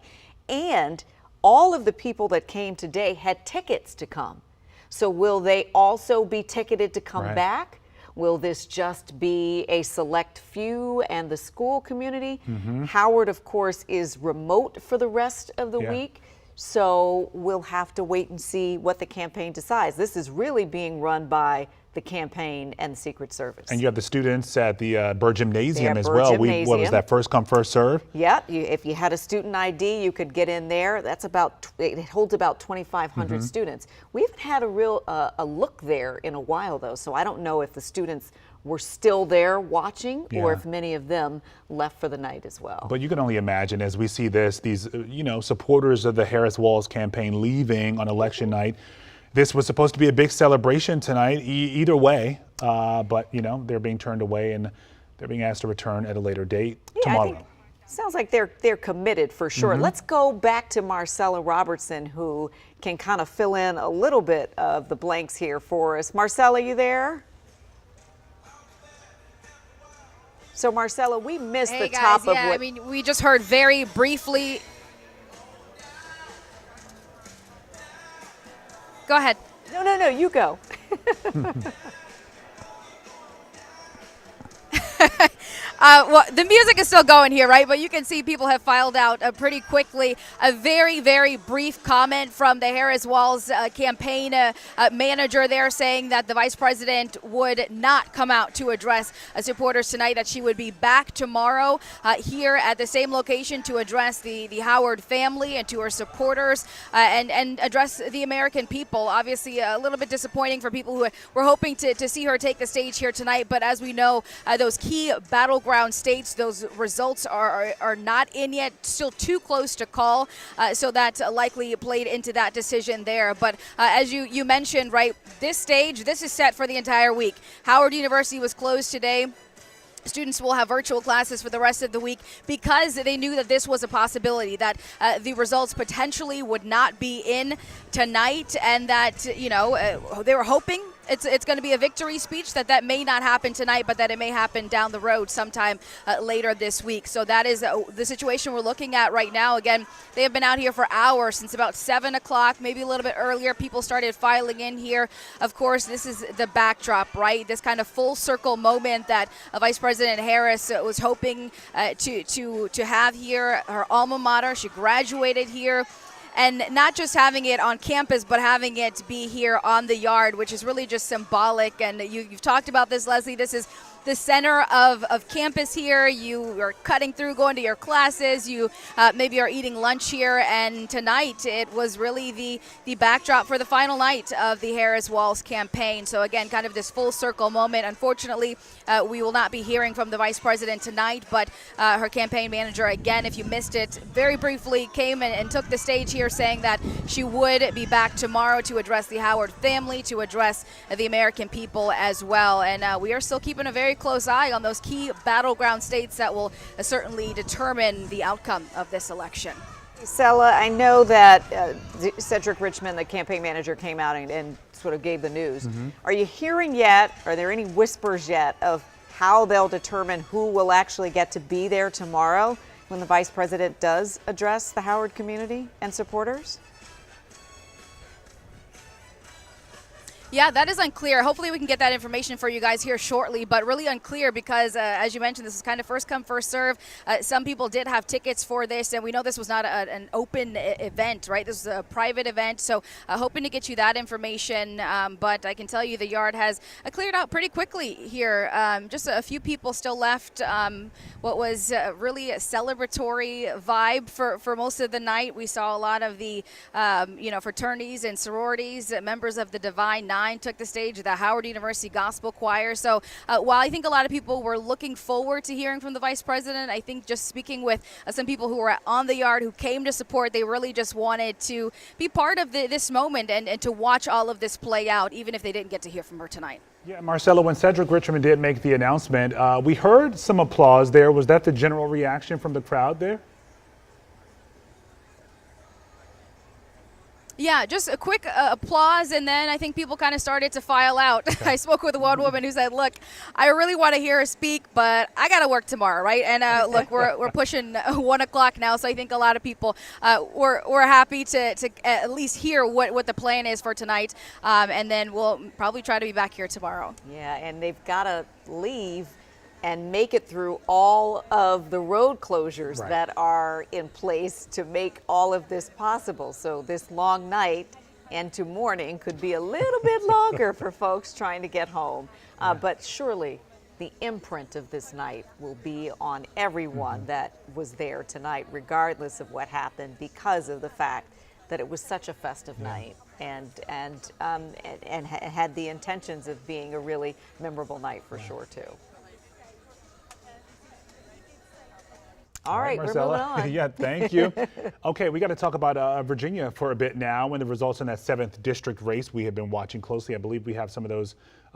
And all of the people that came today had tickets to come. So will they also be ticketed to come back? Will this just be a select few and the school community? Howard, of course, is remote for the rest of the week. So we'll have to wait and see what the campaign decides. This is really being run by the campaign and the Secret Service. And you have the students at the Burr Gymnasium as well. What was that, first come, first serve? Yeah, if you had a student ID, you could get in there. That's about, it holds about 2,500 students. We haven't had a real a look there in a while, though, so I don't know if the students were still there watching, or Yeah. if many of them left for the night as well. But you can only imagine as we see these, supporters of the Harris-Walz campaign leaving on election night. This was supposed to be a big celebration tonight, either way, but they're being turned away and they're being asked to return at a later date tomorrow. I think sounds like they're committed for sure. Mhm. Let's go back to Marcella Robertson, who can kind of fill in a little bit of the blanks here for us. Marcella, you there? So Marcella, we missed Hey the guys, top of yeah, what I mean, we just heard very briefly. Go ahead. No, you go. Well, the music is still going here, right? But you can see people have filed out pretty quickly. A very, very brief comment from the Harris-Walz campaign manager there, saying that the vice president would not come out to address supporters tonight, that she would be back tomorrow here at the same location to address the Howard family and to her supporters and address the American people. Obviously, a little bit disappointing for people who were hoping to see her take the stage here tonight. But as we know, those key battleground states, those results are not in yet, still too close to call, so that likely played into that decision there. But as you mentioned, right, this is set for the entire week. Howard University was closed today. Students will have virtual classes for the rest of the week because they knew that this was a possibility, that the results potentially would not be in tonight, and that they were hoping it's going to be a victory speech, that may not happen tonight, but that it may happen down the road sometime later this week. So that is the situation we're looking at right now. Again, they have been out here for hours, since about 7 o'clock, maybe a little bit earlier. People started filing in here. Of course, this is the backdrop, right? This kind of full circle moment that Vice President Harris was hoping to have here. Her alma mater, she graduated here. And not just having it on campus, but having it be here on the yard, which is really just symbolic. And you've talked about this, Leslie. This is the center of campus here. You are cutting through, going to your classes. You maybe are eating lunch here. And tonight, it was really the backdrop for the final night of the Harris-Walz campaign. So again, kind of this full circle moment. Unfortunately, we will not be hearing from the vice president tonight, but her campaign manager, again, if you missed it, very briefly came and took the stage here, saying that she would be back tomorrow to address the Howard family, to address the American people as well. And we are still keeping a very close eye on those key battleground states that will certainly determine the outcome of this election. Marcella, I know that Cedric Richmond, the campaign manager, came out and sort of gave the news. Mm-hmm. Are you hearing yet, are there any whispers yet of how they'll determine who will actually get to be there tomorrow when the vice president does address the Howard community and supporters? Yeah, that is unclear. Hopefully we can get that information for you guys here shortly, but really unclear because, as you mentioned, this is kind of first come, first serve. Some people did have tickets for this, and we know this was not an open event, right? This was a private event, so hoping to get you that information, but I can tell you the yard has cleared out pretty quickly here. Just a few people still left. What was really a celebratory vibe for most of the night. We saw a lot of the, fraternities and sororities, members of the Divine Nine took the stage, the Howard University Gospel Choir. So while I think a lot of people were looking forward to hearing from the vice president, I think just speaking with some people who were on the yard who came to support, they really just wanted to be part of this moment and to watch all of this play out, even if they didn't get to hear from her tonight. Yeah, Marcella, when Cedric Richmond did make the announcement, we heard some applause there. Was that the general reaction from the crowd there? Yeah, just a quick applause, and then I think people kind of started to file out. Okay. I spoke with one woman who said, look, I really want to hear her speak, but I got to work tomorrow, right? And look, we're pushing 1 o'clock now, so I think a lot of people were happy to at least hear what the plan is for tonight, and then we'll probably try to be back here tomorrow. Yeah, and they've got to leave and make it through all of the road closures that are in place to make all of this possible. So this long night into morning could be a little bit longer for folks trying to get home. But surely the imprint of this night will be on everyone that was there tonight, regardless of what happened, because of the fact that it was such a festive night. and had the intentions of being a really memorable night for sure too. All right, Marcella. we're moving on. Yeah, thank you. Okay, we got to talk about Virginia for a bit now and the results in that 7th district race we have been watching closely. I believe we have some of those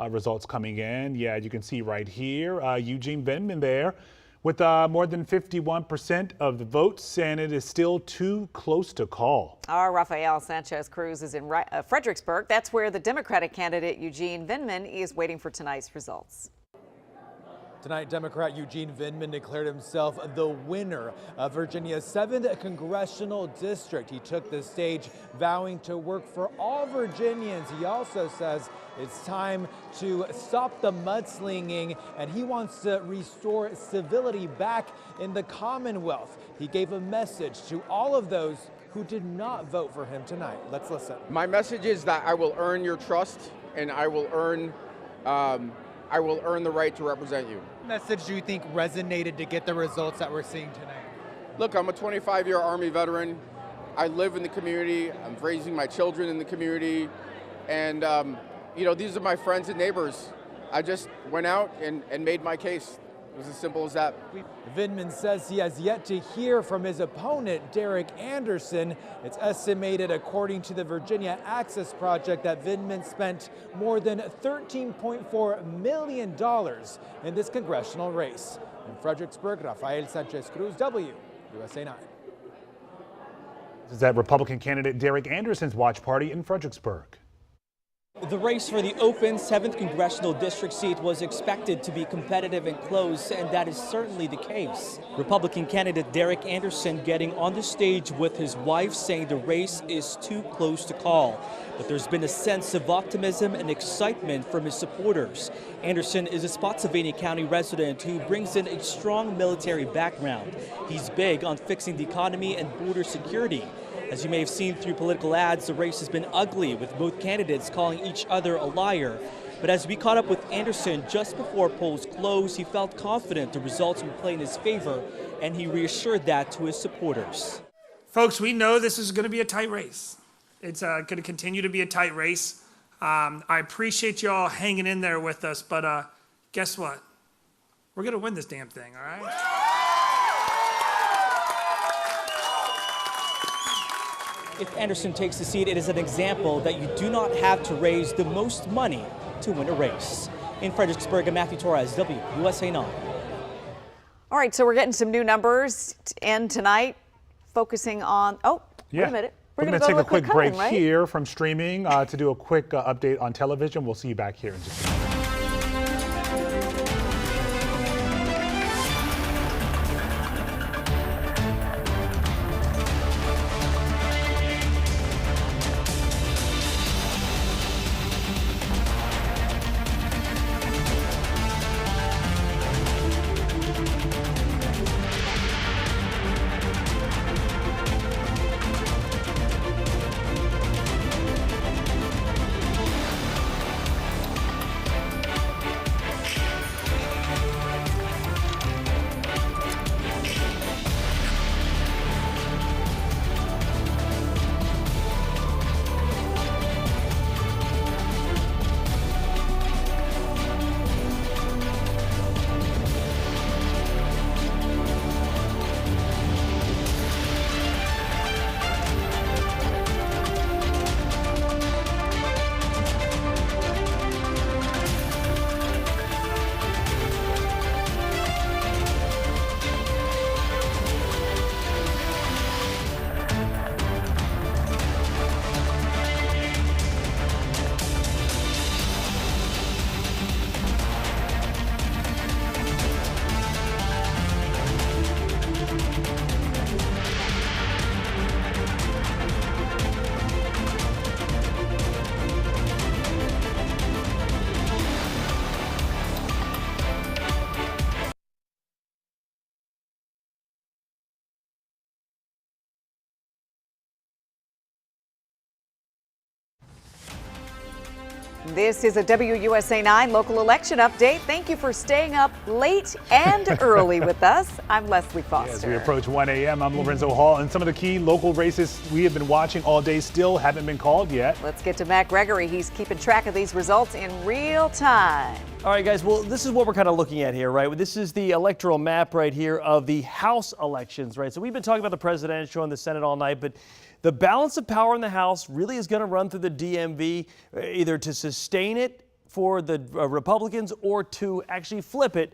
results coming in. Yeah, you can see right here, Eugene Vindman there with more than 51% of the votes, and it is still too close to call. Our Rafael Sanchez Cruz is in Fredericksburg. That's where the Democratic candidate Eugene Vindman is waiting for tonight's results. Tonight, Democrat Eugene Vindman declared himself the winner of Virginia's 7th congressional district. He took the stage vowing to work for all Virginians. He also says it's time to stop the mudslinging, and he wants to restore civility back in the Commonwealth. He gave a message to all of those who did not vote for him tonight. Let's listen. My message is that I will earn your trust, and I will earn the right to represent you. What message do you think resonated to get the results that we're seeing tonight? Look, I'm a 25-year Army veteran. I live in the community. I'm raising my children in the community. And, these are my friends and neighbors. I just went out and made my case. It was as simple as that. Vindman says he has yet to hear from his opponent, Derek Anderson. It's estimated, according to the Virginia Access Project, that Vindman spent more than $13.4 million in this congressional race. In Fredericksburg, Rafael Sanchez Cruz, WUSA9. This is that Republican candidate Derek Anderson's watch party in Fredericksburg. The race for the open 7th congressional district seat was expected to be competitive and close, and that is certainly the case. Republican candidate Derek Anderson getting on the stage with his wife, saying the race is too close to call. But there's been a sense of optimism and excitement from his supporters. Anderson is a Spotsylvania County resident who brings in a strong military background. He's big on fixing the economy and border security. As you may have seen through political ads, the race has been ugly, with both candidates calling each other a liar. But as we caught up with Anderson just before polls closed, he felt confident the results would play in his favor, and he reassured that to his supporters. Folks, we know this is going to be a tight race. It's going to continue to be a tight race. I appreciate you all hanging in there with us, but guess what? We're going to win this damn thing, all right? If Anderson takes the seat, it is an example that you do not have to raise the most money to win a race. In Fredericksburg, I'm Matthew Torres, WUSA9. All right, so we're getting some new numbers to end tonight, focusing on, wait a minute. We're going to take a quick break here from streaming to do a quick update on television. We'll see you back here in just a minute. This is a WUSA9 local election update. Thank you for staying up late and early with us. I'm Leslie Foster. As we approach 1 a.m., I'm Lorenzo Hall, and some of the key local races we have been watching all day still haven't been called yet. Let's get to Matt Gregory. He's keeping track of these results in real time. All right, guys, well, this is what we're kind of looking at here, right? This is the electoral map right here of the House elections, right? So we've been talking about the presidential and the Senate all night, but the balance of power in the House really is going to run through the DMV, either to sustain it for the Republicans or to actually flip it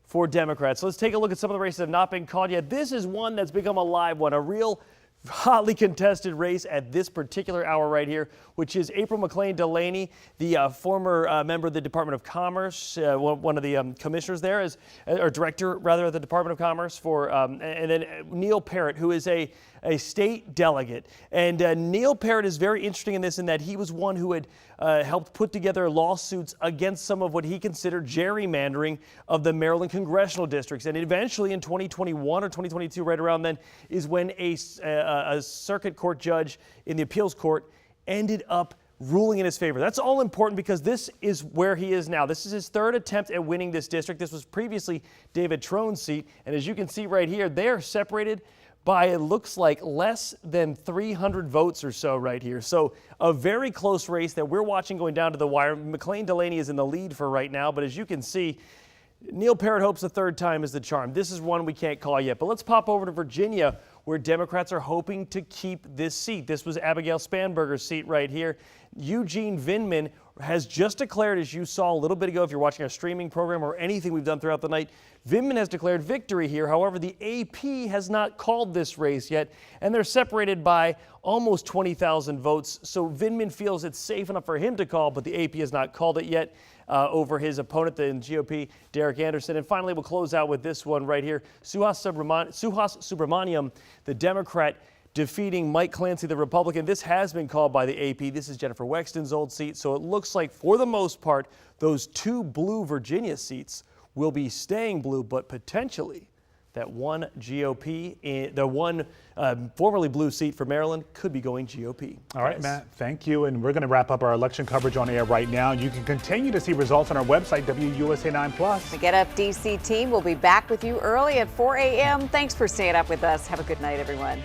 for Democrats. So let's take a look at some of the races that have not been called yet. This is one that's become a live one, a real hotly contested race at this particular hour right here, which is April McLean Delaney, the former member of the Department of Commerce, one of the commissioners there, or director rather of the Department of Commerce, and then Neil Parrott, who is a state delegate. And Neil Parrott is very interesting in this, in that he was one who had helped put together lawsuits against some of what he considered gerrymandering of the Maryland congressional districts. And eventually in 2021 or 2022, right around then, is when a circuit court judge in the appeals court ended up ruling in his favor. That's all important because this is where he is now. This is his third attempt at winning this district. This was previously David Trone's seat. And as you can see right here, they are separated by, it looks like, less than 300 votes or so right here. So a very close race that we're watching going down to the wire. McLean Delaney is in the lead for right now, but as you can see, Neil Parrott hopes the third time is the charm. This is one we can't call yet, but let's pop over to Virginia, where Democrats are hoping to keep this seat. This was Abigail Spanberger's seat right here. Eugene Vindman has just declared, as you saw a little bit ago, if you're watching our streaming program or anything we've done throughout the night, Vindman has declared victory here. However, the AP has not called this race yet, and they're separated by almost 20,000 votes. So Vindman feels it's safe enough for him to call, but the AP has not called it yet over his opponent, the GOP, Derek Anderson. And finally, we'll close out with this one right here. Suhas Subramaniam, the Democrat, defeating Mike Clancy, the Republican. This has been called by the AP. This is Jennifer Wexton's old seat. So it looks like, for the most part, those two blue Virginia seats will be staying blue, but potentially that one GOP, the one formerly blue seat for Maryland, could be going GOP. All right, Matt, thank you. And we're going to wrap up our election coverage on air right now. You can continue to see results on our website, WUSA9+. The Get Up DC team will be back with you early at 4 a.m. Thanks for staying up with us. Have a good night, everyone.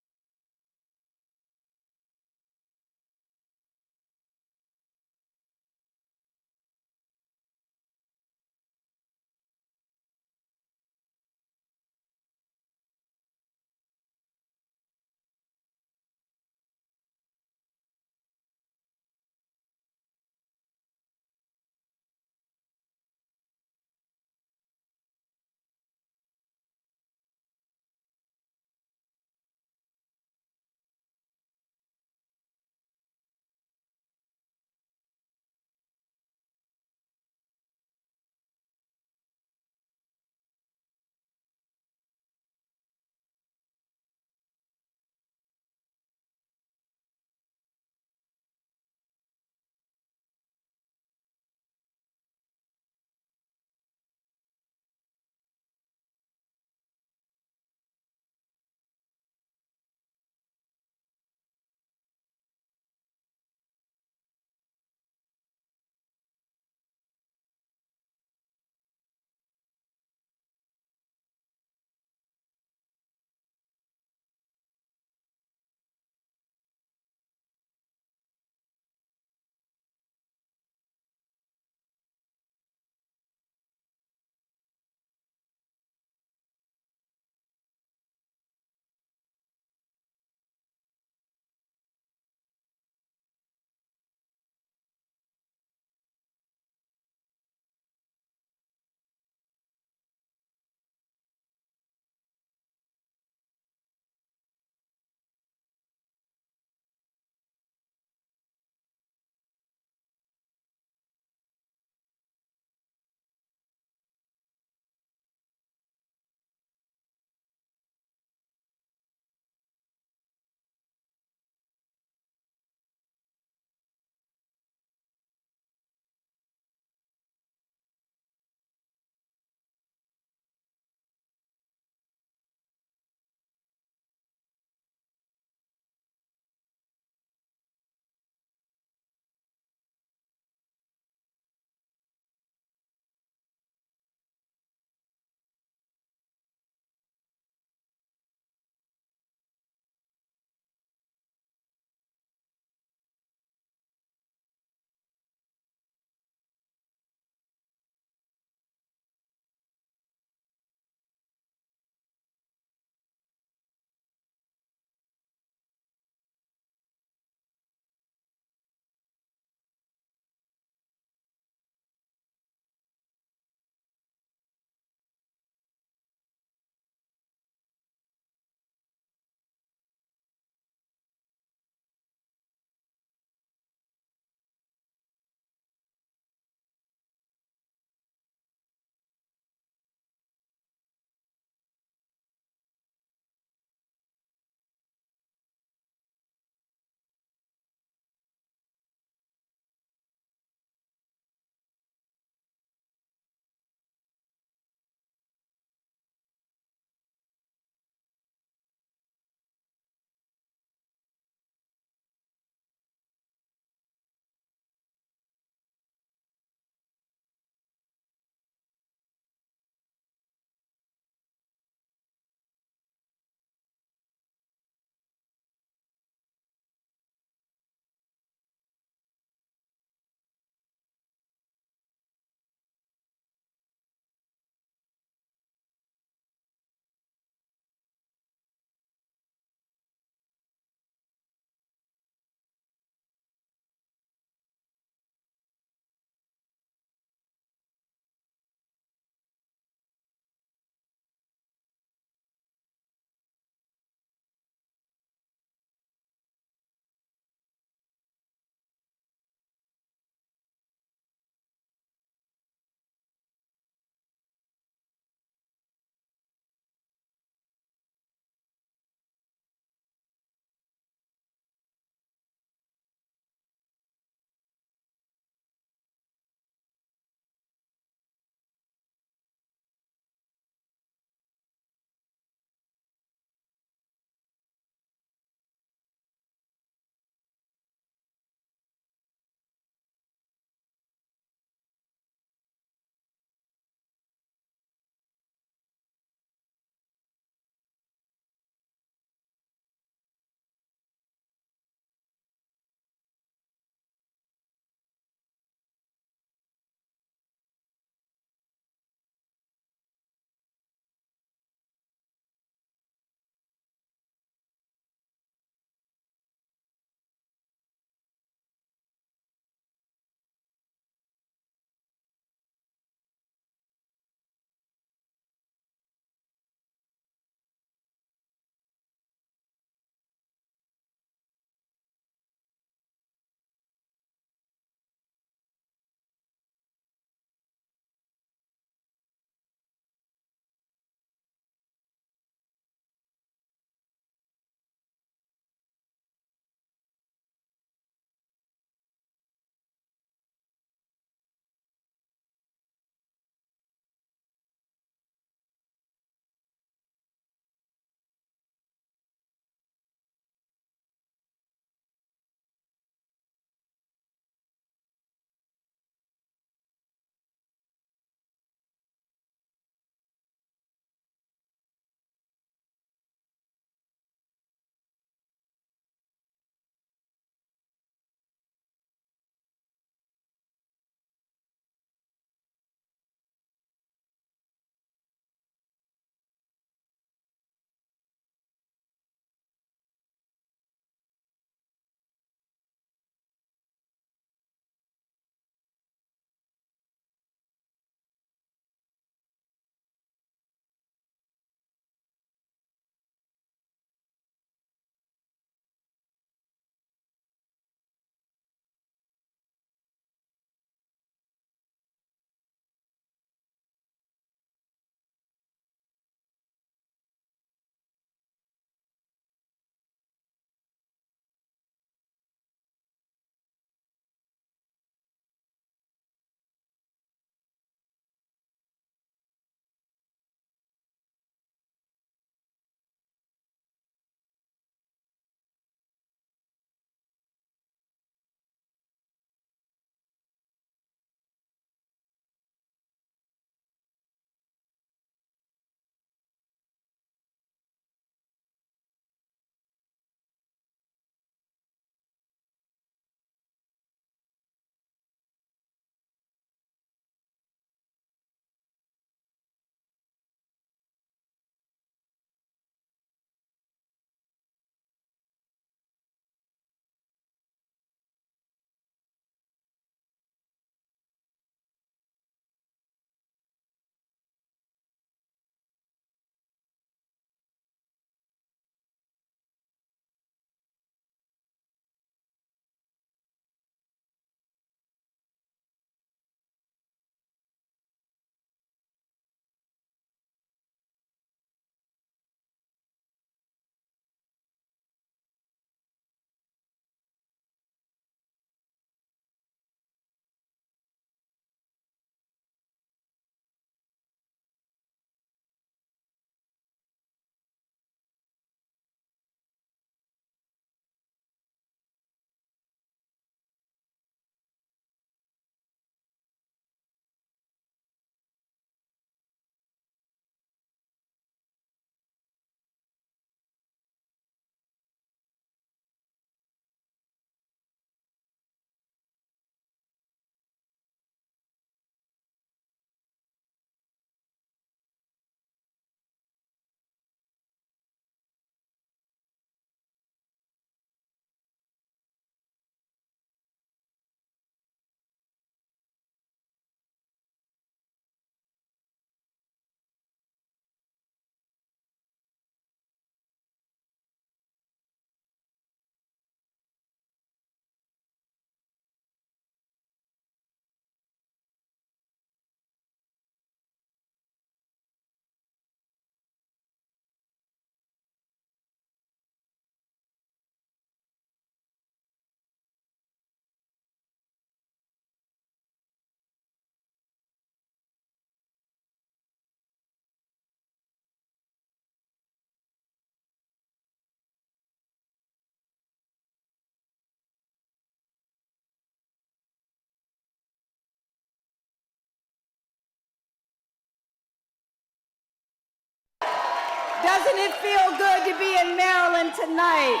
Doesn't it feel good to be in Maryland tonight?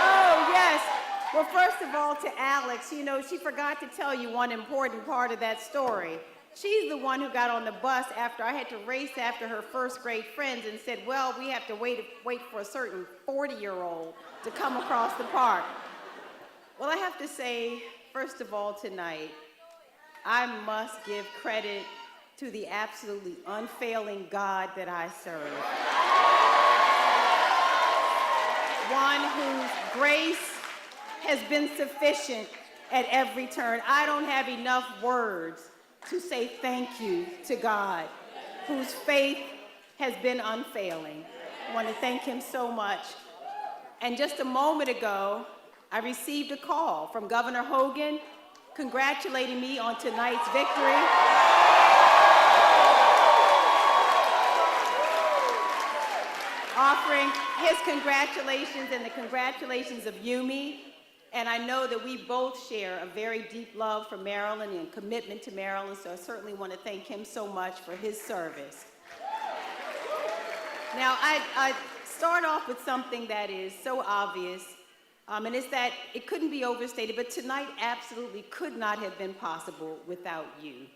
Oh, yes. Well, first of all, to Alex, you know, she forgot to tell you one important part of that story. She's the one who got on the bus after I had to race after her first grade friends and said, well, we have to wait for a certain 40-year-old to come across the park. Well, I have to say, first of all, tonight, I must give credit to the absolutely unfailing God that I serve. One whose grace has been sufficient at every turn. I don't have enough words to say thank you to God, whose faith has been unfailing. I want to thank him so much. And just a moment ago, I received a call from Governor Hogan congratulating me on tonight's victory. Offering his congratulations and the congratulations of Yumi. And I know that we both share a very deep love for Maryland and commitment to Maryland, so I certainly want to thank him so much for his service. Now, I start off with something that is so obvious, and it's that it couldn't be overstated, but tonight absolutely could not have been possible without you,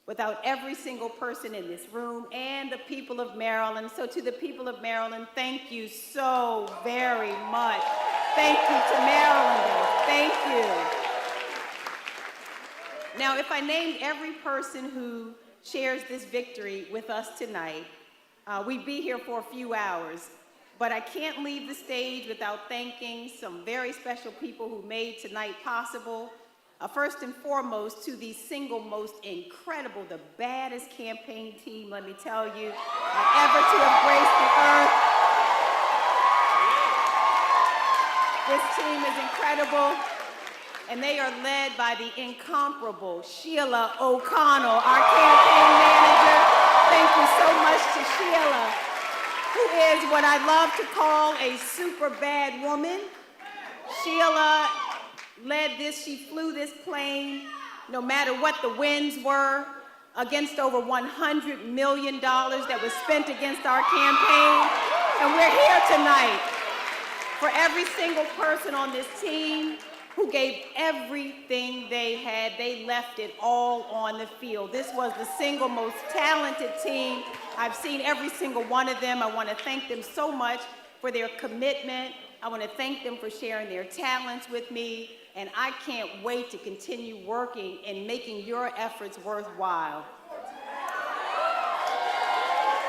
without every single person in this room and the people of Maryland. So to the people of Maryland, thank you so very much. Thank you to Marylanders. Thank you. Now, if I named every person who shares this victory with us tonight, we'd be here for a few hours. But I can't leave the stage without thanking some very special people who made tonight possible. First and foremost, to the single most incredible, the baddest campaign team, let me tell you, ever to have graced the earth. This team is incredible, and they are led by the incomparable Sheila O'Connell, our campaign manager. Thank you so much to Sheila, who is what I love to call a super bad woman. Sheila led this, she flew this plane, no matter what the winds were, against over $100 million that was spent against our campaign. And we're here tonight for every single person on this team who gave everything they had. They left it all on the field. This was the single most talented team. I've seen every single one of them. I want to thank them so much for their commitment. I want to thank them for sharing their talents with me. And I can't wait to continue working and making your efforts worthwhile.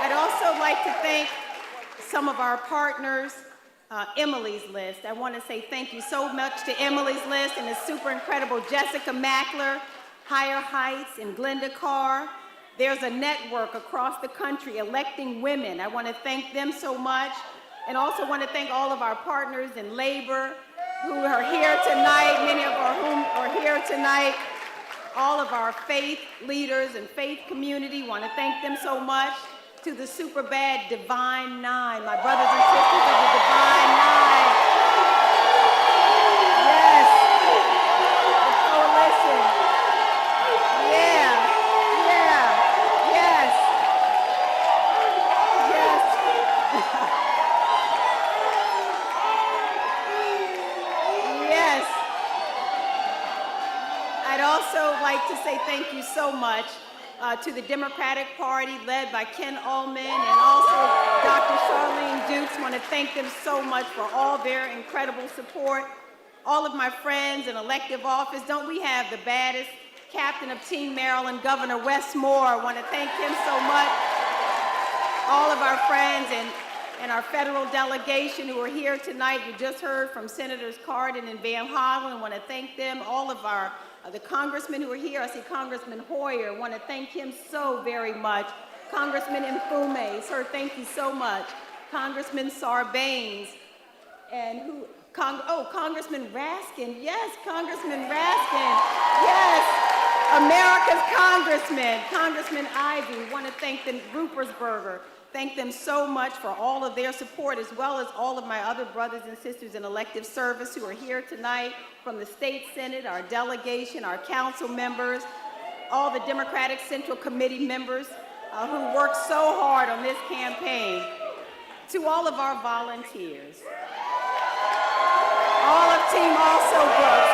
I'd also like to thank some of our partners. Emily's List. I want to say thank you so much to Emily's List and the super incredible Jessica Mackler, Higher Heights, and Glenda Carr. There's a network across the country electing women. I want to thank them so much. And also want to thank all of our partners in labor who are here tonight, many of whom are here tonight. All of our faith leaders and faith community, want to thank them so much. To the super bad Divine Nine, my brothers and sisters of the Divine Nine. Yes, the coalition. Yeah, yes. Yes. I'd also like to say thank you so much to the Democratic Party led by Ken Ullman and also Dr. Charlene Dukes. I want to thank them so much for all their incredible support. All of my friends in elective office. Don't we have the baddest captain of Team Maryland, Governor Wes Moore? I want to thank him so much. All of our friends and our federal delegation who are here tonight. You just heard from Senators Cardin and Van Hollen. I want to thank them. All of our the congressmen who are here. I see Congressman Hoyer. I want to thank him so very much. Congressman Mfume, sir, thank you so much. Congressman Sarbanes, and Congressman Raskin. Yes, Congressman Raskin. Yes, America's congressman, Congressman Ivey. I want to thank them, Rupersberger. Thank them so much for all of their support, as well as all of my other brothers and sisters in elective service who are here tonight, from the state senate, our delegation, our council members, all the Democratic Central Committee members. who worked so hard on this campaign, to all of our volunteers, all of Team Alsobrooks,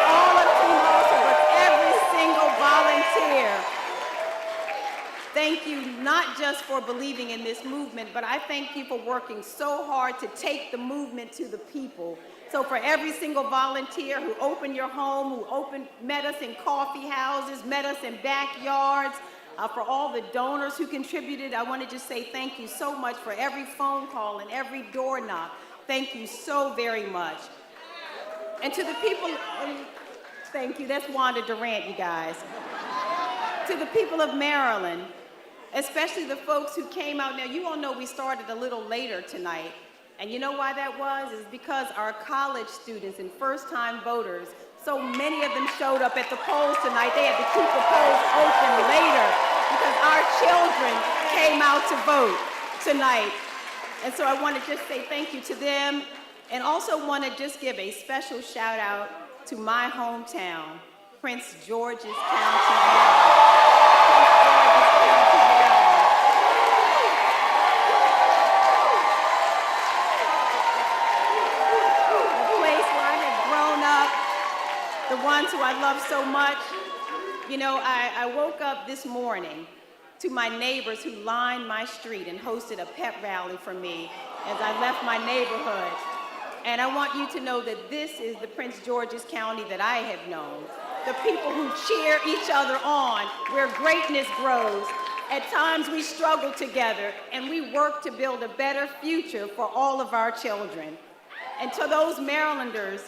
every single volunteer. Thank you not just for believing in this movement, but I thank you for working so hard to take the movement to the people. So for every single volunteer who opened your home, who met us in coffee houses, met us in backyards, for all the donors who contributed, I want to just say thank you so much for every phone call and every door knock. Thank you so very much. And to the people, thank you, that's Wanda Durant, you guys. To the people of Maryland, especially the folks who came out. Now, you all know we started a little later tonight. And you know why that was? It's because our college students and first-time voters, so many of them showed up at the polls tonight. They had to keep the polls open later because our children came out to vote tonight. And so I want to just say thank you to them, and also want to just give a special shout out to my hometown, Prince George's County, Maryland. The ones who I love so much. You know, I woke up this morning to my neighbors who lined my street and hosted a pep rally for me as I left my neighborhood. And I want you to know that this is the Prince George's County that I have known. The people who cheer each other on, where greatness grows. At times we struggle together and we work to build a better future for all of our children. And to those Marylanders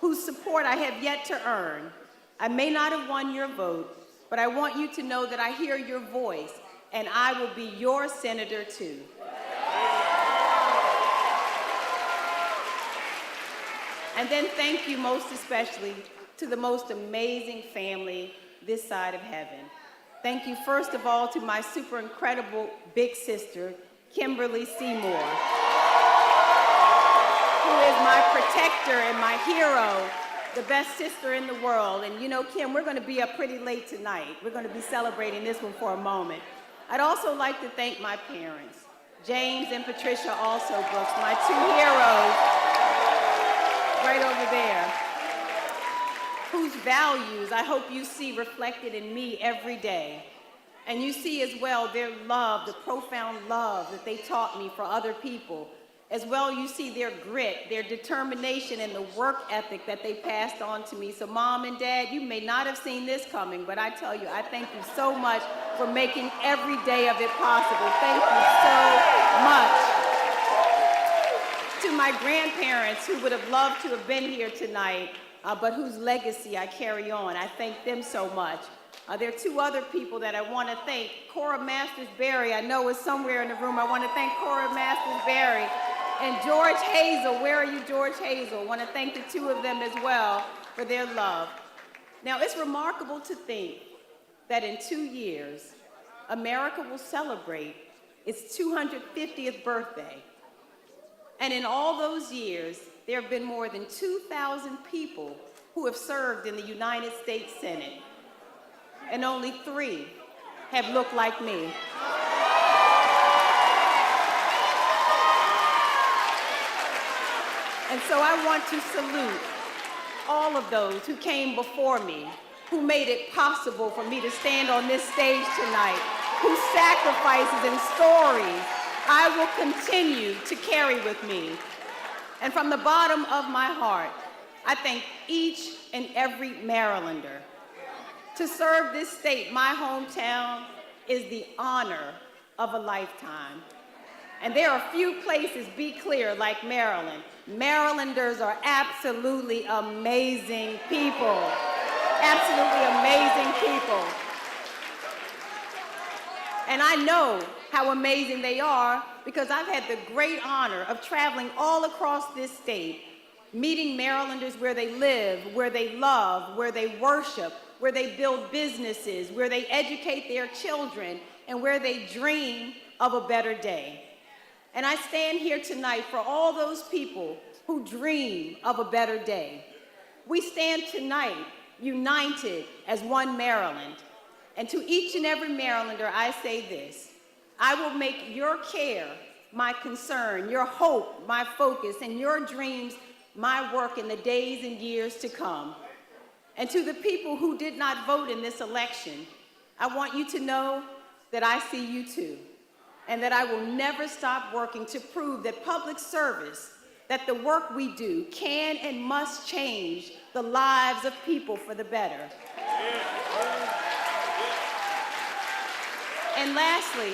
whose support I have yet to earn, I may not have won your vote, but I want you to know that I hear your voice, and I will be your senator too. And then thank you most especially to the most amazing family this side of heaven. Thank you first of all to my super incredible big sister, Kimberly Seymour, who is my protector and my hero, the best sister in the world. And you know, Kim, we're going to be up pretty late tonight. We're going to be celebrating this one for a moment. I'd also like to thank my parents, James and Patricia Alsobrooks, my two heroes, right over there, whose values I hope you see reflected in me every day. And you see as well their love, the profound love that they taught me for other people. As well, you see their grit, their determination, and the work ethic that they passed on to me. So Mom and Dad, you may not have seen this coming, but I tell you, I thank you so much for making every day of it possible. Thank you so much. To my grandparents who would have loved to have been here tonight, but whose legacy I carry on, I thank them so much. There are two other people that I want to thank. Cora Masters-Berry, I know is somewhere in the room. I want to thank Cora Masters-Berry. And George Hazel, where are you, George Hazel? I want to thank the two of them as well for their love. Now, it's remarkable to think that in 2 years, America will celebrate its 250th birthday. And in all those years, there have been more than 2,000 people who have served in the United States Senate. And only 3 have looked like me. And so I want to salute all of those who came before me, who made it possible for me to stand on this stage tonight, whose sacrifices and stories I will continue to carry with me. And from the bottom of my heart, I thank each and every Marylander. To serve this state, my hometown, is the honor of a lifetime. And there are few places, be clear, like Maryland. Marylanders are absolutely amazing people. Absolutely amazing people. And I know how amazing they are because I've had the great honor of traveling all across this state, meeting Marylanders where they live, where they love, where they worship, where they build businesses, where they educate their children, and where they dream of a better day. And I stand here tonight for all those people who dream of a better day. We stand tonight united as one Maryland. And to each and every Marylander, I say this: I will make your care my concern, your hope my focus, and your dreams my work in the days and years to come. And to the people who did not vote in this election, I want you to know that I see you too, and that I will never stop working to prove that public service, that the work we do can and must change the lives of people for the better. And lastly,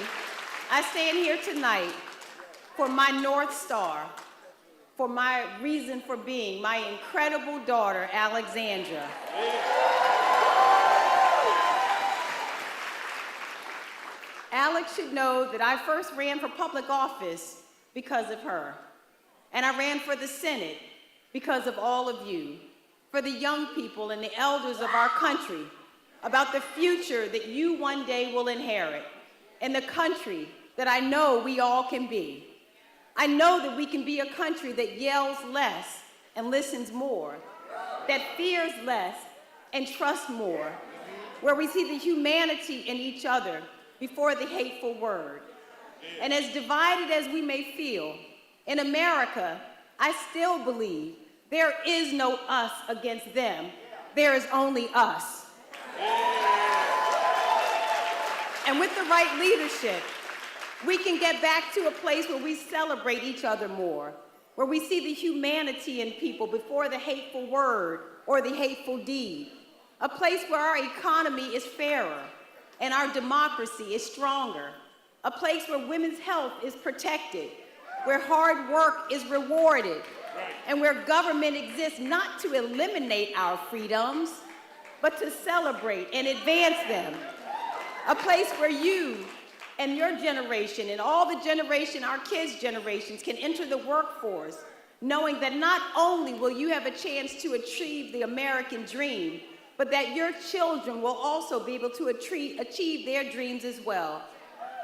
I stand here tonight for my North Star, for my reason for being, my incredible daughter, Alexandra. Alex should know that I first ran for public office because of her. And I ran for the Senate because of all of you, for the young people and the elders of our country, about the future that you one day will inherit, and the country that I know we all can be. I know that we can be a country that yells less and listens more, that fears less and trusts more, where we see the humanity in each other before the hateful word. And as divided as we may feel, in America, I still believe there is no us against them. There is only us. And with the right leadership, we can get back to a place where we celebrate each other more, where we see the humanity in people before the hateful word or the hateful deed, a place where our economy is fairer and our democracy is stronger, a place where women's health is protected, where hard work is rewarded, and where government exists not to eliminate our freedoms, but to celebrate and advance them. A place where you and your generation and all the generation, our kids' generations, can enter the workforce, knowing that not only will you have a chance to achieve the American dream, but that your children will also be able to achieve their dreams as well.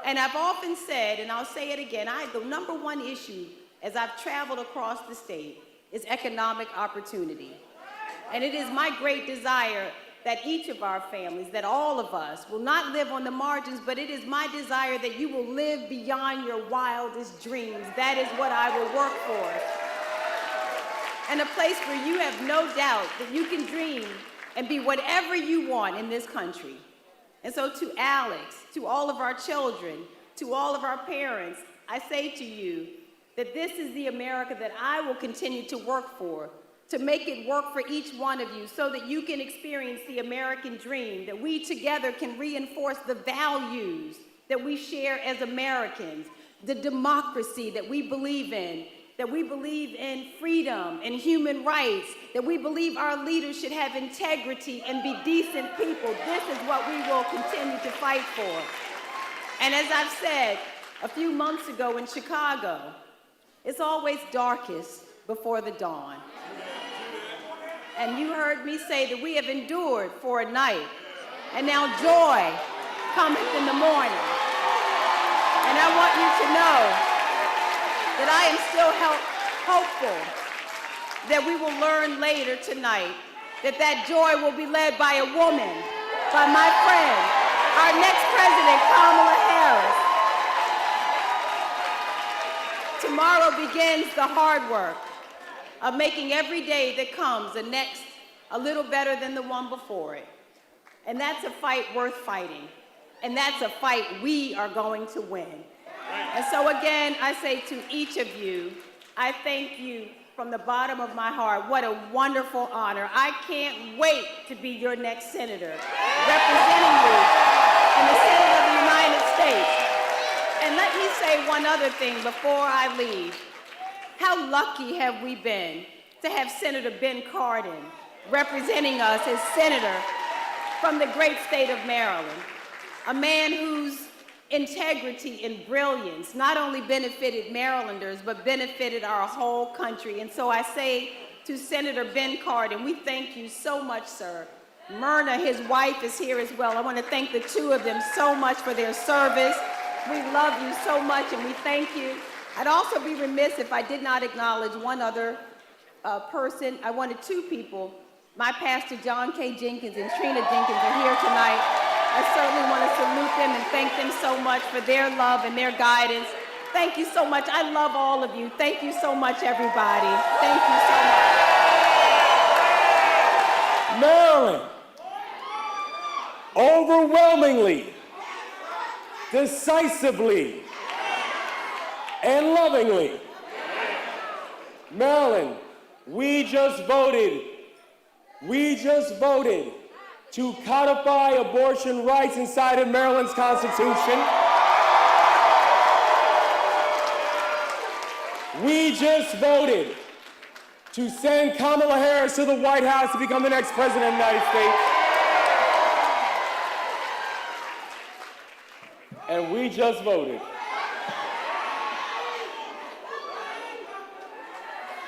And I've often said, and I'll say it again, the number one issue as I've traveled across the state is economic opportunity. And it is my great desire that each of our families, that all of us will not live on the margins, but it is my desire that you will live beyond your wildest dreams. That is what I will work for. And a place where you have no doubt that you can dream and be whatever you want in this country. And so to Alex, to all of our children, to all of our parents, I say to you that this is the America that I will continue to work for, to make it work for each one of you so that you can experience the American dream, that we together can reinforce the values that we share as Americans, the democracy that we believe in freedom and human rights, that we believe our leaders should have integrity and be decent people. This is what we will continue to fight for. And as I've said a few months ago in Chicago, it's always darkest before the dawn. And you heard me say that we have endured for a night, and now joy cometh in the morning. And I want you to know that I am still hopeful that we will learn later tonight that that joy will be led by a woman, by my friend, our next president, Kamala Harris. Tomorrow begins the hard work of making every day that comes a little better than the one before it. And that's a fight worth fighting. And that's a fight we are going to win. And so again, I say to each of you, I thank you from the bottom of my heart. What a wonderful honor. I can't wait to be your next senator, representing you in the Senate of the United States. And let me say one other thing before I leave. How lucky have we been to have Senator Ben Cardin representing us as senator from the great state of Maryland, a man whose integrity and brilliance not only benefited Marylanders, but benefited our whole country. And so I say to Senator Ben Cardin, we thank you so much, sir. Myrna, his wife, is here as well. I want to thank the two of them so much for their service. We love you so much, and we thank you. I'd also be remiss if I did not acknowledge one other person. I wanted two people. My pastor, John K. Jenkins, and Trina Jenkins are here tonight. I certainly want to salute them and thank them so much for their love and their guidance. Thank you so much. I love all of you. Thank you so much, everybody. Thank you so much. Maryland, overwhelmingly, decisively, and lovingly. Maryland, we just voted to codify abortion rights inside of Maryland's Constitution. We just voted to send Kamala Harris to the White House to become the next president of the United States. And we just voted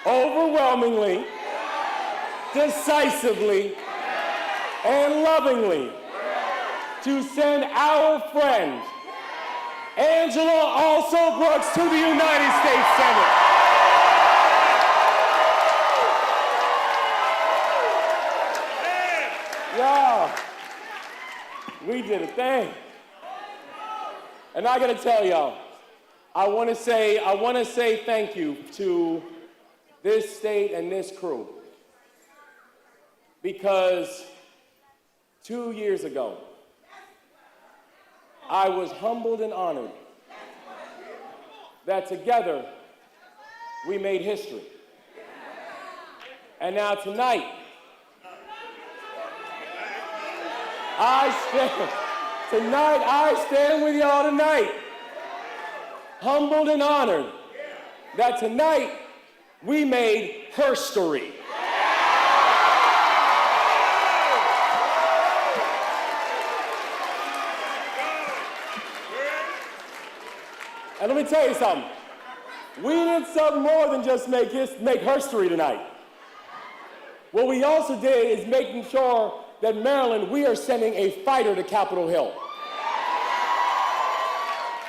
overwhelmingly, decisively, and lovingly to send our friend Angela Alsobrooks to the United States Senate. Yeah, we did a thing. And I gotta tell y'all, I wanna say thank you to this state and this crew, because 2 years ago, I was humbled and honored that together we made history. And now tonight, I stand with y'all tonight, humbled and honored that tonight we made herstory. And let me tell you something. We did something more than just make herstory tonight. What we also did is making sure that Maryland, we are sending a fighter to Capitol Hill.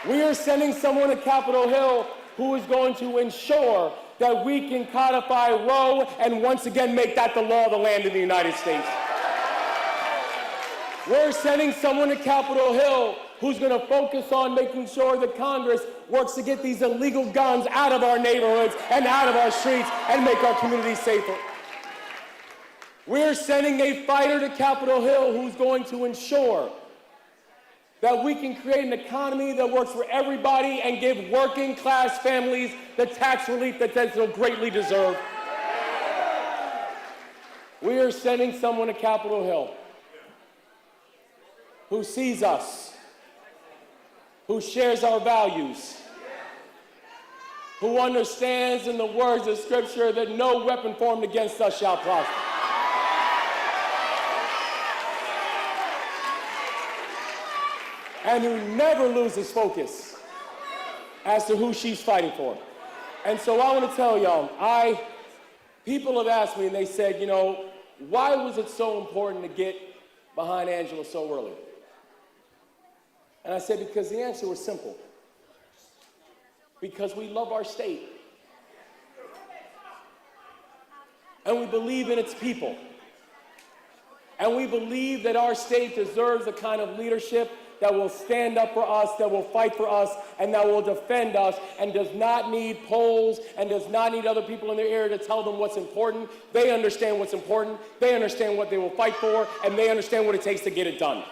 We are sending someone to Capitol Hill who is going to ensure that we can codify Roe and once again make that the law of the land in the United States. We're sending someone to Capitol Hill who's going to focus on making sure that Congress works to get these illegal guns out of our neighborhoods and out of our streets and make our communities safer. We're sending a fighter to Capitol Hill who's going to ensure that we can create an economy that works for everybody and give working class families the tax relief that they so greatly deserve. We are sending someone to Capitol Hill who sees us, who shares our values, who understands in the words of Scripture that no weapon formed against us shall prosper. And who never loses focus as to who she's fighting for. And so I want to tell y'all, people have asked me and they said, you know, why was it so important to get behind Angela so early? And I said, because the answer was simple. Because we love our state. And we believe in its people. And we believe that our state deserves the kind of leadership that will stand up for us, that will fight for us, and that will defend us, and does not need polls, and does not need other people in their ear to tell them what's important. They understand what's important, they understand what they will fight for, and they understand what it takes to get it done.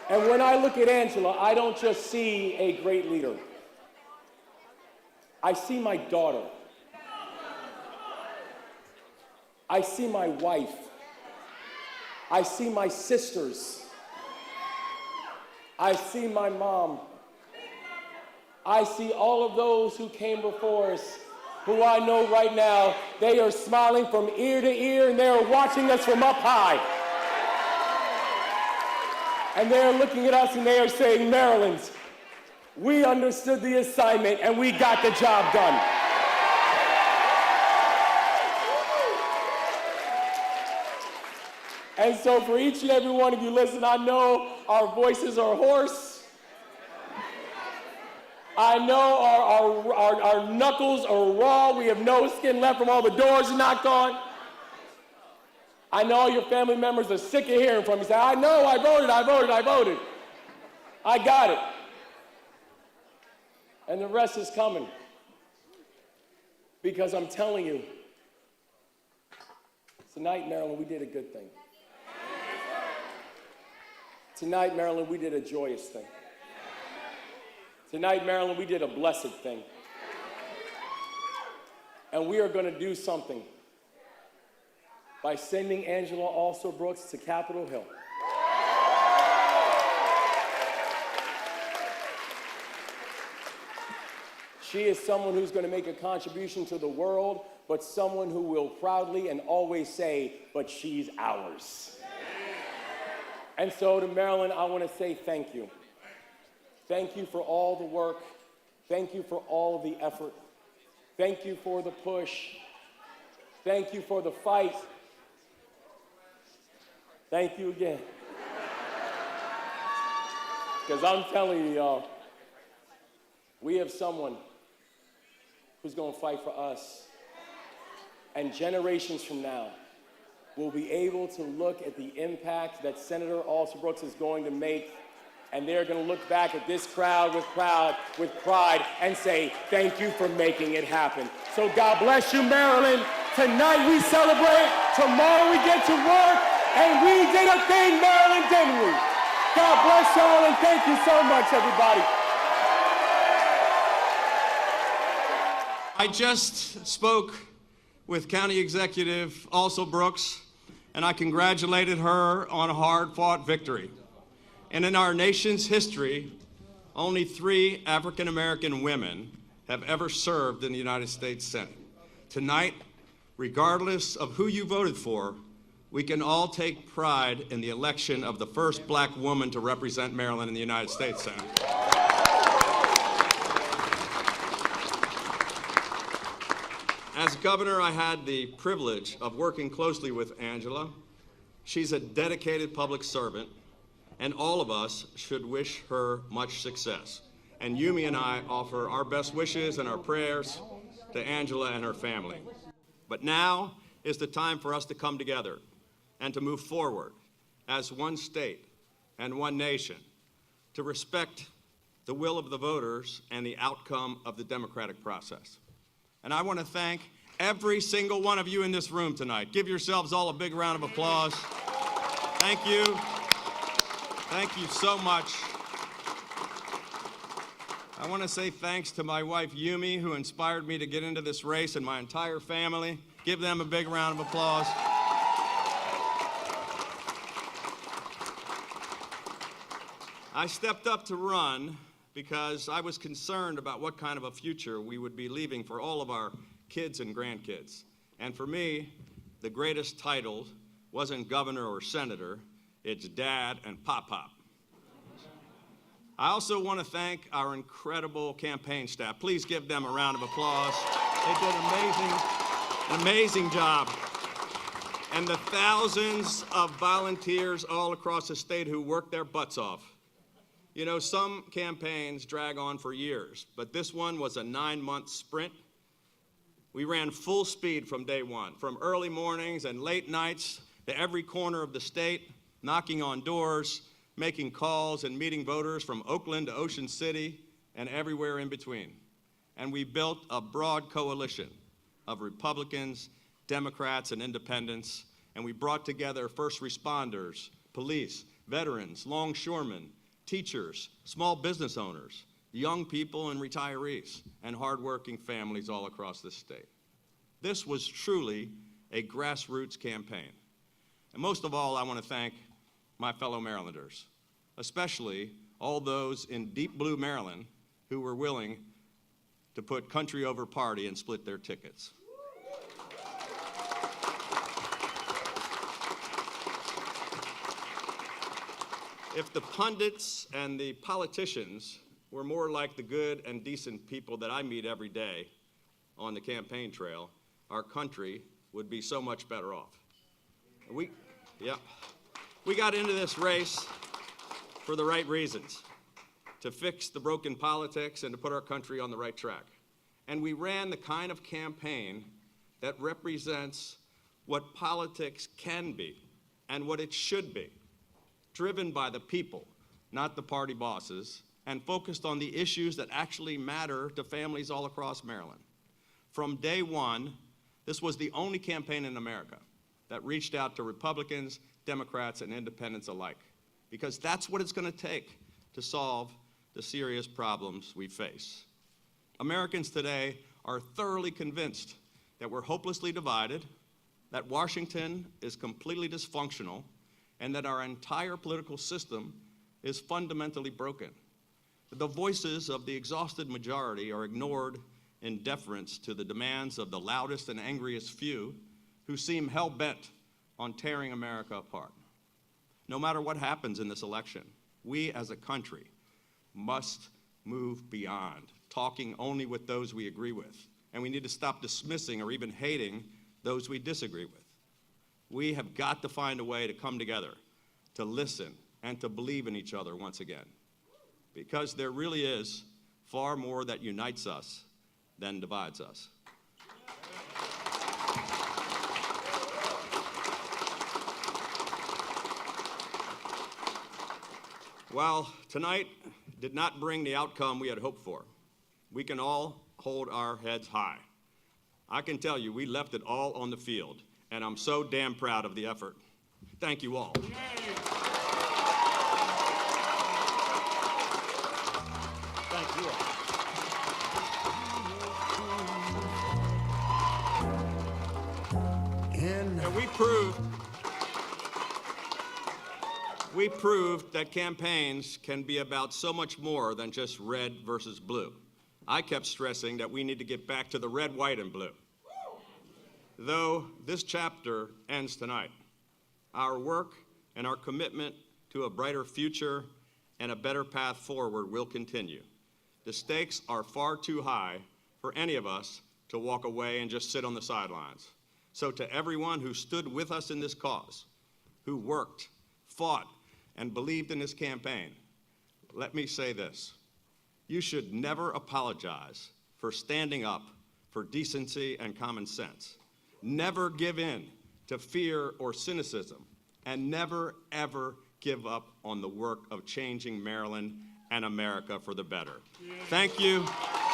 And when I look at Angela, I don't just see a great leader. I see my daughter. I see my wife. I see my sisters. I see my mom. I see all of those who came before us, who I know right now, they are smiling from ear to ear and they are watching us from up high. And they are looking at us and they are saying, Maryland's, we understood the assignment and we got the job done. And so for each and every one of you, listen, I know our voices are hoarse. I know our knuckles are raw. We have no skin left from all the doors knocked on. I know all your family members are sick of hearing from you. Say, I know, I voted, I voted, I voted. I got it. And the rest is coming. Because I'm telling you, tonight, Maryland, we did a good thing. Tonight, Maryland, we did a joyous thing. Tonight, Maryland, we did a blessed thing. And we are going to do something by sending Angela Alsobrooks to Capitol Hill. She is someone who's going to make a contribution to the world, but someone who will proudly and always say, but she's ours. And so to Maryland, I want to say thank you. Thank you for all the work. Thank you for all of the effort. Thank you for the push. Thank you for the fight. Thank you again. Because I'm telling you, y'all, we have someone who's going to fight for us. And generations from now, we'll be able to look at the impact that Senator Alsobrooks is going to make, and they're going to look back at this crowd with pride and say, thank you for making it happen. So God bless you, Maryland. Tonight we celebrate, tomorrow we get to work, and we did a thing, Maryland, didn't we? God bless y'all, and thank you so much, everybody. I just spoke with County Executive Alsobrooks, and I congratulated her on a hard-fought victory. And in our nation's history, only 3 African-American women have ever served in the United States Senate. Tonight, regardless of who you voted for, we can all take pride in the election of the first black woman to represent Maryland in the United States Senate. As governor, I had the privilege of working closely with Angela. She's a dedicated public servant, and all of us should wish her much success. And Yumi and I offer our best wishes and our prayers to Angela and her family. But now is the time for us to come together and to move forward as one state and one nation, to respect the will of the voters and the outcome of the democratic process. And I want to thank every single one of you in this room tonight. Give yourselves all a big round of applause. Thank you. Thank you so much. I want to say thanks to my wife, Yumi, who inspired me to get into this race, and my entire family. Give them a big round of applause. I stepped up to run because I was concerned about what kind of a future we would be leaving for all of our kids and grandkids. And for me, the greatest title wasn't governor or senator, it's dad and pop-pop. I also want to thank our incredible campaign staff. Please give them a round of applause. They did an amazing job. And the thousands of volunteers all across the state who worked their butts off. You know, some campaigns drag on for years, but this one was a 9-month sprint. We ran full speed from day one, from early mornings and late nights to every corner of the state, knocking on doors, making calls and meeting voters from Oakland to Ocean City and everywhere in between. And we built a broad coalition of Republicans, Democrats, and independents, and we brought together first responders, police, veterans, longshoremen, teachers, small business owners, young people and retirees, and hardworking families all across this state. This was truly a grassroots campaign. And most of all, I want to thank my fellow Marylanders, especially all those in deep blue Maryland who were willing to put country over party and split their tickets. If the pundits and the politicians were more like the good and decent people that I meet every day on the campaign trail, our country would be so much better off. We got into this race for the right reasons, to fix the broken politics and to put our country on the right track. And we ran the kind of campaign that represents what politics can be and what it should be, driven by the people, not the party bosses, and focused on the issues that actually matter to families all across Maryland. From day one, this was the only campaign in America that reached out to Republicans, Democrats, and independents alike, because that's what it's going to take to solve the serious problems we face. Americans today are thoroughly convinced that we're hopelessly divided, that Washington is completely dysfunctional, and that our entire political system is fundamentally broken. The voices of the exhausted majority are ignored in deference to the demands of the loudest and angriest few who seem hell-bent on tearing America apart. No matter what happens in this election, we as a country must move beyond talking only with those we agree with, and we need to stop dismissing or even hating those we disagree with. We have got to find a way to come together, to listen, and to believe in each other once again, because there really is far more that unites us than divides us. While tonight did not bring the outcome we had hoped for, we can all hold our heads high. I can tell you, we left it all on the field, and I'm so damn proud of the effort. Thank you all. Thank you all. And we proved that campaigns can be about so much more than just red versus blue. I kept stressing that we need to get back to the red, white, and blue. Though this chapter ends tonight, our work and our commitment to a brighter future and a better path forward will continue. The stakes are far too high for any of us to walk away and just sit on the sidelines. So to everyone who stood with us in this cause, who worked, fought, and believed in this campaign, let me say this. You should never apologize for standing up for decency and common sense. Never give in to fear or cynicism, and never, ever give up on the work of changing Maryland and America for the better. Thank you.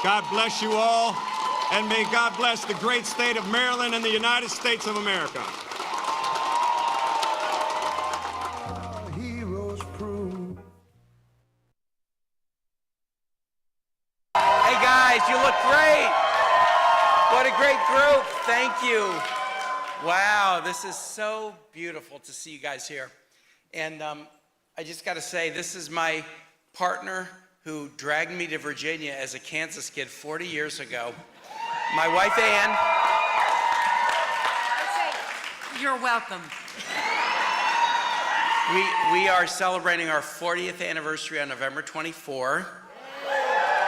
God bless you all, and may God bless the great state of Maryland and the United States of America. Hey guys, you look great. What a great group. Thank you. Wow, this is so beautiful to see you guys here. And I just got to say, this is my partner who dragged me to Virginia as a Kansas kid 40 years ago. My wife, Ann. You're welcome. We are celebrating our 40th anniversary on November 24.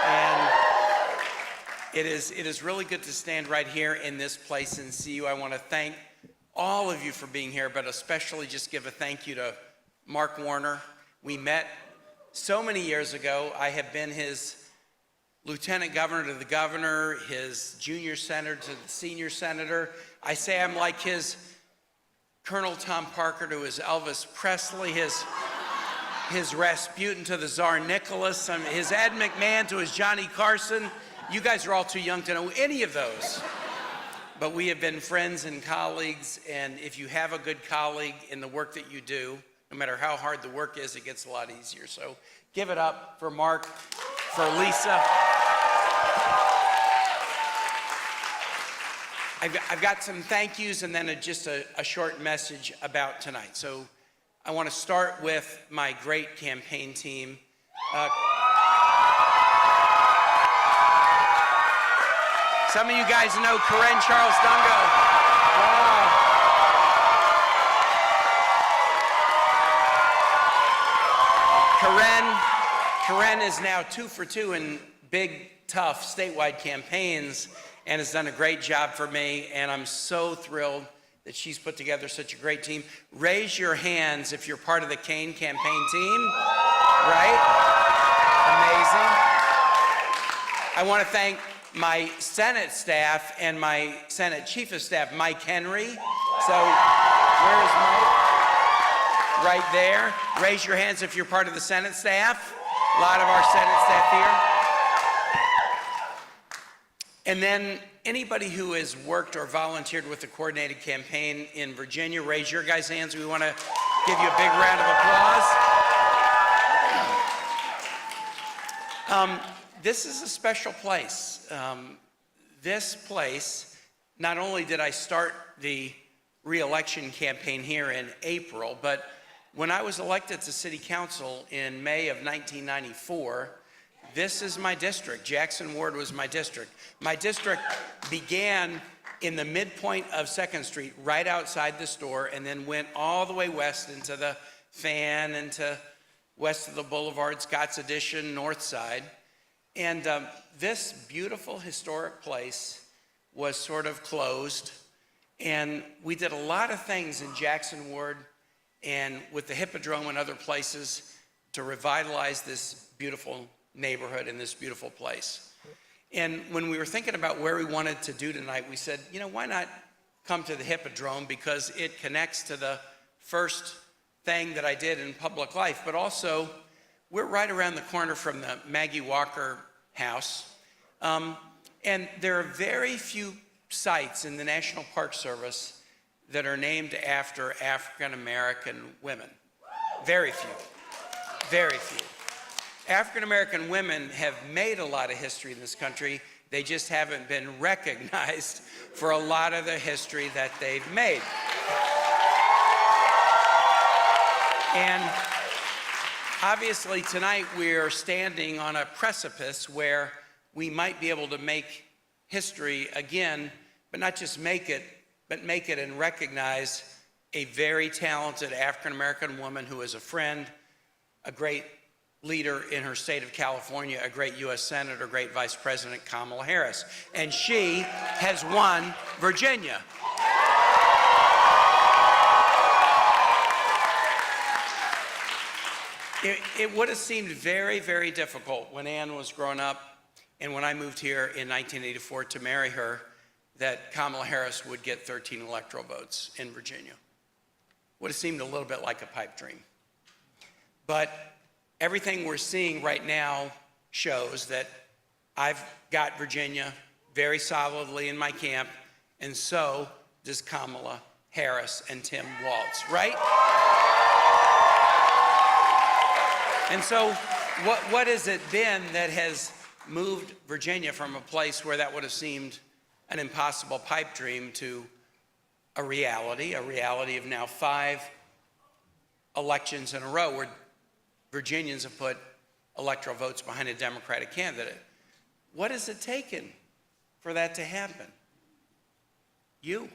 And it is really good to stand right here in this place and see you. I want to thank all of you for being here, but especially just give a thank you to Mark Warner. We met so many years ago. I have been his lieutenant governor to the governor, his junior senator to the senior senator. I say I'm like his Colonel Tom Parker to his Elvis Presley, his Rasputin to the Tsar Nicholas, his Ed McMahon to his Johnny Carson. You guys are all too young to know any of those. But we have been friends and colleagues, and if you have a good colleague in the work that you do, no matter how hard the work is, it gets a lot easier. So give it up for Mark, for Lisa. I've got some thank yous and then just a short message about tonight. So I want to start with my great campaign team. Some of you guys know Kaine Charles Dungo. Wow. Kaine is now 2 for 2 in big, tough statewide campaigns and has done a great job for me, and I'm so thrilled that she's put together such a great team. Raise your hands if you're part of the Kaine campaign team, right? Amazing. I want to thank my Senate staff and my Senate Chief of Staff, Mike Henry, So where is Mike? Right there. Raise your hands if you're part of the Senate staff. A lot of our Senate staff here. And then anybody who has worked or volunteered with the coordinated campaign in Virginia, raise your guys' hands. We want to give you a big round of applause. This is a special place. This place, not only did I start the re-election campaign here in April, but when I was elected to city council in May of 1994, this is my district. Jackson Ward was my district. My district began in the midpoint of 2nd Street, right outside the store, and then went all the way west into the Fan, into west of the Boulevard, Scott's Addition, North Side. And this beautiful historic place was sort of closed. And we did a lot of things in Jackson Ward and with the Hippodrome and other places to revitalize this beautiful neighborhood and this beautiful place. And when we were thinking about where we wanted to do tonight, we said, you know, why not come to the Hippodrome, because it connects to the first thing that I did in public life, but also we're right around the corner from the Maggie Walker house. And there are very few sites in the National Park Service that are named after African-American women. Very few, very few. African-American women have made a lot of history in this country. They just haven't been recognized for a lot of the history that they've made. And obviously tonight we're standing on a precipice where we might be able to make history again, but not just make it, but make it and recognize a very talented African-American woman who is a friend, a great leader in her state of California, a great U.S. Senator, great Vice President, Kamala Harris. And she has won Virginia. It would have seemed very, very difficult when Ann was growing up and when I moved here in 1984 to marry her, that Kamala Harris would get 13 electoral votes in Virginia. Would have seemed a little bit like a pipe dream. But everything we're seeing right now shows that I've got Virginia very solidly in my camp, and so does Kamala Harris and Tim Walz, right? And so what has it been that has moved Virginia from a place where that would have seemed an impossible pipe dream to a reality of now 5 elections in a row where Virginians have put electoral votes behind a Democratic candidate? What has it taken for that to happen? You.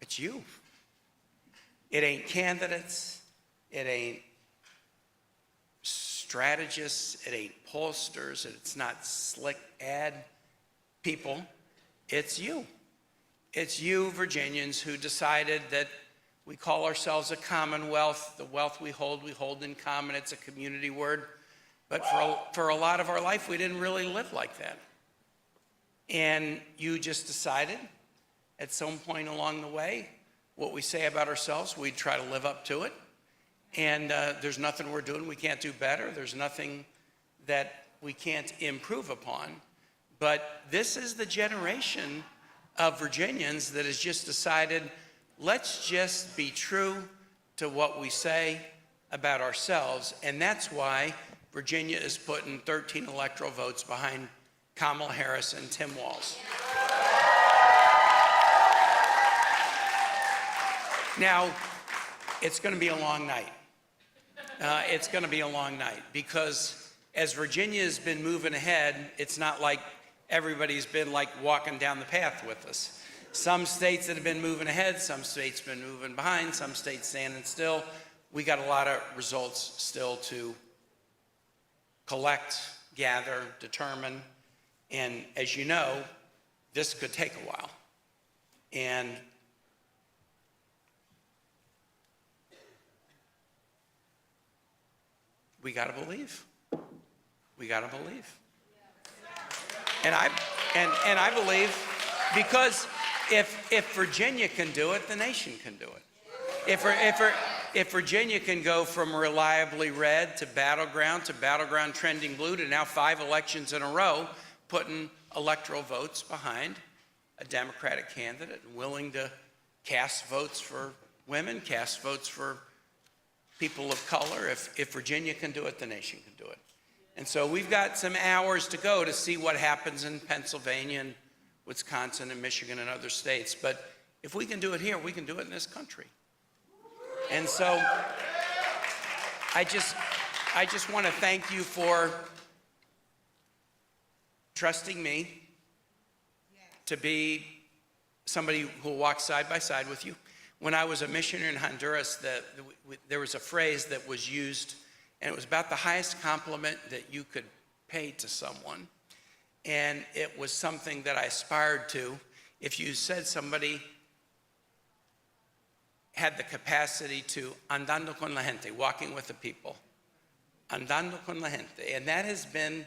It's you. It ain't candidates. It ain't strategists. It ain't pollsters. It's not slick ad people. It's you. It's you, Virginians, who decided that we call ourselves a commonwealth. The wealth we hold in common. It's a community word. But for a lot of our life, we didn't really live like that. And you just decided at some point along the way, what we say about ourselves, we'd try to live up to it. And there's nothing we're doing we can't do better. There's nothing that we can't improve upon. But this is the generation of Virginians that has just decided, let's just be true to what we say about ourselves. And that's why Virginia is putting 13 electoral votes behind Kamala Harris and Tim Walz. Now, it's going to be a long night. It's going to be a long night because as Virginia has been moving ahead, it's not like everybody's been like walking down the path with us. Some states that have been moving ahead, some states been moving behind, some states standing still. We got a lot of results still to collect, gather, determine. And as you know, this could take a while. And we got to believe. We got to believe. And I believe because if Virginia can do it, the nation can do it. If Virginia can go from reliably red to battleground trending blue to now 5 elections in a row, putting electoral votes behind a Democratic candidate and willing to cast votes for women, cast votes for people of color. If Virginia can do it, the nation can do it. And so we've got some hours to go to see what happens in Pennsylvania and Wisconsin and Michigan and other states. But if we can do it here, we can do it in this country. And so I just want to thank you for trusting me to be somebody who will walk side by side with you. When I was a missionary in Honduras, there was a phrase that was used, and it was about the highest compliment that you could pay to someone. And it was something that I aspired to. If you said somebody had the capacity to andando con la gente, walking with the people, andando con la gente. And that has been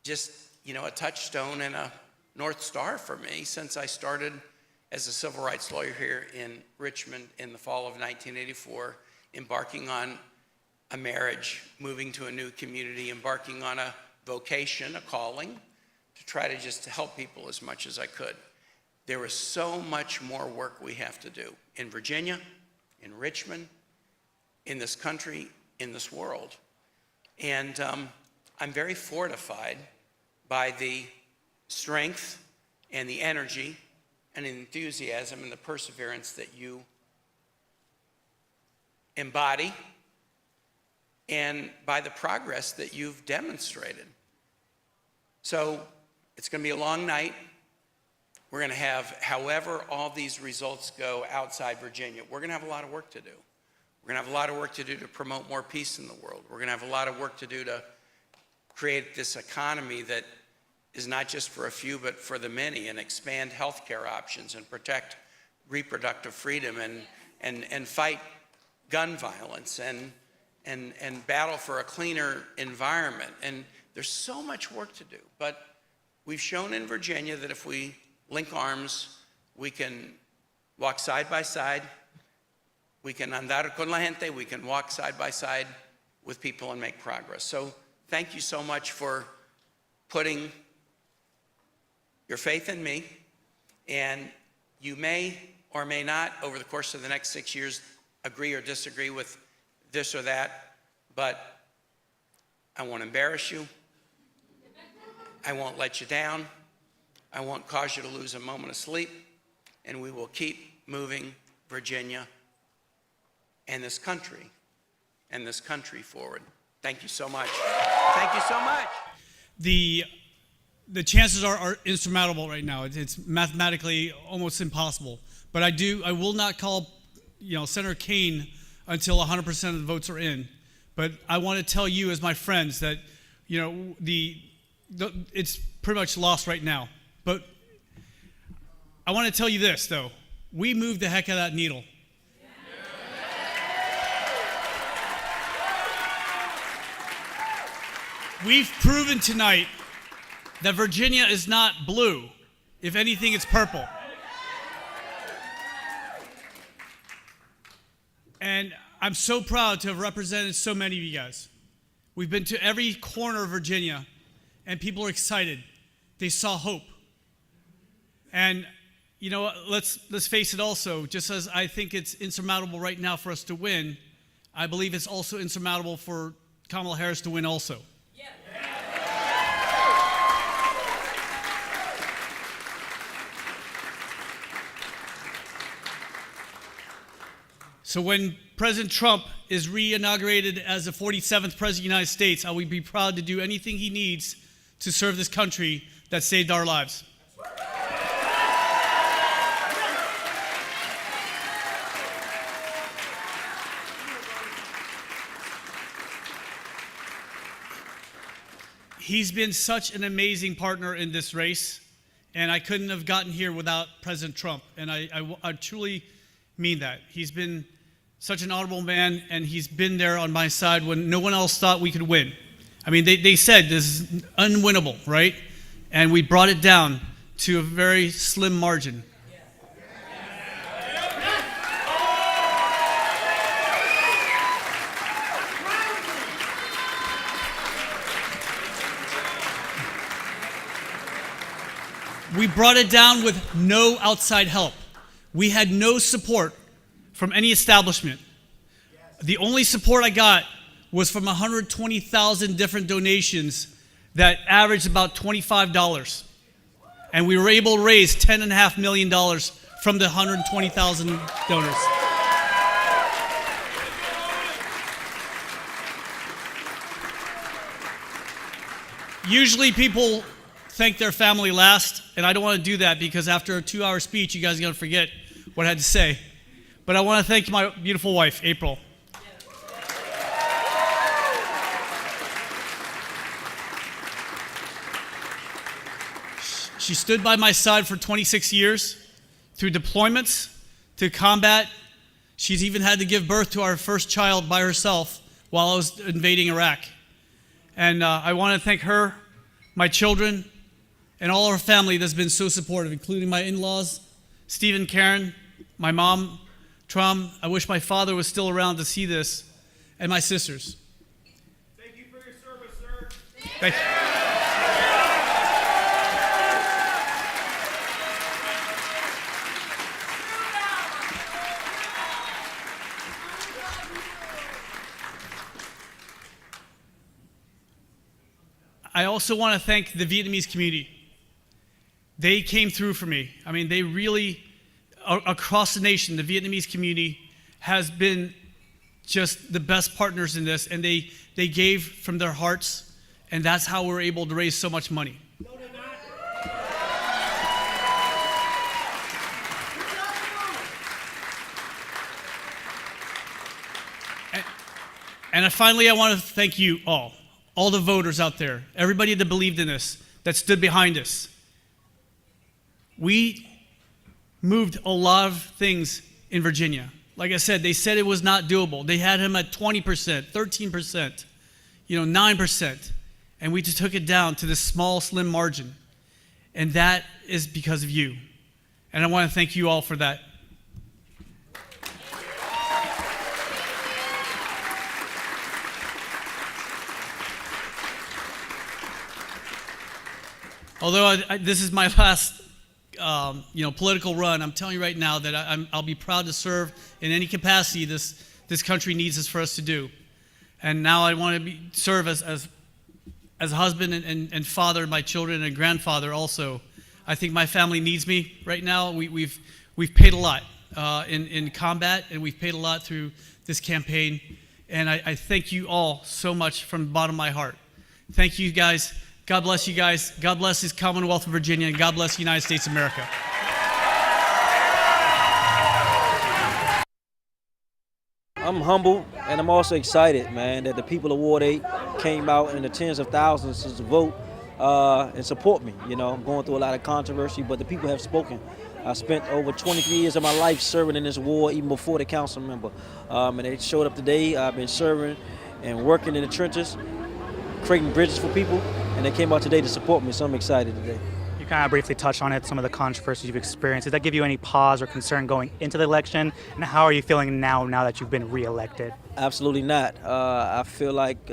just, a touchstone and a North Star for me since I started as a civil rights lawyer here in Richmond in the fall of 1984, embarking on a marriage, moving to a new community, embarking on a vocation, a calling, to try to just help people as much as I could. There is so much more work we have to do in Virginia, in Richmond, in this country, in this world. And I'm very fortified by the strength and the energy and enthusiasm and the perseverance that you embody, and by the progress that you've demonstrated. So it's going to be a long night. We're going to have, however all these results go outside Virginia, we're going to have a lot of work to do. We're going to have a lot of work to do to promote more peace in the world. We're going to have a lot of work to do to create this economy that is not just for a few, but for the many, and expand healthcare options and protect reproductive freedom and fight gun violence and battle for a cleaner environment. And there's so much work to do, but we've shown in Virginia that if we link arms, we can walk side by side, we can andar con la gente, we can walk side by side with people and make progress. So thank you so much for putting your faith in me, and you may or may not, over the course of the next 6 years, agree or disagree with this or that, but I won't embarrass you. I won't let you down. I won't cause you to lose a moment of sleep, and we will keep moving Virginia and this country forward. Thank you so much. Thank you so much. The chances are insurmountable right now. It's mathematically almost impossible. But I will not call, Senator Kaine until 100% of the votes are in. But I want to tell you, as my friends, that it's pretty much lost right now. But I want to tell you this, though: we moved the heck out of that needle. We've proven tonight that Virginia is not blue. If anything, it's purple. And I'm so proud to have represented so many of you guys. We've been to every corner of Virginia, and people are excited. They saw hope. And, let's face it also, just as I think it's insurmountable right now for us to win, I believe it's also insurmountable for Kamala Harris to win also. So when President Trump is re-inaugurated as the 47th President of the United States, I will be proud to do anything he needs to serve this country that saved our lives. He's been such an amazing partner in this race, and I couldn't have gotten here without President Trump, and I truly mean that. He's been such an honorable man, and he's been there on my side when no one else thought we could win. I mean, they said this is unwinnable, right? And we brought it down to a very slim margin. We brought it down with no outside help. We had no support from any establishment. The only support I got was from 120,000 different donations that averaged about $25. And we were able to raise $10.5 million from the 120,000 donors. Usually people thank their family last, and I don't want to do that because after a 2-hour speech, you guys are going to forget what I had to say. But I want to thank my beautiful wife, April. She stood by my side for 26 years, through deployments, to combat. She's even had to give birth to our first child by herself while I was invading Iraq. And I want to thank her, my children, and all our family that's been so supportive, including my in-laws, Steve and Karen, my mom, Trum. I wish my father was still around to see this, and my sisters. Thank you for your service, sir. Thank you. I also want to thank the Vietnamese community. They came through for me. I mean, they really, across the nation, the Vietnamese community has been just the best partners in this, and they gave from their hearts, and that's how we're able to raise so much money. And finally, I want to thank you all the voters out there, everybody that believed in this, that stood behind us. We moved a lot of things in Virginia. Like I said, they said it was not doable. They had him at 20%, 13%, 9%. And we just took it down to this small, slim margin. And that is because of you. And I want to thank you all for that. Although this is my last, political run, I'm telling you right now that I'll be proud to serve in any capacity this country needs us for us to do. And now I want to serve as a husband and father of my children and grandfather also. I think my family needs me right now. We've paid a lot in combat, and we've paid a lot through this campaign. And I thank you all so much from the bottom of my heart. Thank you guys. God bless you guys. God bless this Commonwealth of Virginia, and God bless the United States of America. I'm humble, and I'm also excited, man, that the people of Ward 8 came out in the tens of thousands to vote and support me. I'm going through a lot of controversy, but the people have spoken. I spent over 23 years of my life serving in this ward, even before the council member. And they showed up today. I've been serving and working in the trenches, creating bridges for people, and they came out today to support me, so I'm excited today. You kind of briefly touched on it, some of the controversies you've experienced. Did that give you any pause or concern going into the election? And how are you feeling now that you've been reelected? Absolutely not. I feel like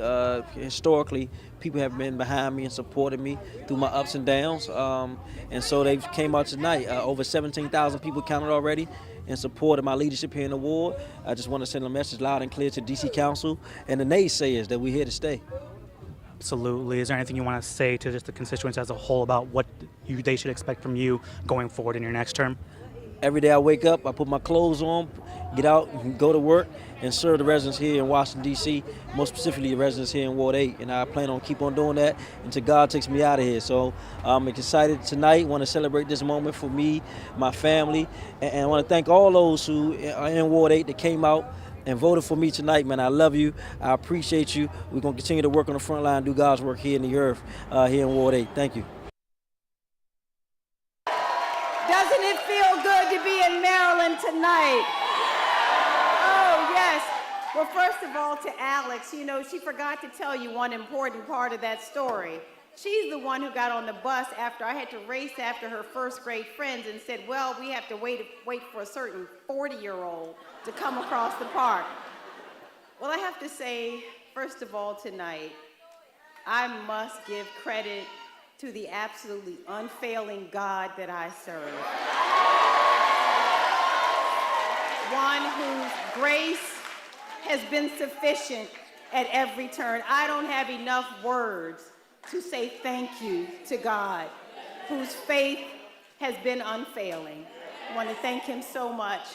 historically, people have been behind me and supported me through my ups and downs. And so they came out tonight. Over 17,000 people counted already and supported my leadership here in the ward. I just want to send a message loud and clear to DC Council and the naysayers that we're here to stay. Absolutely. Is there anything you want to say to just the constituents as a whole about what they should expect from you going forward in your next term? Every day I wake up, I put my clothes on, get out, and go to work, and serve the residents here in Washington, D.C., most specifically the residents here in Ward 8. And I plan on keep on doing that until God takes me out of here. So I'm excited tonight, want to celebrate this moment for me, my family, and I want to thank all those who are in Ward 8 that came out and voted for me tonight, man. I love you. I appreciate you. We're going to continue to work on the front line, do God's work here in the earth, here in Ward 8. Thank you. Doesn't it feel good to be in Maryland tonight? Oh, yes. Well, first of all, to Alex, she forgot to tell you one important part of that story. She's the one who got on the bus after I had to race after her first grade friends and said, well, we have to wait for a certain 40-year-old to come across the park. Well, I have to say, first of all, tonight, I must give credit to the absolutely unfailing God that I serve. One whose grace has been sufficient at every turn. I don't have enough words to say thank you to God, whose faith has been unfailing. I want to thank him so much.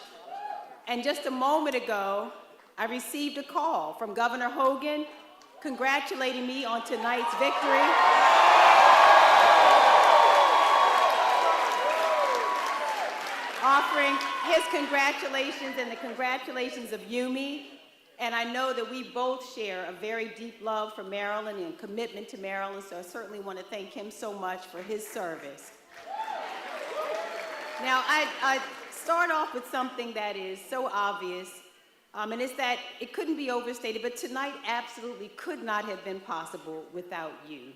And just a moment ago, I received a call from Governor Hogan congratulating me on tonight's victory. Offering his congratulations and the congratulations of Yumi. And I know that we both share a very deep love for Maryland and commitment to Maryland, so I certainly want to thank him so much for his service. Now, I start off with something that is so obvious, and it's that it couldn't be overstated, but tonight absolutely could not have been possible without you,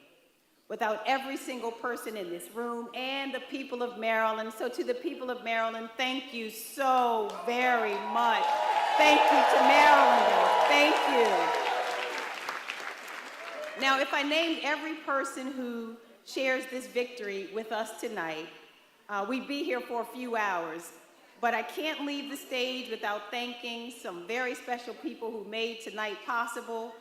without every single person in this room and the people of Maryland. So to the people of Maryland, thank you so very much. Thank you to Marylanders. Thank you. Now, if I named every person who shares this victory with us tonight, we'd be here for a few hours. But I can't leave the stage without thanking some very special people who made tonight possible.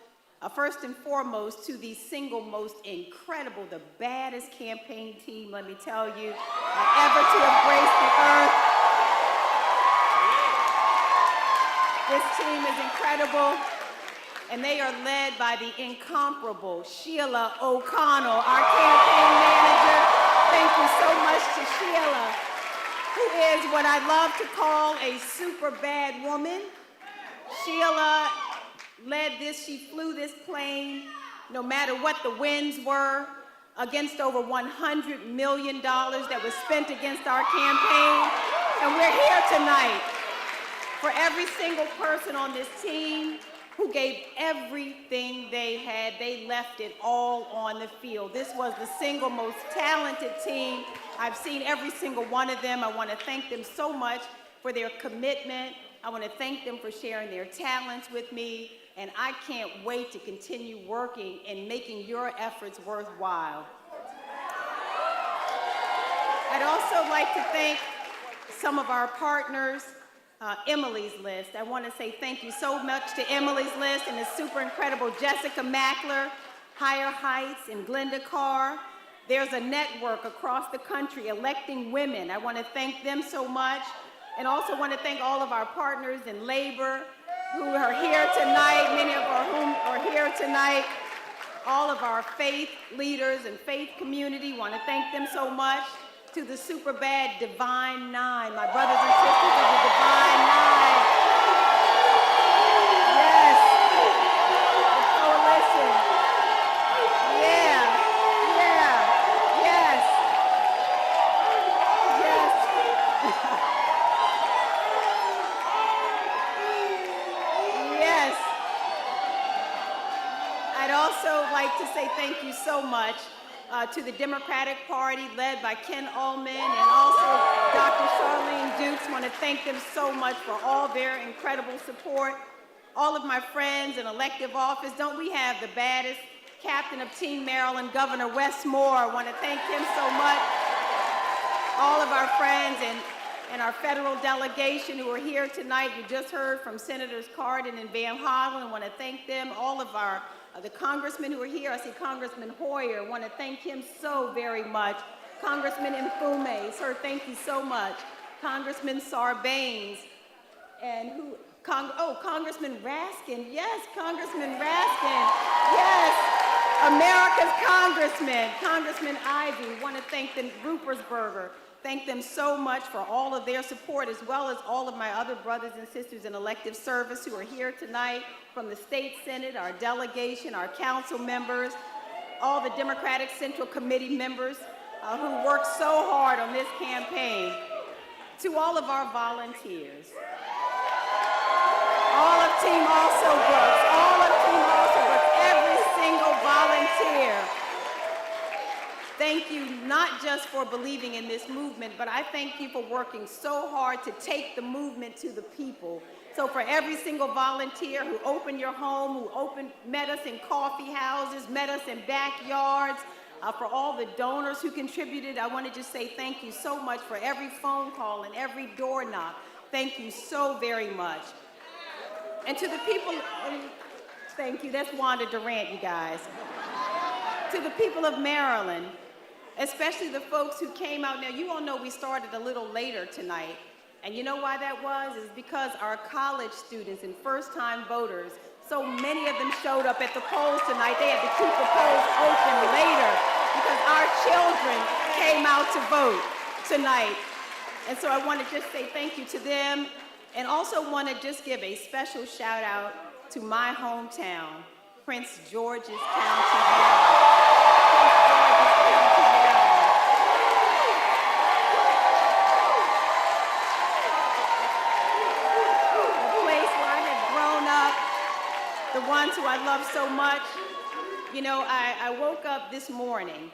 First and foremost, to the single most incredible, the baddest campaign team, let me tell you, ever to have graced the earth. This team is incredible, and they are led by the incomparable Sheila O'Connell, our campaign manager. Thank you so much to Sheila, who is what I love to call a super bad woman. Sheila led this, she flew this plane, no matter what the winds were, against over $100 million that was spent against our campaign. And we're here tonight for every single person on this team who gave everything they had. They left it all on the field. This was the single most talented team. I've seen every single one of them. I want to thank them so much for their commitment. I want to thank them for sharing their talents with me. And I can't wait to continue working and making your efforts worthwhile. I'd also like to thank some of our partners. Emily's List. I want to say thank you so much to Emily's List and the super incredible Jessica Mackler, Higher Heights, and Glenda Carr. There's a network across the country electing women. I want to thank them so much. And also want to thank all of our partners in labor who are here tonight, many of whom are here tonight. All of our faith leaders and faith community, want to thank them so much. To the super bad Divine Nine, my brothers and sisters of the Divine Nine. Yes, the coalition. Yeah, yes. Yes. I'd also like to say thank you so much to the Democratic Party led by Ken Ullman and also Dr. Charlene Dukes. I want to thank them so much for all their incredible support. All of my friends in elective office, don't we have the baddest captain of Team Maryland, Governor Wes Moore. I want to thank him so much. All of our friends and our federal delegation who are here tonight. You just heard from Senators Cardin and Van Hollen. I want to thank them. All of our the congressmen who are here. I see Congressman Hoyer. I want to thank him so very much. Congressman Mfume, sir, thank you so much. Congressman Sarbanes, and Congressman Raskin. Yes, Congressman Raskin. Yes, America's congressman, Congressman Ivey. Want to thank them, Rupersberger. Thank them so much for all of their support, as well as all of my other brothers and sisters in elective service who are here tonight, from the state senate, our delegation, our council members, all the Democratic Central Committee members who worked so hard on this campaign, to all of our volunteers, all of Team Alsobrooks, every single volunteer. Thank you not just for believing in this movement, but I thank you for working so hard to take the movement to the people. So for every single volunteer who opened your home, who met us in coffee houses, met us in backyards, For all the donors who contributed, I want to just say thank you so much for every phone call and every door knock. Thank you so very much. And to the people, thank you, that's Wanda Durant, you guys. To the people of Maryland, especially the folks who came out. Now, you all know we started a little later tonight. And you know why that was? It's because our college students and first-time voters, so many of them showed up at the polls tonight. They had to keep the polls open later because our children came out to vote tonight. And so I want to just say thank you to them, and also want to just give a special shout out to my hometown, Prince George's County, Maryland. The ones who I love so much. You know, I woke up this morning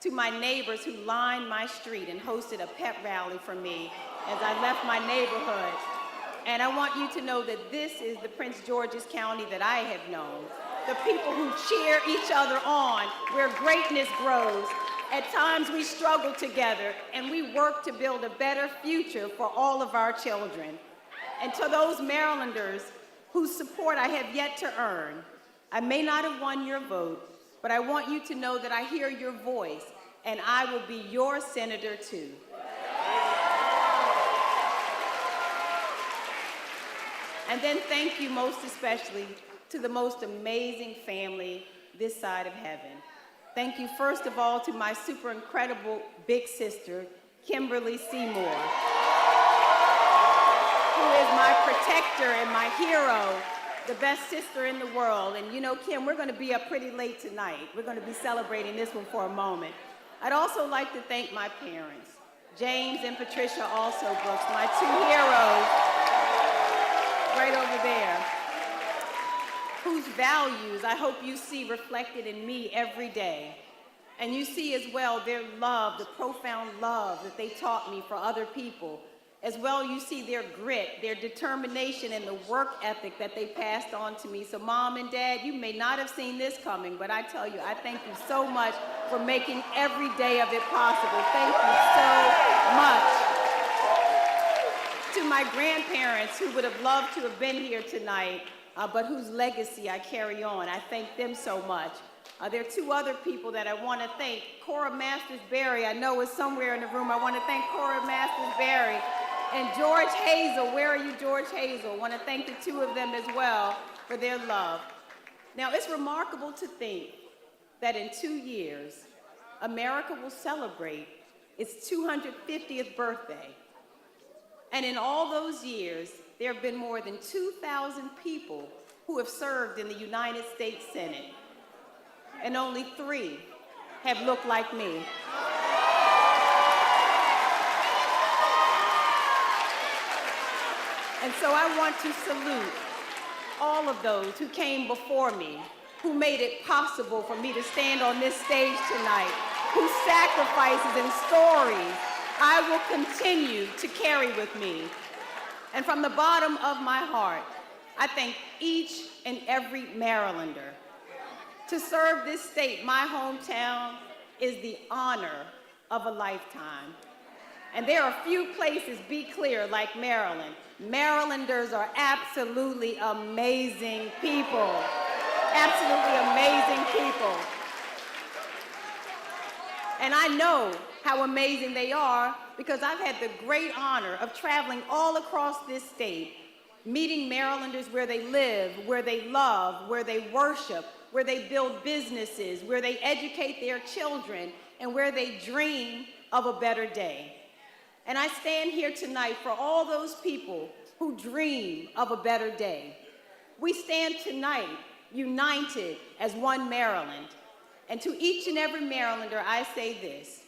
to my neighbors who lined my street and hosted a pep rally for me as I left my neighborhood. And I want you to know that this is the Prince George's County that I have known. The people who cheer each other on, where greatness grows. At times we struggle together and we work to build a better future for all of our children. And to those Marylanders whose support I have yet to earn, I may not have won your vote, but I want you to know that I hear your voice, and I will be your senator too. And then thank you most especially to the most amazing family this side of heaven. Thank you first of all to my super incredible big sister, Kimberly Seymour, who is my protector and my hero, the best sister in the world. And you know, Kim, we're going to be up pretty late tonight. We're going to be celebrating this one for a moment. I'd also like to thank my parents, James and Patricia Alsobrooks, my two heroes, right over there, whose values I hope you see reflected in me every day. And you see as well their love, the profound love that they taught me for other people. As well, you see their grit, their determination, and the work ethic that they passed on to me. So Mom and Dad, you may not have seen this coming, but I tell you, I thank you so much for making every day of it possible. Thank you so much. To my grandparents who would have loved to have been here tonight, but whose legacy I carry on, I thank them so much. There are two other people that I want to thank. Cora Masters-Berry, I know is somewhere in the room. I want to thank Cora Masters-Berry. And George Hazel, where are you, George Hazel? I want to thank the two of them as well for their love. Now, it's remarkable to think that in 2 years, America will celebrate its 250th birthday. And in all those years, there have been more than 2,000 people who have served in the United States Senate. And only 3 have looked like me. And so I want to salute all of those who came before me, who made it possible for me to stand on this stage tonight, whose sacrifices and stories I will continue to carry with me. And from the bottom of my heart, I thank each and every Marylander. To serve this state, my hometown, is the honor of a lifetime. And there are few places, be clear, like Maryland. Marylanders are absolutely amazing people. Absolutely amazing people. And I know how amazing they are because I've had the great honor of traveling all across this state, meeting Marylanders where they live, where they love, where they worship, where they build businesses, where they educate their children, and where they dream of a better day. And I stand here tonight for all those people who dream of a better day. We stand tonight united as one Maryland. And to each and every Marylander, I say this: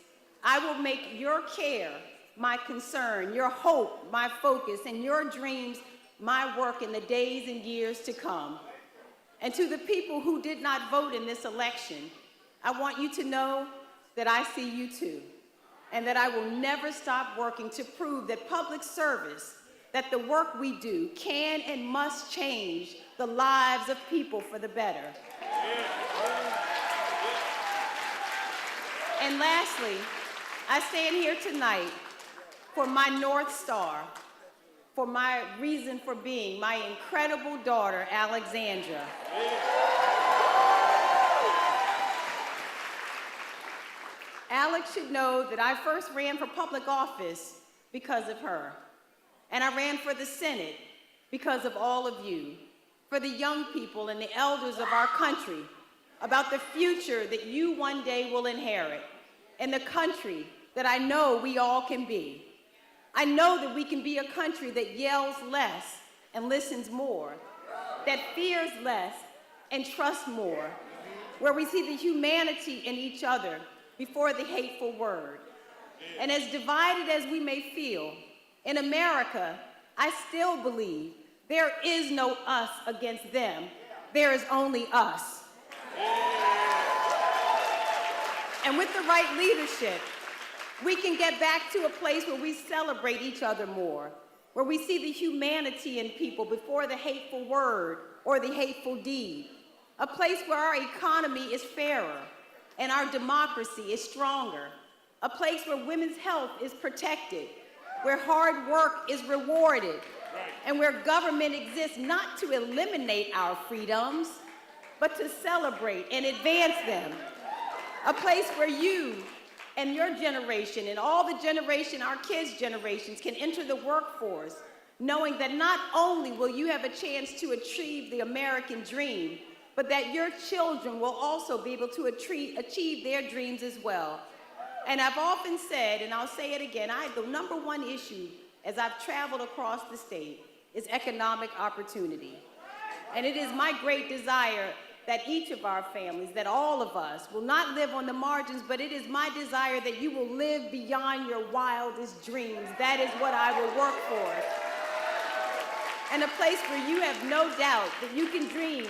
I will make your care my concern, your hope my focus, and your dreams my work in the days and years to come. And to the people who did not vote in this election, I want you to know that I see you too, and that I will never stop working to prove that public service, that the work we do can and must change the lives of people for the better. And lastly, I stand here tonight for my North Star, for my reason for being, my incredible daughter, Alexandra. Alex should know that I first ran for public office because of her. And I ran for the Senate because of all of you, for the young people and the elders of our country, about the future that you one day will inherit, and the country that I know we all can be. I know that we can be a country that yells less and listens more, that fears less and trusts more, where we see the humanity in each other before the hateful word. And as divided as we may feel, in America, I still believe there is no us against them. There is only us. And with the right leadership, we can get back to a place where we celebrate each other more, where we see the humanity in people before the hateful word or the hateful deed, a place where our economy is fairer and our democracy is stronger, a place where women's health is protected, where hard work is rewarded, and where government exists not to eliminate our freedoms, but to celebrate and advance them. A place where you and your generation and all the generation, our kids' generations, can enter the workforce, knowing that not only will you have a chance to achieve the American dream, but that your children will also be able to achieve their dreams as well. And I've often said, and I'll say it again, the number one issue as I've traveled across the state is economic opportunity. And it is my great desire that each of our families, that all of us will not live on the margins, but it is my desire that you will live beyond your wildest dreams. That is what I will work for. And a place where you have no doubt that you can dream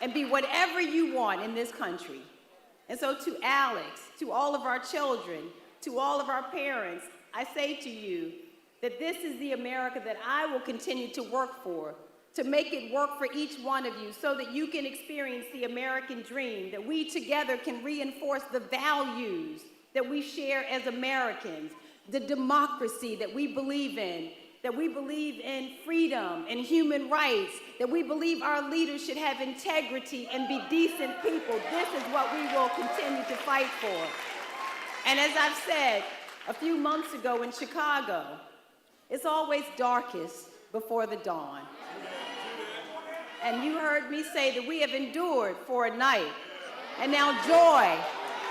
and be whatever you want in this country. And so to Alex, to all of our children, to all of our parents, I say to you that this is the America that I will continue to work for, to make it work for each one of you so that you can experience the American dream, that we together can reinforce the values that we share as Americans, the democracy that we believe in, that we believe in freedom and human rights, that we believe our leaders should have integrity and be decent people. This is what we will continue to fight for. And as I've said a few months ago in Chicago, it's always darkest before the dawn. And you heard me say that we have endured for a night, and now joy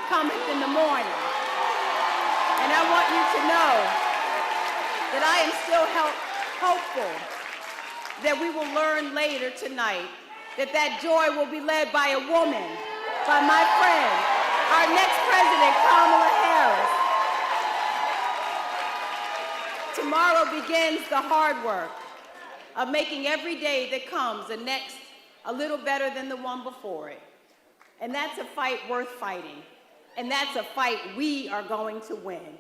cometh in the morning. And I want you to know that I am still hopeful that we will learn later tonight that that joy will be led by a woman, by my friend, our next president, Kamala Harris. Tomorrow begins the hard work of making every day that comes the next a little better than the one before it. And that's a fight worth fighting. And that's a fight we are going to win.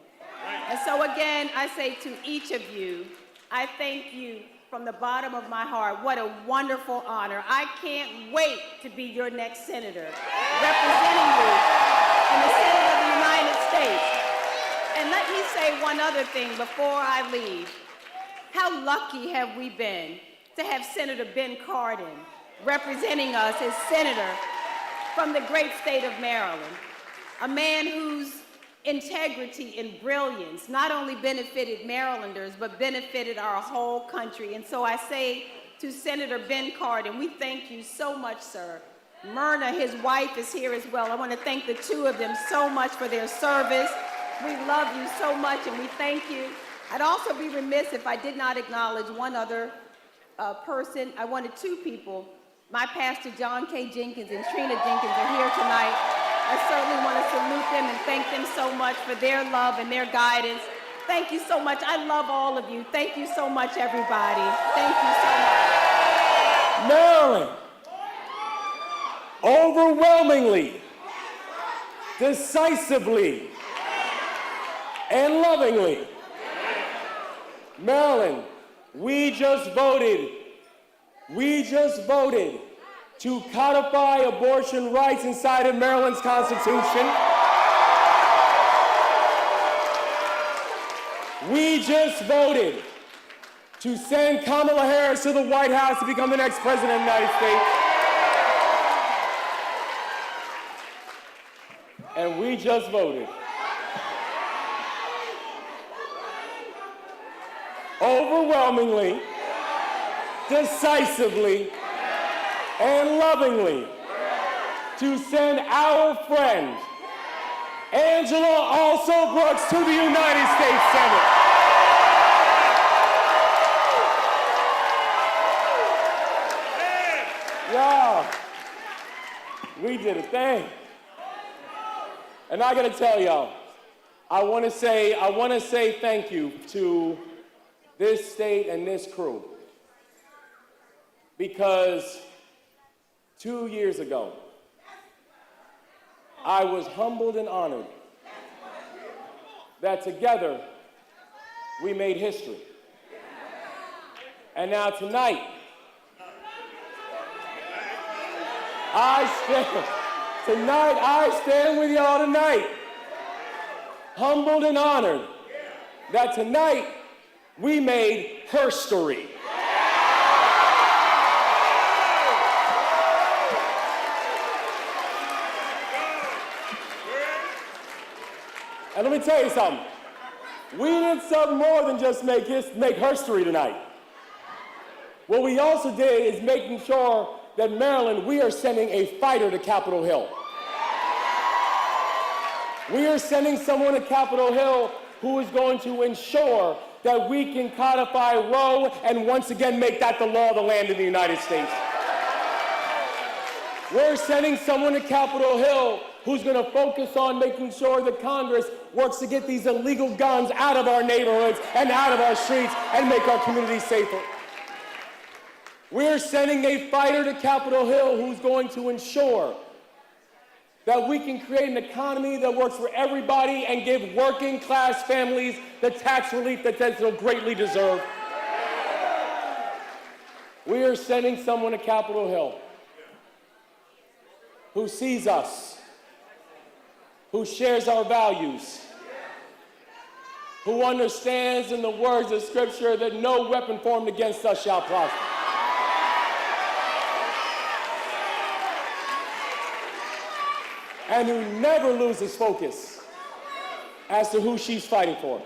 And so again, I say to each of you, I thank you from the bottom of my heart. What a wonderful honor. I can't wait to be your next senator, representing you in the Senate of the United States. And let me say one other thing before I leave. How lucky have we been to have Senator Ben Cardin representing us as senator from the great state of Maryland, a man whose integrity and brilliance not only benefited Marylanders, but benefited our whole country. And so I say to Senator Ben Cardin, we thank you so much, sir. Myrna, his wife, is here as well. I want to thank the two of them so much for their service. We love you so much, and we thank you. I'd also be remiss if I did not acknowledge one other person. I wanted two people. My pastor, John K. Jenkins, and Trina Jenkins are here tonight. I certainly want to salute them and thank them so much for their love and their guidance. Thank you so much. I love all of you. Thank you so much, everybody. Thank you so much. Maryland, overwhelmingly, decisively, and lovingly. Maryland, we just voted to codify abortion rights inside of Maryland's Constitution. We just voted to send Kamala Harris to the White House to become the next president of the United States. And we just voted overwhelmingly, decisively, and lovingly to send our friend Angela Alsobrooks to the United States Senate. Y'all, we did a thing. And I gotta tell y'all, I wanna say thank you to this state and this crew, because 2 years ago, I was humbled and honored that together we made history. And now tonight, I stand with y'all tonight, humbled and honored that tonight we made herstory. And let me tell you something. We did something more than just make herstory tonight. What we also did is making sure that Maryland, we are sending a fighter to Capitol Hill. We are sending someone to Capitol Hill who is going to ensure that we can codify Roe and once again make that the law of the land in the United States. We're sending someone to Capitol Hill who's going to focus on making sure that Congress works to get these illegal guns out of our neighborhoods and out of our streets and make our communities safer. We're sending a fighter to Capitol Hill who's going to ensure that we can create an economy that works for everybody and give working class families the tax relief that they so greatly deserve. We are sending someone to Capitol Hill who sees us, who shares our values, who understands in the words of Scripture that no weapon formed against us shall prosper. And who never loses focus as to who she's fighting for.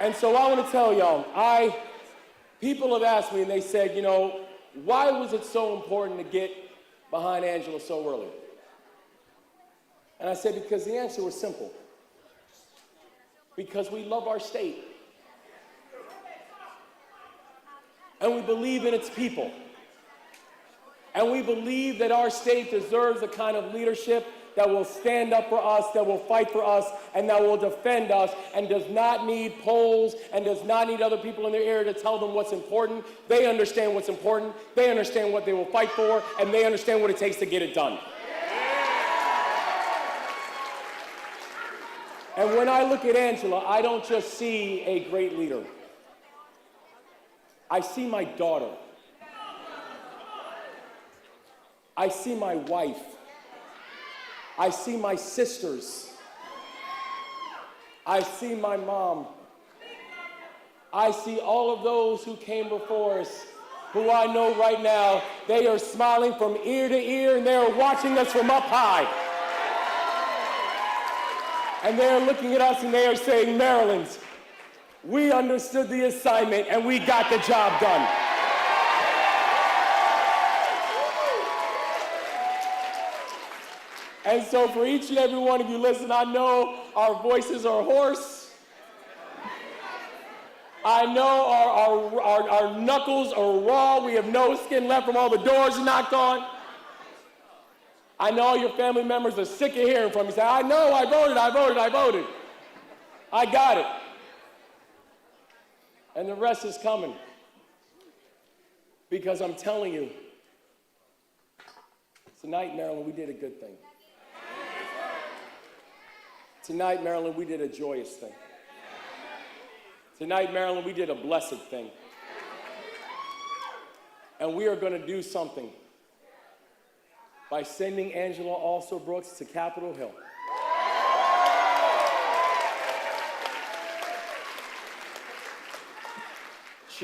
And so I want to tell y'all, people have asked me and they said, you know, why was it so important to get behind Angela so early? And I said, because the answer was simple. Because we love our state. And we believe in its people. And we believe that our state deserves the kind of leadership that will stand up for us, that will fight for us, and that will defend us, and does not need polls, and does not need other people in their ear to tell them what's important. They understand what's important, they understand what they will fight for, and they understand what it takes to get it done. And when I look at Angela, I don't just see a great leader. I see my daughter. I see my wife. I see my sisters. I see my mom. I see all of those who came before us, who I know right now, they are smiling from ear to ear and they are watching us from up high. And they are looking at us and they are saying, Maryland's, we understood the assignment and we got the job done. And so for each and every one of you, listen, I know our voices are hoarse. I know our knuckles are raw. We have no skin left from all the doors you knocked on. I know all your family members are sick of hearing from you. Say, I know, I voted. I got it. And the rest is coming. Because I'm telling you, tonight, Maryland, we did a good thing. Tonight, Maryland, we did a joyous thing. Tonight, Maryland, we did a blessed thing. And we are going to do something by sending Angela Alsobrooks to Capitol Hill.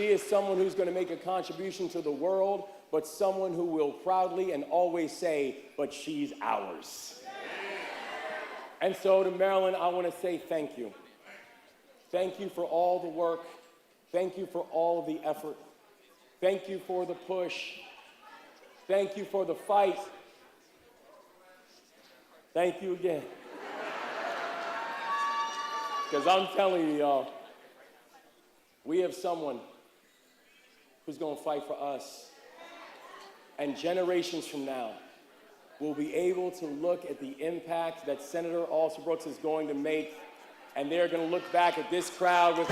She is someone who's going to make a contribution to the world, but someone who will proudly and always say, but she's ours. And so to Marilyn, I want to say thank you. Thank you for all the work. Thank you for all the effort. Thank you for the push. Thank you for the fight. Thank you again. Because I'm telling you, y'all, we have someone who's going to fight for us. And generations from now, we'll be able to look at the impact that Senator Alsobrooks is going to make, and they're going to look back at this crowd with...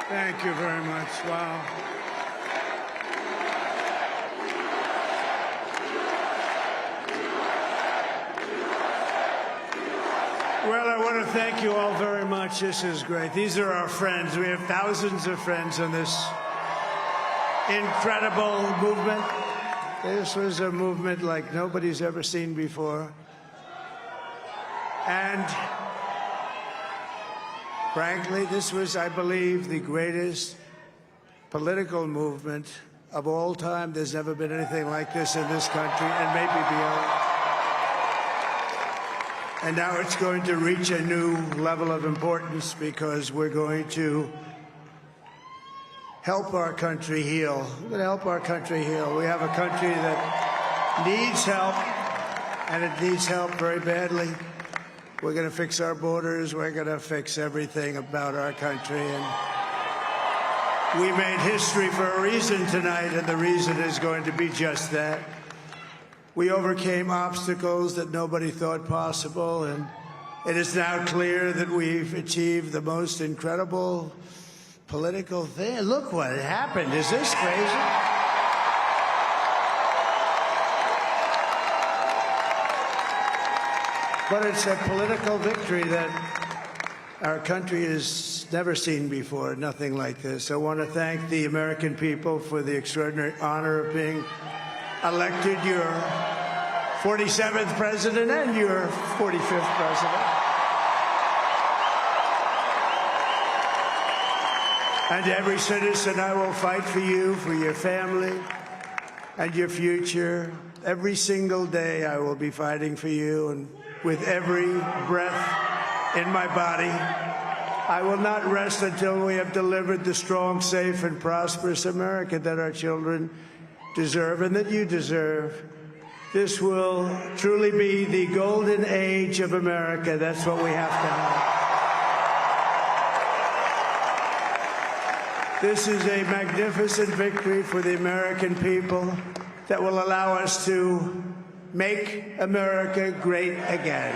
Thank you very much. Wow. Well, I want to thank you all very much. This is great. These are our friends. We have thousands of friends in this incredible movement. This was a movement like nobody's ever seen before. And frankly, this was, I believe, the greatest political movement of all time. There's never been anything like this in this country, and maybe beyond. And now it's going to reach a new level of importance because we're going to help our country heal. We're going to help our country heal. We have a country that needs help, and it needs help very badly. We're going to fix our borders. We're going to fix everything about our country. And we made history for a reason tonight, and the reason is going to be just that. We overcame obstacles that nobody thought possible, and it is now clear that we've achieved the most incredible political thing. Look what happened. Is this crazy? But it's a political victory that our country has never seen before, nothing like this. I want to thank the American people for the extraordinary honor of being elected your 47th president and your 45th president. And every citizen, I will fight for you, for your family, and your future. Every single day, I will be fighting for you, and with every breath in my body, I will not rest until we have delivered the strong, safe, and prosperous America that our children deserve and that you deserve. This will truly be the golden age of America. That's what we have to have. This is a magnificent victory for the American people that will allow us to make America great again.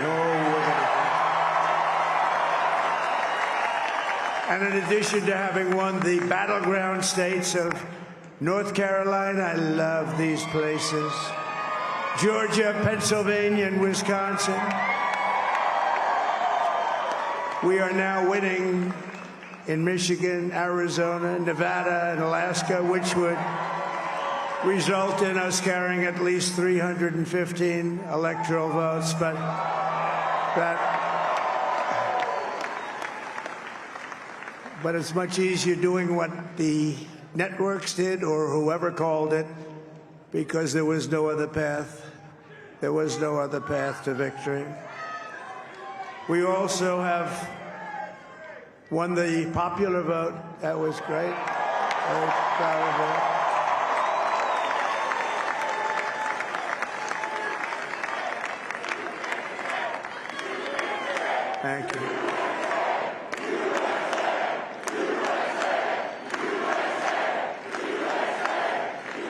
And in addition to having won the battleground states of North Carolina, I love these places, Georgia, Pennsylvania, and Wisconsin, we are now winning in Michigan, Arizona, Nevada, and Alaska, which would result in us carrying at least 315 electoral votes, but it's much easier doing what the networks did or whoever called it because there was no other path. There was no other path to victory. We also have won the popular vote. That was great. Very proud of that. Thank you.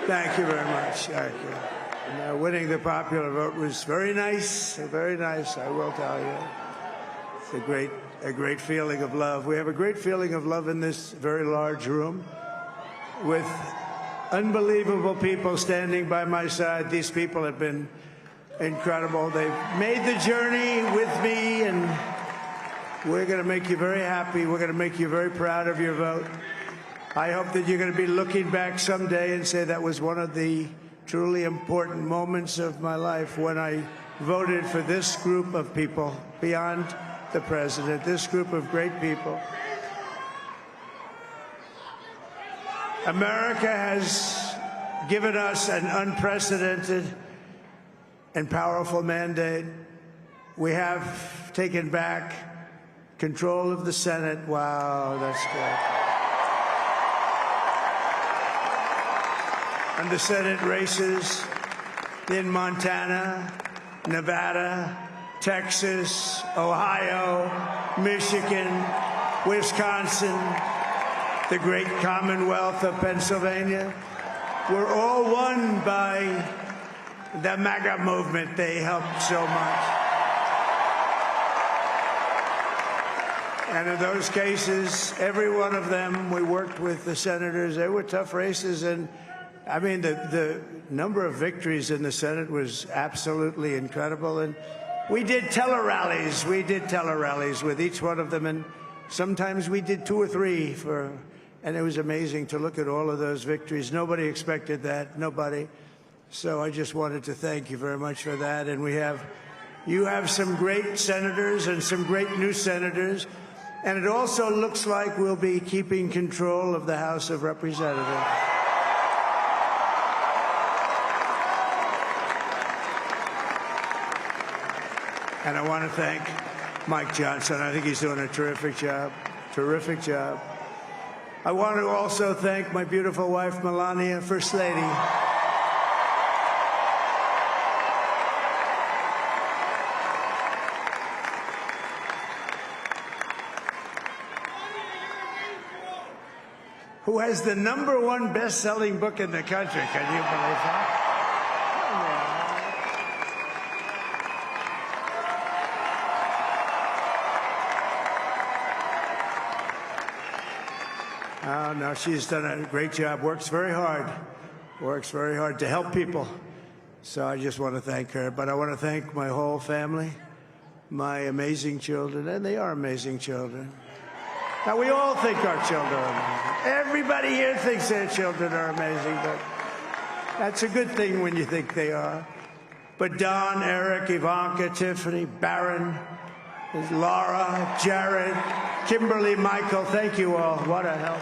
Thank you very much. Thank you. And, winning the popular vote was very nice, I will tell you. It's a great feeling of love. We have a great feeling of love in this very large room with unbelievable people standing by my side. These people have been incredible. They've made the journey with me, and we're going to make you very happy. We're going to make you very proud of your vote. I hope that you're going to be looking back someday and say that was one of the truly important moments of my life when I voted for this group of people beyond the president, this group of great people. America has given us an unprecedented and powerful mandate. We have taken back control of the Senate. Wow, that's great. And the Senate races in Montana, Nevada, Texas, Ohio, Michigan, Wisconsin, the great Commonwealth of Pennsylvania, were all won by the MAGA movement. They helped so much. And in those cases, every one of them, we worked with the senators. They were tough races, and I mean, the number of victories in the Senate was absolutely incredible. And we did tele-rallies. We did tele-rallies with each one of them. And sometimes we did 2 or 3 and it was amazing to look at all of those victories. Nobody expected that, nobody. So I just wanted to thank you very much for that. And you have some great senators and some great new senators. And it also looks like we'll be keeping control of the House of Representatives. And I want to thank Mike Johnson. I think he's doing a terrific job. Terrific job. I want to also thank my beautiful wife, Melania, First Lady. Who has the #1 best-selling book in the country. Can you believe that? Oh, no, she's done a great job, works very hard to help people. So I just want to thank her. But I want to thank my whole family, my amazing children, and they are amazing children. Now, we all think our children are amazing. Everybody here thinks their children are amazing, but that's a good thing when you think they are. But Don, Eric, Ivanka, Tiffany, Barron, Laura, Jared, Kimberly, Michael, thank you all. What a help.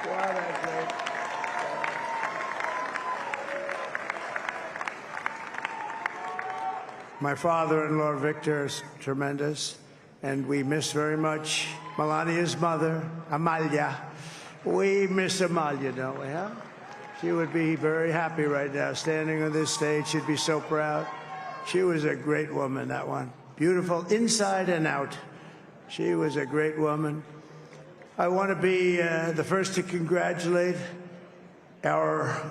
What a great. My father-in-law, Victor, is tremendous, and we miss very much Melania's mother, Amalia. We miss Amalia, don't we, huh? She would be very happy right now, standing on this stage. She'd be so proud. She was a great woman, that one. Beautiful inside and out. She was a great woman. I want to be the first to congratulate our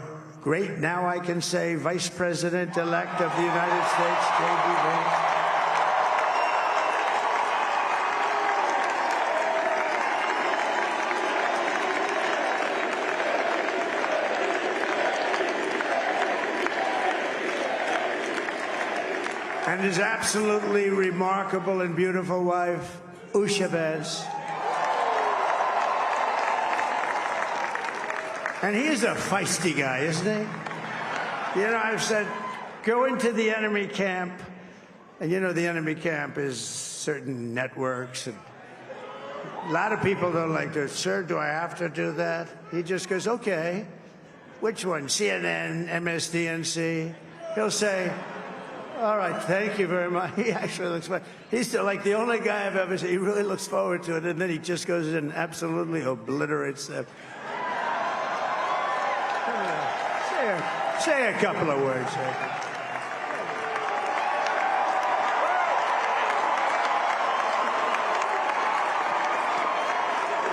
great, now I can say, Vice President-elect of the United States, J.D. Vance. And his absolutely remarkable and beautiful wife, Usha Vance. And he's a feisty guy, isn't he? You know, I've said, go into the enemy camp. And you know, the enemy camp is certain networks. And a lot of people don't like to, sir, do I have to do that? He just goes, okay. which one? CNN, MSDNC. He'll say, all right, thank you very much. He actually looks forward. He's still like the only guy I've ever seen. He really looks forward to it, and then he just goes in and absolutely obliterates them. Say a couple of words.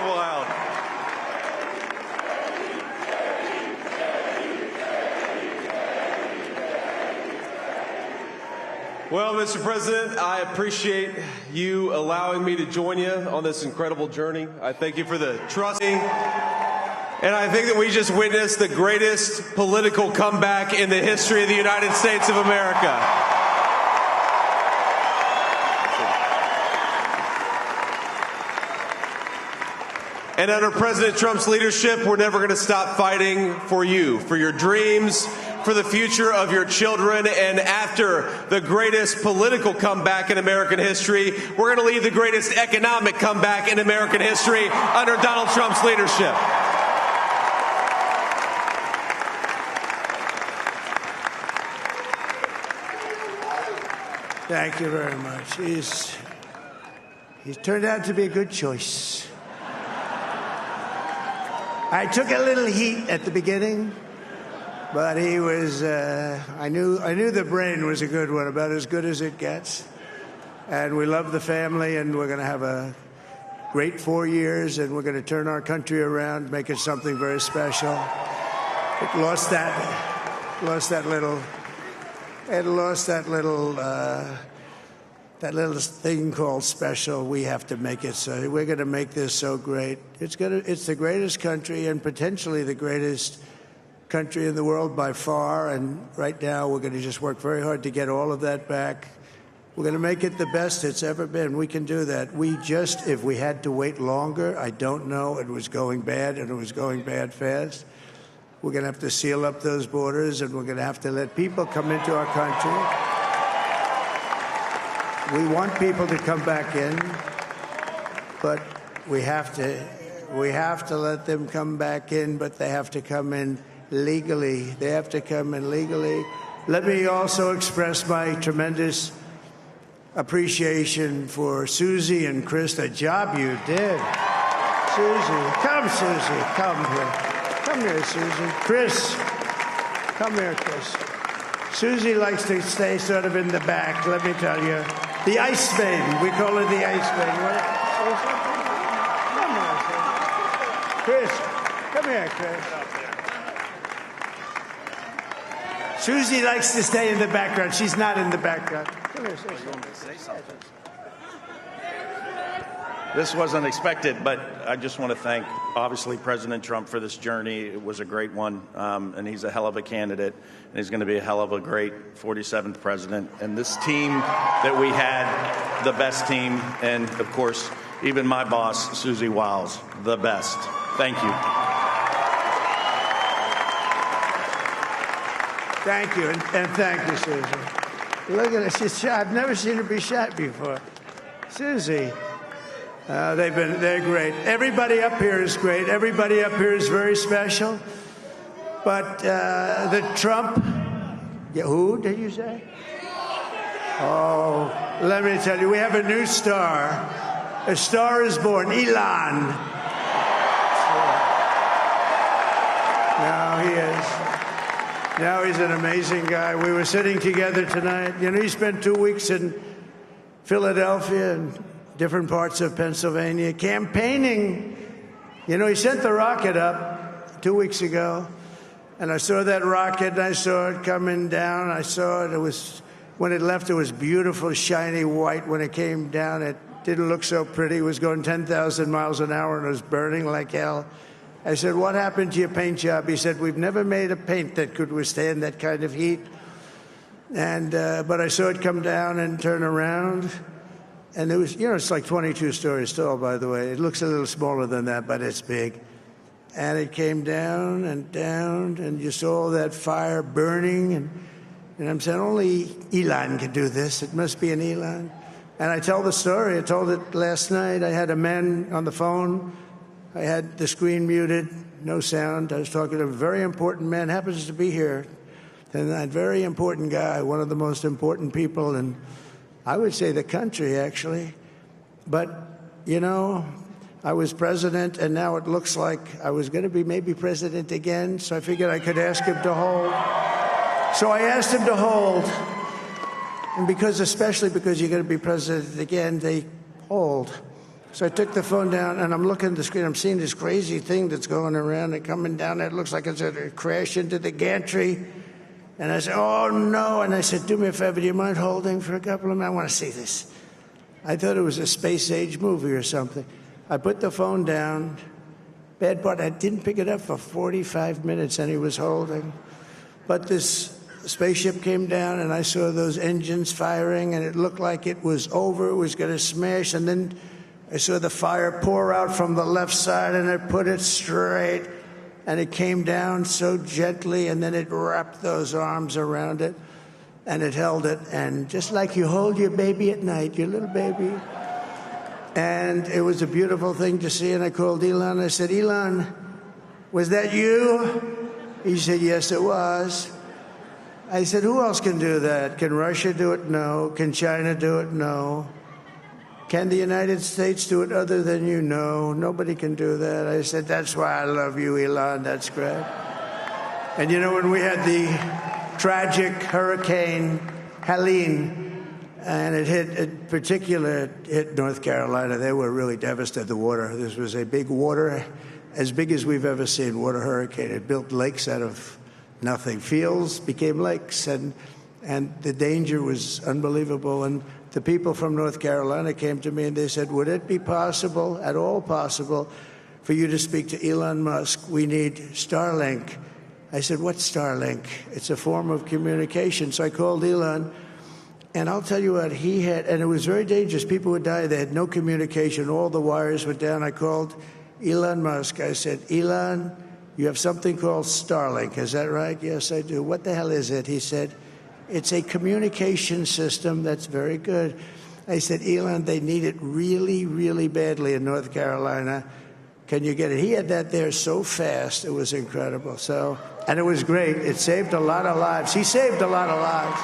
Wow. Well, Mr. President, I appreciate you allowing me to join you on this incredible journey. I thank you for the trust. And I think that we just witnessed the greatest political comeback in the history of the United States of America. And under President Trump's leadership, we're never going to stop fighting for you, for your dreams, for the future of your children. And after the greatest political comeback in American history, we're going to lead the greatest economic comeback in American history under Donald Trump's leadership. Thank you very much. He's turned out to be a good choice. I took a little heat at the beginning, but he was, I knew the brain was a good one, about as good as it gets. And we love the family, and we're going to have a great 4 years, and we're going to turn our country around, make it something very special. It lost that little thing called special. We have to make it so. We're going to make this so great. It's the greatest country and potentially the greatest country in the world by far. And right now we're going to just work very hard to get all of that back. We're going to make it the best it's ever been. We can do that. If we had to wait longer, I don't know. It was going bad, and it was going bad fast. We're going to have to seal up those borders, and we're going to have to let people come into our country. We want people to come back in, but we have to let them come back in, but they have to come in legally. They have to come in legally. Let me also express my tremendous appreciation for Susie and Chris, the job you did. Susie, come here. Come here, Susie. Chris, come here, Chris. Susie likes to stay sort of in the back, let me tell you. The Ice Maiden, we call her the Ice Maiden. Come here, Chris. Susie likes to stay in the background. She's not in the background. Come here, say something. This wasn't expected, but I just want to thank, obviously, President Trump for this journey. It was a great one, and he's a hell of a candidate, and he's going to be a hell of a great 47th president. And this team that we had, the best team, and, of course, even my boss, Susie Wiles, the best. Thank you. Thank you, and thank you, Susie. Look at her. She's shy. I've never seen her be shy before. Susie. They're great. Everybody up here is great. Everybody up here is very special. But the Trump, who did you say? Oh, let me tell you, we have a new star. A star is born, Elon. Now he is. Now he's an amazing guy. We were sitting together tonight. You know, he spent 2 weeks in Philadelphia and different parts of Pennsylvania, campaigning. You know, he sent the rocket up 2 weeks ago, and I saw that rocket, and I saw it coming down. I saw it. It was, when it left, it was beautiful, shiny white. When it came down, it didn't look so pretty. It was going 10,000 miles an hour, and it was burning like hell. I said, what happened to your paint job? He said, we've never made a paint that could withstand that kind of heat. And but I saw it come down and turn around. And it was, you know, it's like 22 stories tall, by the way. It looks a little smaller than that, but it's big. And it came down, and you saw all that fire burning. And I'm saying, only Elon could do this. It must be an Elon. And I tell the story. I told it last night. I had a man on the phone I had the screen muted, no sound. I was talking to a very important man, happens to be here, and that very important guy, one of the most important people in, I would say, the country, actually. But, you know, I was president, and now it looks like I was going to be maybe president again, so I figured I could ask him to hold. So I asked him to hold, and especially because you're going to be president again, they hold. So I took the phone down, and I'm looking at the screen. I'm seeing this crazy thing that's going around and coming down there. It looks like it's going to crash into the gantry. And I said, oh, no. And I said, do me a favor, do you mind holding for a couple of minutes? I want to see this. I thought it was a space-age movie or something. I put the phone down. Bad part, I didn't pick it up for 45 minutes, and he was holding. But this spaceship came down, and I saw those engines firing, and it looked like it was over. It was going to smash, and then I saw the fire pour out from the left side, and it put it straight, and it came down so gently, and then it wrapped those arms around it, and it held it, and just like you hold your baby at night, your little baby. And it was a beautiful thing to see, and I called Elon. I said, Elon, was that you? He said, yes, it was. I said, who else can do that? Can Russia do it? No. Can China do it? No. Can the United States do it other than you? No, nobody can do that. I said, that's why I love you, Elon. That's great. And you know, when we had the tragic Hurricane Helene, and it hit North Carolina, they were really devastated, the water. This was a big water, as big as we've ever seen, water hurricane. It built lakes out of nothing. Fields became lakes, and the danger was unbelievable. And the people from North Carolina came to me and they said, would it be possible, at all possible, for you to speak to Elon Musk? We need Starlink. I said, what's Starlink? It's a form of communication. So I called Elon, and I'll tell you what, he had, and it was very dangerous. People would die. They had no communication. All the wires were down. I called Elon Musk. I said, Elon, you have something called Starlink. Is that right? Yes, I do. What the hell is it? He said, it's a communication system that's very good. I said, Elon, they need it really, really badly in North Carolina. Can you get it? He had that there so fast. It was incredible. So, and it was great. It saved a lot of lives. He saved a lot of lives.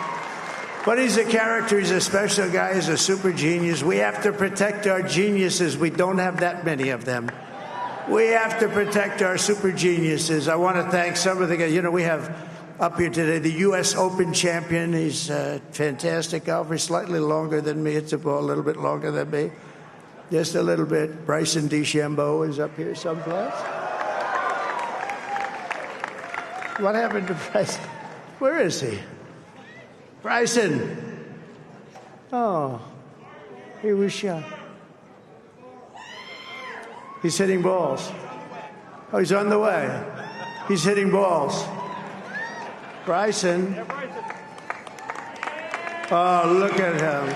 But he's a character. He's a special guy. He's a super genius. We have to protect our geniuses. We don't have that many of them. We have to protect our super geniuses. I want to thank some of the guys. You know, we have up here today the U.S. Open champion. He's a fantastic golfer. He's slightly longer than me. Hits the ball a little bit longer than me. Just a little bit. Bryson DeChambeau is up here someplace. What happened to Bryson? Where is he? Bryson. Oh, he was shot. He's hitting balls. Oh, he's on the way. He's hitting balls. Bryson. Oh, look at him.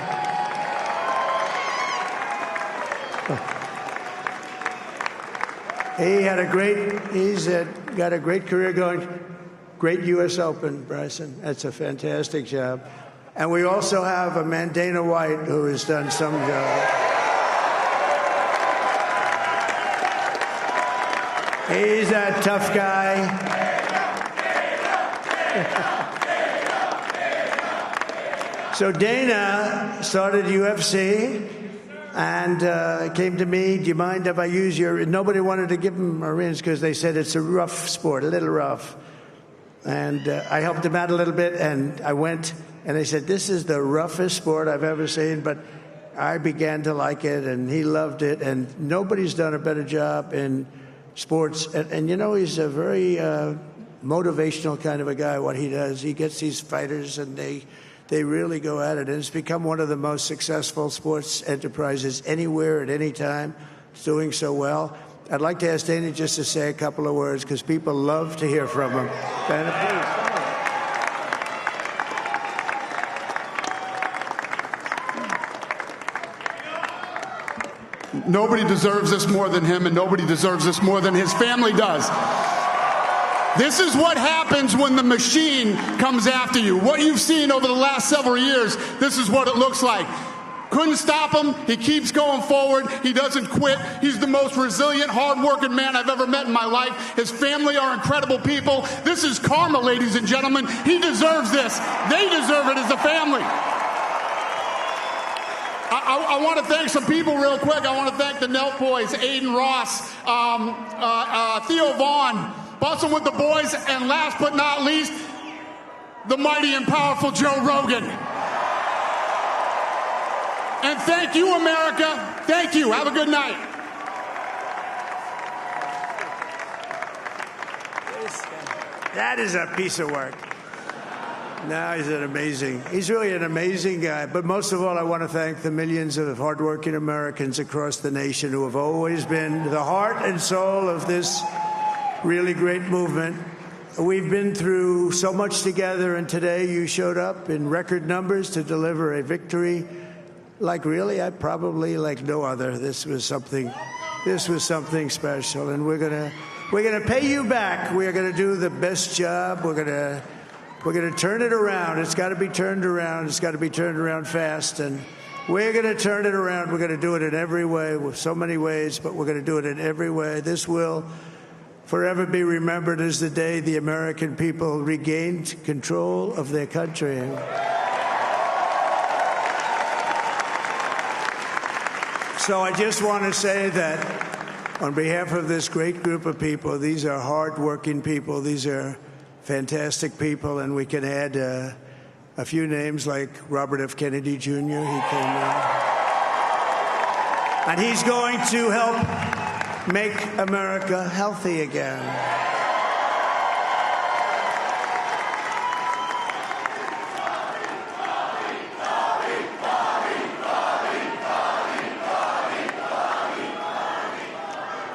He's got a great career going. Great U.S. Open, Bryson. That's a fantastic job. And we also have a man, Dana White, who has done some job. He's a tough guy. So Dana started UFC and came to me, do you mind if I use your... Nobody wanted to give him a rinse because they said it's a rough sport, a little rough. And I helped him out a little bit, and I went, and they said, this is the roughest sport I've ever seen, but I began to like it, and he loved it, and nobody's done a better job in sports. And you know, he's a very motivational kind of a guy, what he does. He gets these fighters, and they really go at it, and it's become one of the most successful sports enterprises anywhere at any time. It's doing so well. I'd like to ask Dana just to say a couple of words because people love to hear from him. Dana, please. Nobody deserves this more than him, and nobody deserves this more than his family does. This is what happens when the machine comes after you. What you've seen over the last several years, this is what it looks like. Couldn't stop him. He keeps going forward. He doesn't quit. He's the most resilient, hard-working man I've ever met in my life. His family are incredible people. This is karma, ladies and gentlemen. He deserves this. They deserve it as a family. I want to thank some people real quick. I want to thank the Nelk boys, Aiden Ross, Theo Vaughn, Bussin' with the Boys, and last but not least, the mighty and powerful Joe Rogan. And thank you, America. Thank you. Have a good night. That is a piece of work. No, he's really an amazing guy. But most of all, I want to thank the millions of hardworking Americans across the nation who have always been the heart and soul of this really great movement. We've been through so much together, and today you showed up in record numbers to deliver a victory like like no other. This was something special, and we're gonna pay you back. We're gonna do the best job. We're gonna turn it around. It's got to be turned around. It's got to be turned around fast, and we're gonna turn it around. We're gonna do it in every way, with so many ways, but we're gonna do it in every way. This will forever be remembered as the day the American people regained control of their country. So I just want to say that on behalf of this great group of people, these are hard-working people. These are fantastic people, and we can add a few names like Robert F. Kennedy Jr. He came in. And he's going to help make America healthy again.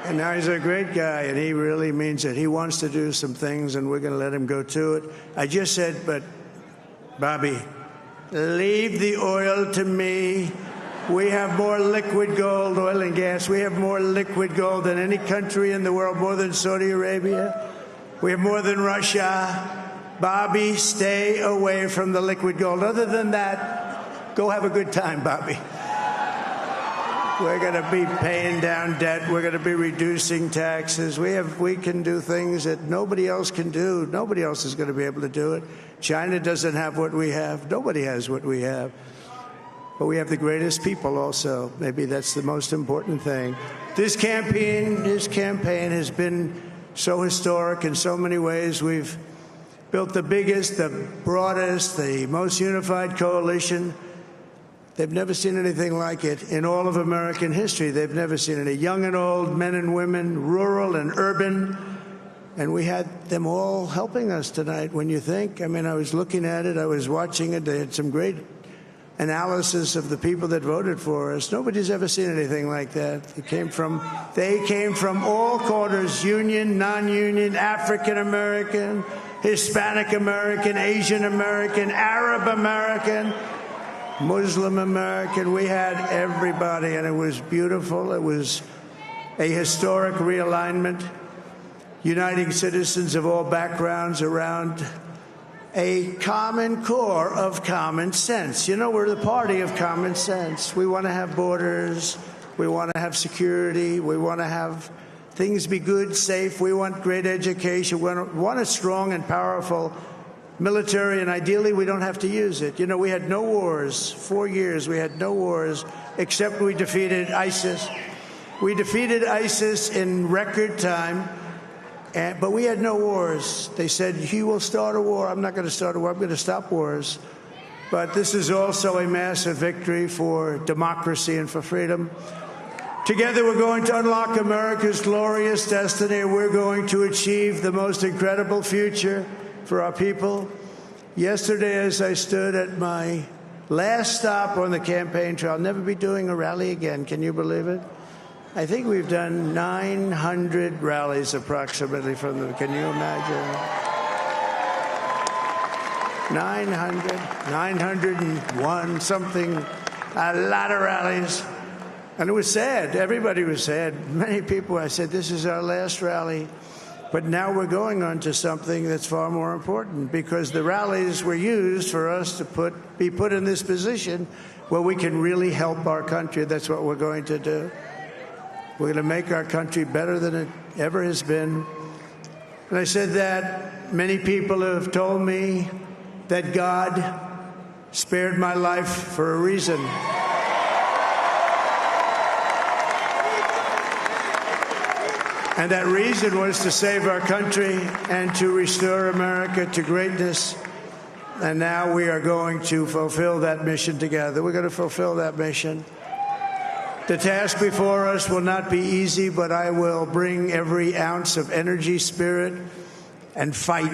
And now he's a great guy, and he really means it. He wants to do some things, and we're going to let him go to it. I just said, but, Bobby, leave the oil to me. We have more liquid gold, oil and gas. We have more liquid gold than any country in the world, more than Saudi Arabia. We have more than Russia. Bobby, stay away from the liquid gold. Other than that, go have a good time, Bobby. We're going to be paying down debt. We're going to be reducing taxes. We can do things that nobody else can do. Nobody else is going to be able to do it. China doesn't have what we have. Nobody has what we have. But we have the greatest people also. Maybe that's the most important thing. This campaign has been so historic in so many ways. We've built the biggest, the broadest, the most unified coalition. They've never seen anything like it in all of American history. They've never seen it. Young and old, men and women, rural and urban. And we had them all helping us tonight. When you think, I mean, I was looking at it, I was watching it. They had some great analysis of the people that voted for us. Nobody's ever seen anything like that. They came from all corners, union, non-union, African American, Hispanic American, Asian American, Arab American, Muslim American. We had everybody, and it was beautiful. It was a historic realignment, uniting citizens of all backgrounds around a common core of common sense. You know, we're the party of common sense. We want to have borders. We want to have security. We want to have things be good, safe. We want great education. We want a strong and powerful military, and ideally we don't have to use it. You know, we had no wars. 4 years we had no wars, except we defeated ISIS. We defeated ISIS in record time, but we had no wars. They said, he will start a war. I'm not going to start a war. I'm going to stop wars. But this is also a massive victory for democracy and for freedom. Together we're going to unlock America's glorious destiny. We're going to achieve the most incredible future for our people. Yesterday, as I stood at my last stop on the campaign trail, I'll never be doing a rally again. Can you believe it? I think we've done 900 rallies approximately from them. Can you imagine? 901, something, a lot of rallies. And it was sad. Everybody was sad. Many people, I said, this is our last rally. But now we're going on to something that's far more important, because the rallies were used for us to be put in this position where we can really help our country. That's what we're going to do. We're going to make our country better than it ever has been. And I said that many people have told me that God spared my life for a reason. And that reason was to save our country and to restore America to greatness. And now we are going to fulfill that mission together. We're going to fulfill that mission. The task before us will not be easy, but I will bring every ounce of energy, spirit, and fight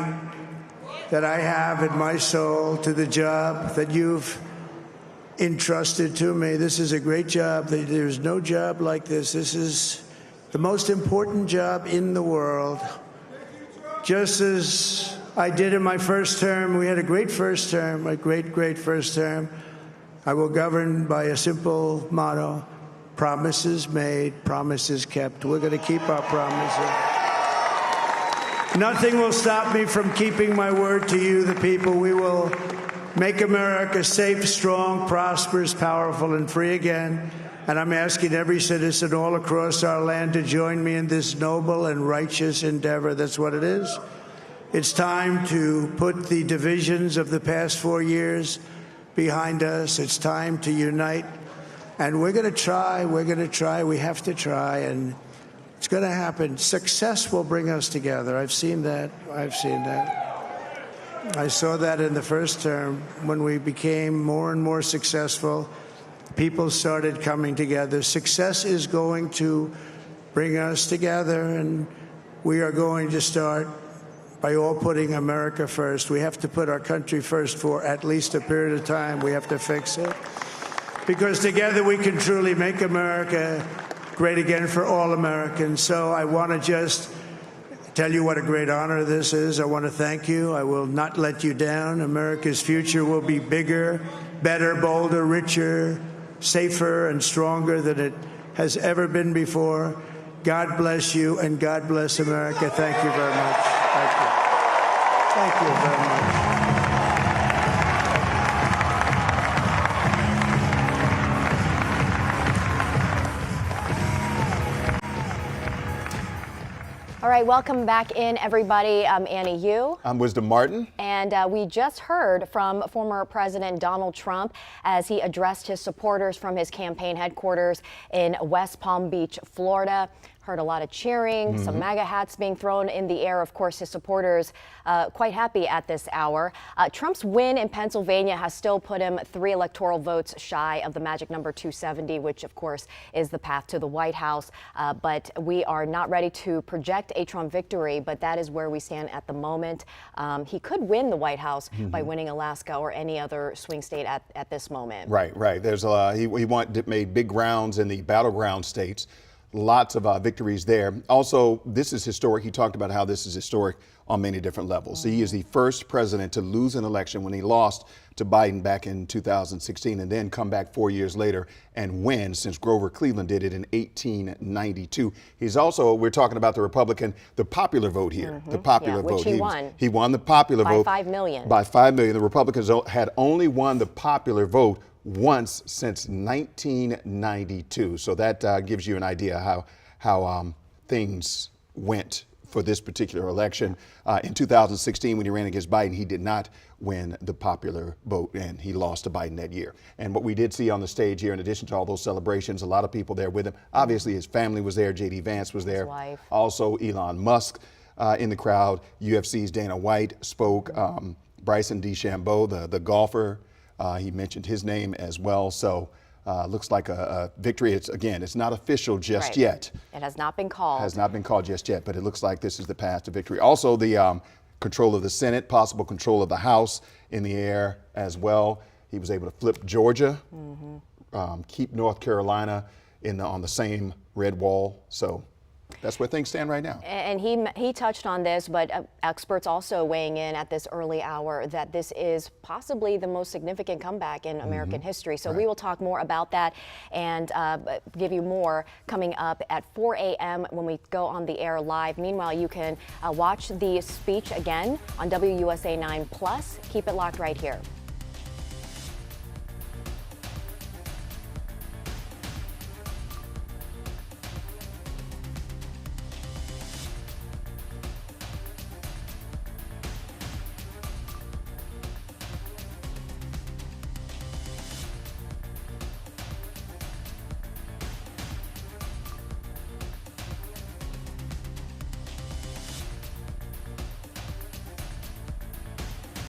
that I have in my soul to the job that you've entrusted to me. This is a great job. There's no job like this. This is the most important job in the world. Just as I did in my first term, we had a great first term, a great first term. I will govern by a simple motto: promises made, promises kept. We're going to keep our promises. Nothing will stop me from keeping my word to you, the people. We will make America safe, strong, prosperous, powerful, and free again. And I'm asking every citizen all across our land to join me in this noble and righteous endeavor. That's what it is. It's time to put the divisions of the past 4 years behind us. It's time to unite. And we're going to try. We have to try. And it's going to happen. Success will bring us together. I've seen that. I saw that in the first term. When we became more and more successful, people started coming together. Success is going to bring us together, and we are going to start by all putting America first. We have to put our country first for at least a period of time. We have to fix it. Because together we can truly make America great again for all Americans. So I want to just tell you what a great honor this is. I want to thank you. I will not let you down. America's future will be bigger, better, bolder, richer, safer, and stronger than it has ever been before. God bless you, and God bless America. Thank you very much. Thank you. Thank you very much. All right, welcome back in, everybody. I'm Annie Yu. I'm Wisdom Martin. And we just heard from former President Donald Trump as he addressed his supporters from his campaign headquarters in West Palm Beach, Florida. Heard a lot of cheering, some MAGA hats being thrown in the air. Of course, his supporters quite happy at this hour. Trump's win in Pennsylvania has still put him 3 electoral votes shy of the magic number 270, which, of course, is the path to the White House. But we are not ready to project a Trump victory, but that is where we stand at the moment. He could win the White House by winning Alaska or any other swing state at this moment. Right. There's he made big grounds in the battleground states. Lots of victories there. Also, this is historic. He talked about how this is historic on many different levels. He is the first president to lose an election when he lost to Biden back in 2016 and then come back 4 years later and win, since Grover Cleveland did it in 1892. He's also, we're talking about the popular vote here, the popular vote. Which he won. He won the popular vote. By 5 million. By 5 million. The Republicans had only won the popular vote once since 1992. So that gives you an idea how things went for this particular election. In 2016, when he ran against Biden, he did not win the popular vote, and he lost to Biden that year. And what we did see on the stage here, in addition to all those celebrations, a lot of people there with him. Obviously, his family was there. J.D. Vance was there. His wife. Also, Elon Musk in the crowd. UFC's Dana White spoke. Bryson DeChambeau, the golfer, he mentioned his name as well. So looks like a victory. It's not official just yet. It has not been called. Has not been called just yet, but it looks like this is the path to victory. Also, the control of the Senate, possible control of the House in the air as well. He was able to flip Georgia, keep North Carolina on the same red wall. So that's where things stand right now. And he touched on this, but experts also weighing in at this early hour that this is possibly the most significant comeback in American history. So we will talk more about that and give you more coming up at 4 a.m. when we go on the air live. Meanwhile, you can watch the speech again on WUSA9 Plus. Keep it locked right here.